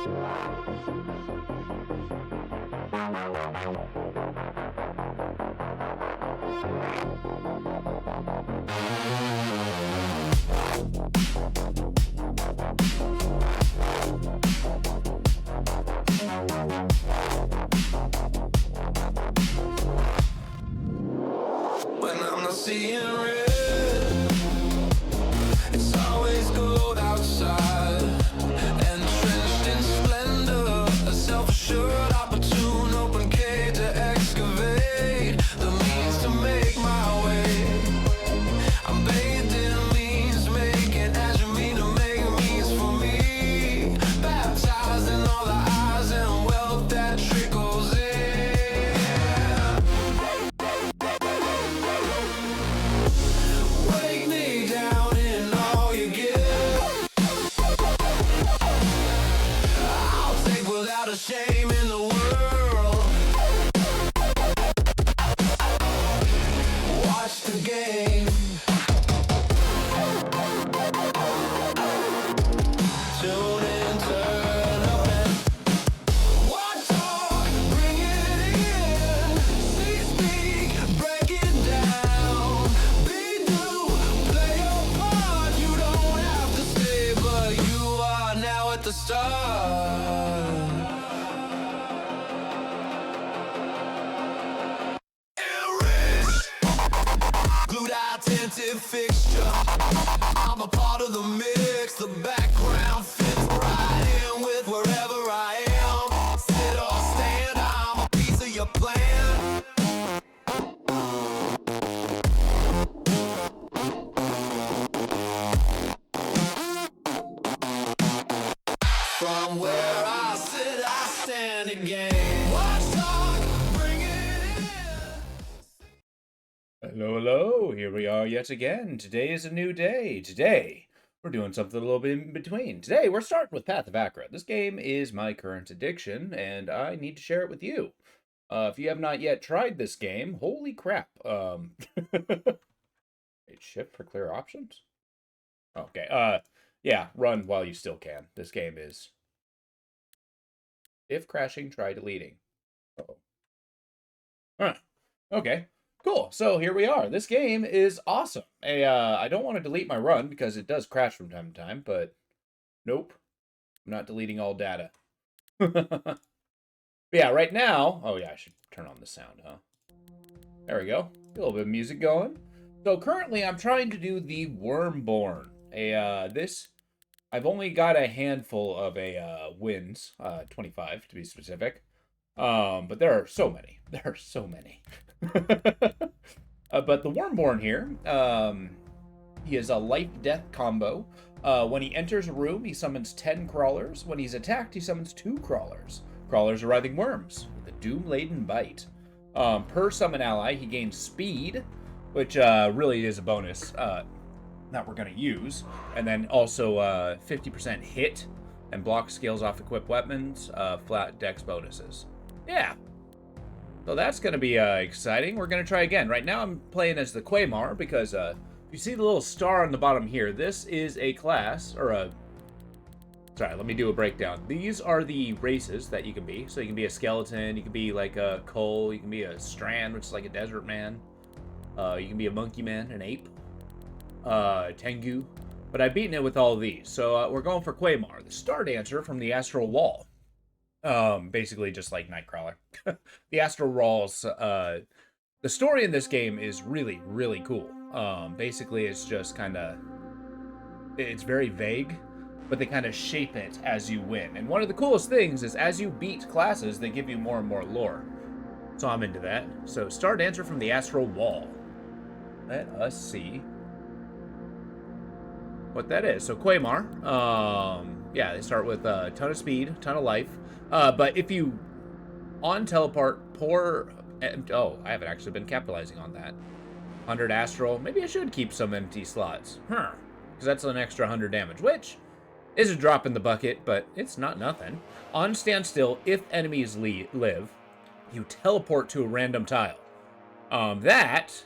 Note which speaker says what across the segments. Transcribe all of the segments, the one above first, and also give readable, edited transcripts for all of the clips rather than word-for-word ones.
Speaker 1: When I'm not seeing red, it's always gold outside, entrenched in splendor, a self-assured, opportune, open cage to excavate the means to make my way. I'm bathed in means making, as you mean to make means for me, baptized in all the eyes and wealth that trickles in. Wake me down in all you give. I'll take without a shame in the world. Watch the game. Tune in, turn up and watch talk, bring it in. See, speak, break it down. Be new, play your part. You don't have to stay, but you are now at the start. Enriched, glued attentive fixture. I'm a part of the mix. The background fits right in with wherever I am. Sit or stand, I'm a piece of your plan. From where I sit, I stand again. Watch talk, bring it in.
Speaker 2: Hello, hello, here we are yet again. Today is a new day. Today, we're doing something a little bit in between. Today, we're starting with Path of Achra. This game is my current addiction, and I need to share it with you. If you have not yet tried this game, holy crap. Wait, shift for clear options? Okay, yeah, run while you still can. This game is... If crashing, try deleting. Uh-oh. Huh. Okay. Cool. So here we are. This game is awesome. I don't want to delete my run because it does crash from time to time, but nope. I'm not deleting all data. Yeah, right now... Oh, yeah, I should turn on the sound, huh? There we go. A little bit of music going. So currently I'm trying to do the Wormborn. I've only got a handful of wins, 25 to be specific. But there are so many. There are so many. But the Wormborn here, he is a life-death combo. When he enters a room, he summons 10 crawlers. When he's attacked, he summons 2 crawlers. Crawlers are writhing worms with a doom-laden bite. Per summon ally, he gains speed, which really is a bonus that we're going to use. And then also 50% hit and block skills off equipped weapons, flat dex bonuses. Yeah. So that's going to be exciting. We're going to try again. Right now I'm playing as the Quaymar because if you see the little star on the bottom here, this is a class, or a... Sorry, let me do a breakdown. These are the races that you can be. So you can be a skeleton, you can be like a Cole, you can be a Strand, which is like a desert man. You can be a monkey man, an ape, Tengu. But I've beaten it with all of these. So we're going for Quaymar, the Star Dancer from the Astral Wall. Basically just like Nightcrawler. The Astral Walls, the story in this game is really, really cool. Basically it's just kind of, it's very vague, but they kind of shape it as you win. And one of the coolest things is as you beat classes, they give you more and more lore. So I'm into that. So Star Dancer from the Astral Wall. Let us see what that is. So Quaymar, yeah, they start with a ton of speed, ton of life. But if you on teleport, oh, I haven't actually been capitalizing on that. 100 astral. Maybe I should keep some empty slots. Huh. Because that's an extra 100 damage, which is a drop in the bucket, but it's not nothing. On standstill, if enemies live, you teleport to a random tile. That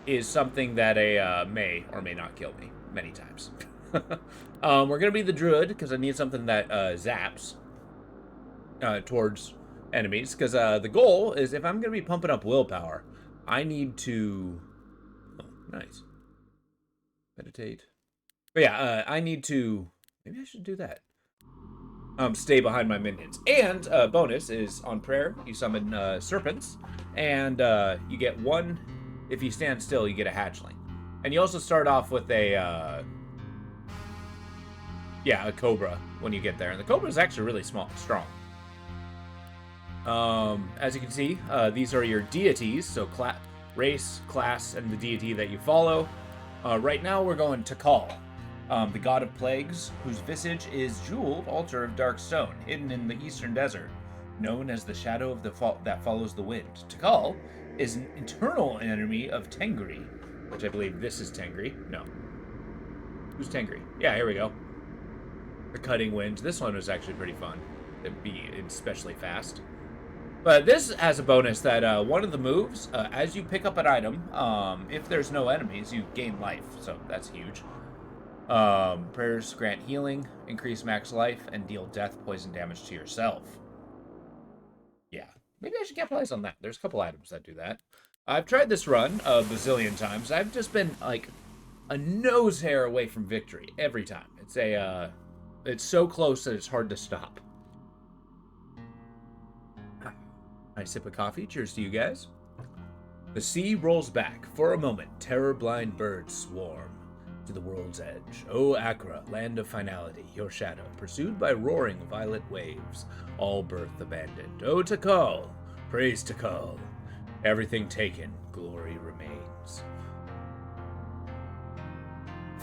Speaker 2: is something that may or may not kill me many times. We're gonna be the druid because I need something that zaps towards enemies. Because the goal is if I'm gonna be pumping up willpower, I need to. Oh, nice. Meditate. But yeah, I need to. Maybe I should do that. Stay behind my minions. And bonus is on prayer, you summon serpents, and you get one. If you stand still, you get a hatchling, and you also start off with a cobra when you get there, and the cobra is actually really strong. As you can see, these are your deities, so race, class, and the deity that you follow. Right now, we're going Tikal. The god of plagues, whose visage is jeweled altar of dark stone, hidden in the eastern desert, known as the shadow of that follows the wind. Tikal is an eternal enemy of Tengri, which I believe this is Tengri. No. Who's Tengri? Yeah, here we go. The cutting wind. This one was actually pretty fun. It'd be especially fast. But this has a bonus that one of the moves, as you pick up an item, if there's no enemies, you gain life. So that's huge. Prayers grant healing, increase max life, and deal death poison damage to yourself. Yeah, maybe I should capitalize on that. There's a couple items that do that. I've tried this run a bazillion times. I've just been like a nose hair away from victory every time. It's so close that it's hard to stop. Nice sip of coffee. Cheers to you guys. The sea rolls back. For a moment, terror-blind birds swarm to the world's edge. O Achra, land of finality, your shadow, pursued by roaring violet waves, all birth abandoned. O Tikal, praise Tikal, everything taken, glory remains.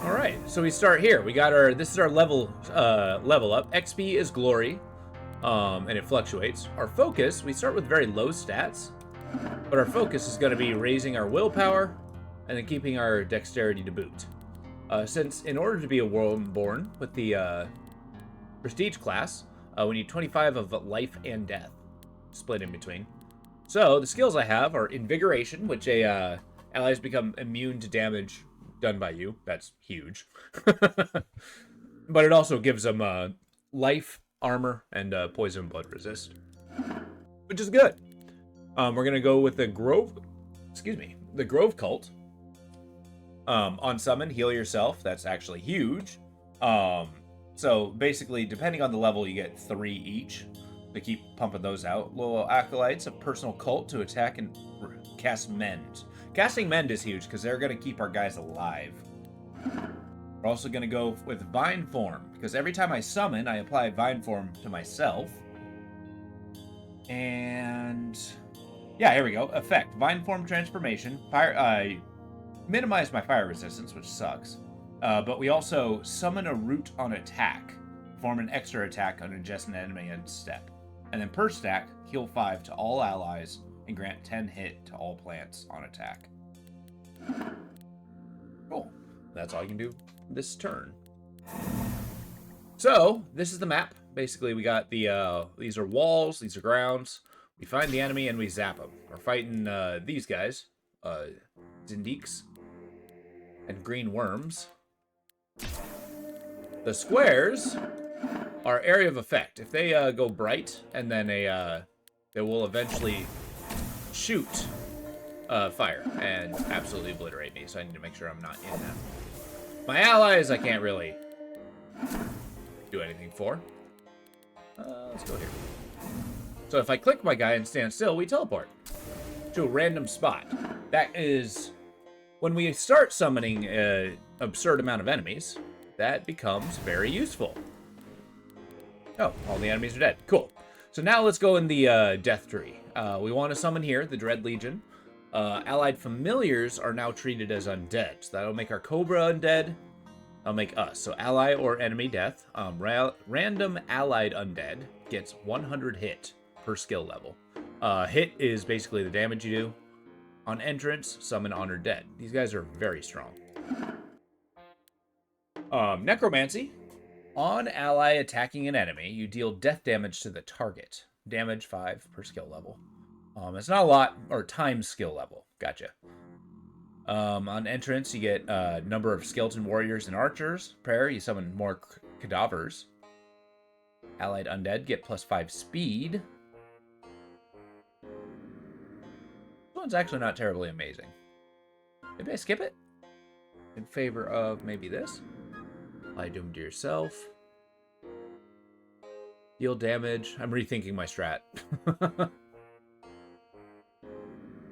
Speaker 2: All right, so we start here. We got this is our level up. XP is glory, and it fluctuates. Our focus, we start with very low stats, but our focus is going to be raising our willpower and then keeping our dexterity to boot. Since in order to be a world-born with the prestige class, we need 25 of life and death, split in between. So the skills I have are invigoration, which allies become immune to damage done by you. That's huge. But it also gives them life, armor, and poison blood resist, which is good. We're gonna go with the Grove Cult. On summon, heal yourself. That's actually huge. So basically, depending on the level, you get 3 each to keep pumping those out. Loyal acolytes, a personal cult to attack and cast mend. Casting mend is huge because they're going to keep our guys alive. We're also going to go with vine form because every time I summon, I apply vine form to myself. And yeah, here we go. Effect: vine form transformation. Fire. Minimize my fire resistance, which sucks. But we also summon a root on attack, form an extra attack on adjacent enemy and step, and then per stack heal 5 to all allies and grant 10 hit to all plants on attack. Cool. That's all you can do this turn. So this is the map. Basically, we got the these are walls, these are grounds. We find the enemy and we zap them. We're fighting these guys, Zindiks and green worms. The squares are area of effect. If they go bright, and then they will eventually shoot fire and absolutely obliterate me. So I need to make sure I'm not in them. My allies, I can't really do anything for. Let's go here. So if I click my guy and stand still, we teleport to a random spot. That is, when we start summoning an absurd amount of enemies, that becomes very useful. Oh, all the enemies are dead. Cool. So now let's go in the death tree. We want to summon here the Dread Legion. Allied familiars are now treated as undead. So that'll make our Cobra undead. That'll make us. So ally or enemy death. Random allied undead gets 100 hit per skill level. Hit is basically the damage you do. On entrance, summon Honored Dead. These guys are very strong. Necromancy. On ally attacking an enemy, you deal death damage to the target. Damage 5 per skill level. It's not a lot, or times skill level. Gotcha. On entrance, you get a number of skeleton warriors and archers. Prayer, you summon more cadavers. Allied undead get +5 speed. This one's actually not terribly amazing. Maybe I skip it? In favor of maybe this? Apply Doom to yourself. Deal damage. I'm rethinking my strat.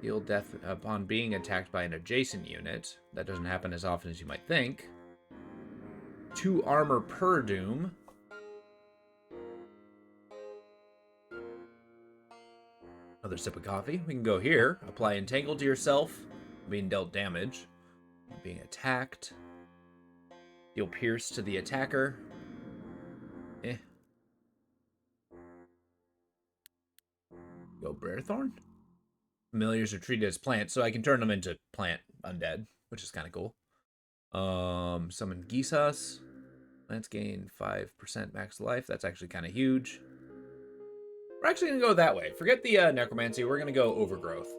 Speaker 2: Deal death upon being attacked by an adjacent unit. That doesn't happen as often as you might think. 2 armor per Doom. Another sip of coffee. We can go here. Apply Entangle to yourself. Being dealt damage. Being attacked. Deal Pierce to the attacker. Go Bearthorn. Familiars are treated as plants, so I can turn them into plant undead, which is kind of cool. Summon Gisas. Plants gain 5% max life. That's actually kind of huge. We're actually going to go that way. Forget the necromancy. We're going to go overgrowth.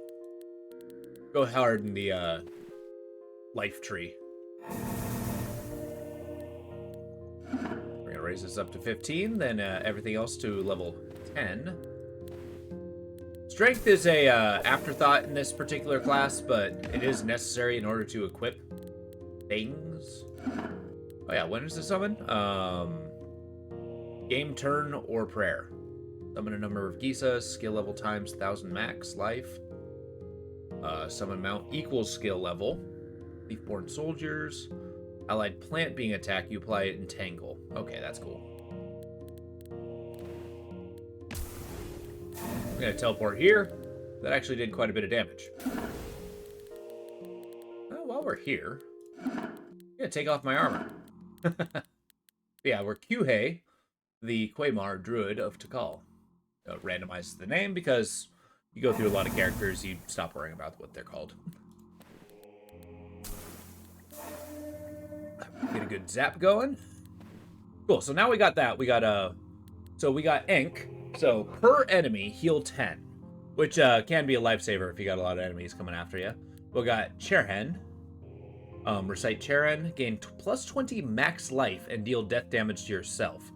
Speaker 2: Go hard in the life tree. We're going to raise this up to 15, then everything else to level 10. Strength is a afterthought in this particular class, but it is necessary in order to equip things. Oh yeah, when is the summon? Game turn or prayer. Summon a number of Gisas, skill level times 1000 max life. Summon mount equals skill level. Leafborn soldiers. Allied plant being attacked, you apply it Entangle. Okay, that's cool. I'm gonna teleport here. That actually did quite a bit of damage. Well, while we're here, I'm gonna take off my armor. Yeah, we're Kyuhei, the Quaymar Druid of Tikal. Randomizes the name because you go through a lot of characters, you stop worrying about what they're called. Get a good zap going. Cool, so now we got that. We got we got Ink. So per enemy, heal 10, which can be a lifesaver if you got a lot of enemies coming after you. We got Cherhen. Recite Cherhen, gain +20 max life and deal death damage to yourself.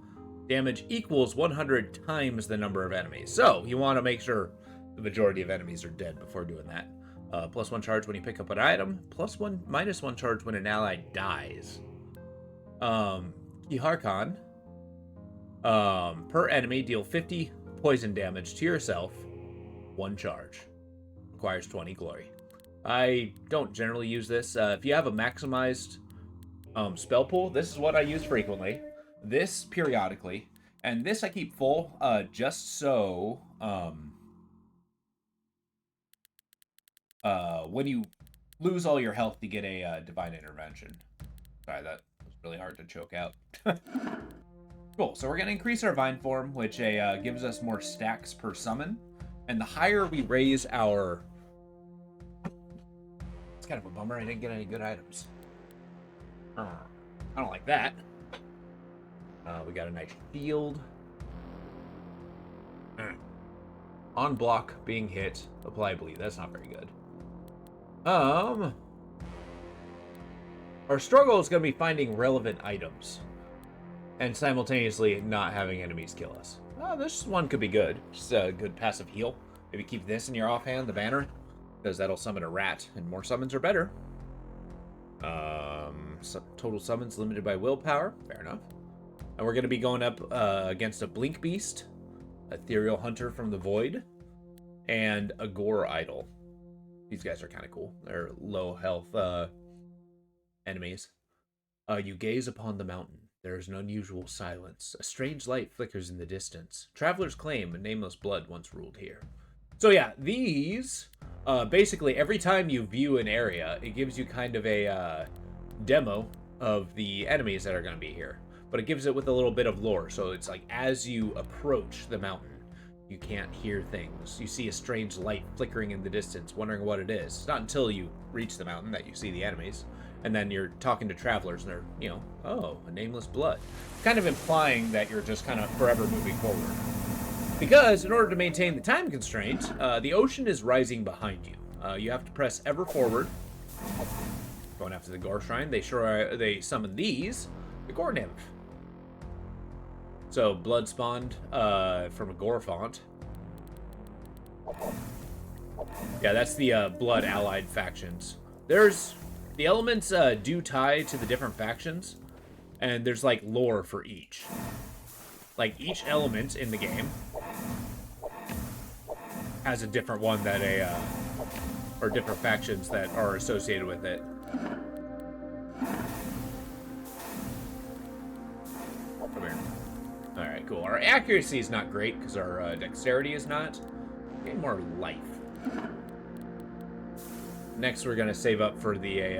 Speaker 2: Damage equals 100 times the number of enemies. So you want to make sure the majority of enemies are dead before doing that. +1 charge when you pick up an item. -1 charge when an ally dies. Kiharkan. Per enemy, deal 50 poison damage to yourself. 1 charge. Requires 20 glory. I don't generally use this. If you have a maximized spell pool, this is what I use frequently. This periodically. And this I keep full just so when you lose all your health, you get a divine intervention. Sorry, that was really hard to choke out. Cool, so we're going to increase our Vine Form, which gives us more stacks per summon. And the higher we raise our... It's kind of a bummer I didn't get any good items. I don't like that. We got a nice shield. On block, being hit, apply bleed. That's not very good. Our struggle is going to be finding relevant items. And simultaneously not having enemies kill us. This one could be good. Just a good passive heal. Maybe keep this in your offhand, the banner, because that'll summon a rat, and more summons are better. Total summons limited by willpower. Fair enough. And we're going to be going up against a Blink Beast, Ethereal Hunter from the Void, and a Gore Idol. These guys are kind of cool. They're low health enemies. You gaze upon the mountain. There is an unusual silence. A strange light flickers in the distance. Travelers claim a nameless blood once ruled here. So yeah, these, basically every time you view an area, it gives you kind of a demo of the enemies that are going to be here. But it gives it with a little bit of lore. So it's like as you approach the mountain, you can't hear things. You see a strange light flickering in the distance, wondering what it is. It's not until you reach the mountain that you see the enemies. And then you're talking to travelers, and they're, oh, a nameless blood. Kind of implying that you're just kind of forever moving forward. Because in order to maintain the time constraint, the ocean is rising behind you. You have to press ever forward Going after the Gore Shrine. They summon these. The Gore Nymph. So, blood spawned from a Gore font. Yeah, that's the blood allied factions. There's... The elements do tie to the different factions, and there's, like, lore for each. Like, each element in the game has a different one that or different factions that are associated with it. Come here. Alright, cool. Our accuracy is not great, because our dexterity is not. Gain more life. Next, we're going to save up for the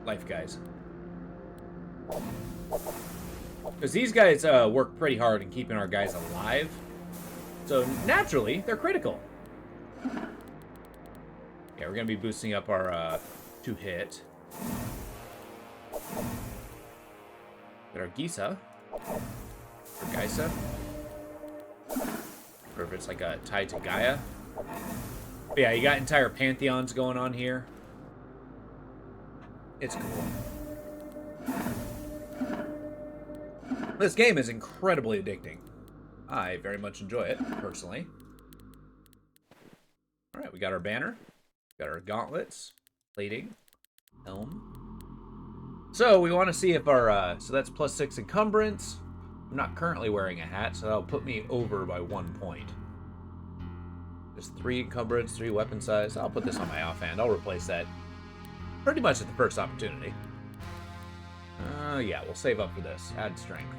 Speaker 2: life guys. Because these guys work pretty hard in keeping our guys alive. So, naturally, they're critical. Yeah, we're going to be boosting up our to hit. Get our Gisa. Or Geisa. Or if it's like a tied to Gaia. But yeah, you got entire pantheons going on here. It's cool. This game is incredibly addicting. I very much enjoy it, personally. Alright, we got our banner. Got our gauntlets. Plating. Helm. So, we want to see if our... so that's +6 encumbrance. I'm not currently wearing a hat, so that'll put me over by 1 point. There's 3 encumbrance, 3 weapon size. I'll put this on my offhand. I'll replace that pretty much at the first opportunity. Yeah, we'll save up for this. Add strength.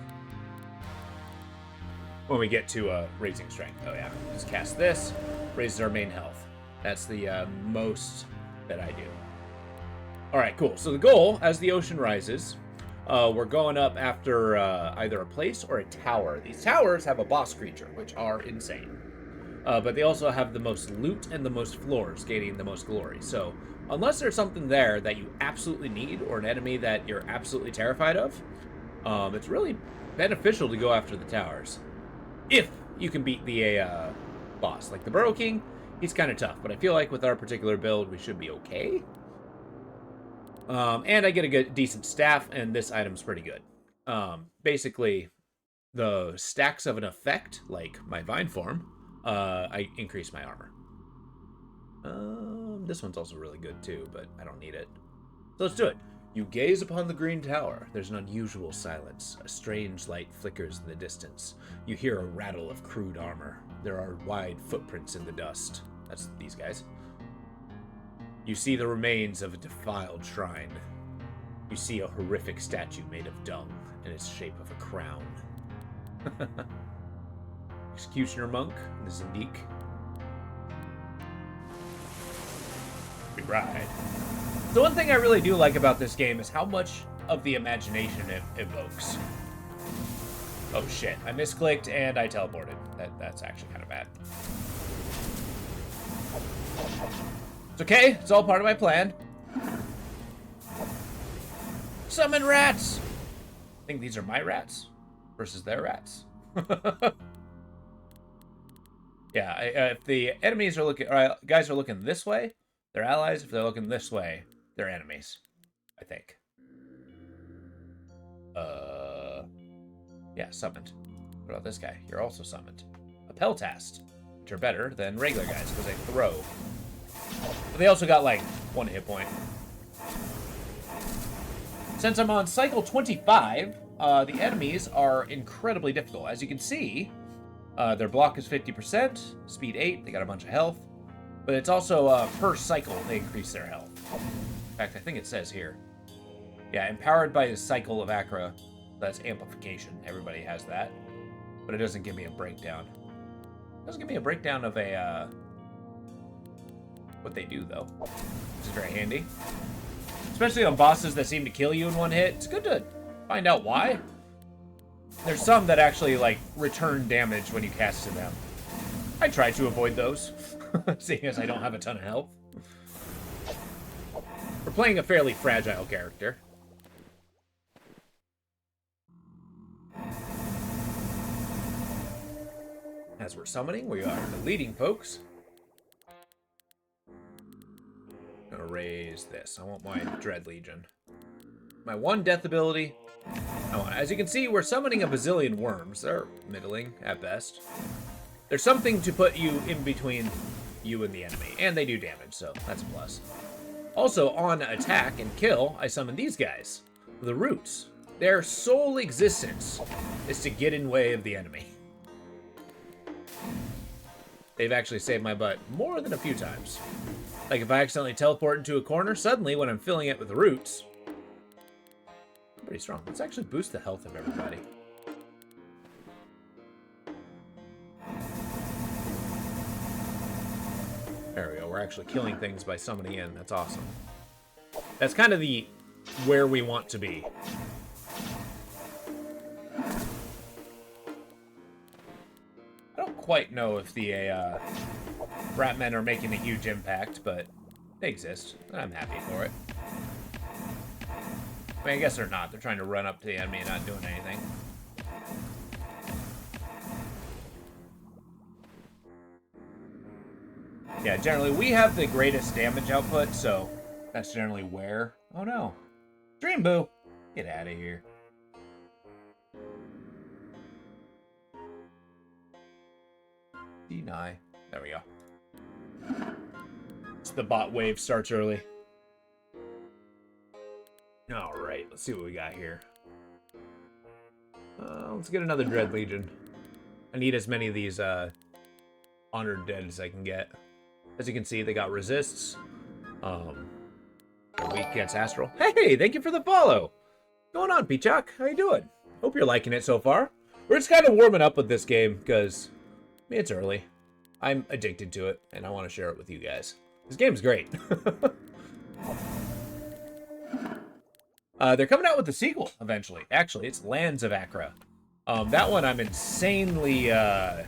Speaker 2: When we get to raising strength. Oh yeah, just cast this. Raises our main health. That's the most that I do. Alright, cool. So the goal, as the ocean rises... we're going up after either a place or a tower. These towers have a boss creature, which are insane. But they also have the most loot and the most floors, gaining the most glory. So, unless there's something there that you absolutely need, or an enemy that you're absolutely terrified of, it's really beneficial to go after the towers. If you can beat the boss. Like the Burrow King, he's kind of tough, but I feel like with our particular build, we should be okay. And I get a good, decent staff, and this item's pretty good. Basically, the stacks of an effect, like my Vine Form, I increase my armor. This one's also really good too, but I don't need it. So let's do it. You gaze upon the green tower. There's an unusual silence. A strange light flickers in the distance. You hear a rattle of crude armor. There are wide footprints in the dust. That's these guys. You see the remains of a defiled shrine. You see a horrific statue made of dung in its shape of a crown. Executioner Monk, the Zindiq. We ride. The one thing I really do like about this game is how much of the imagination it evokes. Oh shit, I misclicked and I teleported. That's actually kind of bad. It's okay, it's all part of my plan. Summon rats! I think these are my rats versus their rats. Yeah, if the enemies are looking, or guys are looking this way, they're allies. If they're looking this way, they're enemies. I think. Yeah, summoned. What about this guy? You're also summoned. A Peltast, which are better than regular guys because they throw. But they also got like 1 hit point. Since I'm on cycle 25, the enemies are incredibly difficult. As you can see, their block is 50%, speed 8, they got a bunch of health. But it's also per cycle they increase their health. In fact, I think it says here. Yeah, empowered by the cycle of Achra. That's amplification. Everybody has that. But it doesn't give me a breakdown. It doesn't give me a breakdown of a what they do, though. Which is very handy. Especially on bosses that seem to kill you in 1 hit. It's good to find out why. There's some that actually, like, return damage when you cast to them. I try to avoid those, seeing as I don't have a ton of health. We're playing a fairly fragile character. As we're summoning, we are deleting folks. I'm gonna raise this. I want my Dread Legion. My 1 death ability. As you can see, we're summoning a bazillion worms. They're middling at best. There's something to put you in between you and the enemy, and they do damage, so that's a plus. Also, on attack and kill, I summon these guys, the Roots. Their sole existence is to get in way of the enemy. They've actually saved my butt more than a few times. Like if I accidentally teleport into a corner, suddenly when I'm filling it with Roots, I'm pretty strong. Let's actually boost the health of everybody. There we go. We're actually killing things by summoning in. That's awesome. That's kind of the where we want to be. I don't quite know if the rat men are making a huge impact, but they exist, and I'm happy for it. I mean, I guess they're not. They're trying to run up to the enemy and not doing anything. Yeah, generally, we have the greatest damage output, so that's generally where... Oh, no. Dream Boo! Get out of here. Deny. There we go. The bot wave starts early. Alright, let's see what we got here. Let's get another Dread Legion. I need as many of these Honored Dead as I can get. As you can see, they got resists. Weak against Astral. Hey, thank you for the follow! What's going on, Peachock? How you doing? Hope you're liking it so far. We're just kind of warming up with this game, because it's early. I'm addicted to it, and I want to share it with you guys. This game's great. They're coming out with the sequel eventually. Actually, it's Lands of Achra. That one I'm insanely... no,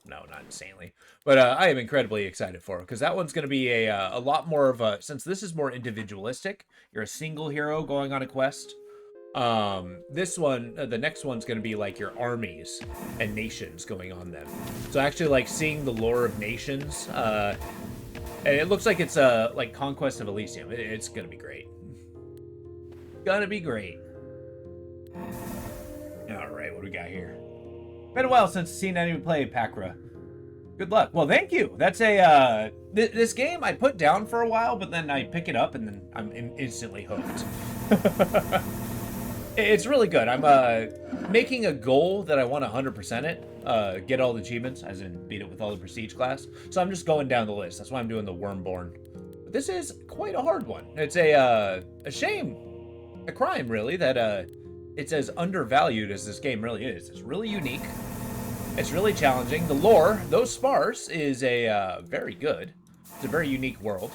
Speaker 2: not insanely. But I am incredibly excited for it, because that one's going to be a lot more of a... Since this is more individualistic, you're a single hero going on a quest. This one, the next one's going to be like your armies and nations going on them. So actually, like, seeing the lore of nations... it looks like it's like Conquest of Elysium. It's gonna be great. Gonna be great. All right, what do we got here? Been a while since I've seen anyone play Achra. Good luck. Well, thank you. That's a this game I put down for a while, but then I pick it up and then I'm instantly hooked. It's really good. I'm making a goal that I want to 100% it, get all the achievements, as in beat it with all the prestige class. So I'm just going down the list. That's why I'm doing the Wormborn. But this is quite a hard one. It's a shame, a crime really, that it's as undervalued as this game really is. It's really unique. It's really challenging. The lore, though sparse, is a very good. It's a very unique world.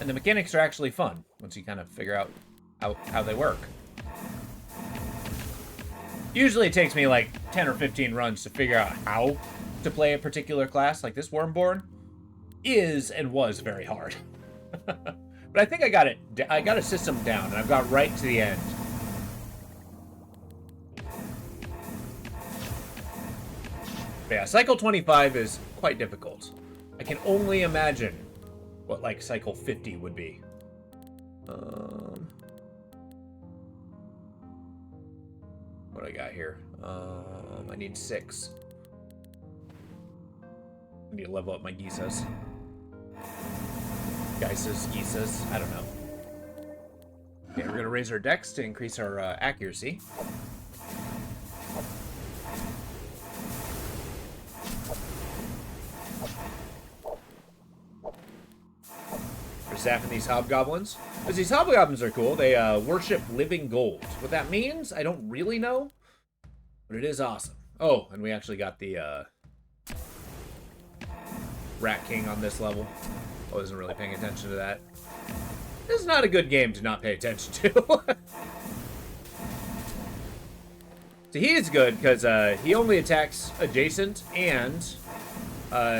Speaker 2: And the mechanics are actually fun once you kind of figure out how they work. Usually it takes me like 10 or 15 runs to figure out how to play a particular class. Like this Wormborn is and was very hard. But I think I got it. I got a system down, and I've got right to the end. But yeah, Cycle 25 is quite difficult. I can only imagine what like Cycle 50 would be. What do I got here? I need 6. I need to level up my Geisas. Geisas, I don't know. Okay, we're gonna raise our dex to increase our accuracy. We're zapping these hobgoblins. Because these hobgoblins are cool. They worship living gold. What that means, I don't really know. But it is awesome. Oh, and we actually got the Rat King on this level. I wasn't really paying attention to that. This is not a good game to not pay attention to. So he is good because he only attacks adjacent, and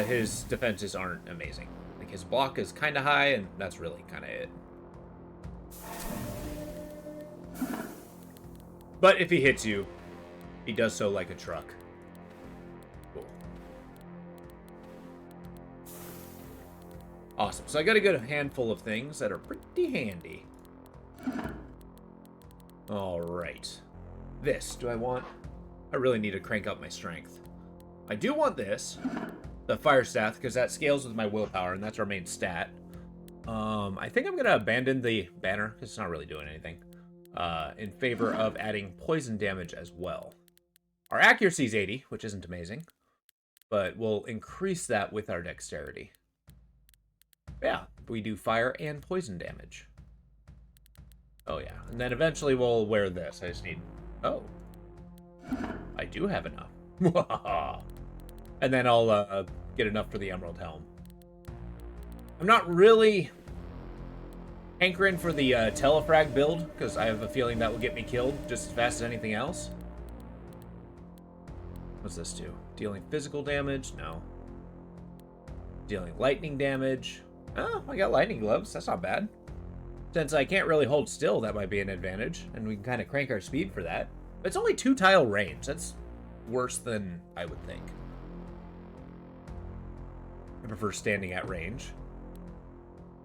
Speaker 2: his defenses aren't amazing. Like his block is kind of high, and that's really kind of it. But if he hits you, he does so like a truck. Cool. Awesome. So I got a good handful of things that are pretty handy. All right. This, do I want... I really need to crank up my strength. I do want this, the fire staff, because that scales with my willpower, and that's our main stat. I think I'm going to abandon the banner, because it's not really doing anything, in favor of adding poison damage as well. Our accuracy is 80, which isn't amazing, but we'll increase that with our dexterity. Yeah, we do fire and poison damage. Oh, yeah. And then eventually we'll wear this. I just need... Oh. I do have enough. And then I'll get enough for the Emerald Helm. I'm not really hankering for the Telefrag build, because I have a feeling that will get me killed just as fast as anything else. What's this do? Dealing physical damage? No. Dealing lightning damage. Oh, I got lightning gloves. That's not bad. Since I can't really hold still, that might be an advantage, and we can kind of crank our speed for that. But it's only 2 tile range. That's worse than I would think. I prefer standing at range.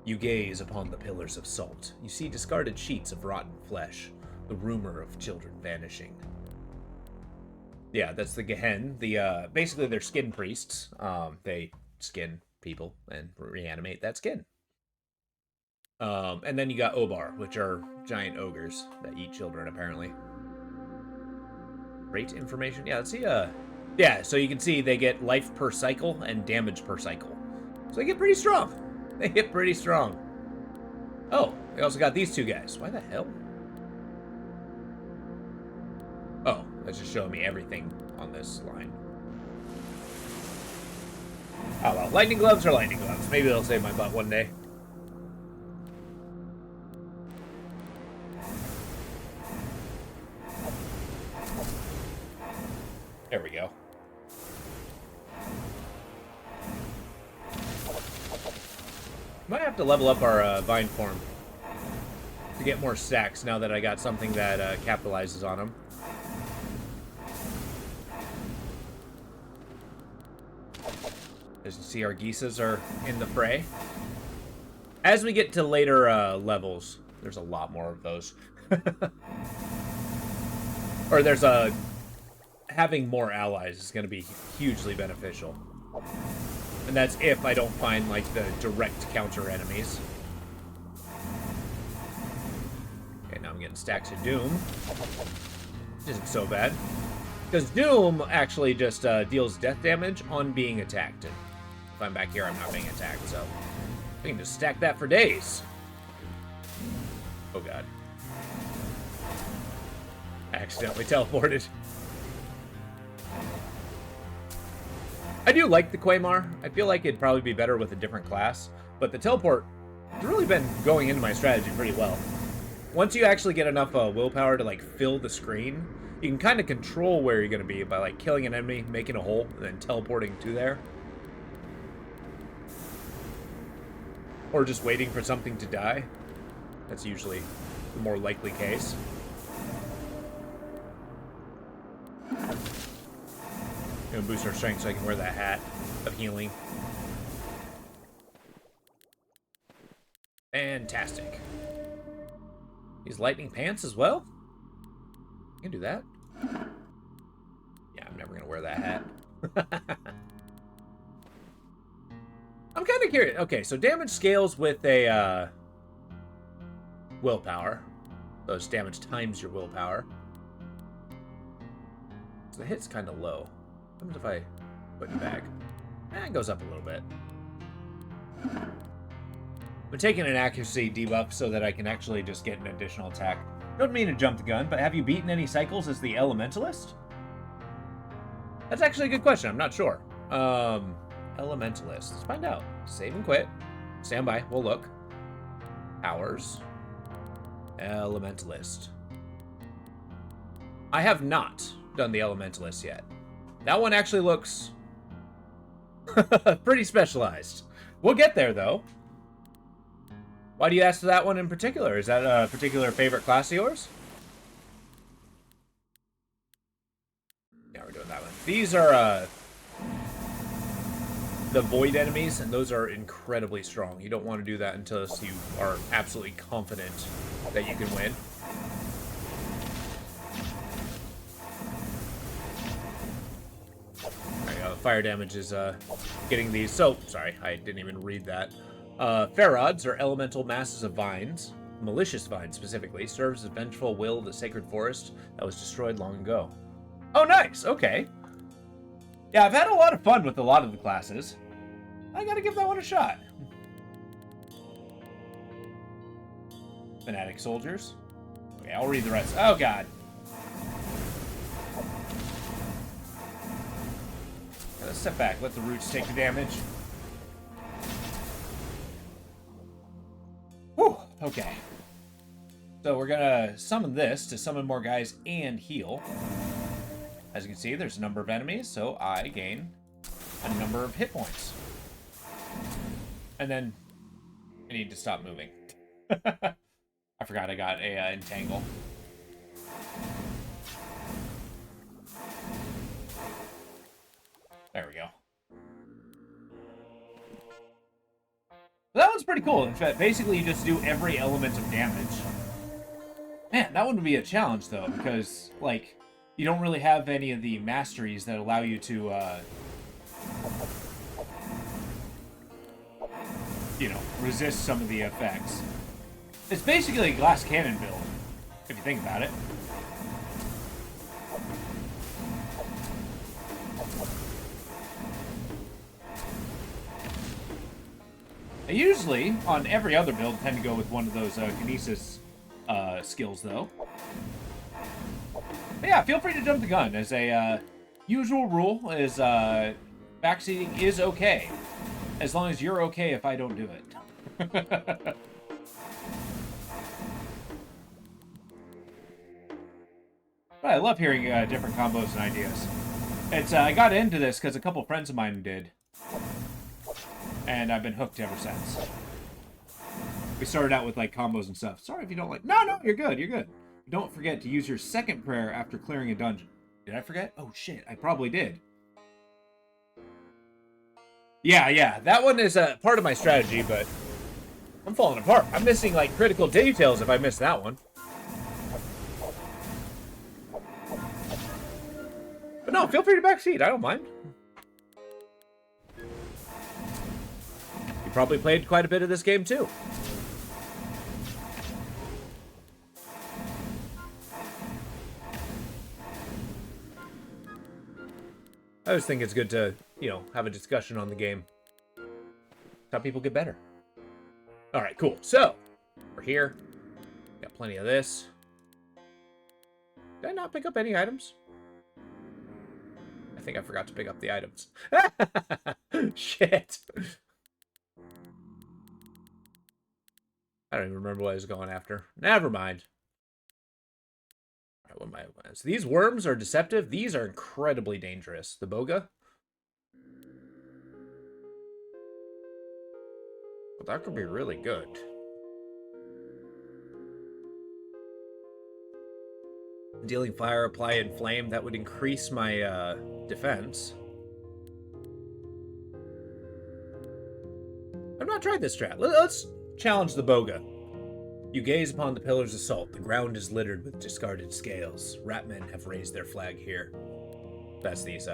Speaker 2: You gaze upon the pillars of salt. You see discarded sheets of rotten flesh. The rumor of children vanishing. Yeah, that's the Gehen. Basically, they're skin priests. They skin people and reanimate that skin. And then you got Obar, which are giant ogres that eat children, apparently. Great information. Yeah, let's see. Yeah, so you can see they get life per cycle and damage per cycle. So they get pretty strong. They get pretty strong. Oh, they also got these 2 guys. Why the hell? Oh, that's just showing me everything on this line. Oh well, lightning gloves are lightning gloves. Maybe they'll save my butt one day. There we go. Might have to level up our vine form to get more stacks now that I got something that capitalizes on them. As you see, our geeses are in the fray. As we get to later levels, there's a lot more of those. Or there's a... Having more allies is going to be hugely beneficial. And that's if I don't find, like, the direct counter enemies. Okay, now I'm getting stacks of Doom. Which isn't so bad. Because Doom actually just deals death damage on being attacked. And if I'm back here, I'm not being attacked, so... I can just stack that for days. Oh, God. I accidentally teleported. I do like the Quaymar. I feel like it'd probably be better with a different class, but the teleport has really been going into my strategy pretty well. Once you actually get enough willpower to like fill the screen, you can kind of control where you're going to be by like killing an enemy, making a hole, and then teleporting to there. Or just waiting for something to die. That's usually the more likely case. Gonna boost our strength so I can wear that hat of healing. Fantastic. These lightning pants as well? I can do that. Yeah, I'm never gonna wear that hat. I'm kind of curious. Okay, so damage scales with a willpower. Those damage times your willpower. So the hit's kind of low. What happens if I put it back? It goes up a little bit. I'm taking an accuracy debuff so that I can actually just get an additional attack. Don't mean to jump the gun, but have you beaten any cycles as the Elementalist? That's actually a good question. I'm not sure. Elementalist. Let's find out. Save and quit. Stand by. We'll look. Powers. Elementalist. I have not done the Elementalist yet. That one actually looks pretty specialized. We'll get there, though. Why do you ask that one in particular? Is that a particular favorite class of yours? Yeah, we're doing that one. These are the void enemies, and those are incredibly strong. You don't want to do that until you are absolutely confident that you can win. Fire damage is getting these. So, sorry, I didn't even read that. Ferods are elemental masses of vines. Malicious vines, specifically, serves as vengeful will of the sacred forest that was destroyed long ago. Oh, nice. Okay. Yeah, I've had a lot of fun with a lot of the classes. I gotta give that one a shot. Fanatic soldiers. Okay, I'll read the rest. Oh, God. Let's step back. Let the roots take the damage. Whew. Okay. So we're gonna summon this to summon more guys and heal. As you can see, there's a number of enemies, so I gain a number of hit points. And then I need to stop moving. I forgot I got a entangle. There we go. That one's pretty cool. In fact, basically you just do every element of damage. Man, that one would be a challenge, though, because, like, you don't really have any of the masteries that allow you to, you know, resist some of the effects. It's basically a glass cannon build, if you think about it. I usually, on every other build, tend to go with one of those kinesis skills, though. But yeah, feel free to jump the gun. As a usual rule, is backseating is okay, as long as you're okay if I don't do it. But I love hearing different combos and ideas. It's I got into this because a couple friends of mine did. And I've been hooked ever since. We started out with, like, combos and stuff. Sorry if you don't like... No, you're good, you're good. Don't forget to use your second prayer after clearing a dungeon. Did I forget? Oh, shit, I probably did. Yeah, that one is a part of my strategy, but I'm falling apart. I'm missing, like, critical details if I miss that one. But no, feel free to backseat. I don't mind. You probably played quite a bit of this game, too. I always think it's good to, you know, have a discussion on the game. How people get better. Alright, cool. So, we're here. Got plenty of this. Did I not pick up any items? I think I forgot to pick up the items. Shit. I don't even remember what I was going after. Never mind. All right, what am I? So these worms are deceptive. These are incredibly dangerous. The boga. Well, that could be really good. Dealing fire, apply and flame. That would increase my defense. I've not tried this strat. Let's challenge the boga. You gaze upon the pillars of salt. The ground is littered with discarded scales. Ratmen have raised their flag here. That's these,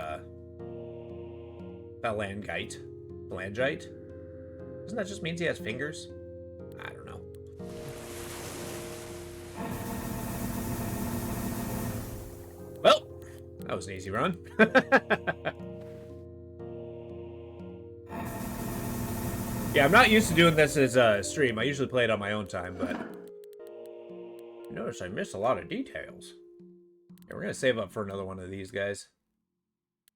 Speaker 2: Phalangite. Phalangite? Doesn't that just mean he has fingers? I don't know. Well, that was an easy run. Yeah, I'm not used to doing this as a stream. I usually play it on my own time, but notice I missed a lot of details. Yeah, we're gonna save up for another one of these guys.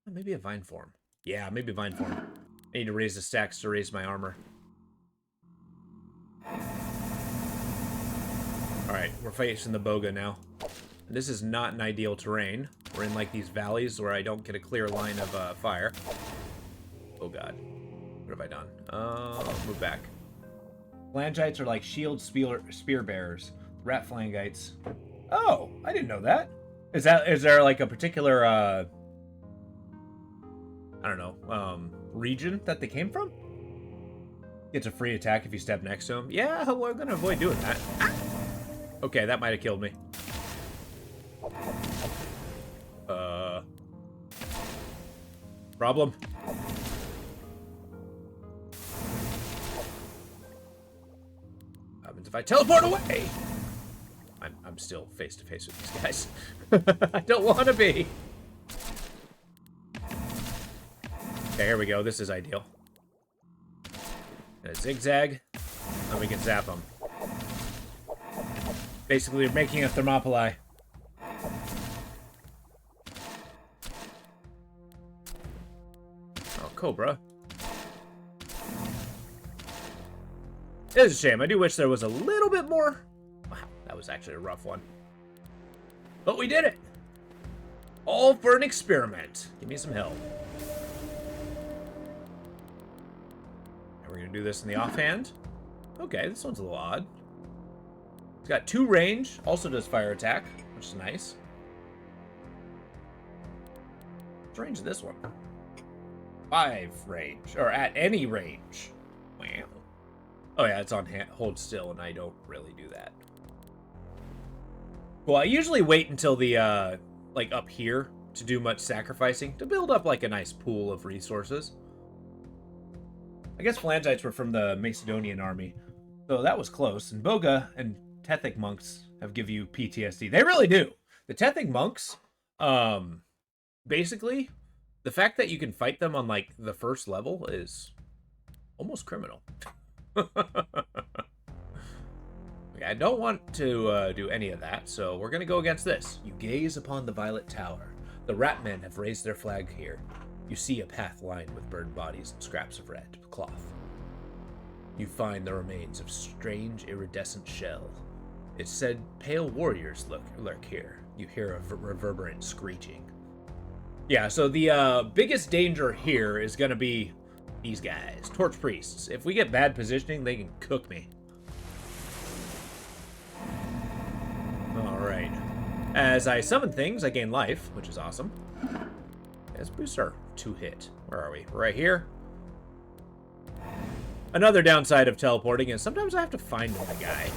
Speaker 2: Maybe a vine form. Yeah, maybe vine form. I need to raise the stacks to raise my armor. Alright, we're facing the boga now. This is not an ideal terrain. We're in like these valleys where I don't get a clear line of fire. Oh god. What have I done? Move back. Phalangites are like shield spear bearers. Rat phalangites. Oh, I didn't know that. Is there like a particular I don't know, region that they came from. Gets a free attack if you step next to him. Yeah, we're gonna avoid doing that. Ah! Okay, that might have killed me. Problem. What happens if I teleport away? I'm still face to face with these guys. I don't want to be. Okay, here we go. This is ideal. And a zigzag, and we can zap them. Basically, we're making a Thermopylae. Oh, Cobra. It is a shame. I do wish there was a little bit more. Wow, that was actually a rough one. But we did it. All for an experiment. Give me some help. And we're going to do this in the offhand. Okay, this one's a little odd. It's got 2 range. Also does fire attack, which is nice. What's range of this one? 5 range. Or at any range. Wow. Oh yeah, it's on hold still, and I don't really do that. Well, I usually wait until the, like, up here to do much sacrificing, to build up, like, a nice pool of resources. I guess Phalangites were from the Macedonian army, so that was close. And Boga and Tethic monks have give you PTSD. They really do. The Tethic monks, basically, the fact that you can fight them on, like, the first level is almost criminal. I don't want to do any of that, so we're going to go against this. You gaze upon the Violet Tower. The rat men have raised their flag here. You see a path lined with burned bodies and scraps of red cloth. You find the remains of strange iridescent shell. It's said pale warriors lurk here. You hear a reverberant screeching. Yeah, so the biggest danger here is going to be these guys, Torch Priests. If we get bad positioning, they can cook me. Alright. As I summon things, I gain life, which is awesome. Let's boost our 2-hit. Where are we? We're right here. Another downside of teleporting is sometimes I have to find the guy.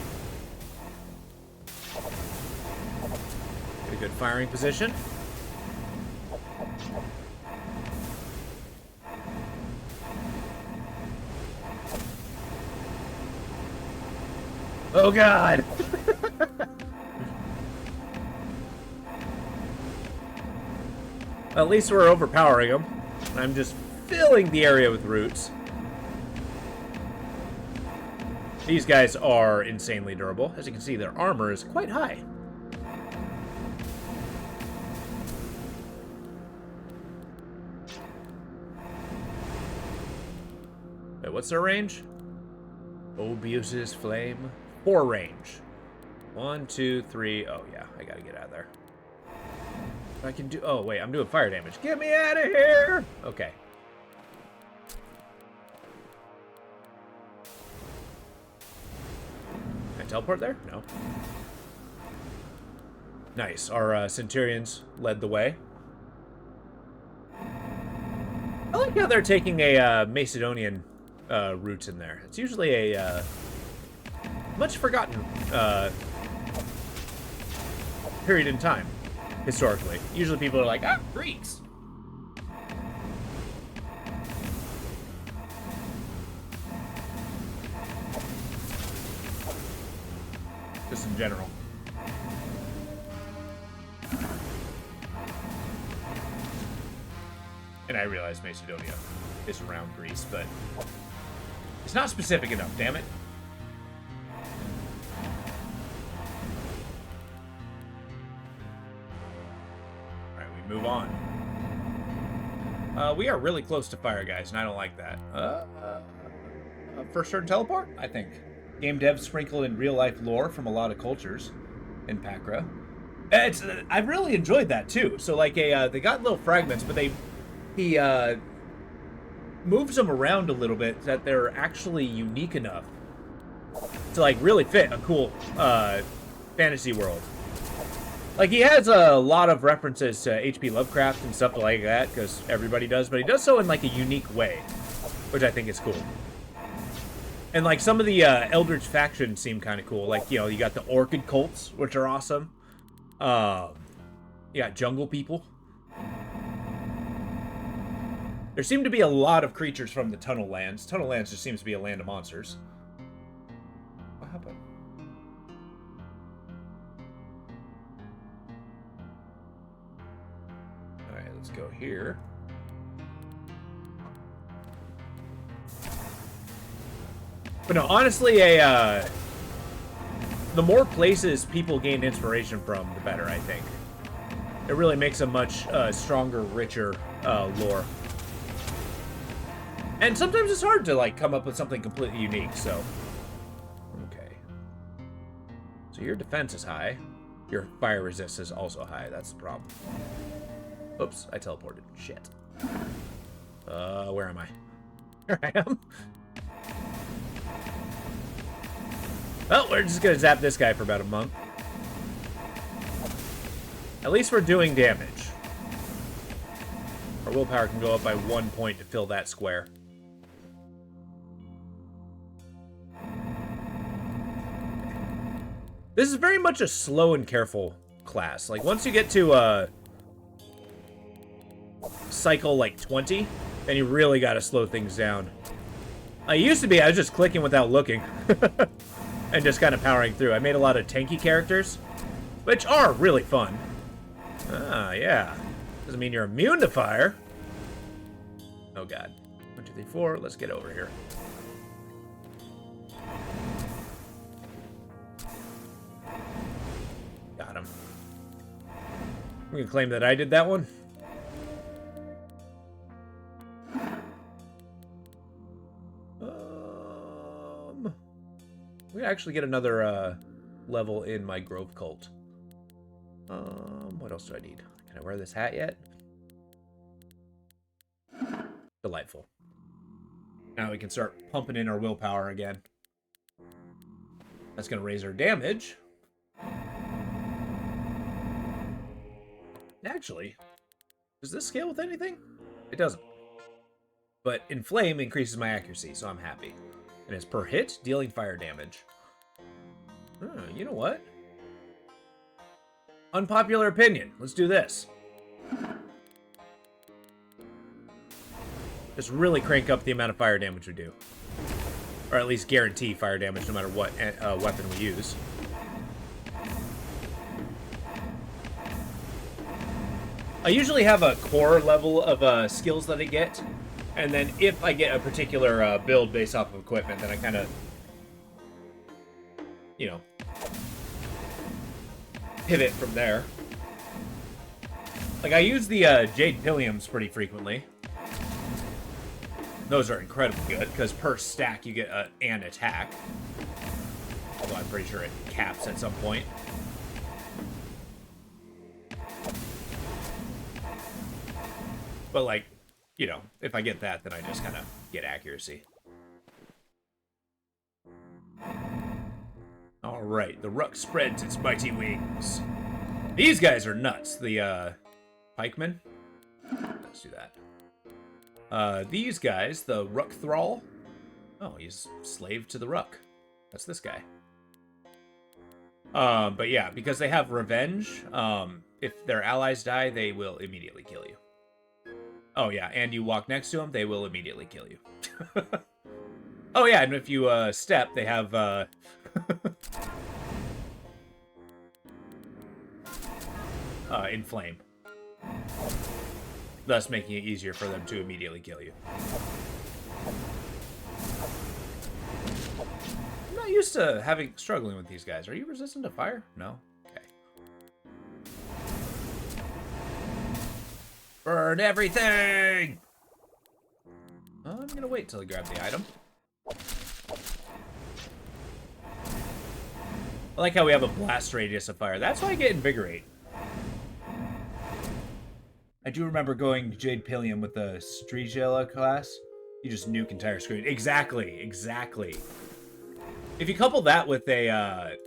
Speaker 2: Get a good firing position. Oh god! At least we're overpowering them. I'm just filling the area with roots. These guys are insanely durable. As you can see, their armor is quite high. Wait, what's their range? Obius's flame. 4 range. 1, 2, 3. Oh, yeah. I gotta get out of there. I can do... Oh, wait. I'm doing fire damage. Get me out of here! Okay. Can I teleport there? No. Nice. Our Centurions led the way. I like how they're taking a Macedonian route in there. It's usually a much forgotten period in time, historically. Usually people are like, ah, Greeks. Just in general. And I realize Macedonia is around Greece, but it's not specific enough, damn it. Alright, we move on. We are really close to fire, guys, and I don't like that. First turn teleport, I think. Game devs sprinkle in real-life lore from a lot of cultures in Achra. I've really enjoyed that, too. So, like, they got little fragments, but he moves them around a little bit that they're actually unique enough to, like, really fit a cool fantasy world. Like, he has a lot of references to H.P. Lovecraft and stuff like that, because everybody does, but he does so in, like, a unique way, which I think is cool. And, like, some of the Eldritch factions seem kind of cool. Like, you know, you got the Orchid Cults, which are awesome. You got Jungle People. There seem to be a lot of creatures from the Tunnel Lands. Tunnel Lands just seems to be a land of monsters. What happened? Alright, let's go here. But no, honestly, the more places people gain inspiration from, the better, I think. It really makes a much stronger, richer lore. And sometimes it's hard to, like, come up with something completely unique, so... Okay. So your defense is high. Your fire resist is also high. That's the problem. Oops, I teleported. Shit. Where am I? Here I am. Well, we're just gonna zap this guy for about a month. At least we're doing damage. Our willpower can go up by 1 point to fill that square. This is very much a slow and careful class. Like, once you get to, cycle, like, 20, then you really gotta slow things down. I used to be, I was just clicking without looking. And just kind of powering through. I made a lot of tanky characters, which are really fun. Ah, yeah. Doesn't mean you're immune to fire. Oh, God. 1, 2, 3, 4. Let's get over here. Got him. I'm going to claim that I did that one. We actually get another level in my Grove Cult. What else do I need? Can I wear this hat yet? Delightful. Now we can start pumping in our willpower again. That's going to raise our damage. Actually, does this scale with anything? It doesn't. But Inflame increases my accuracy, so I'm happy. And it's per hit, dealing fire damage. You know what? Unpopular opinion. Let's do this. Just really crank up the amount of fire damage we do. Or at least guarantee fire damage no matter what weapon we use. I usually have a core level of skills that I get. And then if I get a particular build based off of equipment, then I kind of, you know, pivot from there. Like, I use the Jade Pilliums pretty frequently. Those are incredibly good, because per stack you get an attack. Although I'm pretty sure it caps at some point. But, like, you know, if I get that, then I just kind of get accuracy. Alright, the Ruck spreads its mighty wings. These guys are nuts. The, pikemen. Let's do that. These guys, the Ruck Thrall. Oh, he's slave to the Ruck. That's this guy. But yeah, because they have revenge, if their allies die, they will immediately kill you. Oh, yeah, and you walk next to them, they will immediately kill you. Oh, yeah, and if you step, they have... Inflame. Thus making it easier for them to immediately kill you. I'm not used to struggling with these guys. Are you resistant to fire? No? Okay. Burn everything! I'm gonna wait till I grab the item. I like how we have a blast radius of fire. That's why I get Invigorate. I do remember going to Jade Pillium with the Strigella class. You just nuke entire screen. Exactly, exactly. If you couple that with a,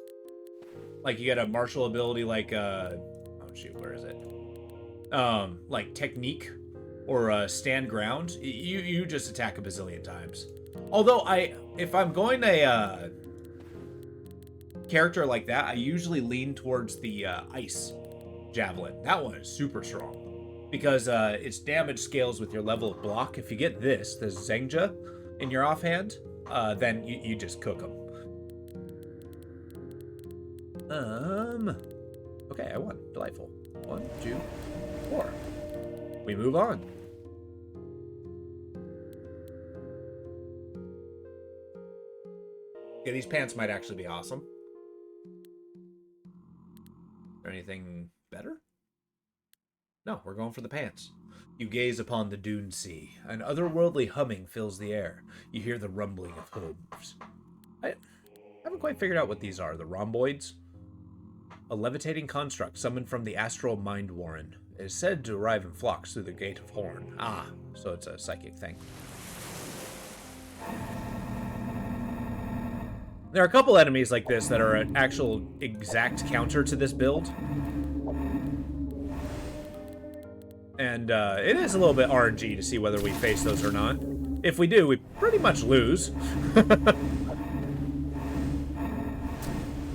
Speaker 2: like, you get a martial ability like, shoot, where is it? Like technique or stand ground, you just attack a bazillion times. Although if I'm going a character like that, I usually lean towards the ice javelin. That one is super strong because its damage scales with your level of block. If you get the Zengja in your offhand, then you just cook them. Okay, I won. Delightful. 1, 2, 4. We move on. Yeah, these pants might actually be awesome. Or anything better? No, we're going for the pants. You gaze upon the dune sea. An otherworldly humming fills the air. You hear the rumbling of hooves. I haven't quite figured out what these are. The rhomboids? A levitating construct summoned from the astral mind warren. It is said to arrive in flocks through the gate of Horn. Ah, so it's a psychic thing. There are a couple enemies like this that are an actual exact counter to this build. And it is a little bit RNG to see whether we face those or not. If we do, we pretty much lose.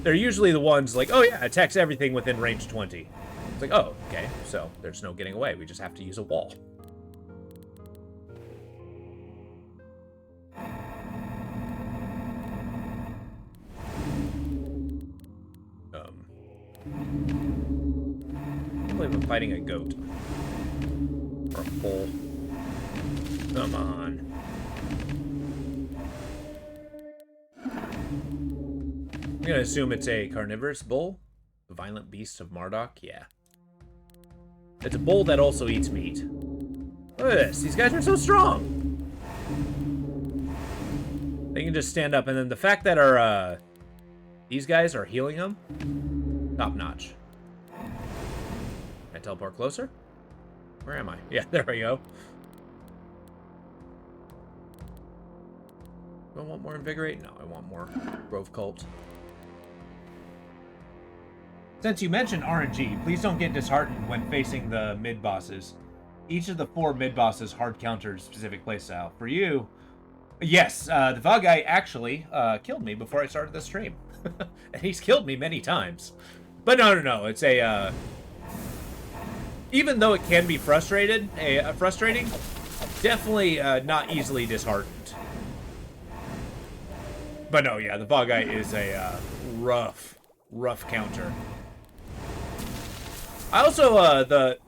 Speaker 2: They're usually the ones like, oh yeah, attacks everything within range 20. It's like, oh, okay, so there's no getting away. We just have to use a wall. I can't believe I'm fighting a goat. Or a bull. Come on. I'm gonna assume it's a carnivorous bull. The violent beast of Marduk, yeah. It's a bull that also eats meat. Look at this, these guys are so strong! They can just stand up, and then the fact that our, these guys are healing them, top notch. Can I teleport closer? Where am I? Yeah, there we go. Do I want more Invigorate? No, I want more Grove Cult. Since you mentioned RNG, please don't get disheartened when facing the mid-bosses. Each of the 4 mid-bosses hard counters specific playstyle. For you, yes, the Fog Guy actually killed me before I started the stream. And he's killed me many times. But no, it's a... even though it can be frustrating, definitely not easily disheartened. But no, yeah, the Fog Guy is a rough counter. I also, the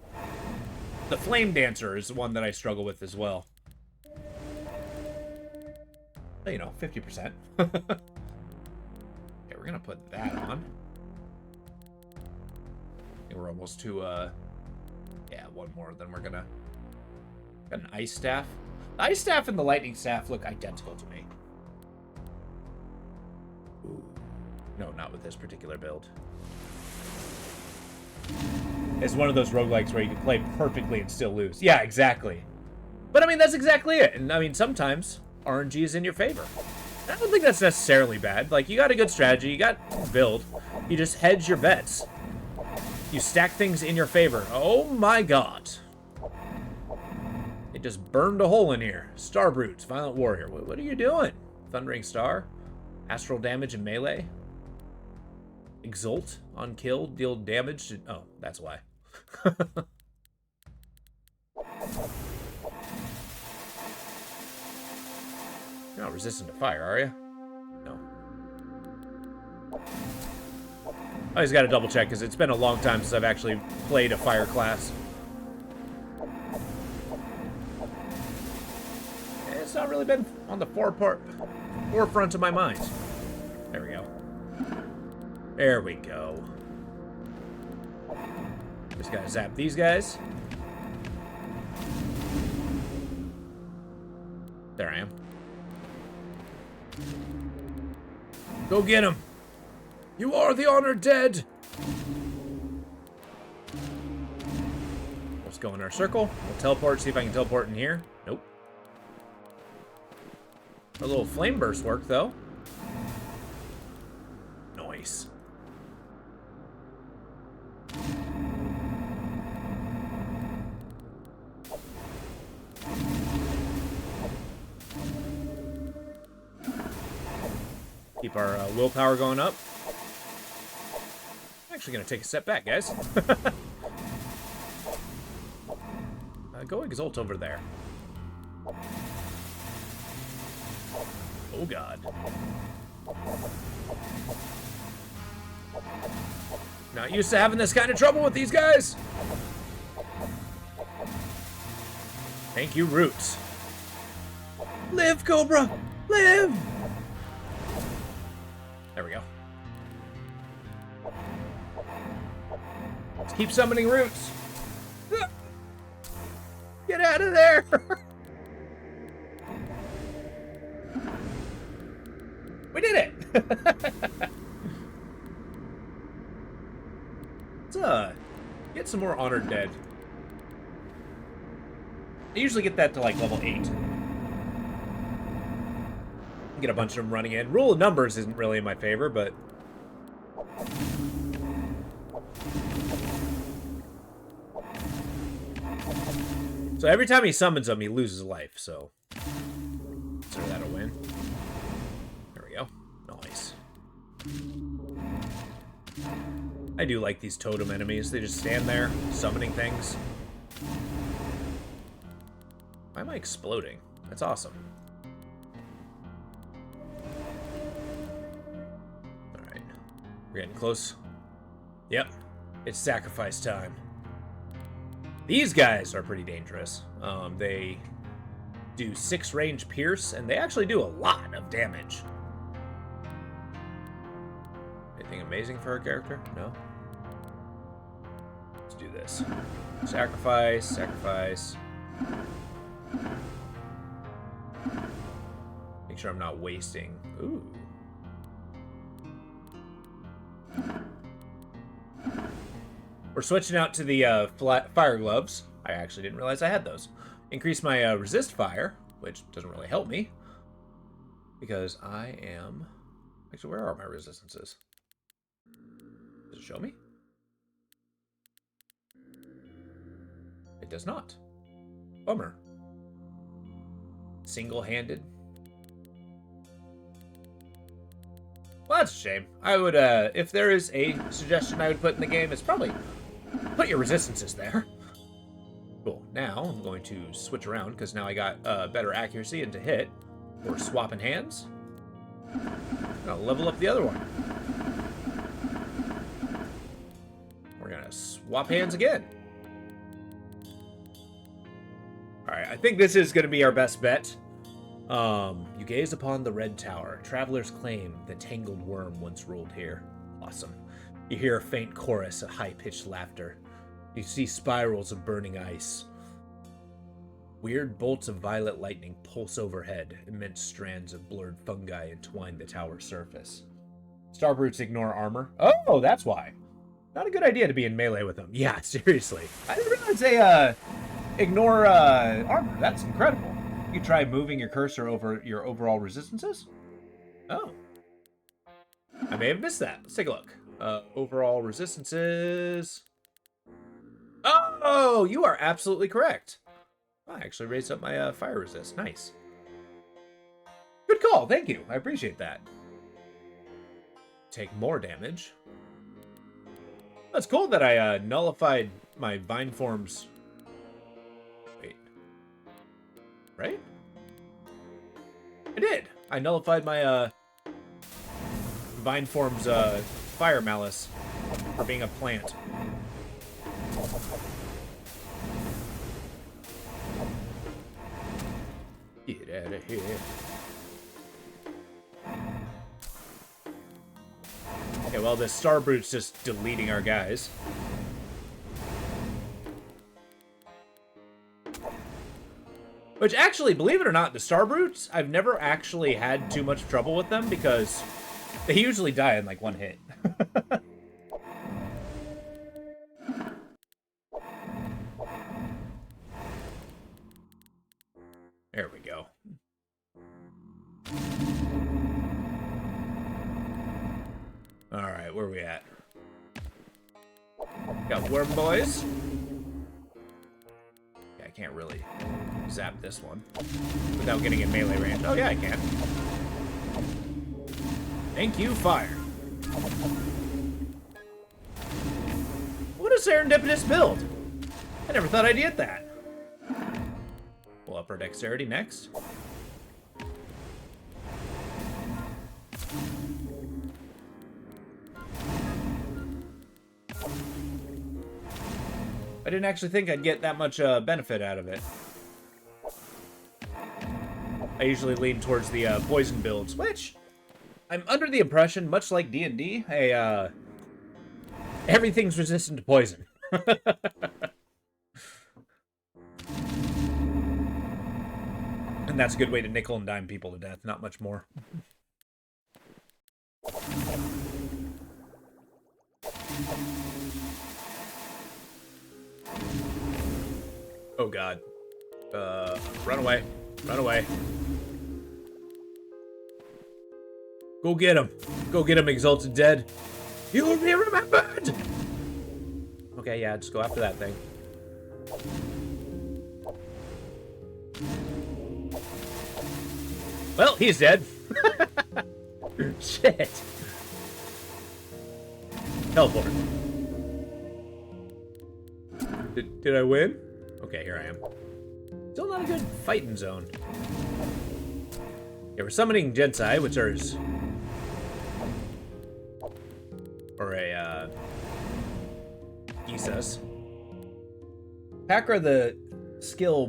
Speaker 2: Flame Dancer is one that I struggle with as well. You know, 50%. Okay, we're gonna put that on. And we're almost to, yeah, one more, then we're gonna... Got an Ice Staff. The Ice Staff and the Lightning Staff look identical to me. Ooh. No, not with this particular build. It's one of those roguelikes where you can play perfectly and still lose. Yeah, exactly. But I mean, that's exactly it. And I mean, sometimes RNG is in your favor. I don't think that's necessarily bad. Like, you got a good strategy, you got build. You just hedge your bets. You stack things in your favor. Oh my god. It just burned a hole in here. Star Brutes, Violent Warrior. What are you doing? Thundering Star. Astral damage and melee. Exult on kill, deal damage to... Oh, that's why. You're not resistant to fire, are you? No. I just gotta double check, because it's been a long time since I've actually played a fire class. It's not really been on the forefront of my mind. There we go. There we go. Just gotta zap these guys. There I am. Go get him. You are the honored dead. Let's go in our circle. We'll teleport, see if I can teleport in here. Nope. A little flame burst work, though. Nice. Keep our willpower going up. I'm actually going to take a step back, guys. Go exalt over there. Oh, God. Not used to having this kind of trouble with these guys. Thank you, Roots. Live, Cobra! Live! There we go. Let's keep summoning Roots. Get out of there! We did it! Let's get some more Honored Dead. I usually get that to like level 8. Get a bunch of them running in. Rule of numbers isn't really in my favor, but... So every time he summons them, he loses life, so... Consider that a win. There we go. Nice. I do like these totem enemies. They just stand there, summoning things. Why am I exploding? That's awesome. Alright. We're getting close. Yep. It's sacrifice time. These guys are pretty dangerous. They do 6 range pierce, and they actually do a lot of damage. Anything amazing for our character? No? Let's do this. Sacrifice, sacrifice. Make sure I'm not wasting. Ooh. We're switching out to the fire gloves. I actually didn't realize I had those. Increase my resist fire, which doesn't really help me. Because I am... Actually, where are my resistances? Does it show me? It does not. Bummer. Single-handed. Well, that's a shame. I would, if there is a suggestion I would put in the game, it's probably put your resistances there. Cool. Now, I'm going to switch around, because now I got better accuracy and to hit. We're swapping hands. I'm gonna level up the other one. We're gonna swap hands again. Alright, I think this is gonna be our best bet. You gaze upon the red tower. Travelers claim the tangled worm once ruled here. Awesome. You hear a faint chorus of high-pitched laughter. You see spirals of burning ice. Weird bolts of violet lightning pulse overhead. Immense strands of blurred fungi entwine the tower's surface. Starbrutes ignore armor. Oh, that's why. Not a good idea to be in melee with them. Yeah, seriously. I didn't realize they ignore armor. That's incredible. You try moving your cursor over your overall resistances? Oh. I may have missed that. Let's take a look. Overall resistances. Oh, you are absolutely correct. I actually raised up my fire resist. Nice. Good call. Thank you. I appreciate that. Take more damage. That's cool that I nullified my vine forms. Wait. Right? I did. I nullified my vine forms fire malice for being a plant. Get out of here. Okay, well, the Starbrute's just deleting our guys. Which, actually, believe it or not, the Starbrutes, I've never actually had too much trouble with them because they usually die in, like, one hit. There we go. Alright, where are we at? Got worm boys. Yeah, I can't really zap this one without getting in melee range. Oh yeah, I can. Thank you, fire. What a serendipitous build. I never thought I'd get that. We'll up our dexterity next. I didn't actually think I'd get that much benefit out of it. I usually lean towards the poison builds, which I'm under the impression, much like D&D, everything's resistant to poison. And that's a good way to nickel and dime people to death, not much more. Oh god. Run away. Run away. Go get him. Go get him, Exalted Dead. You will be remembered! Okay, yeah, just go after that thing. Well, he's dead. Shit. Teleport. Did I win? Okay, here I am. Still not a good fighting zone. Yeah, we're summoning Jensai, which are or a Isas. Achra, the skill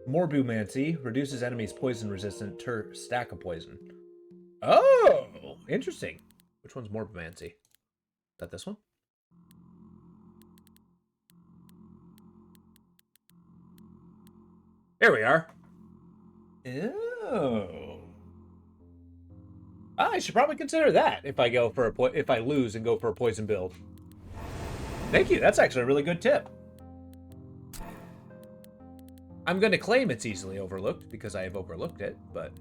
Speaker 2: Morbumancy reduces enemies' poison resistant to stack of poison. Oh, interesting. Which one's Morbumancy? Is that this one? There we are. Oh. I should probably consider that if I go for if I lose and go for a poison build. Thank you. That's actually a really good tip. I'm going to claim it's easily overlooked because I have overlooked it, but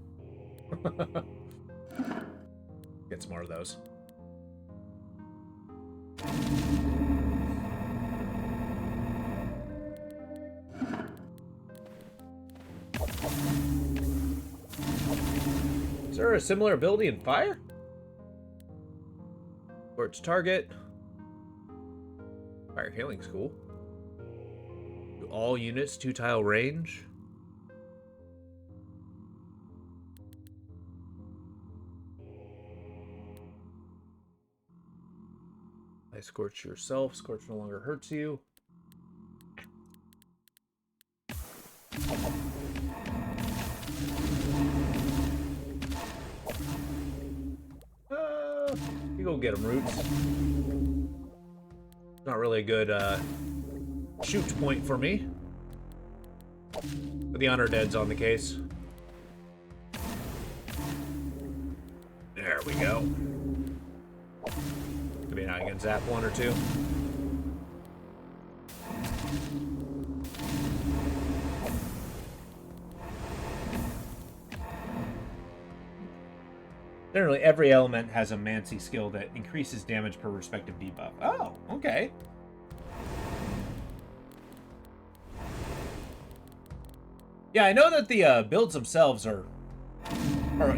Speaker 2: get some more of those. Is there a similar ability in fire? Or its target? Fire healing's cool. All units, 2-tile range. I scorch yourself. Scorch no longer hurts you. You go get him, Roots. Not really a good shoot point for me. But the honor dead's on the case. There we go. Maybe now I can zap one or two. Generally, every element has a Mancy skill that increases damage per respective debuff. Oh, okay. Yeah, I know that the builds themselves or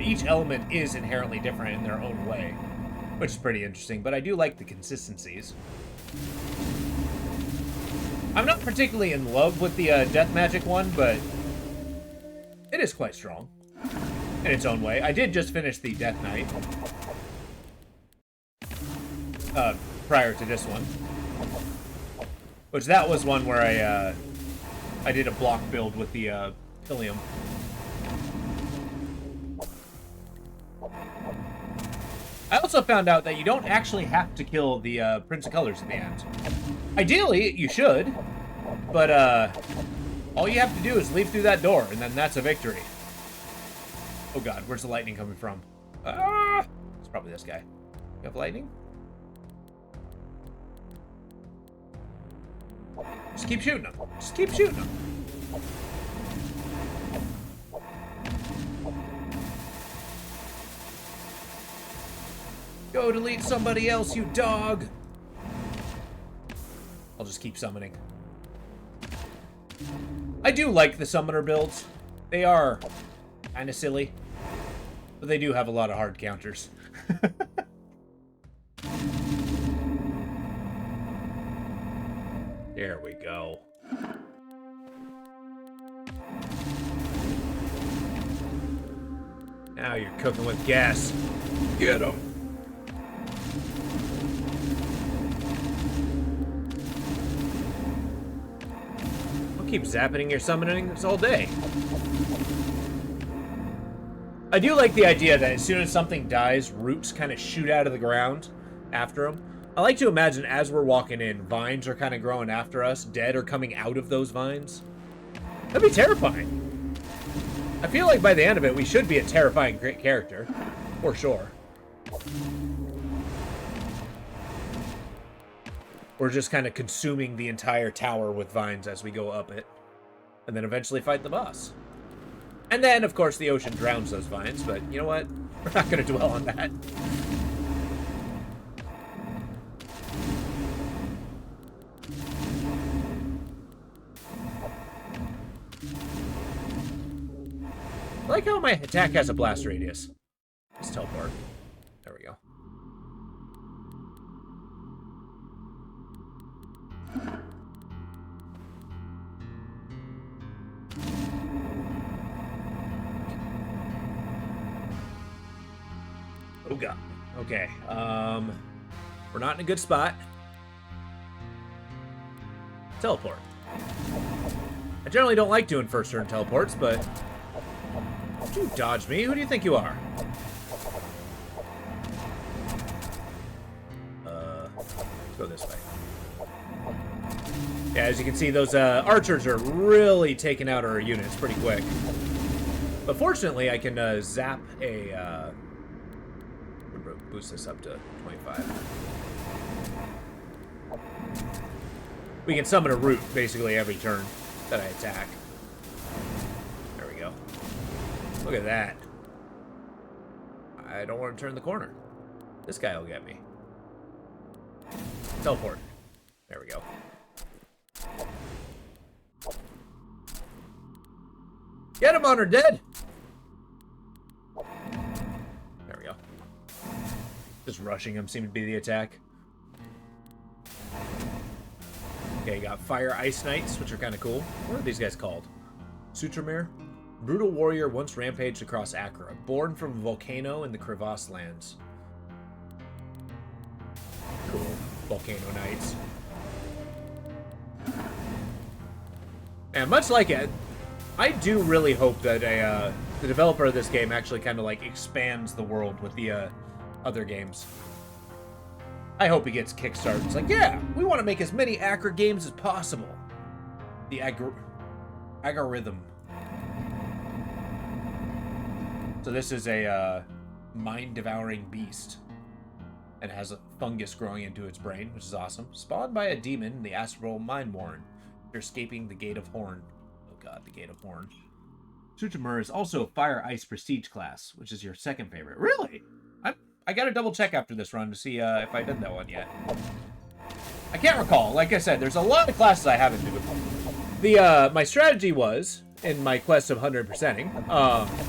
Speaker 2: each element is inherently different in their own way, which is pretty interesting, but I do like the consistencies. I'm not particularly in love with the death magic one, but it is quite strong in its own way. I did just finish the Death Knight prior to this one, which that was one where I did a block build with the Ilium. I also found out that you don't actually have to kill the Prince of Colors at the end. Ideally, you should, but all you have to do is leap through that door, and then that's a victory. Oh god, where's the lightning coming from? Ah! It's probably this guy. You have lightning? Just keep shooting him. Just keep shooting him. Go delete somebody else, you dog! I'll just keep summoning. I do like the summoner builds. They are kind of silly. But they do have a lot of hard counters. There we go. Now you're cooking with gas. Get him. I'll keep zapping your summoning this all day. I do like the idea that as soon as something dies, roots kind of shoot out of the ground after them. I like to imagine as we're walking in, vines are kind of growing after us, dead are coming out of those vines. That'd be terrifying. I feel like by the end of it, we should be a terrifying great character. For sure. We're just kind of consuming the entire tower with vines as we go up it. And then eventually fight the boss. And then, of course, the ocean drowns those vines, but you know what? We're not going to dwell on that. I like how my attack has a blast radius. Let's teleport. There we go. Oh god. Okay. We're not in a good spot. Teleport. I generally don't like doing first turn teleports, but don't you dodge me? Who do you think you are? Let's go this way. Yeah, as you can see, those archers are really taking out our units pretty quick. But fortunately, I can zap a... boost this up to 25. We can summon a root basically every turn that I attack. There we go. Look at that. I don't want to turn the corner. This guy will get me. Teleport. There we go. Get him, Honor Dead! There we go. Just rushing him seemed to be the attack. Okay, you got Fire Ice Knights, which are kind of cool. What are these guys called? Sutramir? Brutal warrior once rampaged across Achra, born from a volcano in the Crevasse lands. Cool. Volcano Knights. And much like it, I do really hope that the developer of this game actually kind of like expands the world with the other games. I hope he gets kickstarted. It's like, yeah, we want to make as many Achra games as possible. The algorithm. So this is a mind-devouring beast. And has a fungus growing into its brain, which is awesome. Spawned by a demon, the astral mind warren. After escaping the Gate of Horn. Oh god, the Gate of Horn. Sutramir is also a Fire Ice Prestige class, which is your second favorite. Really? I gotta double check after this run to see if I did that one yet. I can't recall. Like I said, there's a lot of classes I haven't done. My strategy was, in my quest of 100%ing,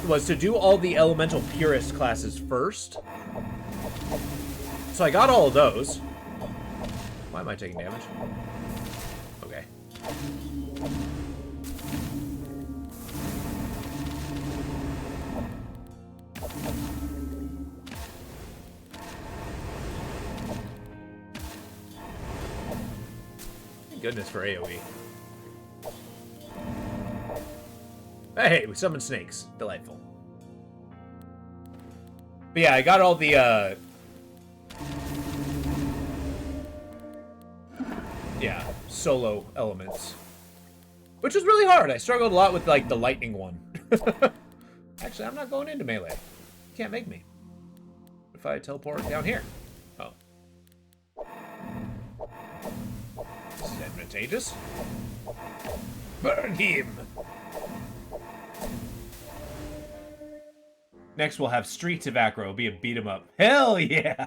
Speaker 2: was to do all the Elemental Purist classes first. So I got all of those. Why am I taking damage? Okay. Thank goodness for AoE. Hey, we summoned snakes. Delightful. But yeah, I got all the, yeah, solo elements. Which was really hard. I struggled a lot with, like, the lightning one. Actually, I'm not going into melee. You can't make me. What if I teleport down here? Oh. This is advantageous. Burn him! Next, we'll have Streets of Achra. It'll be a beat-em-up. Hell yeah!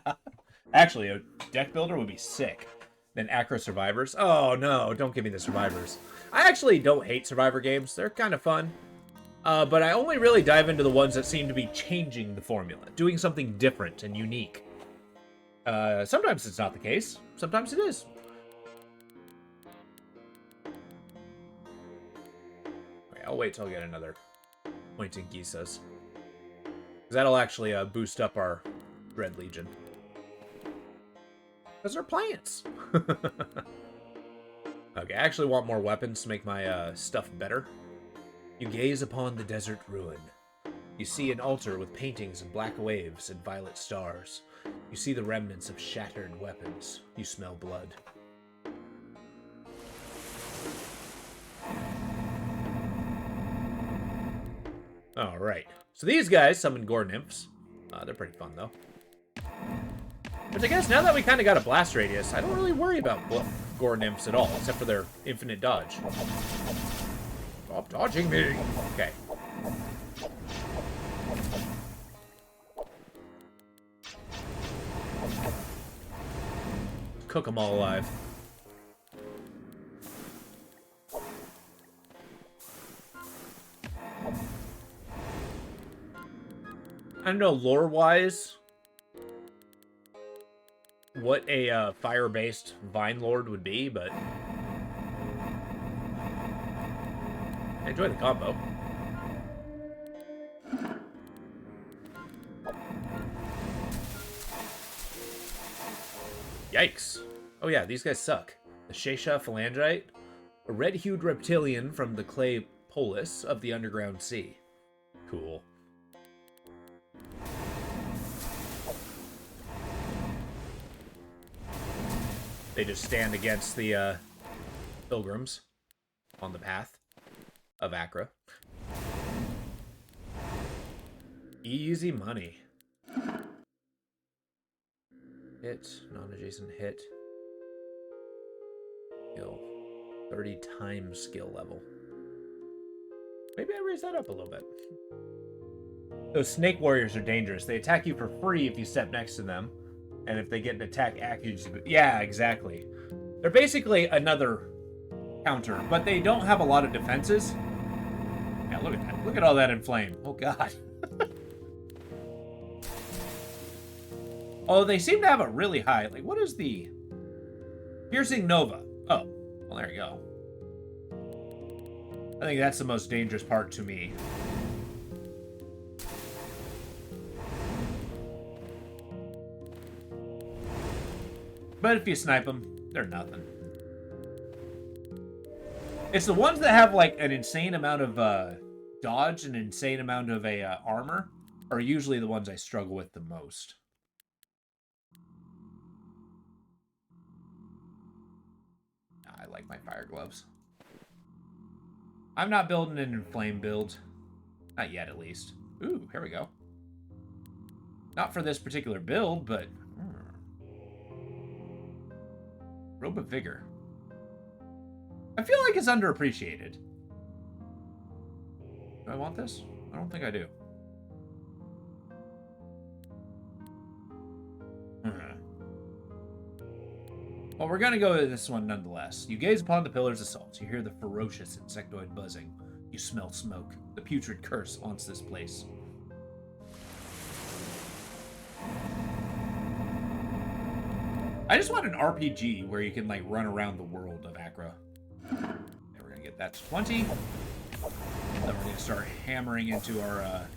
Speaker 2: Actually, a deck builder would be sick. Then Achra Survivors. Oh, no. Don't give me the Survivors. I actually don't hate Survivor games. They're kind of fun. But I only really dive into the ones that seem to be changing the formula, doing something different and unique. Sometimes it's not the case. Sometimes it is. Okay, I'll wait till I get another point in Gisas. Because that'll actually boost up our Dread Legion. Because they're plants. Okay, I actually want more weapons to make my stuff better. You gaze upon the desert ruin. You see an altar with paintings and black waves and violet stars. You see the remnants of shattered weapons. You smell blood. Alright, so these guys summon gore nymphs. They're pretty fun, though. Which I guess now that we kind of got a blast radius, I don't really worry about gore nymphs at all, except for their infinite dodge. Stop dodging me! Okay. Cook them all alive. I don't know lore-wise what a fire-based Vine Lord would be, but I enjoy the combo. Yikes. Oh yeah, these guys suck. The Shesha Phalangite, a red-hued reptilian from the clay polis of the underground sea. Cool. They just stand against the pilgrims on the path of Achra. Easy money. Hit, non-adjacent hit. Skill. 30 times skill level. Maybe I raise that up a little bit. Those snake warriors are dangerous. They attack you for free if you step next to them. And if they get an attack accuracy... Yeah, exactly. They're basically another counter, but they don't have a lot of defenses. Yeah, look at that. Look at all that inflame. Oh, God. Oh, they seem to have a really high... Like, what is the... Piercing Nova. Oh, well, there you go. I think that's the most dangerous part to me. But if you snipe them, they're nothing. It's the ones that have, like, an insane amount of dodge and an insane amount of armor are usually the ones I struggle with the most. I like my fire gloves. I'm not building an inflame build. Not yet, at least. Ooh, here we go. Not for this particular build, but... Robe of Vigor. I feel like it's underappreciated. Do I want this? I don't think I do. Well, we're gonna go with this one nonetheless. You gaze upon the pillar's assault. You hear the ferocious insectoid buzzing. You smell smoke. The putrid curse haunts this place. I just want an RPG where you can, like, run around the world of Achra. And we're gonna get that to 20. Then we're gonna start hammering into our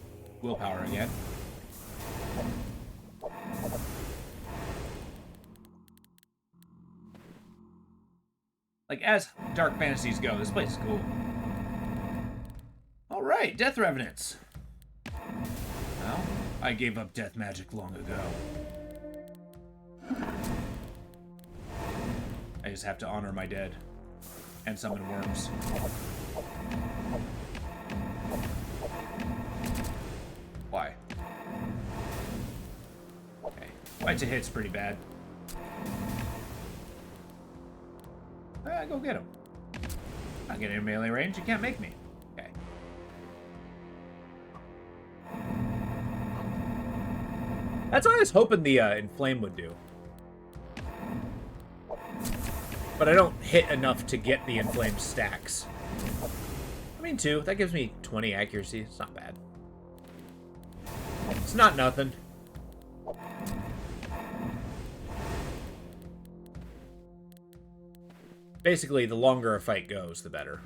Speaker 2: willpower again. Like, as dark fantasies go, this place is cool. Alright, Death Revenants. Well, I gave up death magic long ago. I just have to honor my dead. And summon worms. Why? Okay. Fight to hit's pretty bad. Go get him. I'm getting in melee range. You can't make me. Okay. That's what I was hoping the Inflame would do. But I don't hit enough to get the Inflame stacks. I mean, 2. That gives me 20 accuracy. It's not bad. It's not nothing. Basically, the longer a fight goes, the better.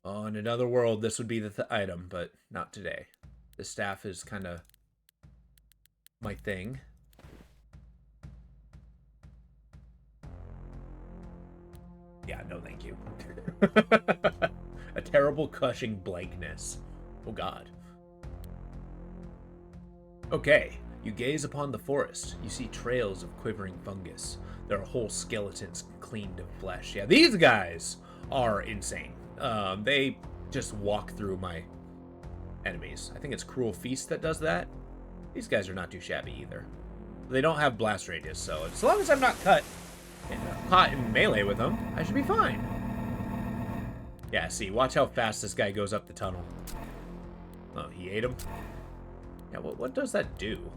Speaker 2: Oh, in another world, this would be the item, but not today. The staff is kind of my thing. Yeah, no thank you. A terrible crushing blankness. Oh god. Okay, you gaze upon the forest. You see trails of quivering fungus. There are whole skeletons cleaned of flesh. Yeah, these guys are insane. They just walk through my enemies. I think it's Cruel Feast that does that. These guys are not too shabby either. They don't have blast radius, so as long as I'm not caught in melee with them, I should be fine. Yeah, see, watch how fast this guy goes up the tunnel. Oh, he ate him? Yeah, what does that do?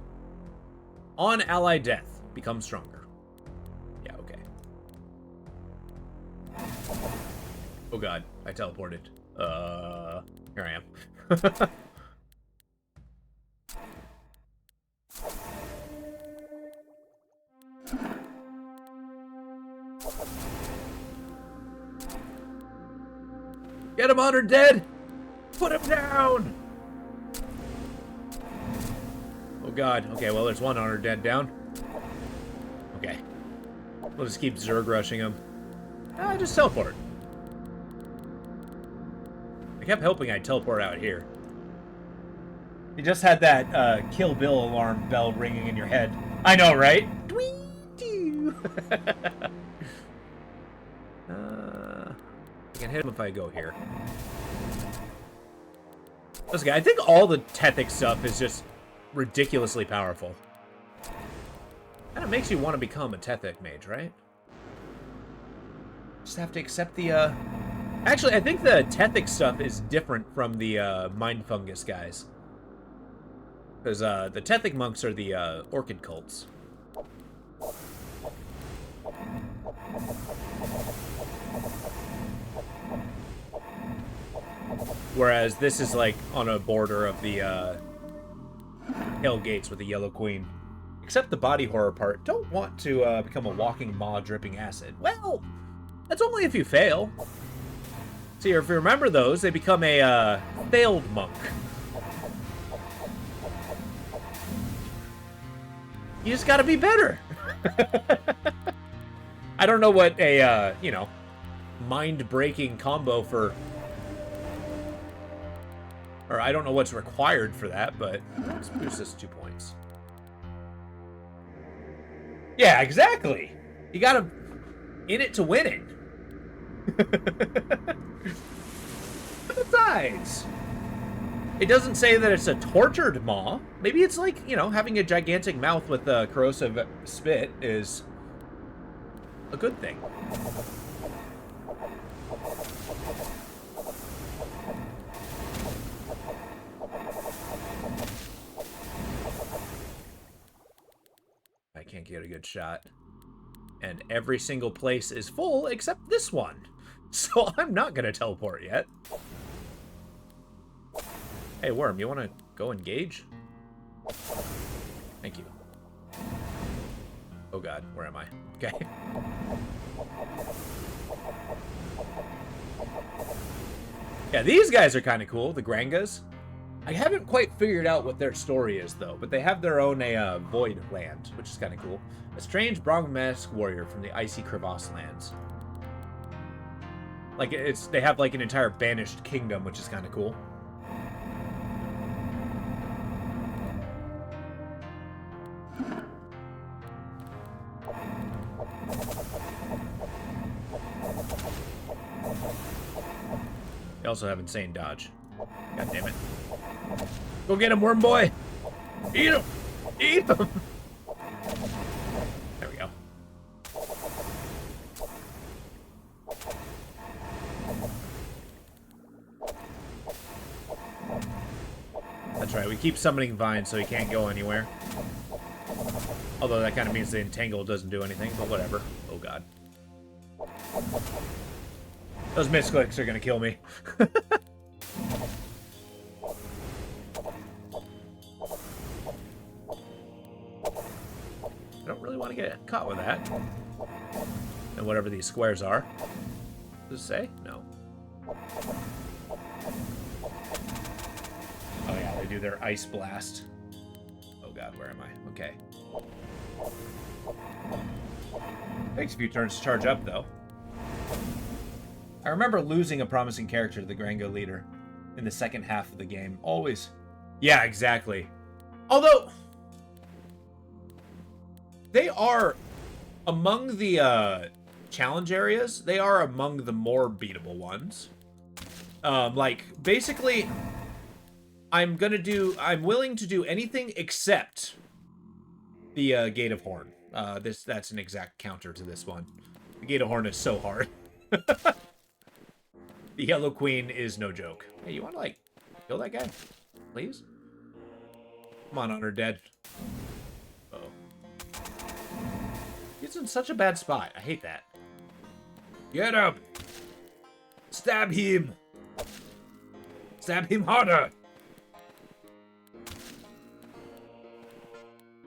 Speaker 2: On ally death, become stronger. Yeah, okay. Oh god, I teleported. Here I am. Get him, Honor Dead! Put him down! Oh god, okay, well there's one Honor Dead down. Okay. We'll just keep Zerg rushing him. Just teleport. I kept hoping I'd teleport out here. You just had that Kill Bill alarm bell ringing in your head. I know, right? I can hit him if I go here. Listen, I think all the Tethic stuff is just ridiculously powerful. Kind of makes you want to become a Tethic mage, right? Just have to accept the, Actually, I think the Tethic stuff is different from the, Mind Fungus guys. Because, the Tethic monks are the, Orchid cults. Whereas this is, like, on a border of the, Hell Gates with the Yellow Queen. Except the body horror part. Don't want to, become a walking maw dripping acid. Well, that's only if you fail. See, if you remember those, they become a, failed monk. You just gotta be better. I don't know what a, you know, mind-breaking combo for... Or I don't know what's required for that, but let's boost this 2 points. Yeah, exactly. You gotta in it to win it. Besides, it doesn't say that it's a tortured maw. Maybe it's like, you know, having a gigantic mouth with a corrosive spit is a good thing. I can't get a good shot. And every single place is full except this one. So I'm not gonna teleport yet. Hey, Worm, you wanna go engage? Thank you. Oh god, where am I? Okay. Yeah, these guys are kind of cool, the Grangas. I haven't quite figured out what their story is, though, but they have their own void land, which is kind of cool. A strange Brahmask warrior from the icy crevasse lands. Like, they have, like, an entire banished kingdom, which is kind of cool. They also have insane dodge. God damn it. Go get him, worm boy! Eat him! Eat him! There we go. That's right, we keep summoning vines so he can't go anywhere. Although that kind of means the entangle doesn't do anything, but whatever. Oh god. Those misclicks are gonna kill me. I don't really want to get caught with that. And whatever these squares are. Does it say? No. Oh yeah, they do their ice blast. Oh god, where am I? Okay. Takes a few turns to charge up, though. I remember losing a promising character to the Grango leader in the second half of the game. Always. Yeah, exactly. Although, they are, among the challenge areas, they are among the more beatable ones. Like, basically, I'm willing to do anything except the Gate of Horn. That's an exact counter to this one. The Gate of Horn is so hard. The Yellow Queen is no joke. Hey, you want to, like, kill that guy? Please? Come on, Honor Dead. Uh-oh. He's in such a bad spot. I hate that. Get him! Stab him! Stab him harder!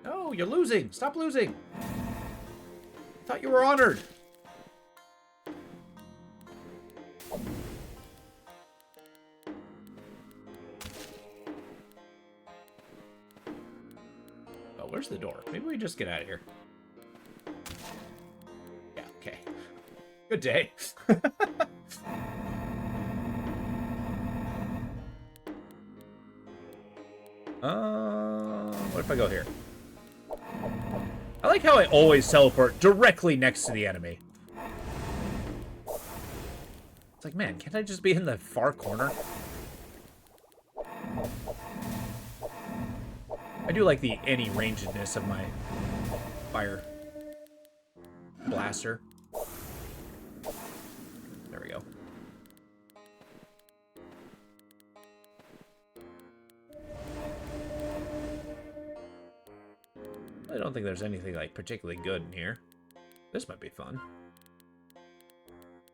Speaker 2: No, you're losing! Stop losing! I thought you were honored! Oh, where's the door? Maybe we just get out of here. Yeah, okay. Good day. What if I go here? I like how I always teleport directly next to the enemy. It's like, man, can't I just be in the far corner? I do like the any rangedness of my fire blaster. There we go. I don't think there's anything like particularly good in here. This might be fun.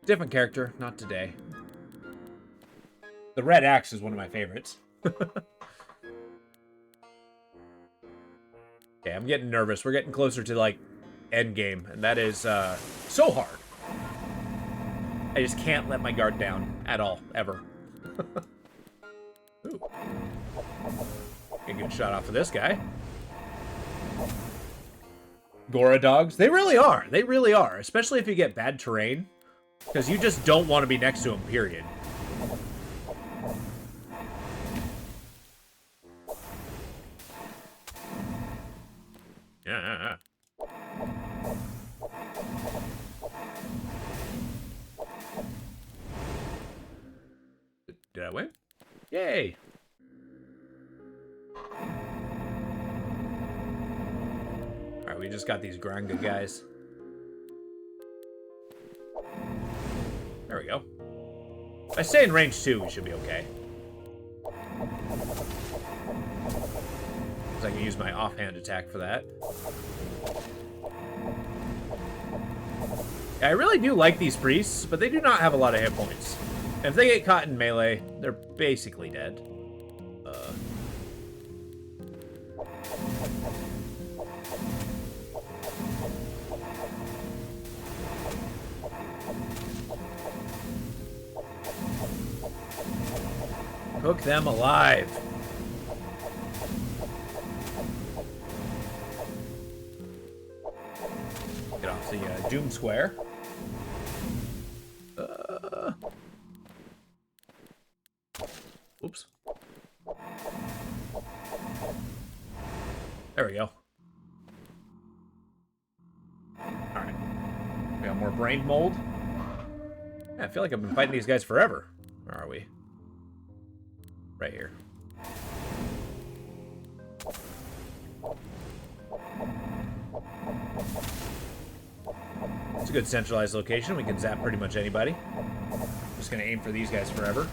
Speaker 2: Different character, not today. The red axe is one of my favorites. Okay, I'm getting nervous. We're getting closer to, like, end game, and that is so hard. I just can't let my guard down at all, ever. Ooh. Get a good shot off of this guy. Gora dogs. They really are. They really are. Especially if you get bad terrain. Because you just don't want to be next to them, period. Yeah. Did I win? Yay! Alright, we just got these Granga guys. There we go. If I stay in range 2, we should be okay. Because I can use my offhand attack for that. Yeah, I really do like these priests, but they do not have a lot of hit points. And if they get caught in melee, they're basically dead. Cook them alive. Get off the Doom Square. Oops. There we go. Alright. We got more brain mold. Yeah, I feel like I've been fighting these guys forever. Where are we? Right here. It's a good centralized location. We can zap pretty much anybody. Just gonna aim for these guys forever.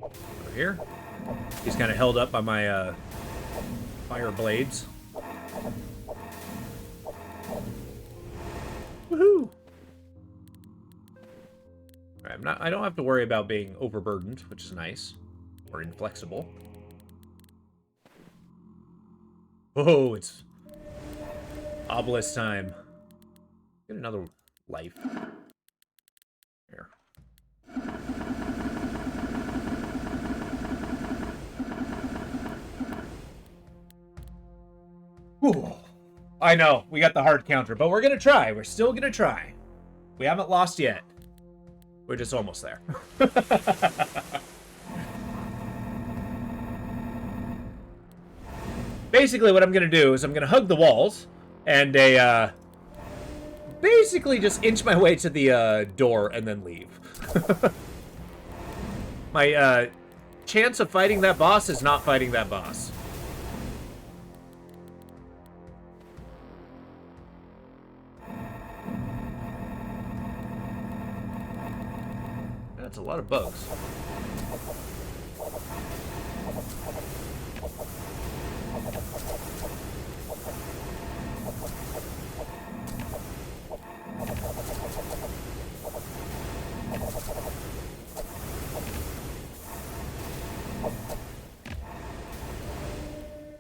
Speaker 2: Over here. He's kind of held up by my fire blades. Woohoo! Alright, I don't have to worry about being overburdened, which is nice. Or inflexible. Oh, it's obelisk time. Get another life. Here. Ooh. I know, we got the hard counter, but we're gonna try. We're still gonna try. We haven't lost yet. We're just almost there. Basically, what I'm gonna do is I'm gonna hug the walls and basically just inch my way to the door and then leave. My chance of fighting that boss is not fighting that boss. That's a lot of bugs.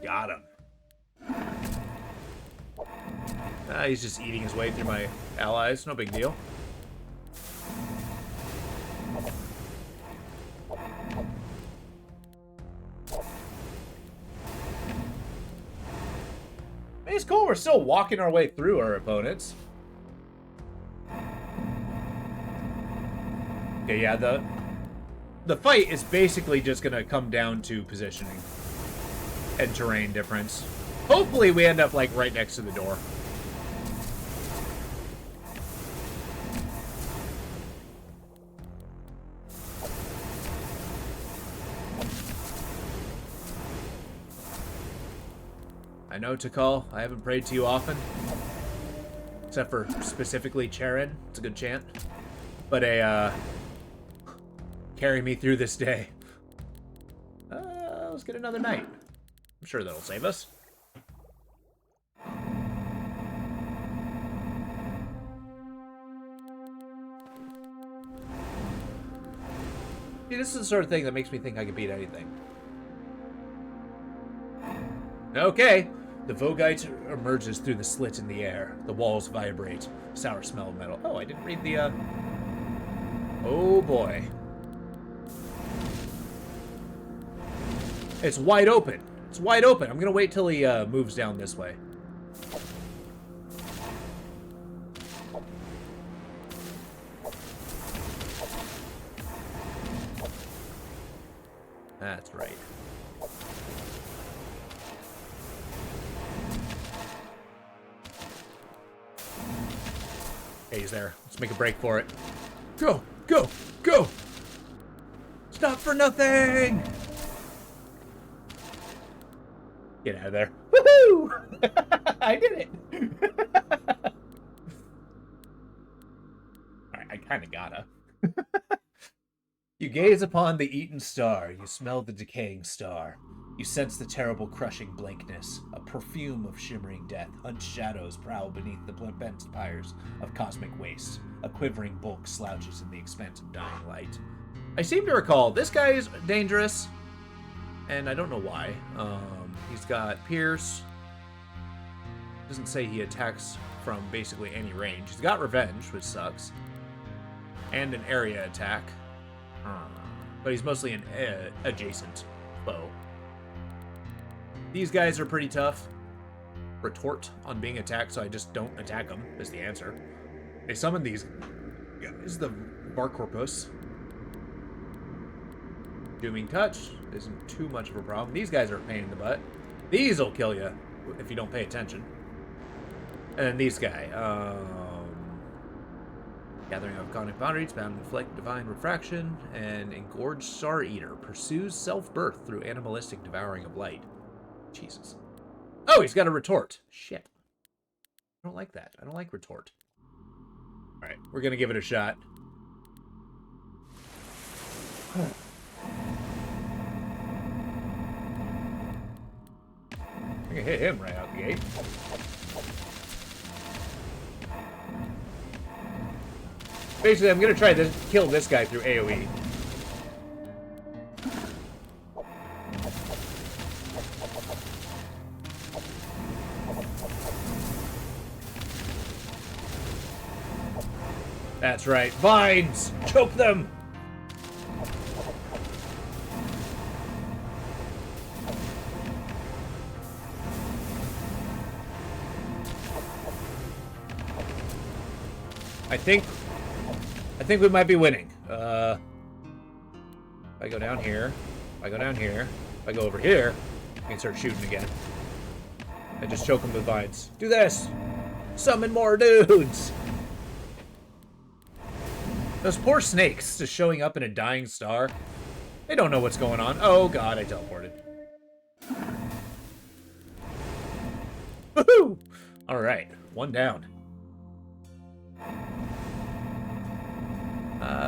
Speaker 2: Got him. He's just eating his way through my allies. No big deal. It's cool. We're still walking our way through our opponents. Okay, yeah, the fight is basically just gonna come down to positioning and terrain difference. Hopefully we end up, like, right next to the door. I know, Tikal, I haven't prayed to you often. Except for specifically Charon. It's a good chant. But carry me through this day. Let's get another knight. I'm sure that'll save us. See, this is the sort of thing that makes me think I can beat anything. Okay. The Vogite emerges through the slit in the air. The walls vibrate. Sour smell of metal. Oh, I didn't read the, Oh, boy. It's wide open. It's wide open. I'm gonna wait till he moves down this way. That's right. Okay, he's there. Let's make a break for it. Go! Go! Go! Stop for nothing! Get out of there. Woohoo! I did it! Alright, I kinda gotta. You gaze upon the eaten star. You smell the decaying star. You sense the terrible crushing blankness. A perfume of shimmering death. Hunched shadows prowl beneath the bent spires of cosmic waste. A quivering bulk slouches in the expanse of dying light. I seem to recall this guy is dangerous, and I don't know why. He's got Pierce. Doesn't say he attacks from basically any range. He's got Revenge, which sucks, and an area attack. But he's mostly an adjacent foe. These guys are pretty tough. Retort on being attacked, so I just don't attack them, is the answer. They summon these guys, the Barcorpus. Dooming Touch isn't too much of a problem. These guys are a pain in the butt. These will kill you if you don't pay attention. And then these guys. Gathering of Conic Boundaries, bound to inflict divine refraction, and engorged Star Eater pursues self-birth through animalistic devouring of light. Jesus. Oh, he's got a retort. Shit. I don't like that. I don't like retort. Alright, we're gonna give it a shot. We can hit him right out the gate. Basically, I'm gonna try to kill this guy through AoE. That's right. Vines! Choke them! I think we might be winning. If I go down here, if I go down here, if I go over here, I can start shooting again. I just choke them with vines. Do this! Summon more dudes! Those poor snakes just showing up in a dying star. They don't know what's going on. Oh god, I teleported. Woohoo! Alright, one down.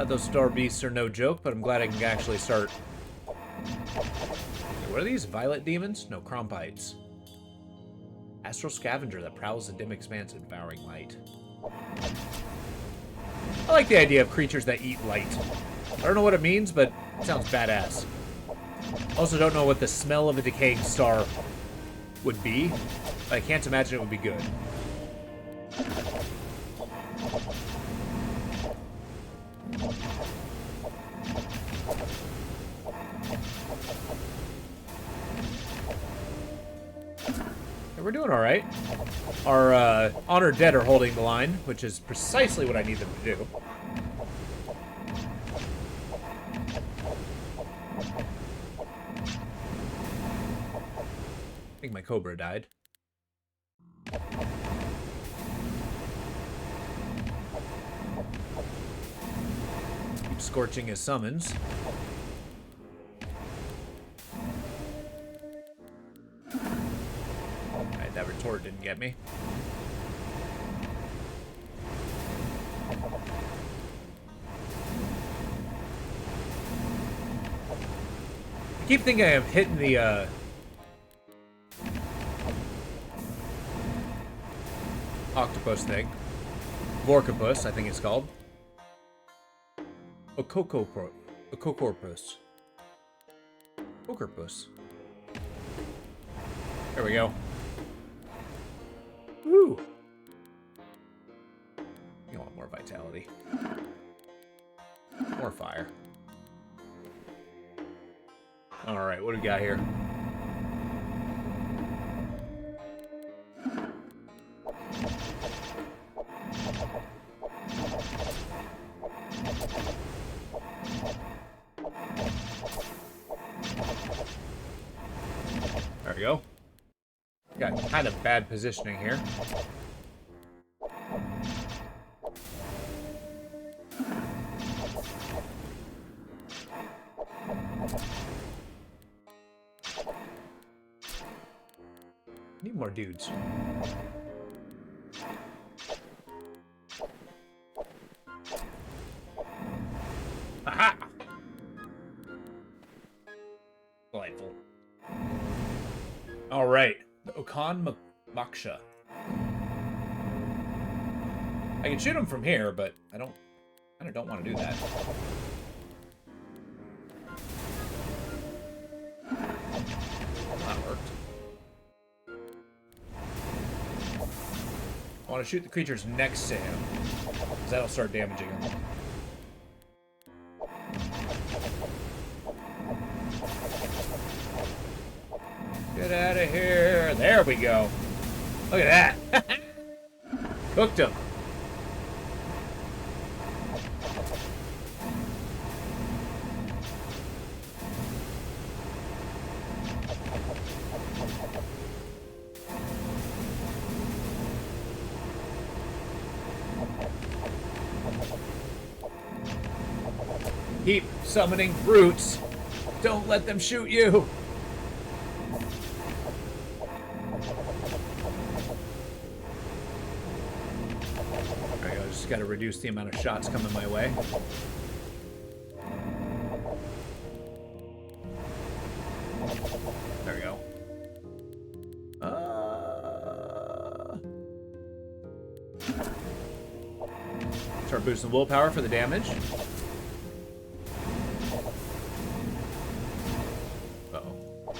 Speaker 2: Those star beasts are no joke, but I'm glad I can actually start. What are these? Violet demons? No, Crompites. Astral scavenger that prowls the dim expanse of devouring light. I like the idea of creatures that eat light. I don't know what it means, but it sounds badass. Also don't know what the smell of a decaying star would be, but I can't imagine it would be good. We're doing all right. Our honored dead are holding the line, which is precisely what I need them to do. I think my Cobra died. Keep scorching his summons. That retort didn't get me. I keep thinking I'm hitting the, octopus thing. Vorcopus, I think it's called. Ococorpus. Ocorpus. There we go. Woo! You want more vitality. More fire. Alright, what do we got here? There we go. Got kind of bad positioning here. Need more dudes. Aha! Delightful. All right. The Okan Maksha. I can shoot him from here, but I kind of don't want to do that. That worked. I want to shoot the creatures next to him, because that'll start damaging him. Get out of here. There we go. Look at that. Cooked him. Keep summoning brutes. Don't let them shoot you. Got to reduce the amount of shots coming my way. There we go. Start boosting willpower for the damage. Uh-oh.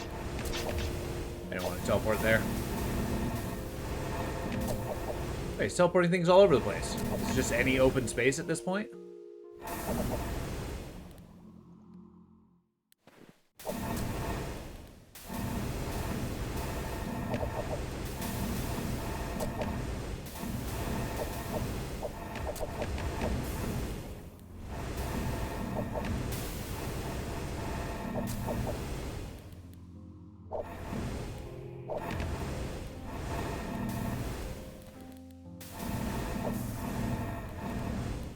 Speaker 2: I didn't want to teleport there. Hey, he's teleporting things all over the place. It's just any open space at this point.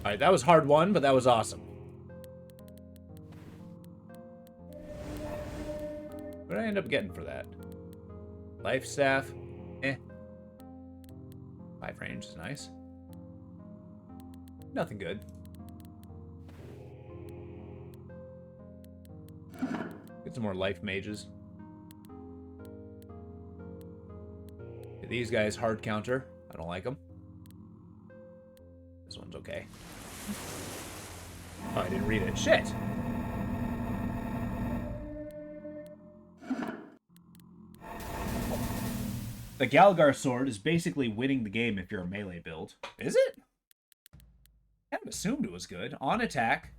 Speaker 2: Alright, that was hard won, but that was awesome. What did I end up getting for that? Life staff? Eh. 5 range is nice. Nothing good. Get some more life mages. These guys hard counter. I don't like them. This one's okay. Oh, I didn't read it. Shit! The Galgar sword is basically winning the game if you're a melee build. Is it? I kind of assumed it was good. On attack,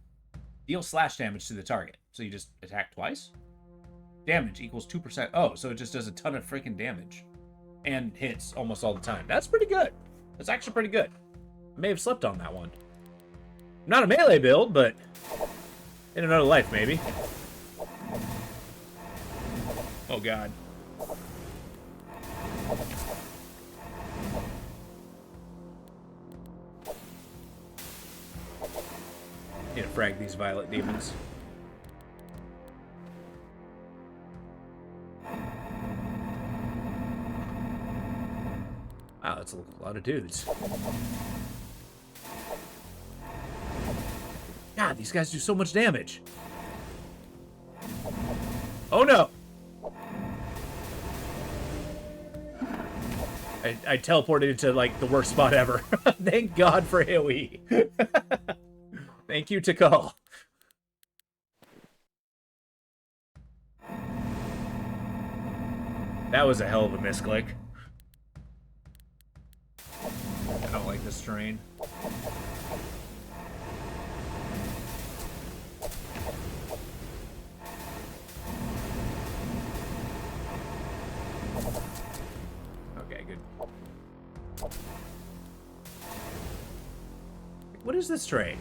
Speaker 2: deal slash damage to the target. So you just attack twice? Damage equals 2%. Oh, so it just does a ton of freaking damage. And hits almost all the time. That's pretty good. That's actually pretty good. I may have slept on that one. Not a melee build, but in another life, maybe. Oh, God. Need to frag these violet demons. Wow, that's a lot of dudes. God, these guys do so much damage. Oh no! I teleported into, like, the worst spot ever. Thank God for AoE. Thank you, Tikal. That was a hell of a misclick. I don't like this terrain. Okay, good. What is this terrain?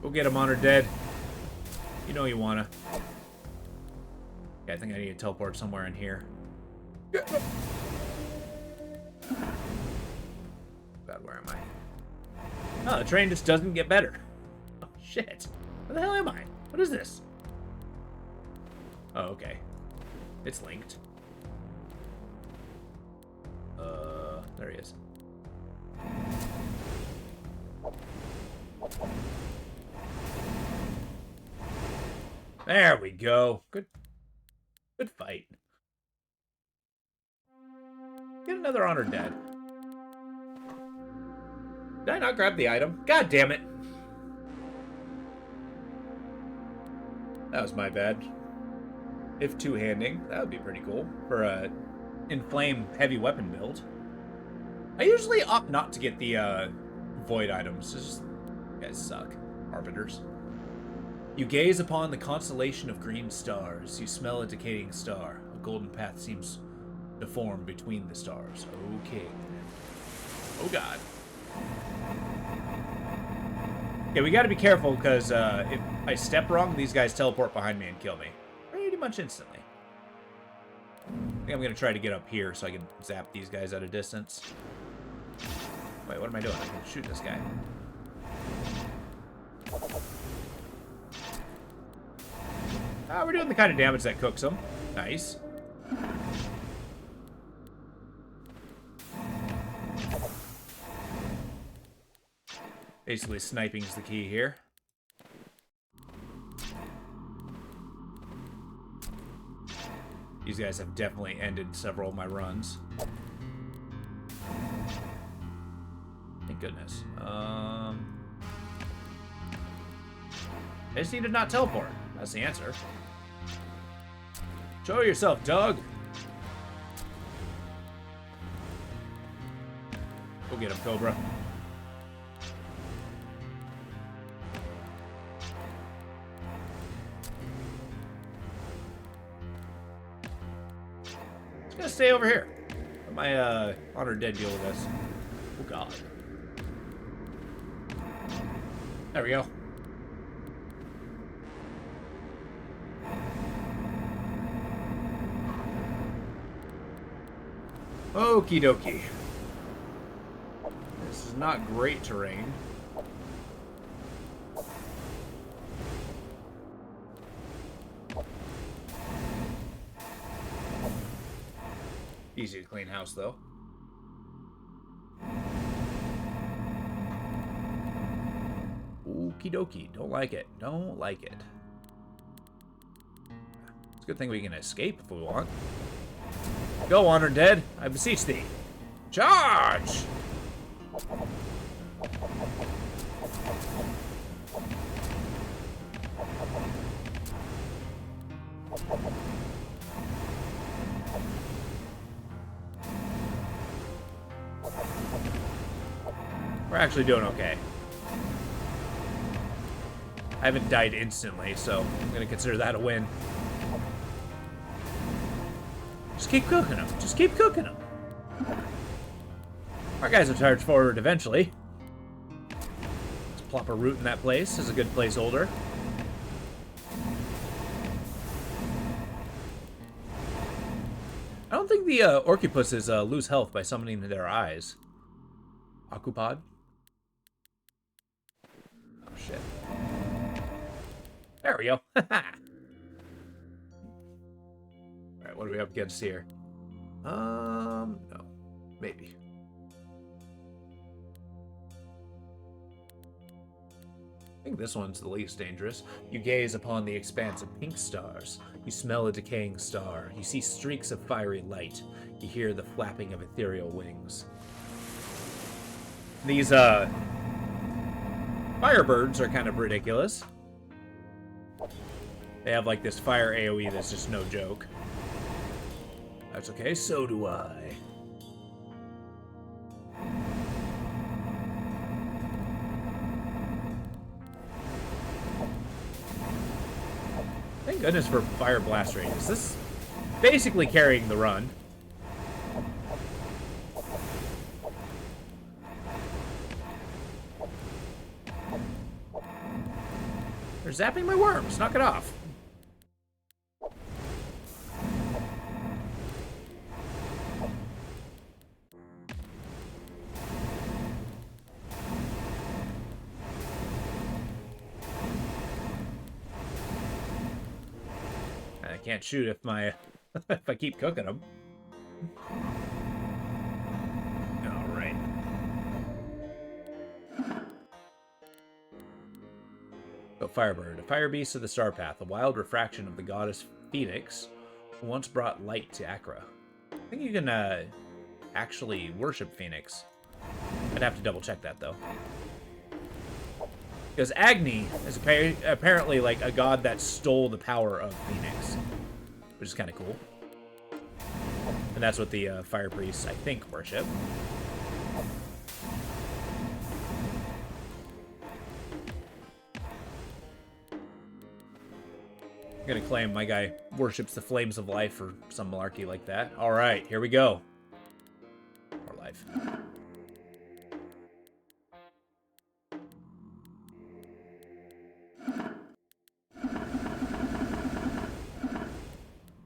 Speaker 2: Go get him, Honored Dead. You know you wanna. Okay, I think I need to teleport somewhere in here. God, where am I? Oh, the train just doesn't get better. Oh, shit. Where the hell am I? What is this? Oh, okay. It's linked. There he is. There we go. Good fight. Get another Honored Dead. Did I not grab the item? God damn it. That was my bad. If two-handing, that would be pretty cool for a inflame heavy weapon build. I usually opt not to get the void items. It's just, you guys suck. Arbiters. You gaze upon the constellation of green stars. You smell a decaying star. A golden path seems to form between the stars. Okay. Oh, God. Yeah, we gotta be careful, because if I step wrong, these guys teleport behind me and kill me. Pretty much instantly. I think I'm gonna try to get up here so I can zap these guys at a distance. Wait, what am I doing? I'm shooting this guy. We're doing the kind of damage that cooks them. Nice. Basically, sniping is the key here. These guys have definitely ended several of my runs. Thank goodness. I just need to not teleport. That's the answer. Show yourself, Doug. Go get him, Cobra. Just gonna stay over here. Let my honored dead deal with this. Oh god. There we go. Okie dokie. This is not great terrain. Easy to clean house, though. Okie dokie. Don't like it. Don't like it. It's a good thing we can escape if we want. Go, Honored Dead. I beseech thee. Charge! We're actually doing okay. I haven't died instantly, so I'm going to consider that a win. Just keep cooking them. Just keep cooking them. Our guys will charge forward eventually. Let's plop a root in that place as a good placeholder. I don't think the Orcupuses lose health by summoning their eyes. Akupod? Oh, shit. There we go. Alright, what are we up against here? No. Maybe. I think this one's the least dangerous. You gaze upon the expanse of pink stars. You smell a decaying star. You see streaks of fiery light. You hear the flapping of ethereal wings. These, Firebirds are kind of ridiculous. They have, like, this fire AoE that's just no joke. That's okay, so do I. Thank goodness for Fire Blast Radius. This is basically carrying the run. They're zapping my worms. Knock it off. I can't shoot if my if I keep cooking them. All right. So Firebird, a fire beast of the star path, a wild refraction of the goddess Phoenix, who once brought light to Achra. I think you can actually worship Phoenix. I'd have to double check that though. Because Agni is apparently like a god that stole the power of Phoenix, which is kind of cool. And that's what the fire priests, I think, worship. I'm gonna claim my guy worships the flames of life or some malarkey like that. All right, here we go. More life.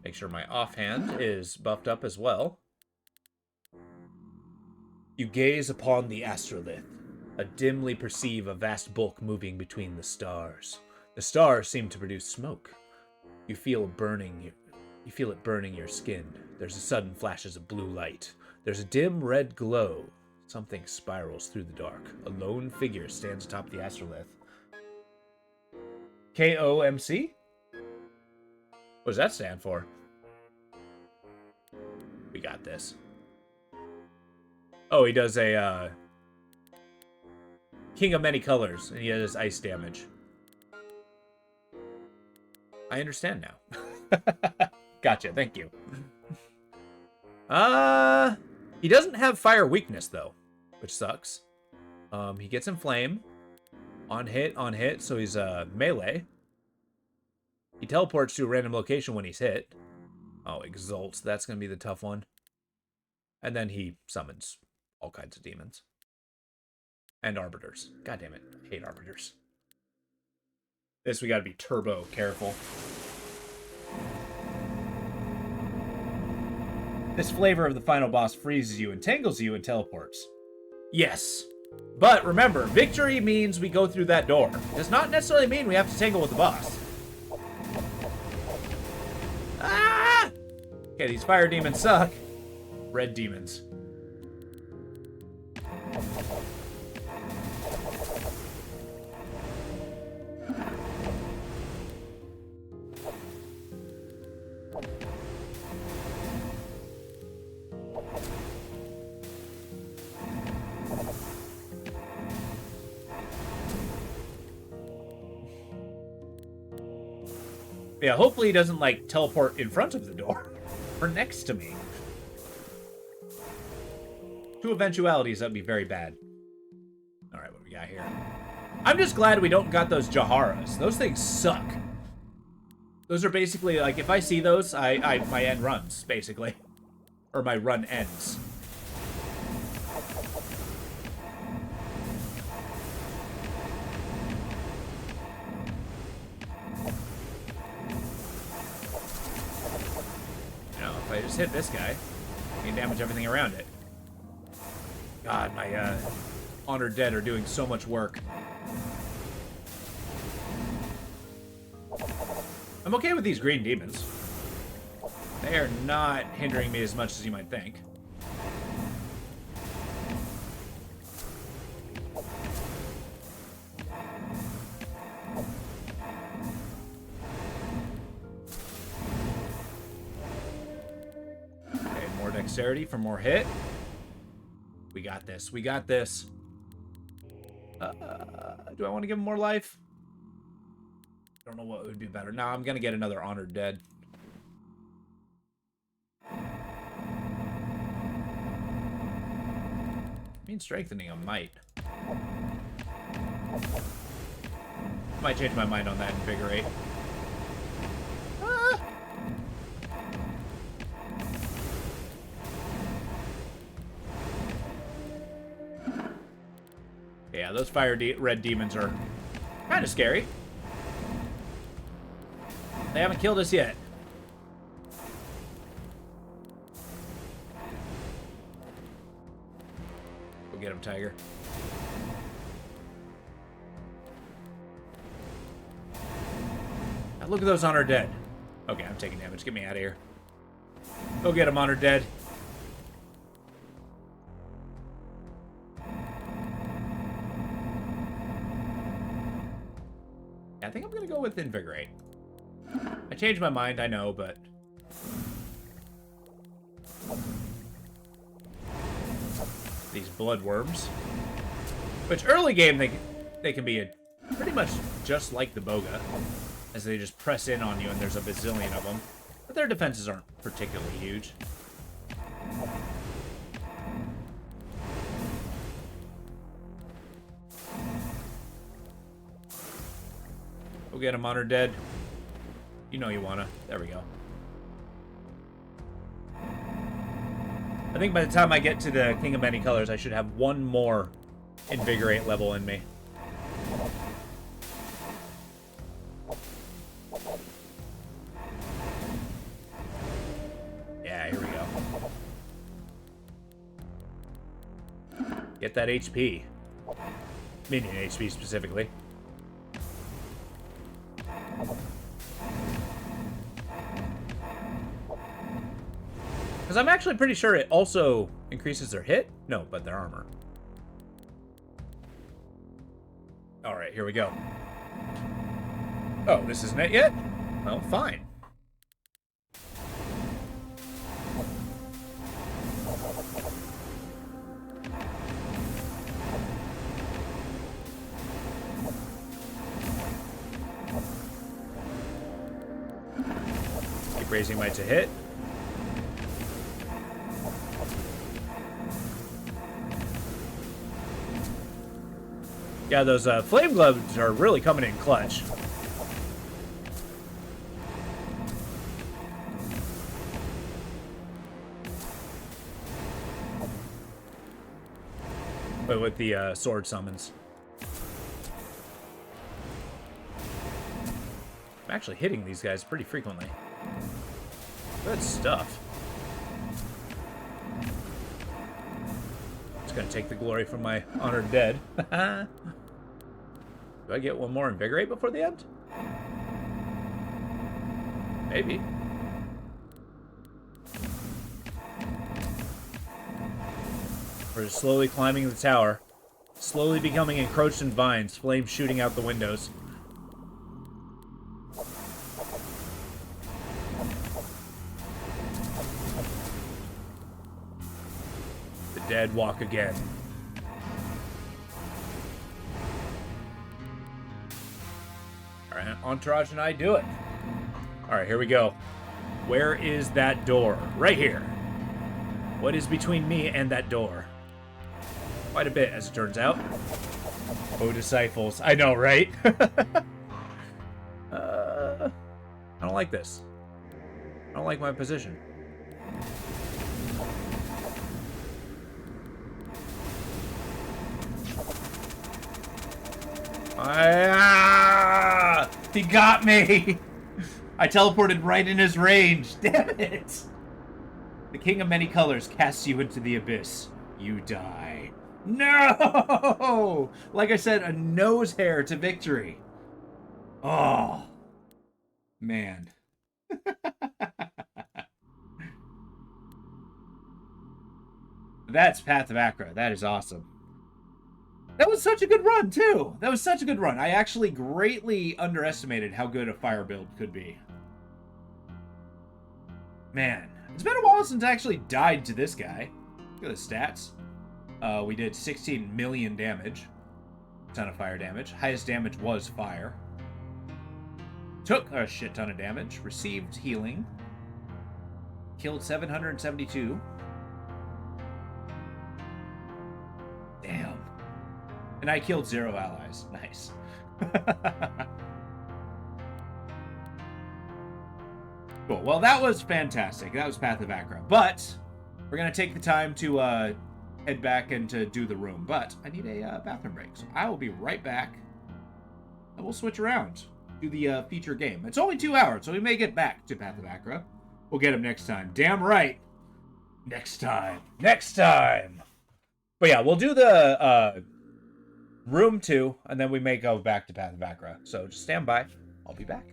Speaker 2: Make sure my offhand is buffed up as well. You gaze upon the astrolith, dimly perceive a vast bulk moving between the stars. The stars seem to produce smoke. You feel it burning your skin. There's a sudden flashes of blue light. There's a dim red glow. Something spirals through the dark. A lone figure stands atop the astrolith. KOMC? What does that stand for? We got this. Oh, he does a king of many colors, and he has ice damage. I understand now. Gotcha, thank you. He doesn't have fire weakness, though, which sucks. He gets inflame. On hit, so he's melee. He teleports to a random location when he's hit. Oh, exalts. That's going to be the tough one. And then he summons all kinds of demons. And arbiters. God damn it. I hate arbiters. This we got to be turbo careful. This flavor of the final boss freezes you, entangles you, and teleports. Yes. But remember, victory means we go through that door. It does not necessarily mean we have to tangle with the boss. Ah! Okay, these fire demons suck. Red demons. Yeah, hopefully he doesn't, like, teleport in front of the door. Or next to me. Two eventualities, that'd be very bad. Alright, what do we got here? I'm just glad we don't got those Jaharas. Those things suck. Those are basically, like, if I see those, my end runs, basically. Or my run ends. If I just hit this guy, I can damage everything around it. God, my Honored Dead are doing so much work. I'm okay with these green demons. They are not hindering me as much as you might think. Dexterity for more hit. We got this. We got this. Do I want to give him more life? I don't know what would be better. No, I'm going to get another Honored Dead. I mean, strengthening him might. Might change my mind on that Invigorate. Yeah, those red demons are kind of scary. They haven't killed us yet. Go get him, Tiger. Now look at those Honored Dead. Okay, I'm taking damage. Get me out of here. Go get him, Honored Dead. I think I'm going to go with Invigorate. I changed my mind, I know, but... These bloodworms. Which, early game, they can be pretty much just like the Boga. As they just press in on you and there's a bazillion of them. But their defenses aren't particularly huge. Go get him, Honored Dead. You know you wanna. There we go. I think by the time I get to the King of Many Colors, I should have one more Invigorate level in me. Yeah, here we go. Get that HP. Minion HP specifically. Because I'm actually pretty sure it also increases their hit. No, but their armor. Alright, here we go. Oh, this isn't it yet? Well, fine. Crazy Might to hit. Yeah, those flame gloves are really coming in clutch. But with the sword summons. I'm actually hitting these guys pretty frequently. Good stuff. It's gonna take the glory from my honored dead. Do I get one more Invigorate before the end? Maybe. We're just slowly climbing the tower. Slowly becoming encroached in vines, flames shooting out the windows. The dead walk again. Alright, Entourage and I do it. Alright, here we go. Where is that door? Right here. What is between me and that door? Quite a bit, as it turns out. Oh, disciples. I know, right? I don't like this. I don't like my position. He got me! I teleported right in his range. Damn it! The King of Many Colors casts you into the abyss. You die. No! Like I said, a nose hair to victory. Oh. Man. That's Path of Achra. That is awesome. That was such a good run, too. That was such a good run. I actually greatly underestimated how good a fire build could be. Man. It's been a while since I actually died to this guy. Look at the stats. We did 16 million damage. Ton of fire damage. Highest damage was fire. Took a shit ton of damage. Received healing. Killed 772. Damn. And I killed 0 allies. Nice. Cool. Well, that was fantastic. That was Path of Achra. But we're going to take the time to head back and to do the room. But I need a bathroom break. So I will be right back. And we'll switch around. Do the feature game. It's only 2 hours, so we may get back to Path of Achra. We'll get him next time. Damn right. Next time. Next time. But yeah, we'll do the room 2, and then we may go back to Path of Achra. So just stand by. I'll be back.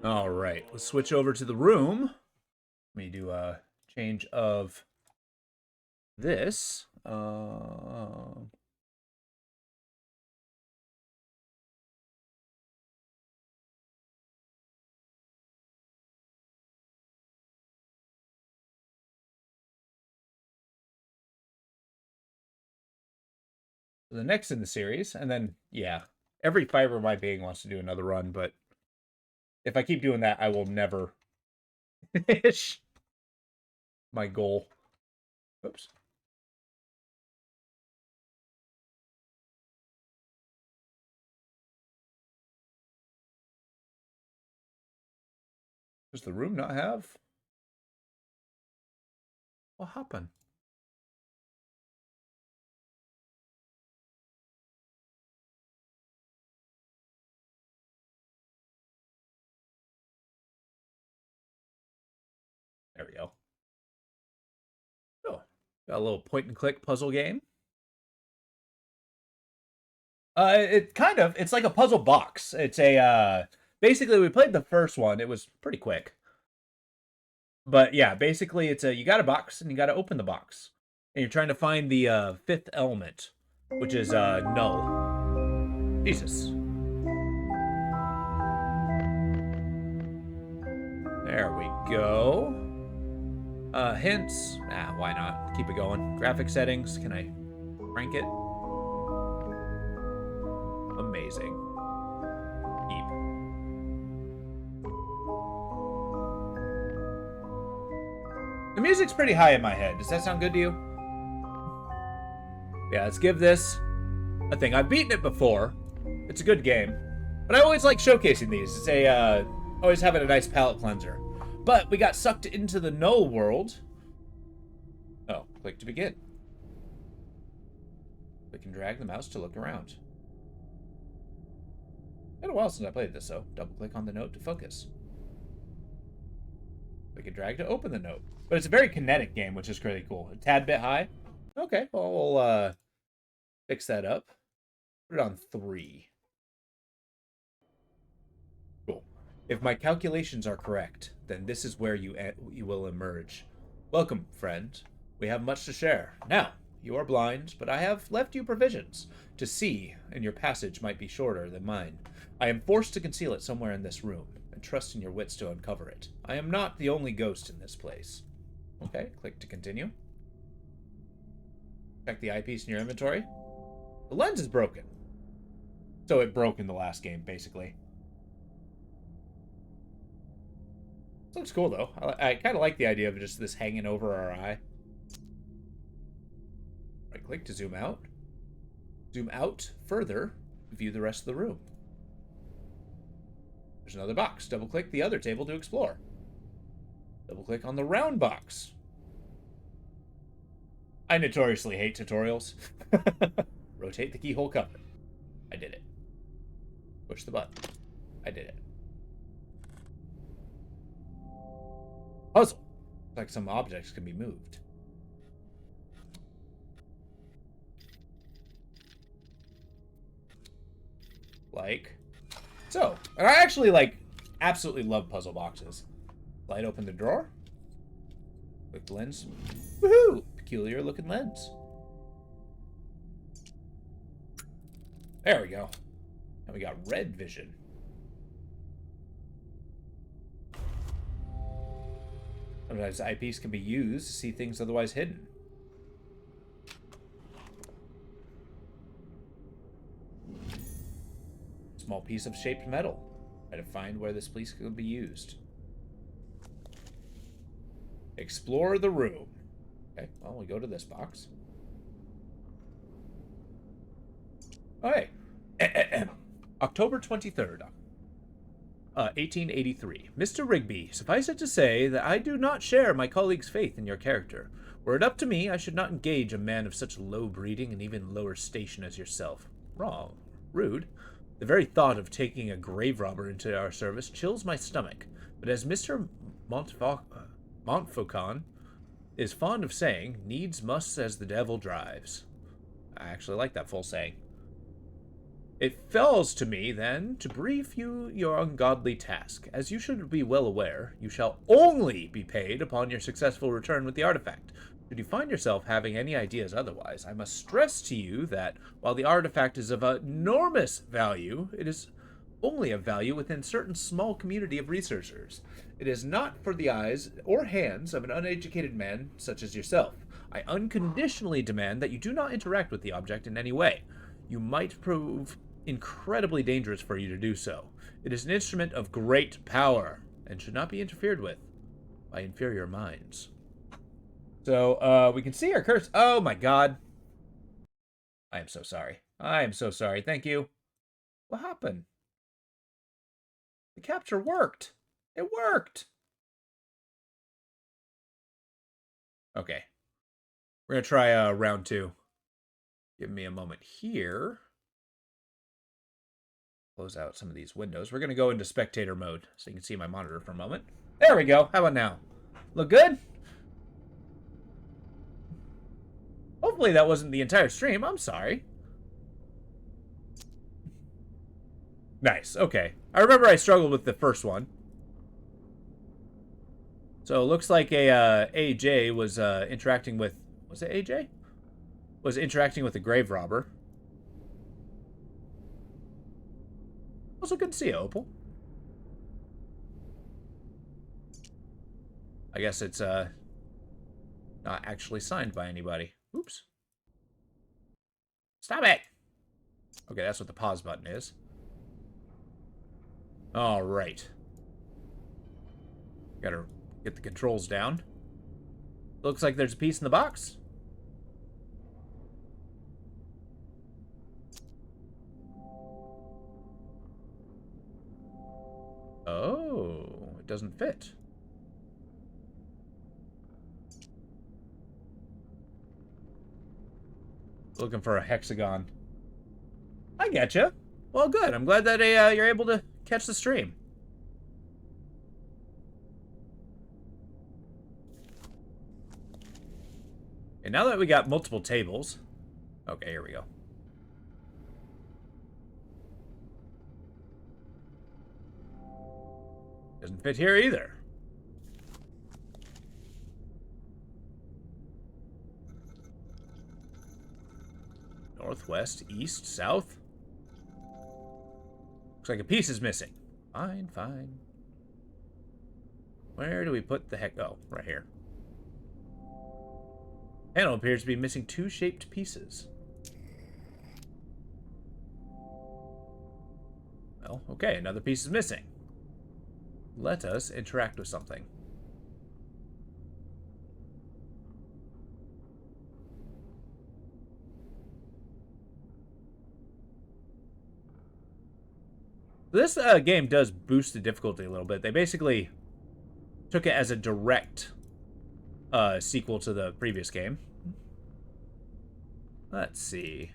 Speaker 2: All right, let's switch over to the room. Let me do a change of this. The next in the series, and then, yeah, every fiber of my being wants to do another run, but if I keep doing that, I will never finish. my goal. Oops. Does the room not have? What happened? There we go. Oh, got a little point and click puzzle game. It's like a puzzle box. It's a, basically we played the first one. It was pretty quick. But yeah, basically it's you got a box and you got to open the box. And you're trying to find the fifth element, which is null. Jesus. There we go. Hints. Why not? Keep it going. Graphic settings. Can I crank it? Amazing. Keep. The music's pretty high in my head. Does that sound good to you? Yeah, let's give this a thing. I've beaten it before. It's a good game. But I always like showcasing these. It's a, always having a nice palate cleanser. But we got sucked into the null world. Oh, click to begin. We can drag the mouse to look around. Been a while since I played this, so double click on the note to focus. We can drag to open the note. But it's a very kinetic game, which is really cool. A tad bit high. Okay, well, we'll fix that up. Put it on 3. Cool. If my calculations are correct, then this is where you will emerge. Welcome, friend. We have much to share. Now, you are blind, but I have left you provisions to see, and your passage might be shorter than mine. I am forced to conceal it somewhere in this room, and trust in your wits to uncover it. I am not the only ghost in this place. Okay, click to continue. Check the eyepiece in your inventory. The lens is broken. So it broke in the last game, basically. This looks cool, though. I kind of like the idea of just this hanging over our eye. Right-click to zoom out. Zoom out further to view the rest of the room. There's another box. Double-click the other table to explore. Double-click on the round box. I notoriously hate tutorials. Rotate the keyhole cover. I did it. Push the button. I did it. Puzzle. Looks like some objects can be moved. Like so. And I actually, like, absolutely love puzzle boxes. Slide open the drawer. Click the lens. Woohoo! Peculiar looking lens. There we go. And we got red vision. Sometimes the eyepiece can be used to see things otherwise hidden. Small piece of shaped metal. Try to find where this piece could be used. Explore the room. Okay, well, we go to this box. Okay. October 23rd, 1883. Mr. Rigby, suffice it to say that I do not share my colleague's faith in your character. Were it up to me, I should not engage a man of such low breeding and even lower station as yourself. Wrong. Rude. The very thought of taking a grave robber into our service chills my stomach. But as Mr. Montfaucon is fond of saying, needs must as the devil drives. I actually like that full saying. It falls to me, then, to brief you your ungodly task. As you should be well aware, you shall only be paid upon your successful return with the artifact. Should you find yourself having any ideas otherwise, I must stress to you that, while the artifact is of enormous value, it is only of value within a certain small community of researchers. It is not for the eyes or hands of an uneducated man such as yourself. I unconditionally demand that you do not interact with the object in any way. You might prove incredibly dangerous for you to do so. It is an instrument of great power, and should not be interfered with by inferior minds. So, we can see our curse. Oh my god. I am so sorry. I am so sorry. Thank you. What happened? The capture worked. It worked. Okay. We're going to try round 2. Give me a moment here. Close out some of these windows. We're going to go into spectator mode so you can see my monitor for a moment. There we go. How about now? Look good? Hopefully that wasn't the entire stream. I'm sorry. Nice. Okay. I remember I struggled with the first one. So it looks like AJ was interacting with... Was it AJ? Was interacting with a grave robber. Also good to see you, Opal. I guess it's not actually signed by anybody. Oops. Stop it! Okay, that's what the pause button is. Alright. Gotta get the controls down. Looks like there's a piece in the box. Oh, it doesn't fit. Looking for a hexagon. I getcha. Well, good. I'm glad that you're able to catch the stream. And now that we got multiple tables... Okay, here we go. Doesn't fit here either. Northwest, east, south. Looks like a piece is missing. Fine, fine. Where do we put the heck? Oh, right here. Panel appears to be missing 2 shaped pieces. Well, okay, another piece is missing. Let us interact with something. This game does boost the difficulty a little bit. They basically took it as a direct sequel to the previous game. Let's see.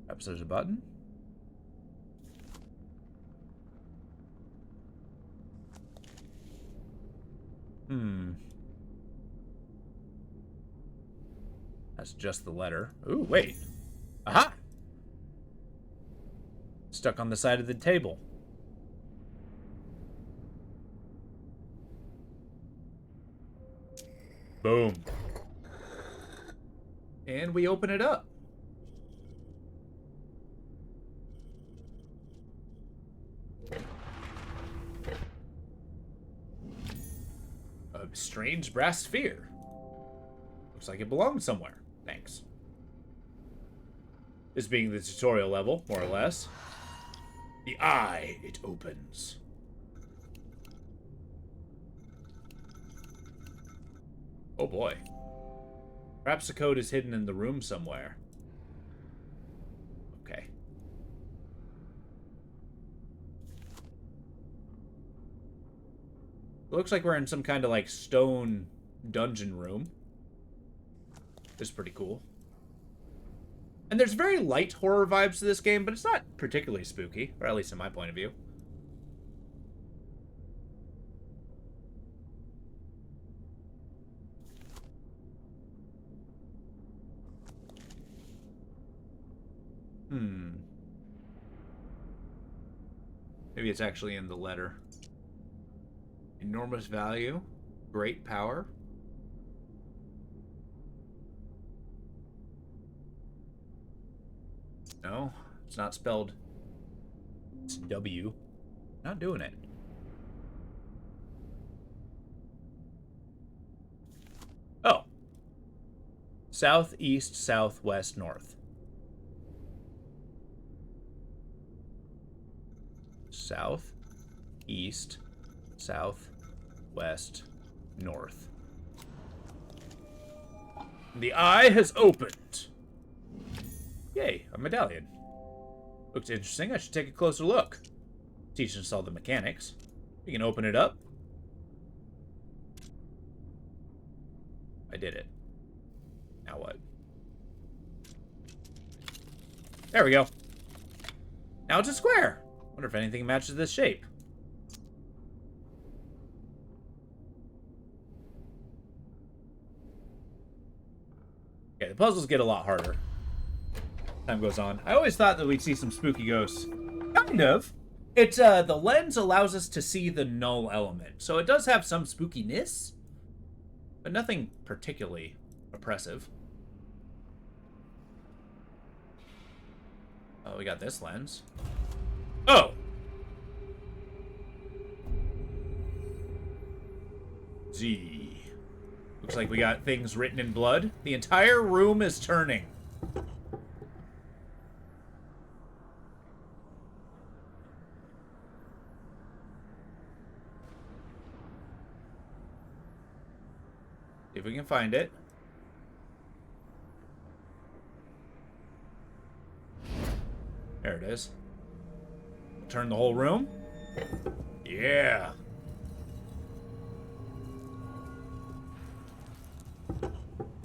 Speaker 2: Perhaps there's a button. That's just the letter. Ooh, wait. Aha! Stuck on the side of the table. Boom. And we open it up. A strange brass sphere. Looks like it belongs somewhere. Thanks. This being the tutorial level, more or less. The eye, it opens. Oh boy. Perhaps the code is hidden in the room somewhere. Okay. Looks like we're in some kind of like stone dungeon room. This is pretty cool. And there's very light horror vibes to this game, but it's not particularly spooky, or at least in my point of view. Maybe it's actually in the letter. Enormous value, great power. No, it's not spelled. It's W. Not doing it. Oh. South, east, southwest, north. South, east, south, west, north. The eye has opened. Yay, a medallion. Looks interesting. I should take a closer look. Teach us all the mechanics. We can open it up. I did it. Now what? There we go. Now it's a square. Wonder if anything matches this shape. Okay, the puzzles get a lot harder. Time goes on. I always thought that we'd see some spooky ghosts. Kind of. It's, the lens allows us to see the null element. So it does have some spookiness, but nothing particularly oppressive. Oh, we got this lens. Oh! Z. Looks like we got things written in blood. The entire room is turning. See if we can find it. There it is. Turn the whole room. Yeah.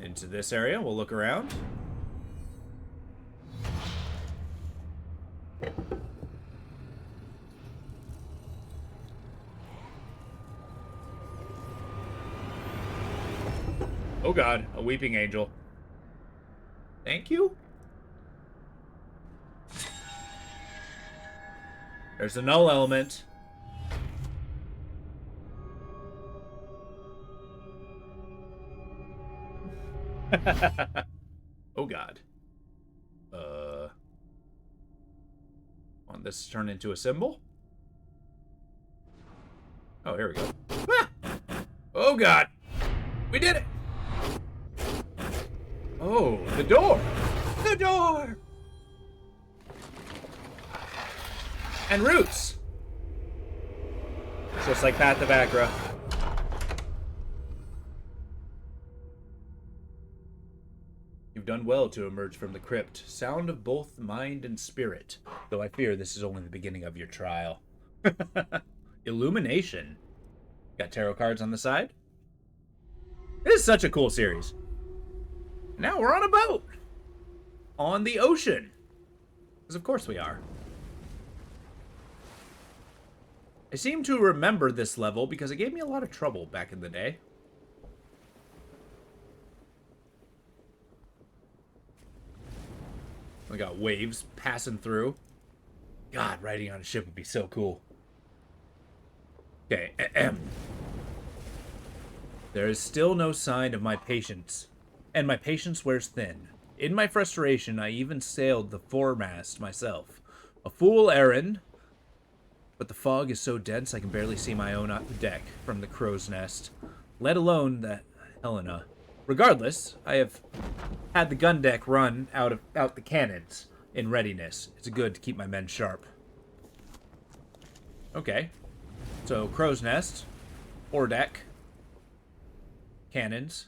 Speaker 2: Into this area. We'll look around. Oh God, a weeping angel. Thank you. There's a null element. Oh God. Want this to turn into a symbol? Oh, here we go. Ah! Oh God. We did it. Oh, the door. The door. And roots. Just like Path of Achra. You've done well to emerge from the crypt, sound of both mind and spirit, though I fear this is only the beginning of your trial. Illumination. Got tarot cards on the side. This is such a cool series. Now we're on a boat. On the ocean. Because of course we are. I seem to remember this level because it gave me a lot of trouble back in the day. We got waves passing through. God, riding on a ship would be so cool. Okay, There is still no sign of my patience, and my patience wears thin. In my frustration, I even sailed the foremast myself. A fool errand, but the fog is so dense I can barely see my own deck from the crow's nest, let alone the Helena. Regardless, I have had the gun deck run out the cannons in readiness. It's good to keep my men sharp. Okay, so crow's nest, ore deck, cannons.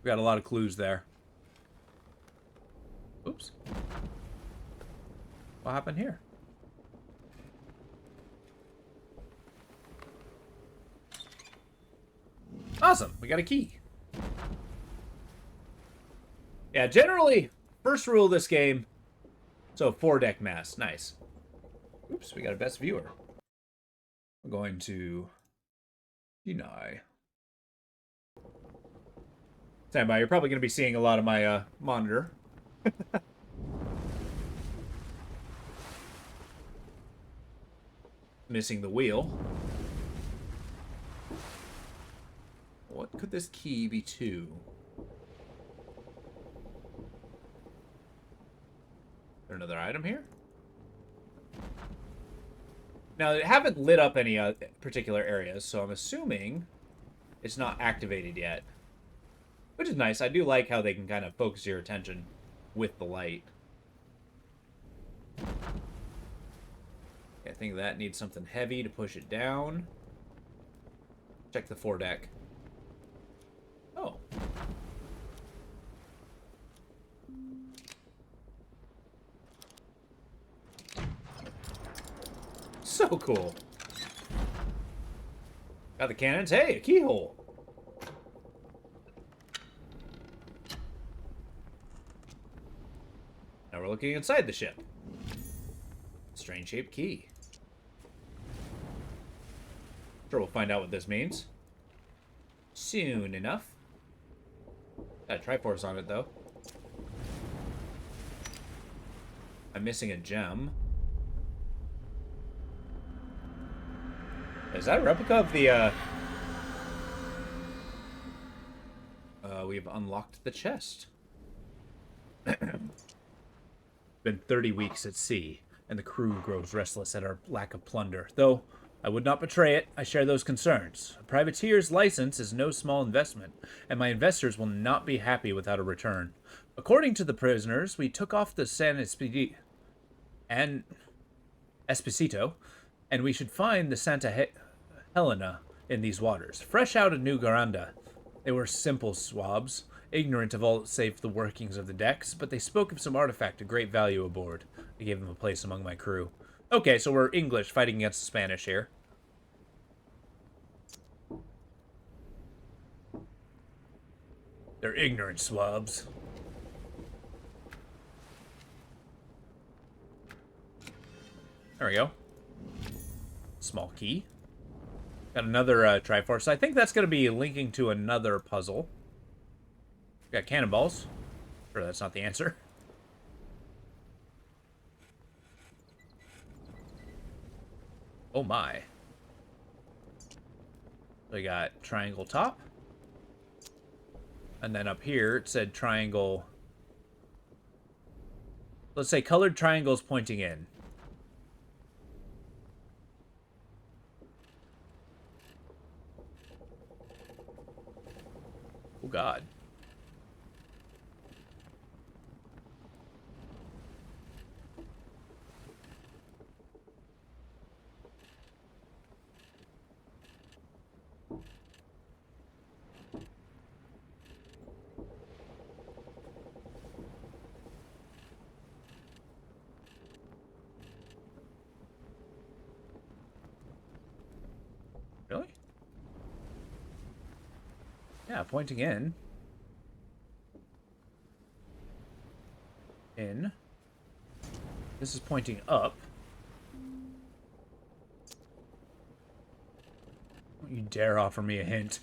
Speaker 2: We got a lot of clues there. Oops. What happened here? Awesome, we got a key. Yeah, generally, first rule of this game, so 4-deck mass, nice. Oops, we got a best viewer. I'm going to deny. Stand by, you're probably going to be seeing a lot of my monitor. Missing the wheel. What could this key be to? Is there another item here? Now, they haven't lit up any particular areas, so I'm assuming it's not activated yet. Which is nice. I do like how they can kind of focus your attention with the light. I think that needs something heavy to push it down. Check the foredeck. Oh. So cool. Got the cannons. Hey, a keyhole. Now we're looking inside the ship. Strange shaped key. Sure, we'll find out what this means soon enough. Got a Triforce on it, though. I'm missing a gem. Is that a replica of the, we've unlocked the chest. Been 30 weeks at sea, and the crew grows restless at our lack of plunder. Though I would not betray it, I share those concerns. A privateer's license is no small investment, and my investors will not be happy without a return. According to the prisoners, we took off the San Esposito, and we should find the Santa Helena in these waters, fresh out of New Garanda. They were simple swabs, ignorant of all save the workings of the decks, but they spoke of some artifact of great value aboard. I gave them a place among my crew. Okay, so we're English fighting against the Spanish here. They're ignorant swabs. There we go. Small key. Got another Triforce. I think that's going to be linking to another puzzle. Got cannonballs. Sure, that's not the answer. Oh my. We got triangle top. And then up here it said triangle. Let's say colored triangles pointing in. Oh God. Really? Yeah, pointing in. In. This is pointing up. Don't you dare offer me a hint.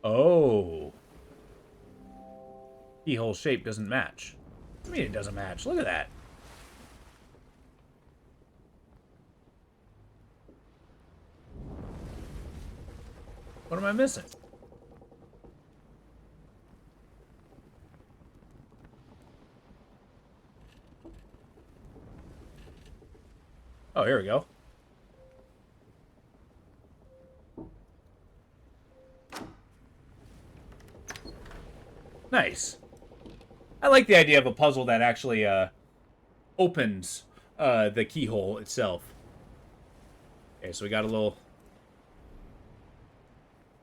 Speaker 2: Oh. Keyhole shape doesn't match. I mean, it doesn't match. Look at that. What am I missing? Oh, here we go. Nice. I like the idea of a puzzle that actually opens the keyhole itself. Okay, so we got a little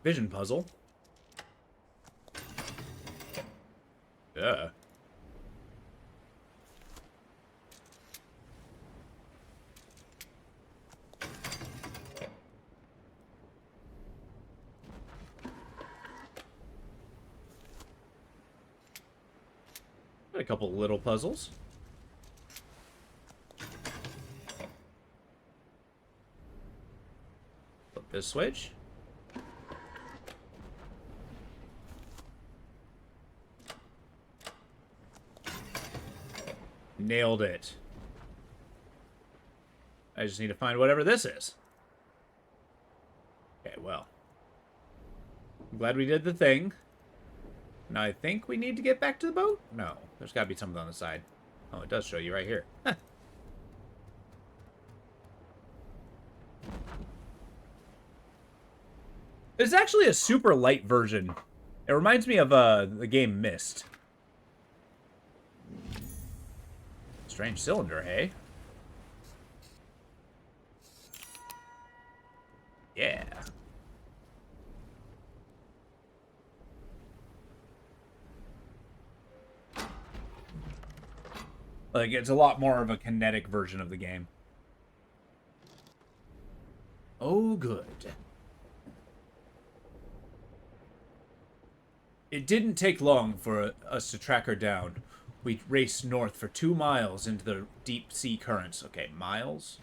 Speaker 2: vision puzzle. Yeah. Got a couple little puzzles. Flip this switch. Nailed it. I just need to find whatever this is. Okay, well. I'm glad we did the thing. Now I think we need to get back to the boat? No, there's got to be something on the side. Oh, it does show you right here. Huh. It's actually a super light version. It reminds me of the game Myst. Strange cylinder, hey? Yeah. Like, it's a lot more of a kinetic version of the game. Oh, good. It didn't take long for us to track her down. We raced north for 2 miles into the deep sea currents. Okay, miles?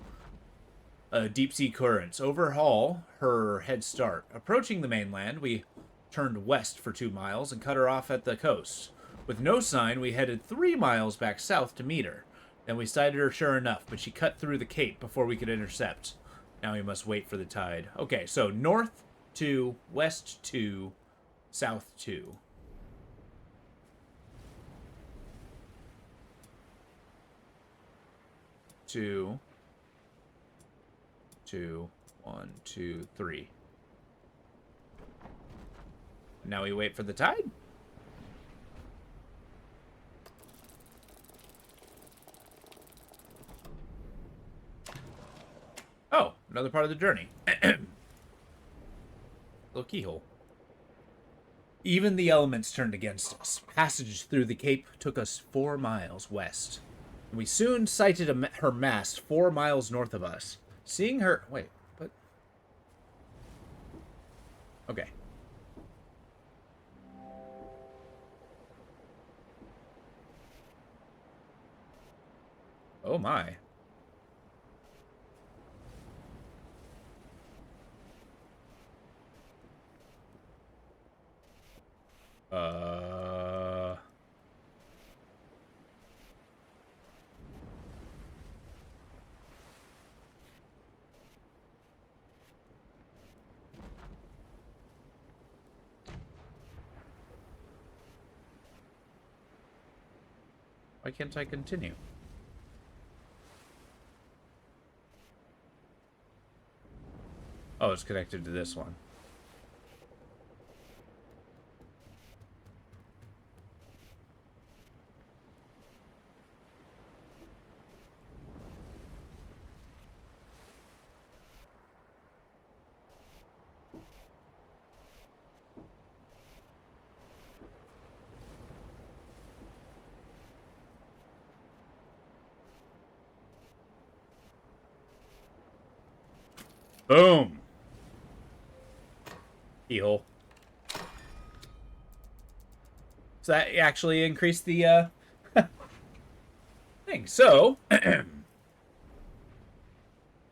Speaker 2: Deep sea currents. Overhaul her head start. Approaching the mainland, we turned west for 2 miles and cut her off at the coast. With no sign, we headed 3 miles back south to meet her. Then we sighted her sure enough, but she cut through the cape before we could intercept. Now we must wait for the tide. Okay, so north 2, west 2, south 2. Two, 1, 2, 3. Now we wait for the tide. Oh, another part of the journey. Little keyhole. Even the elements turned against us. Passage through the cape took us 4 miles west. We soon sighted her mast 4 miles north of us. Seeing her... Wait, what? Okay. Oh my. Why can't I continue? Oh, it's connected to this one. Boom! Keyhole. So that actually increased the thing. So,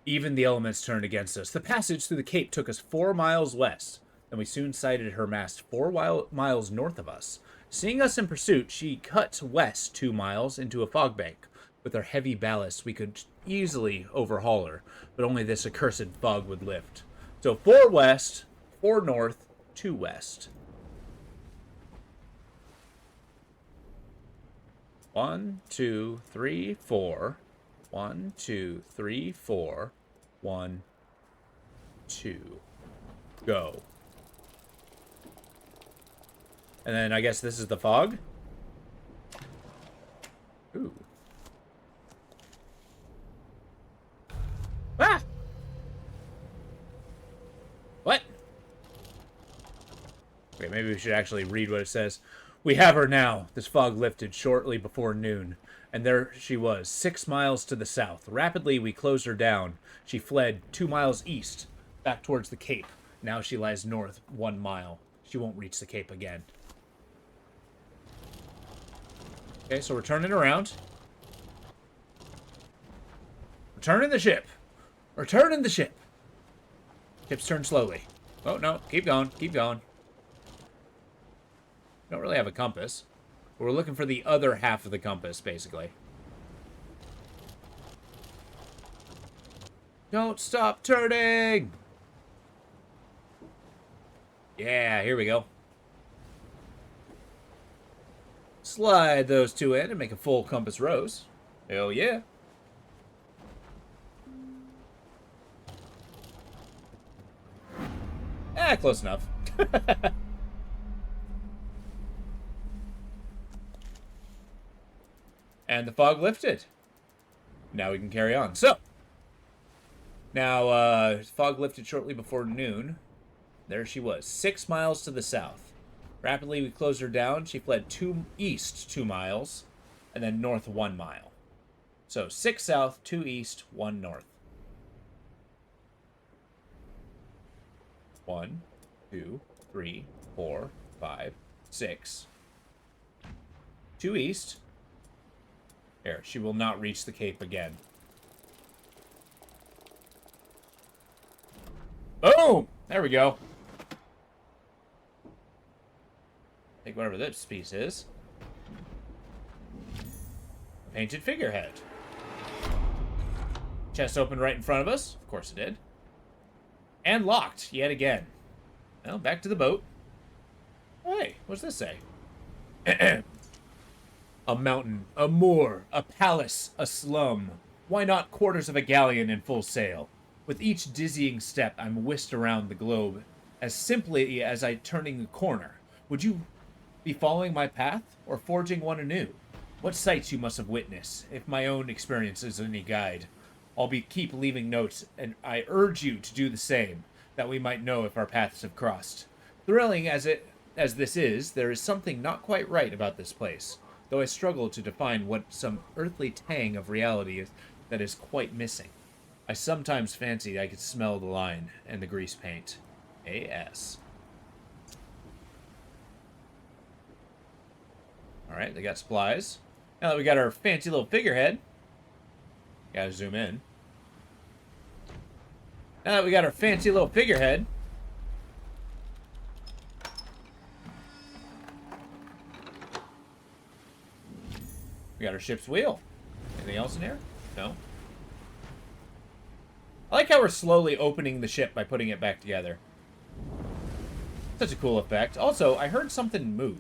Speaker 2: even the elements turned against us. The passage through the cape took us 4 miles west, and we soon sighted her mast 4 miles north of us. Seeing us in pursuit, she cut west 2 miles into a fog bank. With our heavy ballast, we could easily overhaul her, but only this accursed fog would lift. So 4 west, 4 north, 2 west. 1, 2, 3, 4. 1, 2, 3, 4. 1, 2. Go. And then I guess this is the fog? Ooh. Ah! What? Okay, maybe we should actually read what it says. We have her now. This fog lifted shortly before noon, and there she was, 6 miles to the south. Rapidly, we closed her down. She fled 2 miles east, back towards the Cape. Now she lies north 1 mile. She won't reach the Cape again. Okay, so we're turning around. We're turning the ship. We're turning the ship. Ship's turn slowly. Oh, no. Keep going. Keep going. Don't really have a compass. We're looking for the other half of the compass, basically. Don't stop turning! Yeah, here we go. Slide those 2 in and make a full compass rose. Hell yeah. Close enough. And the fog lifted. Now we can carry on. So, now, fog lifted shortly before noon. There she was, 6 miles to the south. Rapidly, we closed her down. She fled east 2 miles, and then north 1 mile. So 6 south, 2 east, 1 north. 1, 2, 3, 4, 5, 6. 2 east. There, she will not reach the cape again. Boom! There we go. Take whatever this piece is. Painted figurehead. Chest opened right in front of us. Of course it did. And locked yet again. Well, back to the boat. Hey, what's this say? A mountain, a moor, a palace, a slum. Why not quarters of a galleon in full sail? With each dizzying step, I'm whisked around the globe as simply as I turning a corner. Would you be following my path or forging one anew? What sights you must have witnessed, if my own experience is any guide. I'll keep leaving notes, and I urge you to do the same, that we might know if our paths have crossed. Thrilling as this is, there is something not quite right about this place, though I struggle to define what some earthly tang of reality is that is quite missing. I sometimes fancied I could smell the line and the grease paint. A.S. Alright, they got supplies. Now that we got our fancy little figurehead, gotta zoom in. Now that we got our fancy little figurehead, we got our ship's wheel. Anything else in here? No. I like how we're slowly opening the ship by putting it back together. Such a cool effect. Also, I heard something move.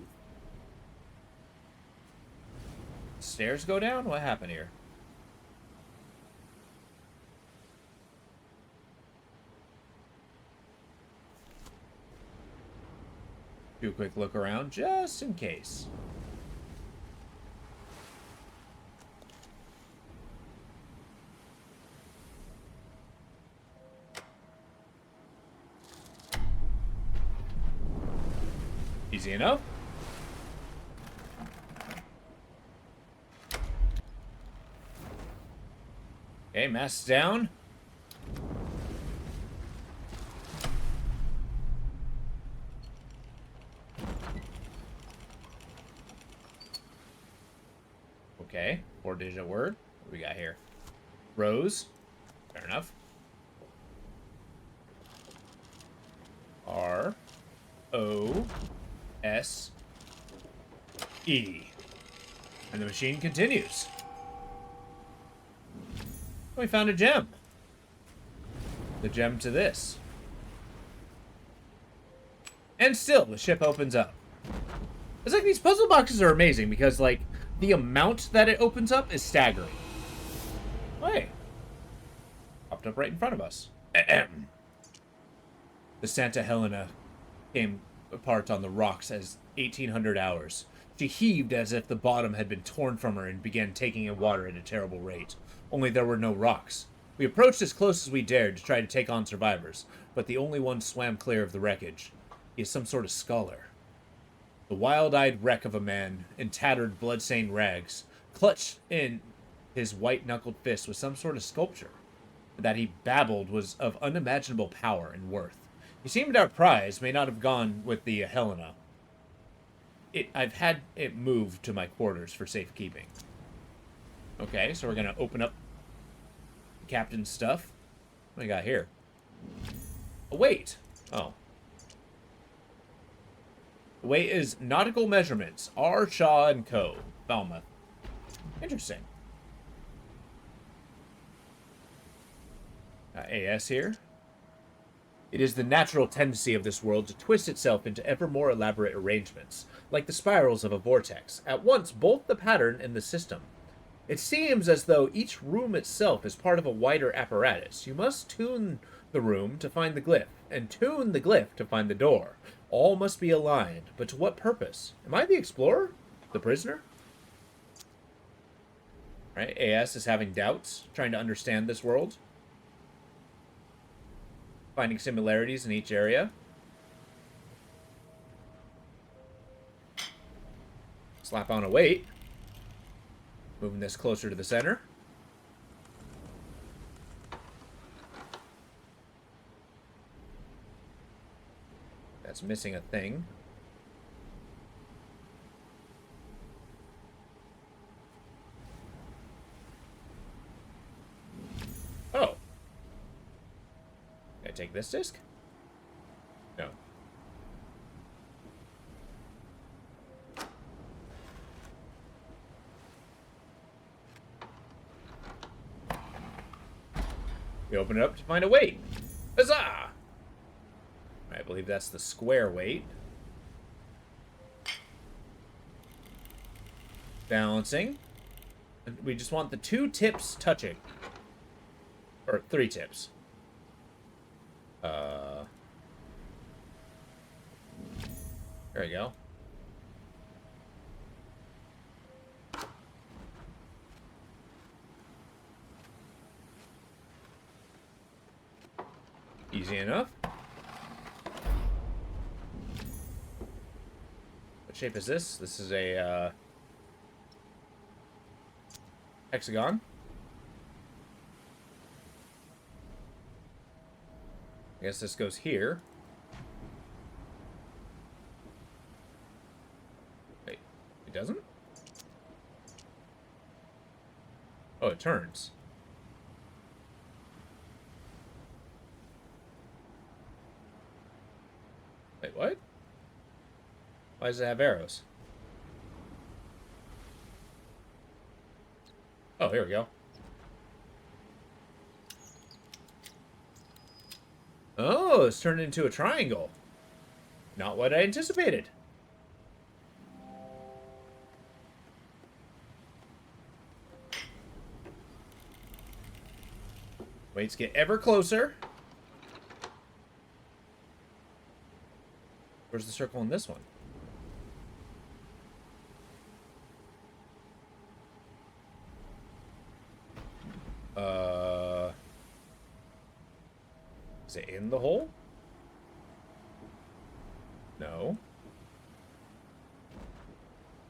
Speaker 2: Stairs go down? What happened here? Do a quick look around, just in case. Easy enough. Okay, masts down. Okay, 4-digit word. What do we got here? Rose. Fair enough. R-O-S-E. And the machine continues. We found a gem. The gem to this. And still, the ship opens up. It's like these puzzle boxes are amazing because, like, the amount that it opens up is staggering. Oh, hey. Popped up right in front of us. Ahem. The Santa Helena came apart on the rocks as 1800 hours. She heaved as if the bottom had been torn from her and began taking in water at a terrible rate. Only there were no rocks. We approached as close as we dared to try to take on survivors, but the only one swam clear of the wreckage. He is some sort of scholar. The wild-eyed wreck of a man, in tattered, blood-stained rags, clutched in his white-knuckled fist was some sort of sculpture. That he babbled was of unimaginable power and worth. He seemed our prize may not have gone with the Helena. I've had it moved to my quarters for safekeeping. Okay, so we're going to open up the captain's stuff. What do we got here? A weight. Oh. The weight is nautical measurements. R. Shaw & Co. Falmouth. Interesting. AS here. It is the natural tendency of this world to twist itself into ever more elaborate arrangements, like the spirals of a vortex, at once both the pattern and the system. It seems as though each room itself is part of a wider apparatus. You must tune the room to find the glyph, and tune the glyph to find the door. All must be aligned, but to what purpose? Am I the explorer? The prisoner? Right? AS is having doubts, trying to understand this world, finding similarities in each area. Slap on a weight. Moving this closer to the center. That's missing a thing. Oh. Can I take this disc? No. We open it up to find a weight. Huzzah! I believe that's the square weight. Balancing. We just want the 2 tips touching. Or 3 tips. There we go. Easy enough. What shape is this? This is a hexagon. I guess this goes here. Wait, it doesn't? Oh, it turns. Wait, what? Why does it have arrows? Oh, here we go. Oh, it's turned into a triangle. Not what I anticipated. Weights get ever closer. Where's the circle in this one? Is it in the hole? No.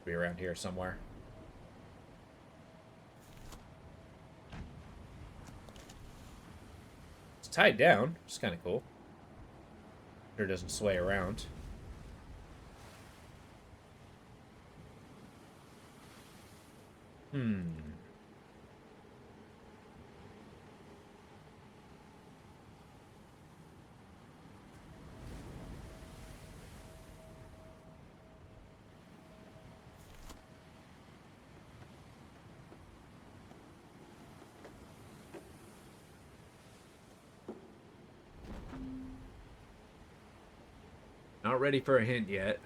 Speaker 2: Be around here somewhere. It's tied down, which is kind of cool. Sure doesn't sway around. Not ready for a hint yet.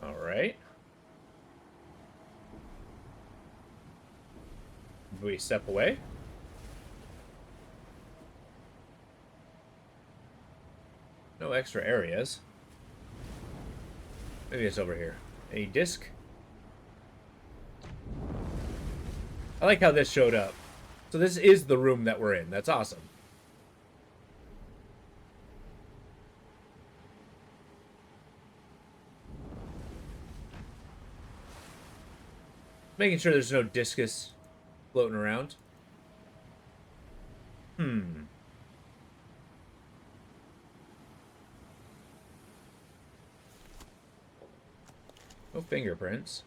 Speaker 2: All right. We step away. No extra areas. Maybe it's over here. A disc. I like how this showed up. So this is the room that we're in. That's awesome. Making sure there's no discus floating around. No fingerprints.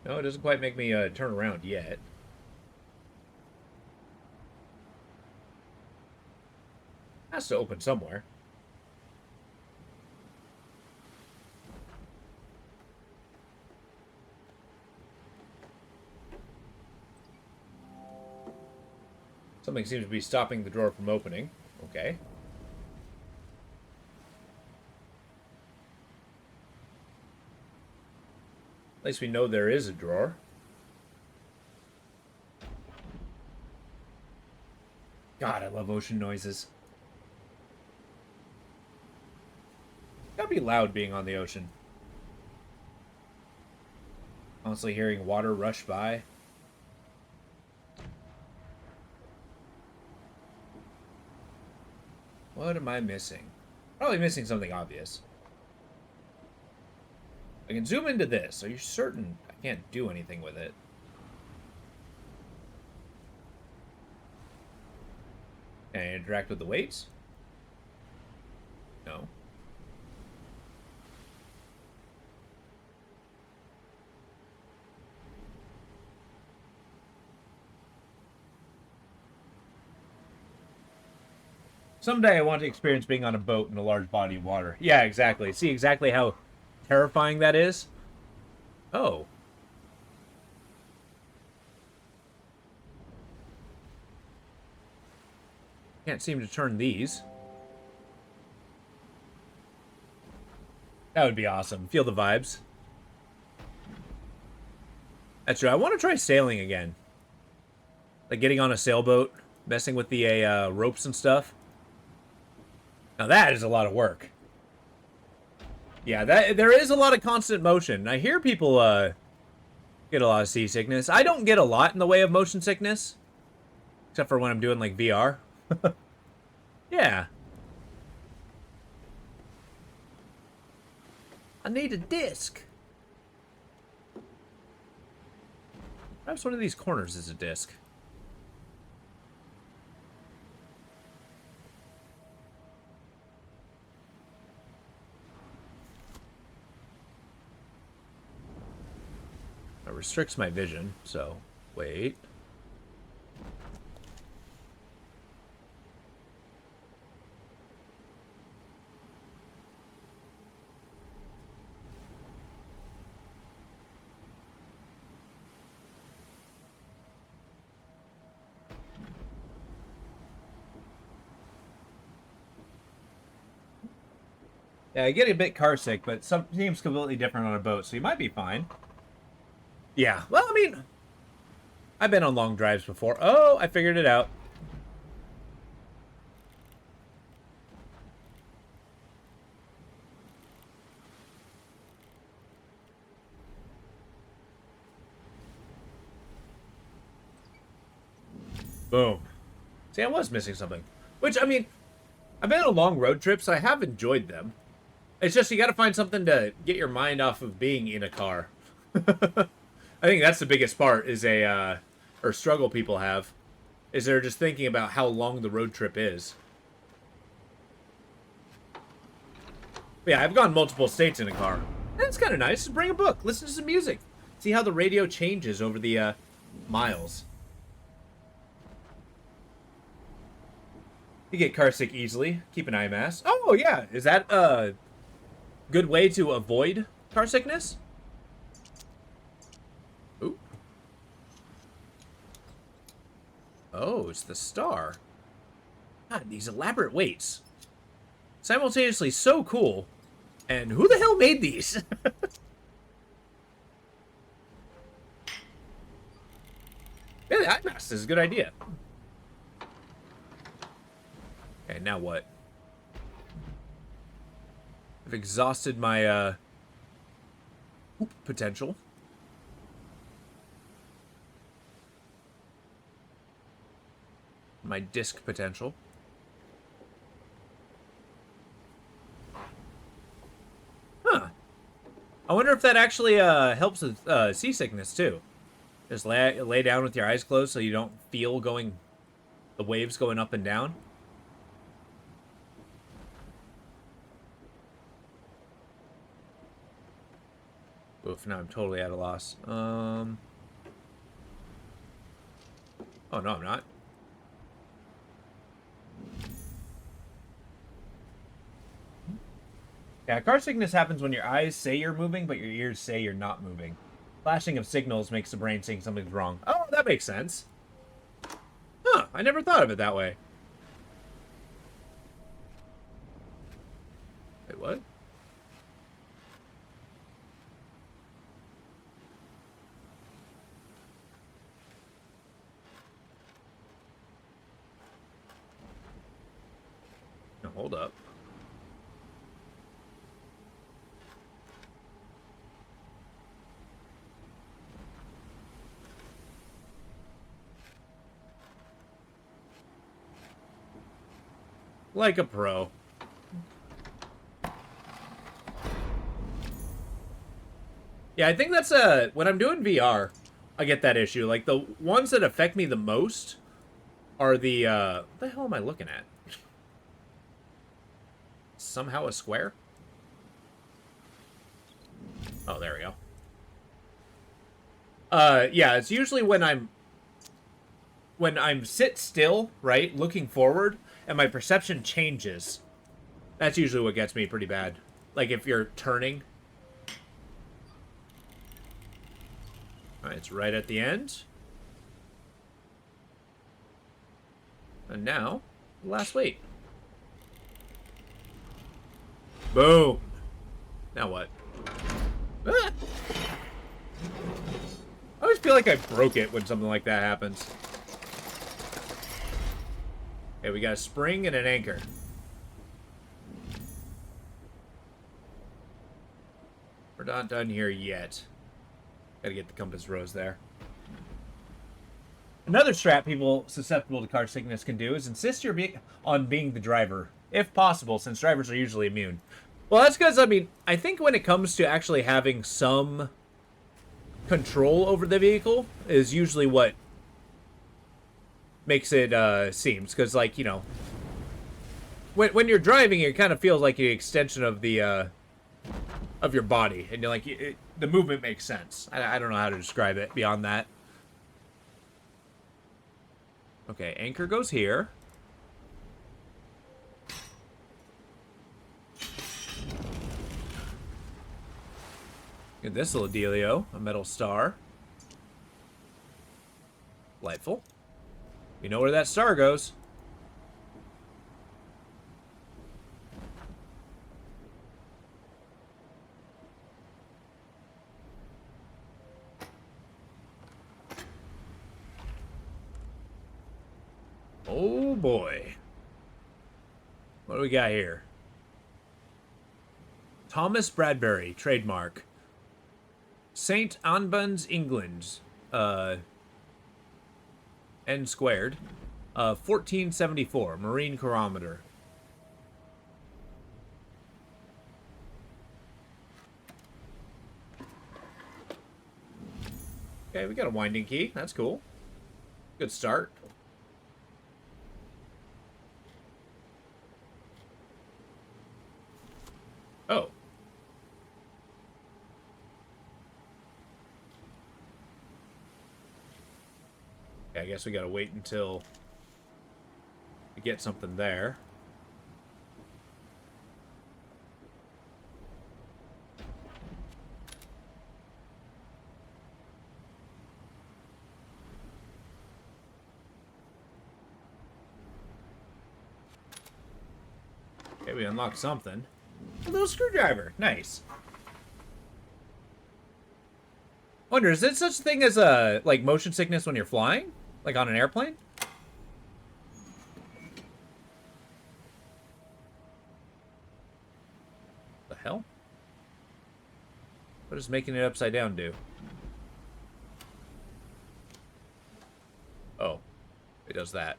Speaker 2: No, it doesn't quite make me turn around yet. Has to open somewhere. Something seems to be stopping the drawer from opening. Okay. At least we know there is a drawer. God, I love ocean noises. Gotta be loud being on the ocean. Constantly hearing water rush by. What am I missing? Probably missing something obvious. I can zoom into this. Are you certain I can't do anything with it? Can I interact with the weights? No. Someday I want to experience being on a boat in a large body of water. Yeah, exactly. See exactly how terrifying that is? Oh. Can't seem to turn these. That would be awesome. Feel the vibes. That's true. I want to try sailing again. Like getting on a sailboat, messing with the ropes and stuff. Now that is a lot of work. Yeah, there is a lot of constant motion. I hear people get a lot of seasickness. I don't get a lot in the way of motion sickness. Except for when I'm doing, like, VR. Yeah. I need a disc. Perhaps one of these corners is a disc. It restricts my vision, so wait. Yeah, I get a bit car sick, but some seems completely different on a boat, so you might be fine. Yeah, well, I mean, I've been on long drives before. Oh, I figured it out. Boom. See, I was missing something. Which, I mean, I've been on long road trips. I have enjoyed them. It's just you got to find something to get your mind off of being in a car. I think that's the biggest part is or struggle people have, is they're just thinking about how long the road trip is. But yeah, I've gone multiple states in a car. And it's kind of nice. Just bring a book, listen to some music, see how the radio changes over the miles. You get car sick easily. Keep an eye mask. Oh yeah, is that a good way to avoid car sickness? Ooh. Oh, it's the star. God, these elaborate weights. Simultaneously so cool. And who the hell made these? Yeah, the eye mask is a good idea. Okay, now what? I've exhausted my potential. My disc potential. Huh. I wonder if that actually helps with seasickness too. Just lay down with your eyes closed so you don't feel the waves going up and down. Oof, now I'm totally at a loss. Oh, no, I'm not. Yeah, car sickness happens when your eyes say you're moving, but your ears say you're not moving. Flashing of signals makes the brain think something's wrong. Oh, that makes sense. Huh, I never thought of it that way. Wait, what? No, hold up. Like a pro. Yeah, I think that's when I'm doing VR, I get that issue. Like, the ones that affect me the most are the, what the hell am I looking at? Somehow a square? Oh, there we go. Yeah, it's usually when I'm sit still, right, looking forward, and my perception changes. That's usually what gets me pretty bad. Like, if you're turning. Alright, it's right at the end. And now, the last weight. Boom. Now what? Ah! I always feel like I broke it when something like that happens. Okay, we got a spring and an anchor. We're not done here yet. Gotta get the compass rose there. Another strat people susceptible to car sickness can do is insist on being the driver, if possible, since drivers are usually immune. Well, that's because, I mean, I think when it comes to actually having some control over the vehicle is usually what makes it seems, because, like, you know, when you're driving, it kind of feels like an extension of the of your body, and you're like, the movement makes sense. I don't know how to describe it beyond that. Okay, anchor goes here. Get this little dealio, a metal star. Delightful. You know where that star goes. Oh boy. What do we got here? Thomas Bradbury, trademark. St. Albans, England. N squared. 1474, marine chronometer. Okay, we got a winding key. That's cool. Good start. Oh. Yeah, I guess we gotta wait until we get something there. Okay, we unlocked something. A little screwdriver. Nice. Wonder, is there such a thing as like motion sickness when you're flying? Like on an airplane? The hell? What does making it upside down do? Oh. It does that.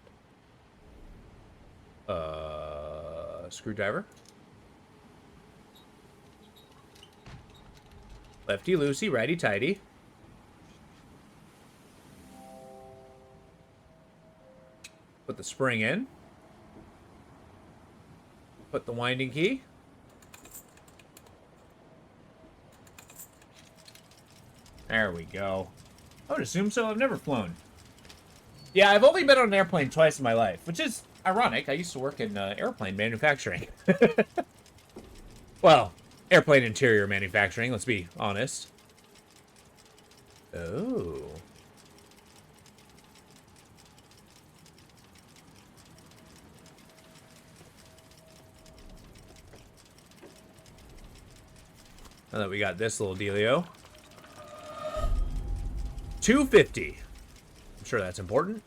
Speaker 2: Screwdriver. Lefty loosey, righty tighty. Put the spring in. Put the winding key. There we go. I would assume so. I've never flown. Yeah, I've only been on an airplane twice in my life, which is ironic. I used to work in airplane manufacturing. Well, airplane interior manufacturing, let's be honest. Oh. Now that we got this little dealio. 250. I'm sure that's important.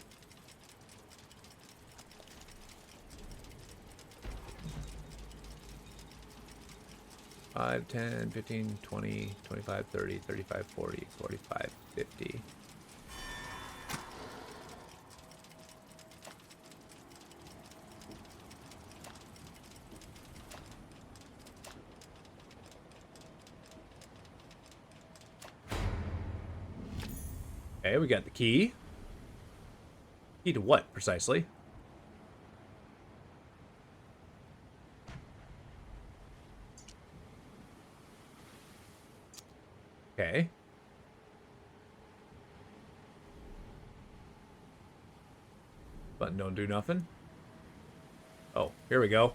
Speaker 2: Five, 10, 15, 20, 25, 30, 35, 40, 45, 50. Okay, we got the key. Key to what, precisely? Okay. Button don't do nothing. Oh, here we go.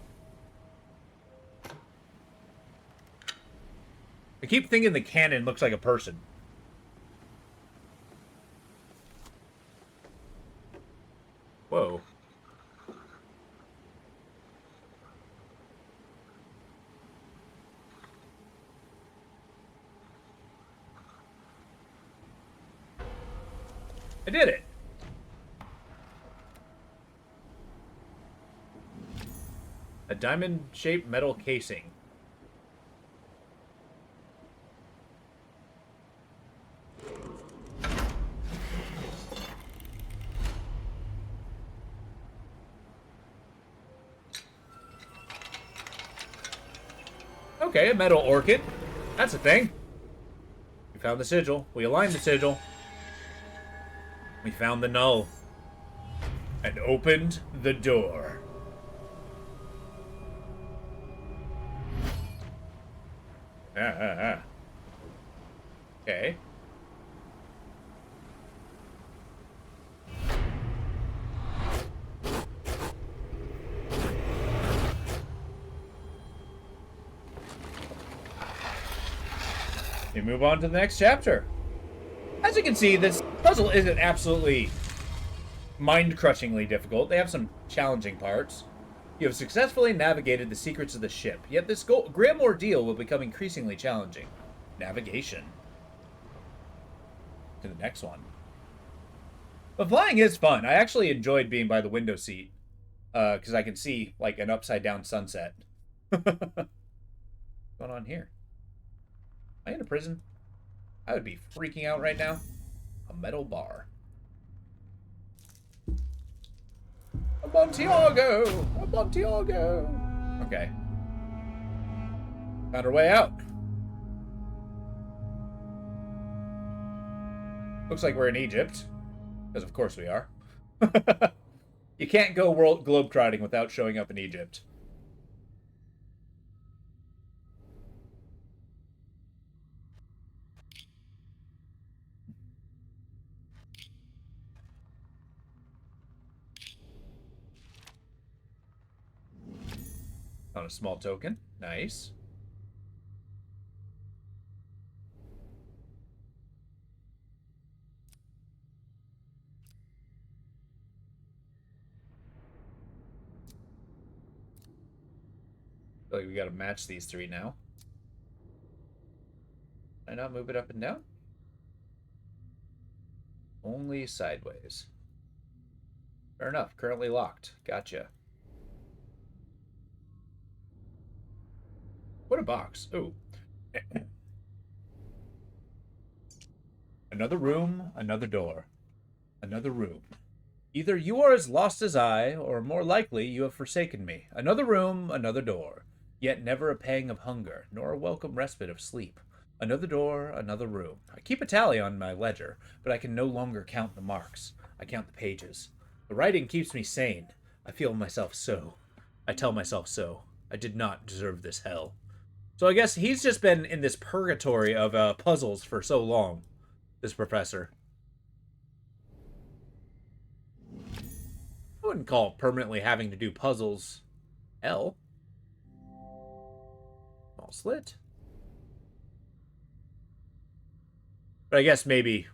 Speaker 2: I keep thinking the cannon looks like a person. Whoa. I did it. A diamond-shaped metal casing. Okay, a metal orchid. That's a thing. We found the sigil. We aligned the sigil. We found the null. And opened the door. Okay. We move on to the next chapter. As you can see, this puzzle isn't absolutely mind-crushingly difficult. They have some challenging parts. You have successfully navigated the secrets of the ship, yet this grim ordeal will become increasingly challenging. Navigation. To the next one. But flying is fun. I actually enjoyed being by the window seat, because I can see, like, an upside-down sunset. What's going on here? Am I in a prison? I would be freaking out right now. A metal bar. Amontillado! Amontillado! Okay. Found our way out. Looks like we're in Egypt. Because of course we are. You can't go world globetrotting without showing up in Egypt. On a small token. Nice. Feel like we gotta match these three now. Can I not move it up and down? Only sideways. Fair enough. Currently locked. Gotcha. What a box. Ooh. Another room, another door. Another room. Either you are as lost as I, or more likely you have forsaken me. Another room, another door. Yet never a pang of hunger, nor a welcome respite of sleep. Another door, another room. I keep a tally on my ledger, but I can no longer count the marks. I count the pages. The writing keeps me sane. I feel myself so. I tell myself so. I did not deserve this hell. So I guess he's just been in this purgatory of puzzles for so long, this professor. I wouldn't call permanently having to do puzzles hell. Small slit. But I guess maybe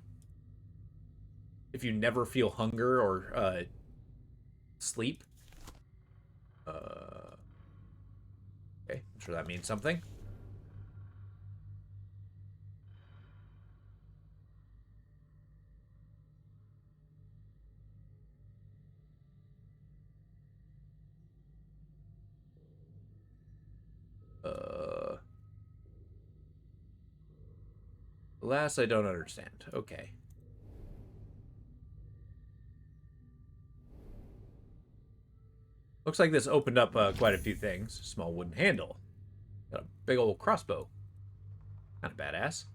Speaker 2: if you never feel hunger or sleep. Okay, I'm sure that means something. Alas, I don't understand. Okay. Looks like this opened up quite a few things. Small wooden handle. Got a big old crossbow. Kind of badass.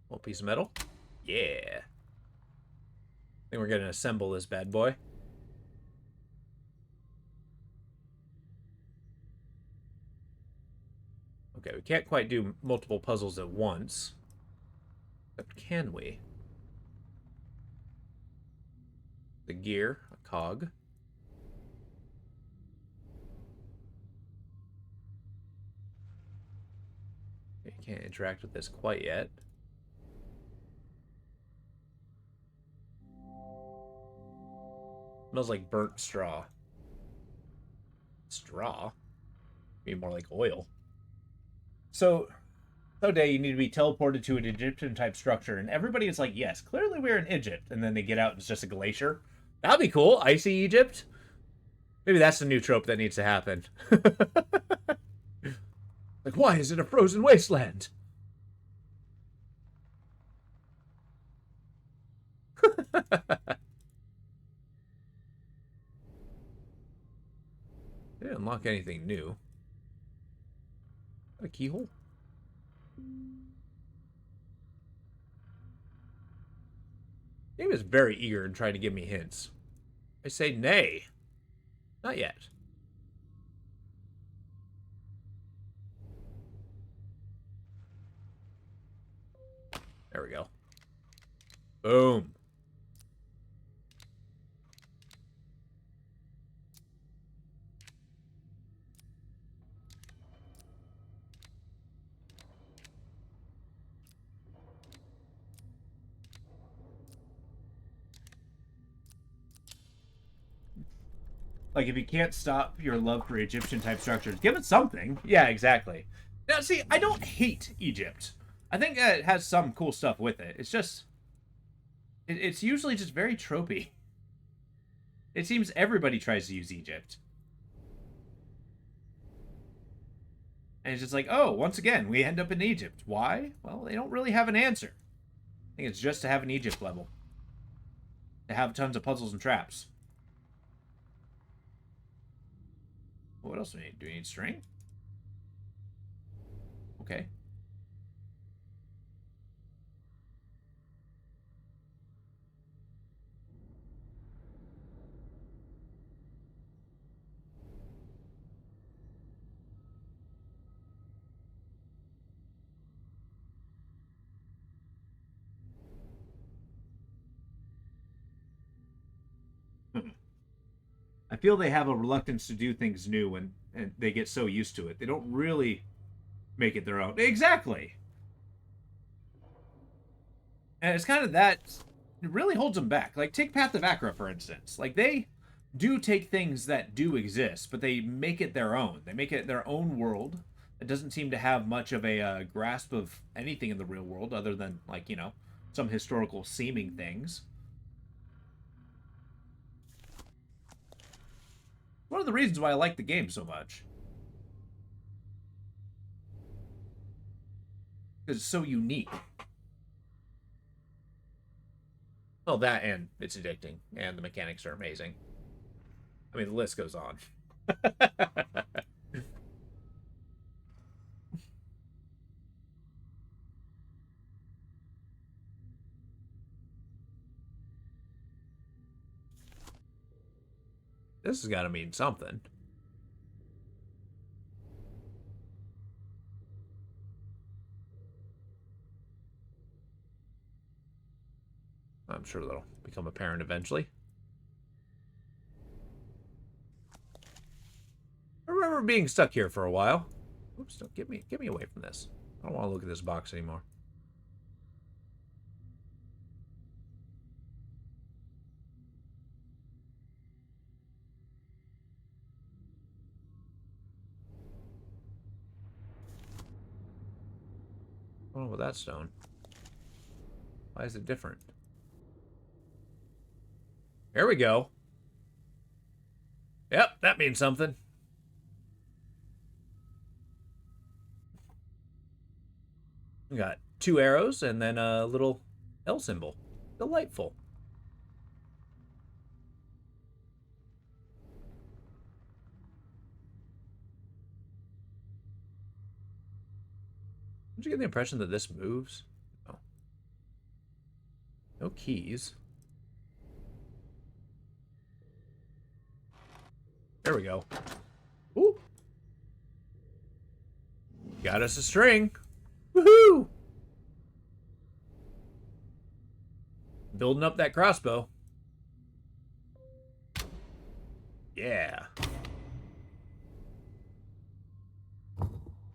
Speaker 2: One piece of metal. Yeah. I think we're going to assemble this bad boy. Okay, we can't quite do multiple puzzles at once. But can we? The gear, a cog. Okay, can't interact with this quite yet. Smells like burnt straw. Straw? Maybe more like oil. So day you need to be teleported to an Egyptian type structure, and everybody is like, yes, clearly we're in Egypt, and then they get out and it's just a glacier. That'd be cool. Icy Egypt. Maybe that's the new trope that needs to happen. Like, why is it a frozen wasteland? They didn't unlock anything new. A keyhole? He was very eager in trying to give me hints. I say nay. Not yet. There we go. Boom. Like, if you can't stop your love for Egyptian-type structures, give it something. Yeah, exactly. Now, see, I don't hate Egypt. I think it has some cool stuff with it. It's just... It's usually just very tropey. It seems everybody tries to use Egypt. And it's just like, oh, once again, we end up in Egypt. Why? Well, they don't really have an answer. I think it's just to have an Egypt level. To have tons of puzzles and traps. What else do we need? Do we need string? Okay. I feel they have a reluctance to do things new and they get so used to it. They don't really make it their own. Exactly. And it's kind of that, it really holds them back. Like, take Path of Achra, for instance. Like, they do take things that do exist, but they make it their own. They make it their own world. It doesn't seem to have much of a grasp of anything in the real world other than, like, you know, some historical seeming things. One of the reasons why I like the game so much. Because it's so unique. Well, that and it's addicting, and the mechanics are amazing. I mean, the list goes on. This has got to mean something. I'm sure that'll become apparent eventually. I remember being stuck here for a while. Oops, don't get me away from this. I don't want to look at this box anymore. Oh, with that stone. Why is it different? Here we go. Yep, that means something. We got 2 arrows and then a little L symbol. Delightful. Did you get the impression that this moves? No. No keys. There we go. Ooh. Got us a string. Woohoo! Building up that crossbow. Yeah.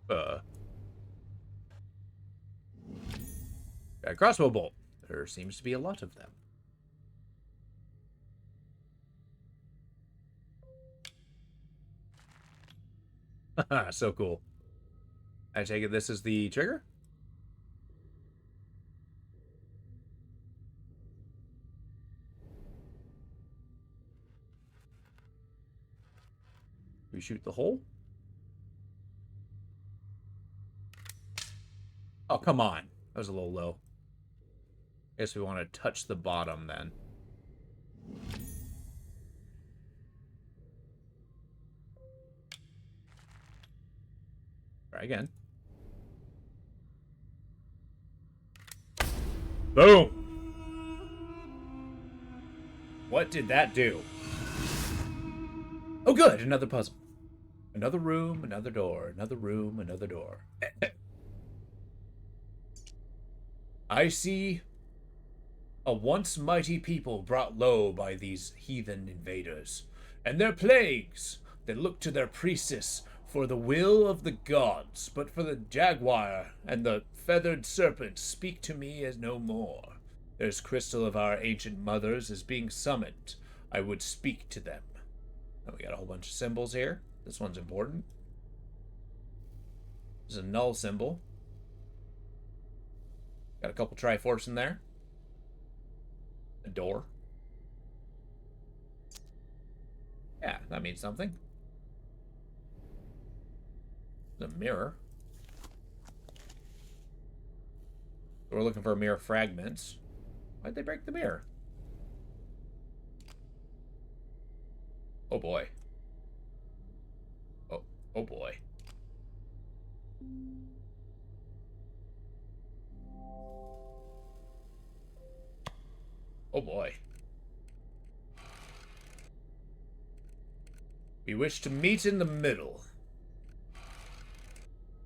Speaker 2: Got a crossbow bolt. There seems to be a lot of them. So cool. I take it this is the trigger? We shoot the hole? Oh, come on. That was a little low. I guess we want to touch the bottom then. Try again. Boom! What did that do? Oh, good! Another puzzle. Another room, another door, another room, another door. I see a once mighty people brought low by these heathen invaders, and their plagues that look to their priestess for the will of the gods, but for the jaguar and the feathered serpent speak to me as no more. There's crystal of our ancient mothers is being summoned. I would speak to them. Oh, we got a whole bunch of symbols here. This one's important. There's a null symbol. Got a couple triforce in there. A door. Yeah, that means something. The mirror. We're looking for mirror fragments. Why'd they break the mirror? Oh boy. Oh boy. Oh boy. We wish to meet in the middle.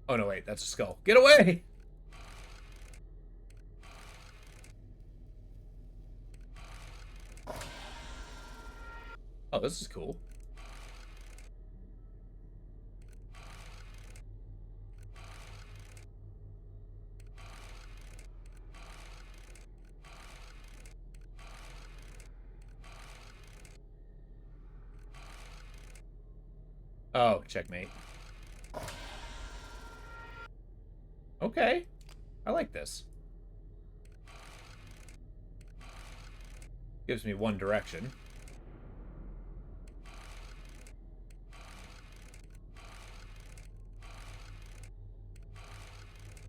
Speaker 2: Oh no, wait, that's a skull. Get away! Oh, this is cool. Oh, checkmate. Okay. I like this. Gives me one direction.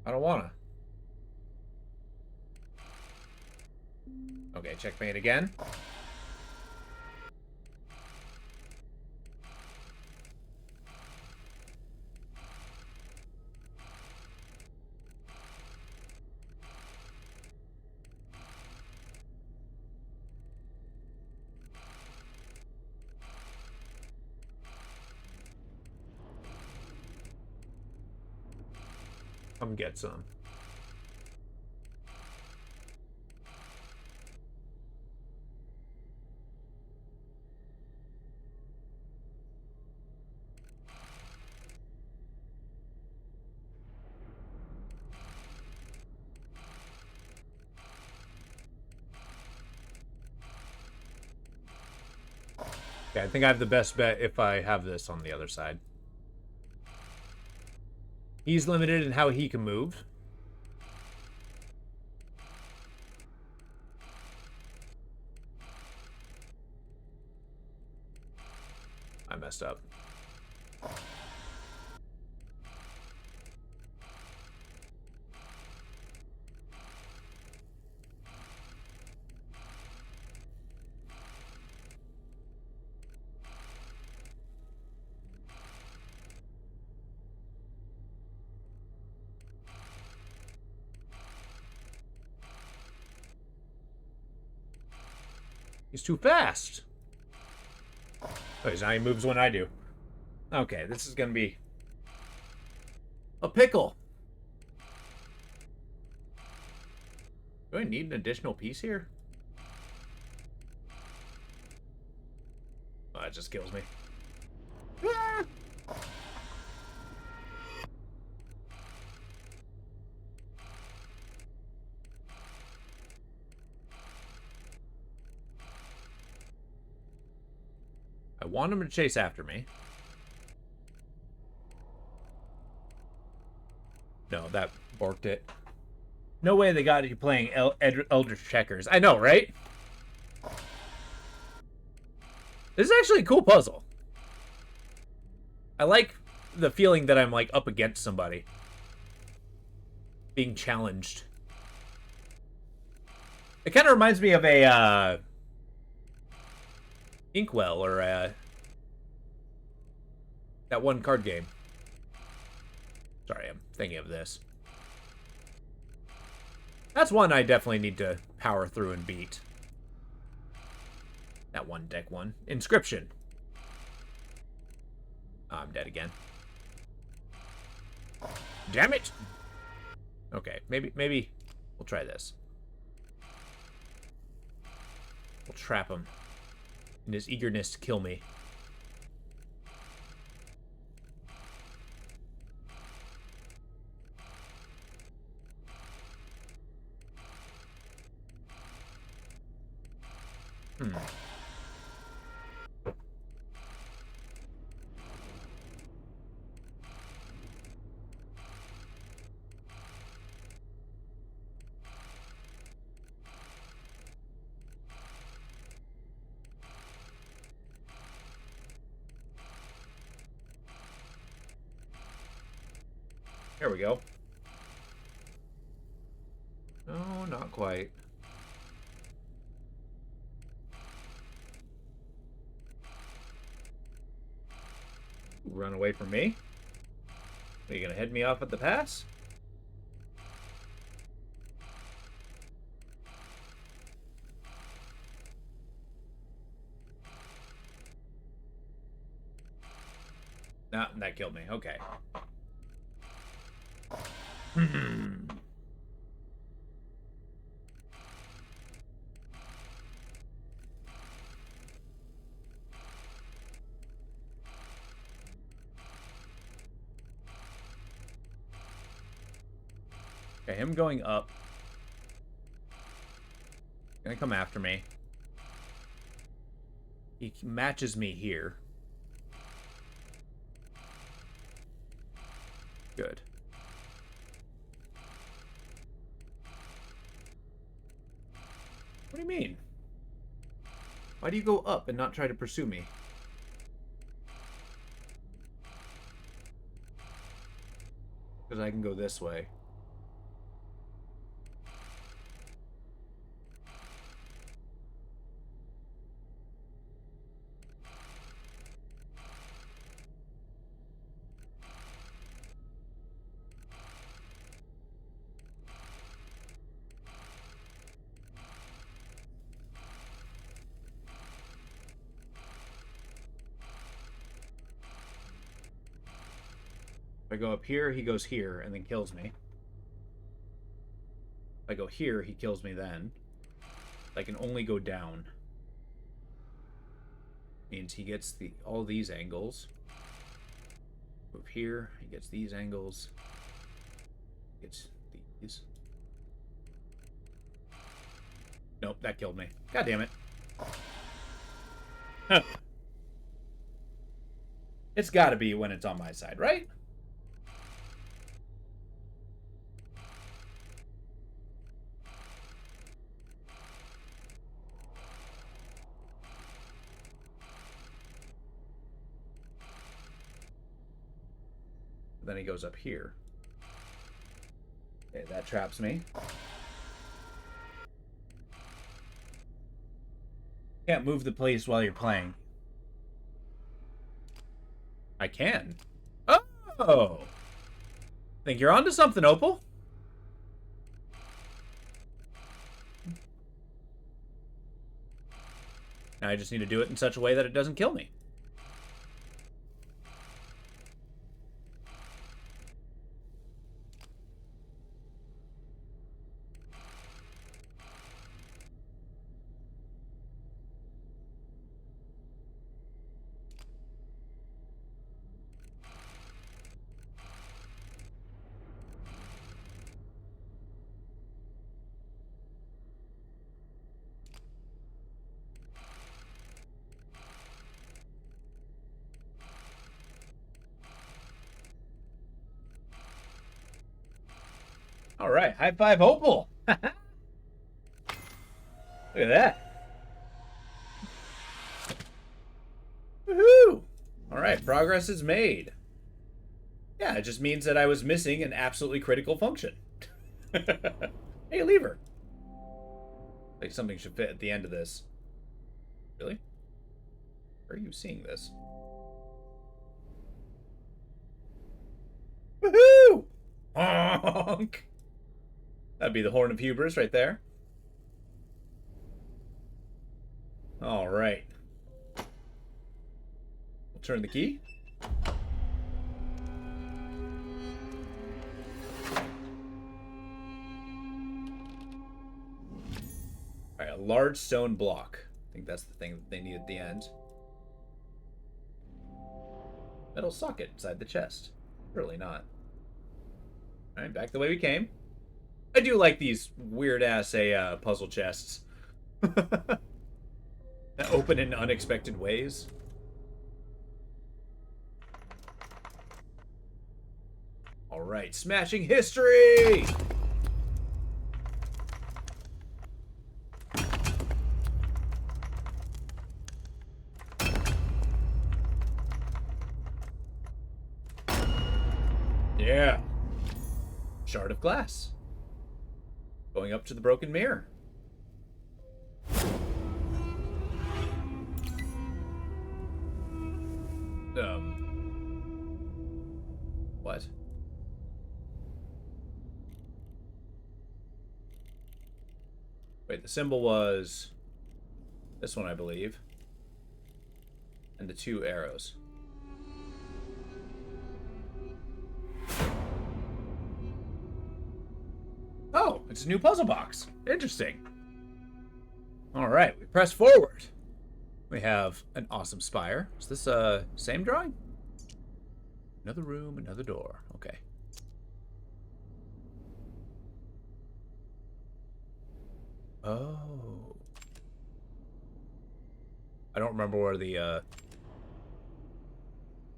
Speaker 2: I don't wanna. Okay, checkmate again. Come get some. Okay, I think I have the best bet if I have this on the other side. He's limited in how he can move. I messed up. He's too fast. Oh, he's not. He moves when I do. Okay, this is gonna be a pickle. Do I need an additional piece here? Oh, it just kills me. Ah! I want him to chase after me. No, that borked it. No way they got you playing Eldritch Checkers. I know, right? This is actually a cool puzzle. I like the feeling that I'm, like, up against somebody. Being challenged. It kind of reminds me of a, Inkwell, or, that one card game. Sorry, I'm thinking of this. That's one I definitely need to power through and beat. That one deck one. Inscription. Oh, I'm dead again. Damn it! Okay, maybe we'll try this. We'll trap him in his eagerness to kill me. There we go. No, not quite. Run away from me? Are you gonna head me off at the pass? Nah, that killed me. Okay. Okay, him going up. Gonna come after me. He matches me here. Good. What do you mean? Why do you go up and not try to pursue me? Because I can go this way. If I go up here, he goes here and then kills me. If I go here, he kills me then. I can only go down. Means he gets all these angles. Move here, he gets these angles. Gets these. Nope, that killed me. God damn it. It's gotta be when it's on my side, right? Then he goes up here. Okay, that traps me. Can't move the place while you're playing. I can. Oh! Think you're onto something, Opal? Now I just need to do it in such a way that it doesn't kill me. All right, high five, Hopeful. Look at that. Woohoo! All right, progress is made. Yeah, it just means that I was missing an absolutely critical function. Hey, lever. Like something should fit at the end of this. Really? Where are you seeing this? Woohoo! Honk! That'd be the Horn of Hubris right there. All right. We'll turn the key. All right, a large stone block. I think that's the thing that they need at the end. Metal socket inside the chest. Surely not. All right, back the way we came. I do like these weird-ass puzzle chests. That open in unexpected ways. All right, smashing history! Yeah. Shard of glass. Going up to the broken mirror. What? Wait, the symbol was this one, I believe. And the two arrows. Oh, it's a new puzzle box. Interesting. All right, we press forward. We have an awesome spire. Is this same drawing? Another room, another door. Okay. Oh. I don't remember where the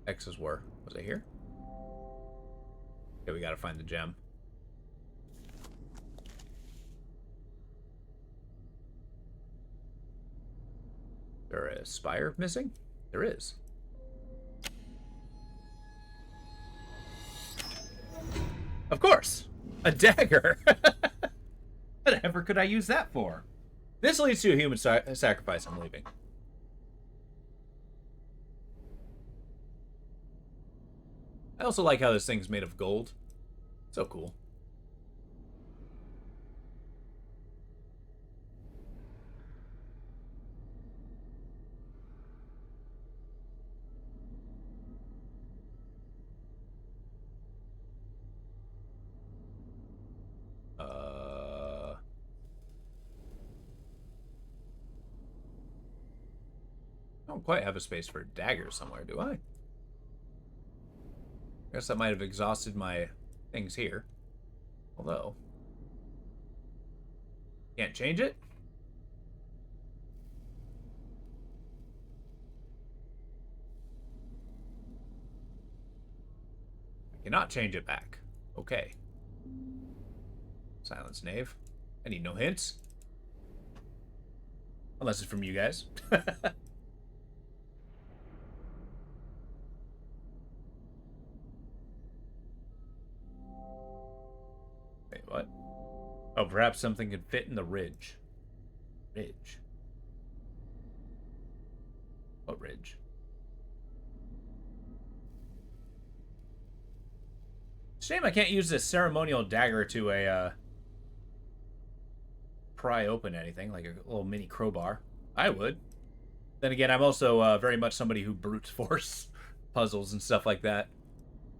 Speaker 2: X's were. Was it here? Okay, we gotta find the gem. There is a spire missing? There is. Of course! A dagger! Whatever could I use that for? This leads to a human sacrifice. I'm leaving. I also like how this thing's made of gold. So cool. I don't quite have a space for a dagger somewhere, do I? Guess that might have exhausted my things here. Although, can't change it? I cannot change it back. Okay. Silence, knave. I need no hints. Unless it's from you guys. Wait, what? Oh, perhaps something could fit in the ridge. Ridge? What ridge? Shame I can't use this ceremonial dagger to pry open anything, like a little mini crowbar. I would. Then again, I'm also very much somebody who brute force puzzles and stuff like that.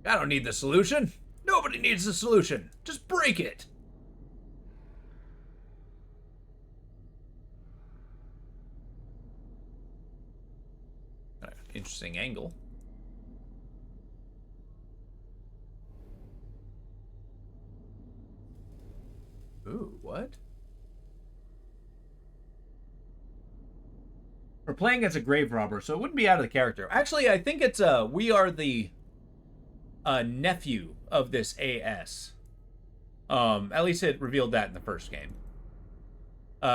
Speaker 2: I don't need the solution. Nobody needs the solution. Just break it. Interesting angle. Ooh, what? We're playing as a grave robber, so it wouldn't be out of the character. Actually, I think it's we are the nephew of this AS. At least it revealed that in the first game.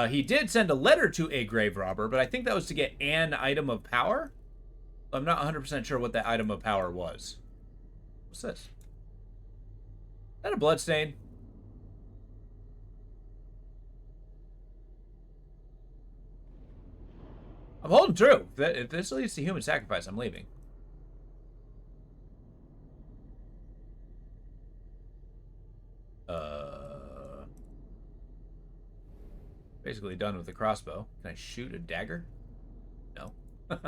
Speaker 2: He did send a letter to a grave robber, but I think that was to get an item of power. I'm not 100% sure what that item of power was. What's this? Is that a bloodstain? I'm holding true. If this leads to human sacrifice, I'm leaving. Basically done with the crossbow. Can I shoot a dagger? No. I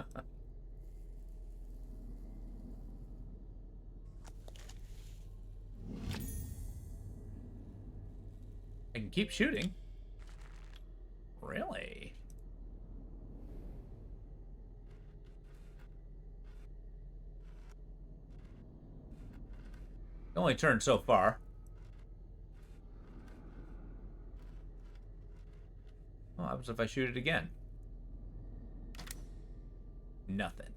Speaker 2: can keep shooting. Really? It only turned so far. What happens if I shoot it again? Nothing.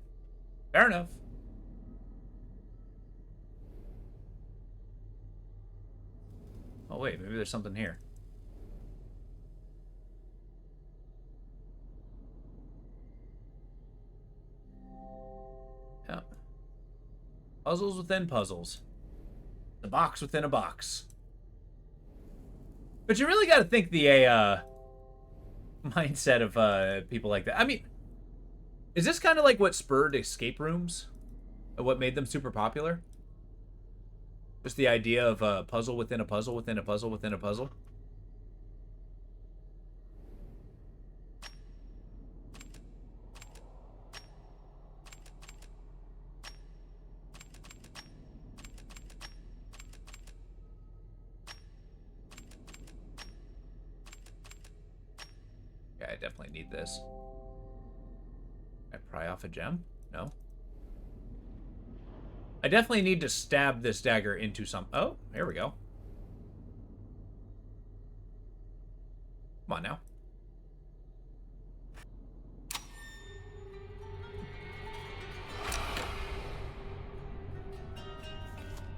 Speaker 2: Fair enough. Oh wait, maybe there's something here. Yeah. Puzzles within puzzles. The box within a box. But you really got to think the mindset of people like that. I mean, is this kind of like what spurred escape rooms? What made them super popular? Just the idea of a puzzle within a puzzle within a puzzle within a puzzle? Yeah, I definitely need this. Can I pry off a gem? No. I definitely need to stab this dagger into some... Oh, here we go. Come on now.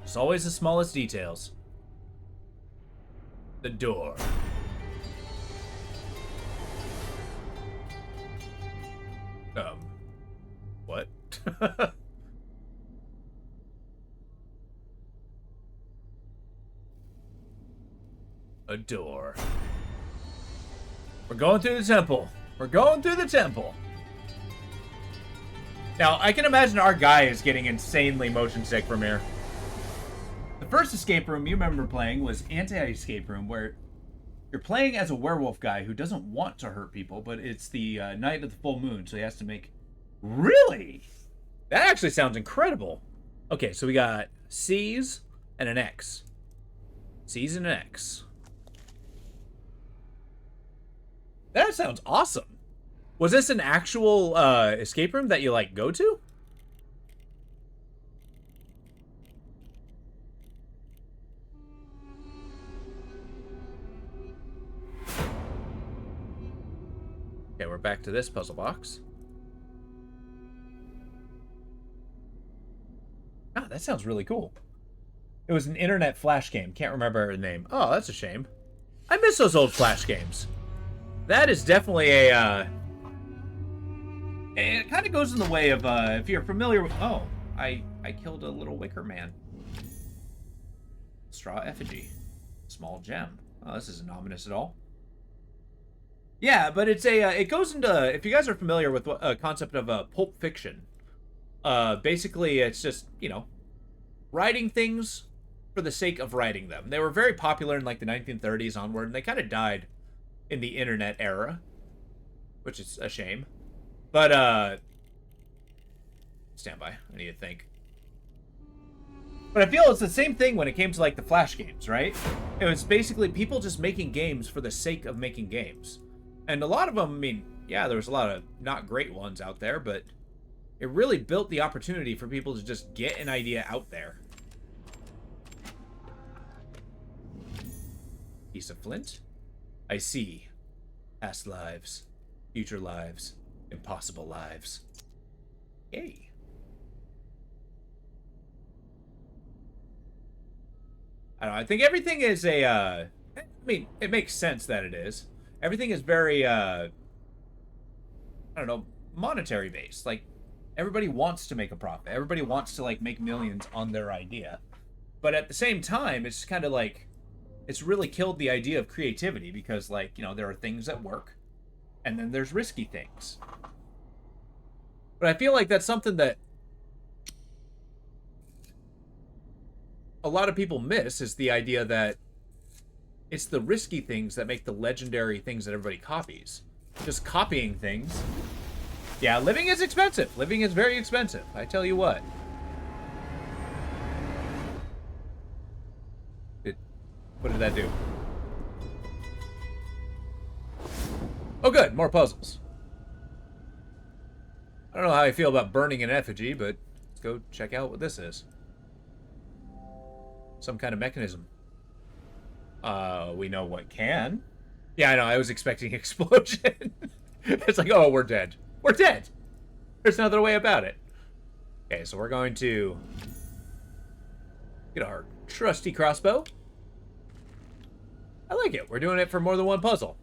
Speaker 2: It's always the smallest details. The door. What? A door. We're going through the temple. We're going through the temple. Now, I can imagine our guy is getting insanely motion sick from here. The first escape room you remember playing was Anti-Escape Room, where you're playing as a werewolf guy who doesn't want to hurt people, but it's the night of the full moon, so he has to make... Really? That actually sounds incredible. Okay, so we got C's and an X. C's and an X. That sounds awesome. Was this an actual escape room that you, like, go to? Okay, we're back to this puzzle box. Ah, that sounds really cool. It was an internet flash game. Can't remember the name. Oh, that's a shame. I miss those old flash games. That is definitely a, it kind of goes in the way of, if you're familiar with... Oh, I killed a little wicker man. Straw effigy. Small gem. Oh, this isn't ominous at all. Yeah, but it's a, it goes into, if you guys are familiar with a concept of Pulp Fiction, basically it's just, you know, writing things for the sake of writing them. They were very popular in like the 1930s onward, and they kind of died in the internet era, which is a shame. But, stand by. I need to think. But I feel it's the same thing when it came to, like, the Flash games, right? It was basically people just making games for the sake of making games. And a lot of them, I mean, yeah, there was a lot of not great ones out there, but it really built the opportunity for people to just get an idea out there. Piece of flint. I see. Past lives. Future lives. Impossible lives. Yay. I don't know, I think everything is a, I mean, it makes sense that it is. Everything is very, I don't know, monetary based. Like, everybody wants to make a profit. Everybody wants to, like, make millions on their idea. But at the same time, it's kind of like, it's really killed the idea of creativity because, like, you know, there are things that work, and then there's risky things. But I feel like that's something that a lot of people miss, is the idea that it's the risky things that make the legendary things that everybody copies. Just copying things. Yeah, living is expensive. Living is very expensive. I tell you what. What did that do? Oh, good. More puzzles. I don't know how I feel about burning an effigy, but let's go check out what this is. Some kind of mechanism. We know what can. Yeah, I know. I was expecting explosion. It's like, oh, we're dead. We're dead. There's no other way about it. Okay, so we're going to get our trusty crossbow. I like it. We're doing it for more than one puzzle.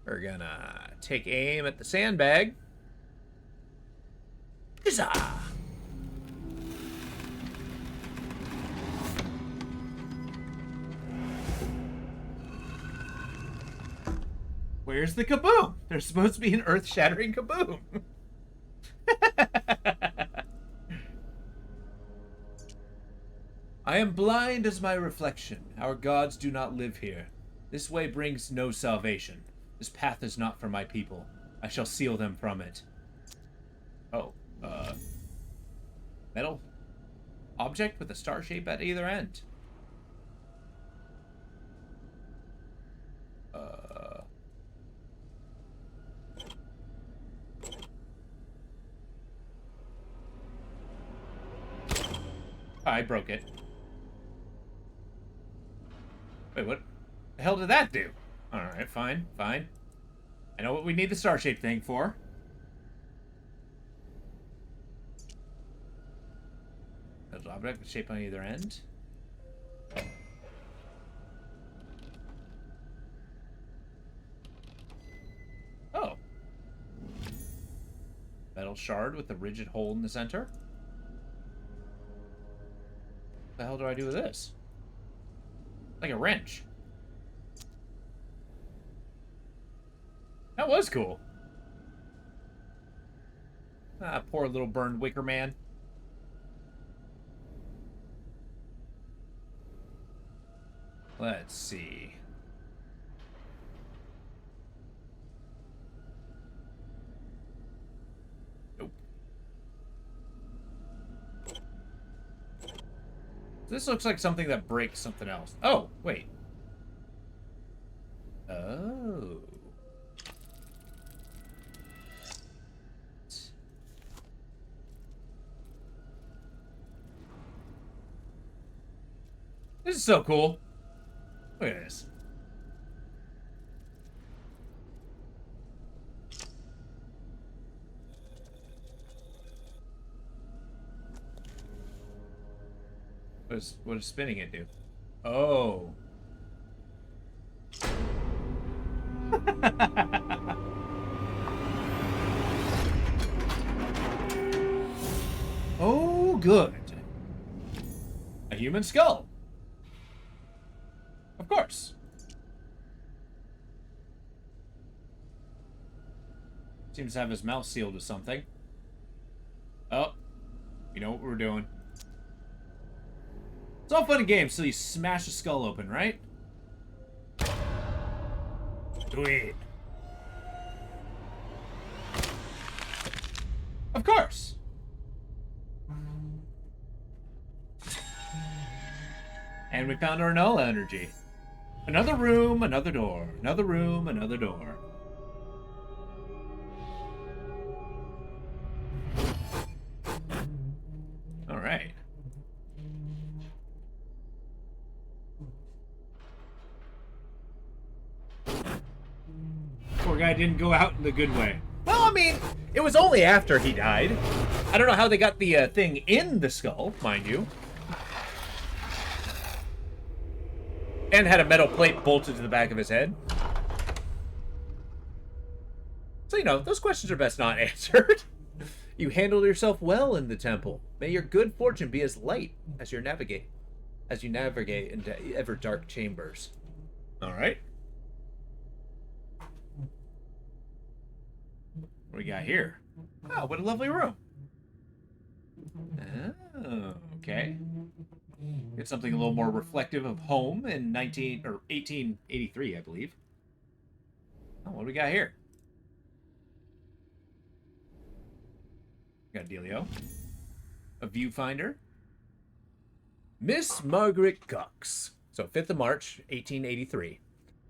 Speaker 2: We're gonna take aim at the sandbag. Huzzah! Where's the kaboom? There's supposed to be an earth-shattering kaboom. I am blind as my reflection. Our gods do not live here. This way brings no salvation. This path is not for my people. I shall seal them from it. Oh, metal object with a star shape at either end. I broke it. Wait, what the hell did that do? Alright, fine, fine. I know what we need the star-shaped thing for. Metal object with shape on either end. Oh. Metal shard with a rigid hole in the center. What the hell do I do with this? Like a wrench. That was cool. Ah, poor little burned wicker man. Let's see. Nope. This looks like something that breaks something else. Oh, wait. Oh. This is so cool. Look at this. What does spinning it do? Oh. Oh, good. A human skull. Of course. Seems to have his mouth sealed with something. Oh. You know what we're doing. It's all fun and games till you smash a skull open, right? Sweet. course. And we found our null energy. Another room, another door. Another room, another door. All right. Poor guy didn't go out in the good way. Well, I mean, it was only after he died. I don't know how they got the thing in the skull, mind you. And had a metal plate bolted to the back of his head. So, you know, those questions are best not answered. You handled yourself well in the temple. May your good fortune be as light as you navigate into ever dark chambers. All right. What do we got here? Oh, what a lovely room. Oh, okay. Get something a little more reflective of home in 1883, I believe. Oh, what do we got here? We got Delio. A viewfinder. Miss Margaret Cox. So 5th of March, 1883.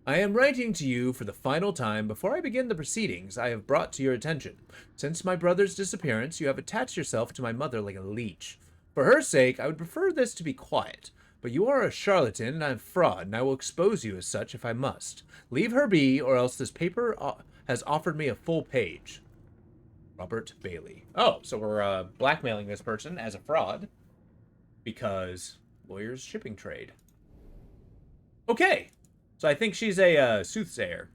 Speaker 2: I am writing to you for the final time before I begin the proceedings I have brought to your attention. Since my brother's disappearance, you have attached yourself to my mother like a leech. For her sake, I would prefer this to be quiet. But you are a charlatan and a fraud, and I will expose you as such if I must. Leave her be, or else this paper has offered me a full page. Robert Bailey. Oh, so we're blackmailing this person as a fraud because lawyers shipping trade. Okay. So I think she's a soothsayer,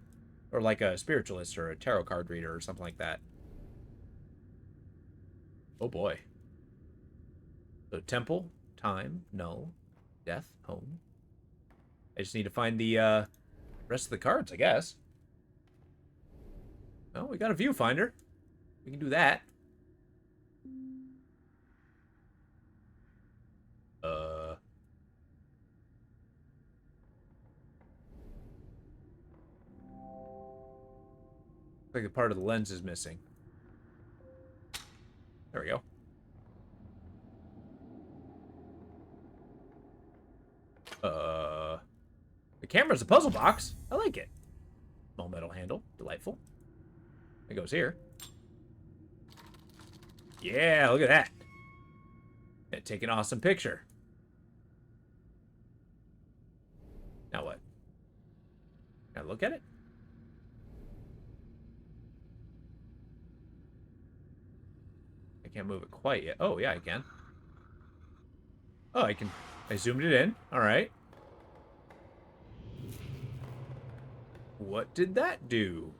Speaker 2: or like a spiritualist, or a tarot card reader, or something like that. Oh boy. So temple, time, null, death, home. I just need to find the rest of the cards, I guess. Well, we got a viewfinder. We can do that. Like a part of the lens is missing. There we go. The camera's a puzzle box. I like it. Small metal handle. Delightful. It goes here. Yeah, look at that. Yeah, take an awesome picture. Now what? Can I look at it? I can't move it quite yet. Oh, yeah, I can. Oh, I can. I zoomed it in. All right. What did that do?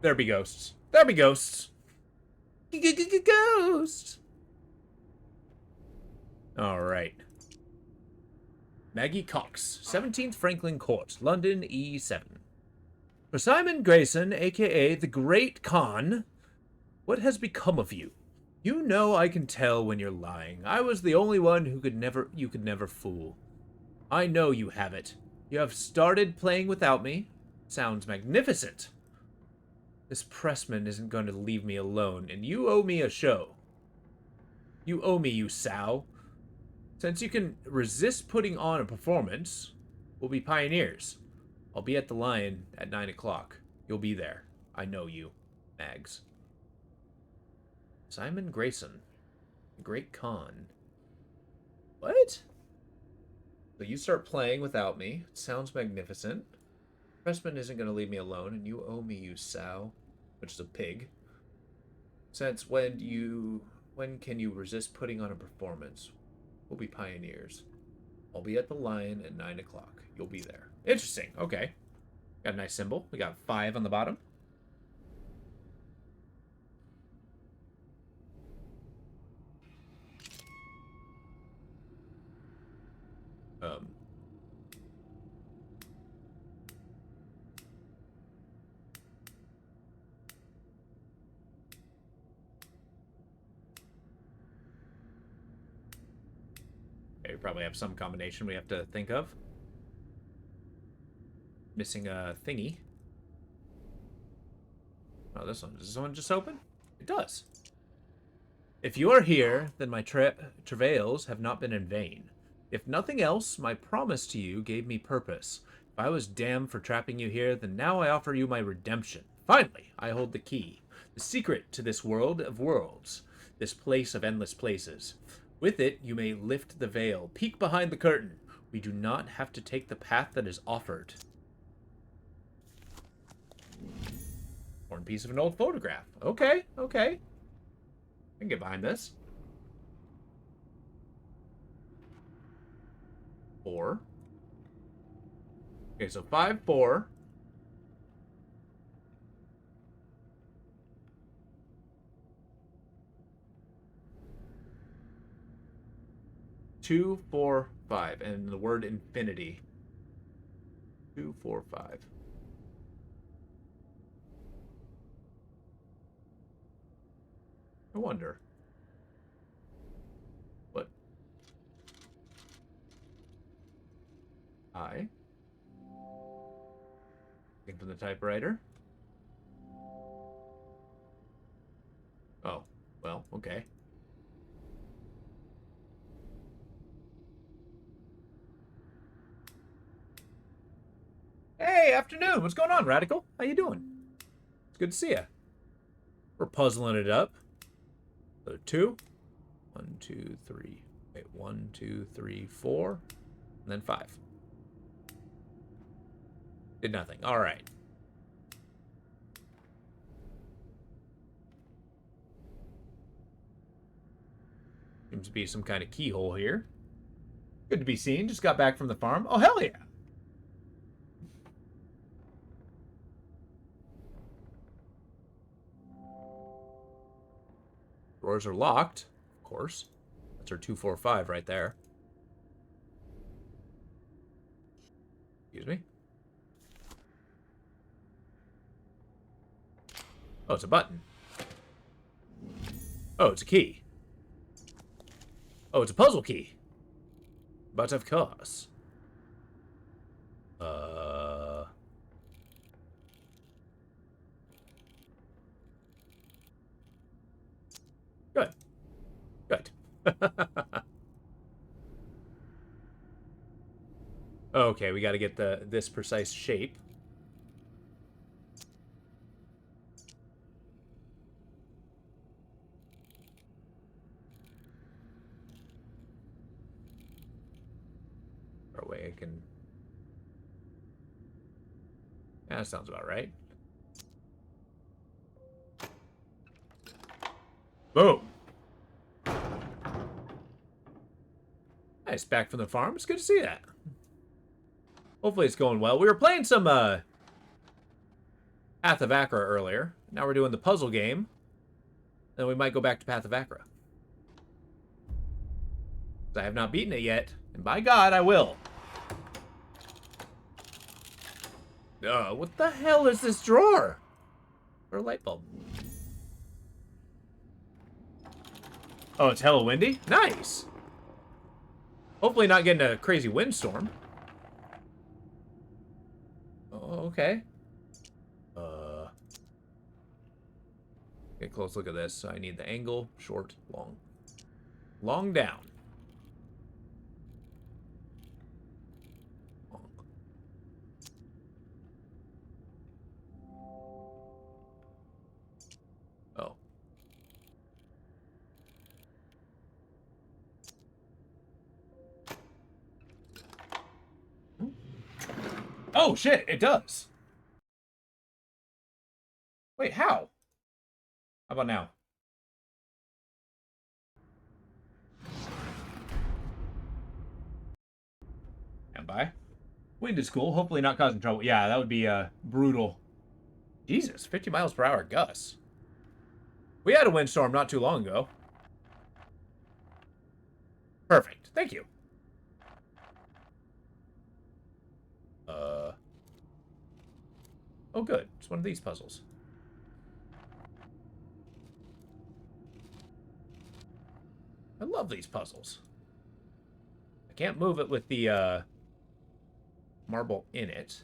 Speaker 2: There be ghosts. There be ghosts. Ghosts. All right. Maggie Cox, 17th Franklin Court, London, E7. For Simon Grayson, a.k.a. the Great Khan, what has become of you? You know I can tell when you're lying. I was the only one who you could never fool. I know you have it. You have started playing without me. Sounds magnificent. This pressman isn't going to leave me alone, and you owe me a show. You owe me, you sow. Since you can resist putting on a performance, we'll be pioneers. I'll be at the Lion at 9 o'clock. You'll be there. I know you. Mags. Simon Grayson. The Great Khan. What? So you start playing without me. It sounds magnificent. Pressman isn't going to leave me alone, and you owe me, you sow. Which is a pig. Since when can you resist putting on a performance? We'll be pioneers. I'll be at the Lion at 9 o'clock. You'll be there. Interesting. Okay. Got a nice symbol. We got 5 on the bottom. Okay, we probably have some combination we have to think of. Missing a thingy. Oh, this one. Does this one just open? It does. If you are here, then my travails have not been in vain. If nothing else, my promise to you gave me purpose. If I was damned for trapping you here, then now I offer you my redemption. Finally, I hold the key. The secret to this world of worlds. This place of endless places. With it, you may lift the veil. Peek behind the curtain. We do not have to take the path that is offered. Torn piece of an old photograph. Okay, okay. I can get behind this. 4. Okay, so 5, 4. Two, 4, 5, and the word infinity. 2, 4, 5. I wonder. What? I. Looking for the typewriter. Oh, well, okay. Hey, afternoon. What's going on, Radical? How you doing? It's good to see you. We're puzzling it up. So 2. 1, 2, 3. Wait, 1, 2, 3, 4. And then 5. Did nothing. All right. Seems to be some kind of keyhole here. Good to be seen. Just got back from the farm. Oh, hell yeah. Drawers are locked, of course. That's our 2, 4, 5 right there. Excuse me. Oh, it's a button. Oh, it's a key. Oh, it's a puzzle key. But of course. Good. Good. Okay, we got to get this precise shape. Or way I can. Yeah, that sounds about right. Boom. Nice, back from the farm. It's good to see that. Hopefully it's going well. We were playing some Path of Achra earlier. Now we're doing the puzzle game. Then we might go back to Path of Achra. I have not beaten it yet. And by God, I will. What the hell is this drawer? Or a light bulb. Oh, it's hella windy? Nice. Hopefully not getting a crazy windstorm. Oh, okay. Get a close look at this. I need the angle, short, long. Long down. Long. Oh. Oh, shit, it does. Wait, how? How about now? And by. Wind is cool. Hopefully not causing trouble. Yeah, that would be brutal. Jesus, 50 miles per hour gusts. We had a windstorm not too long ago. Perfect. Thank you. Oh, good. It's one of these puzzles. I love these puzzles. I can't move it with the marble in it.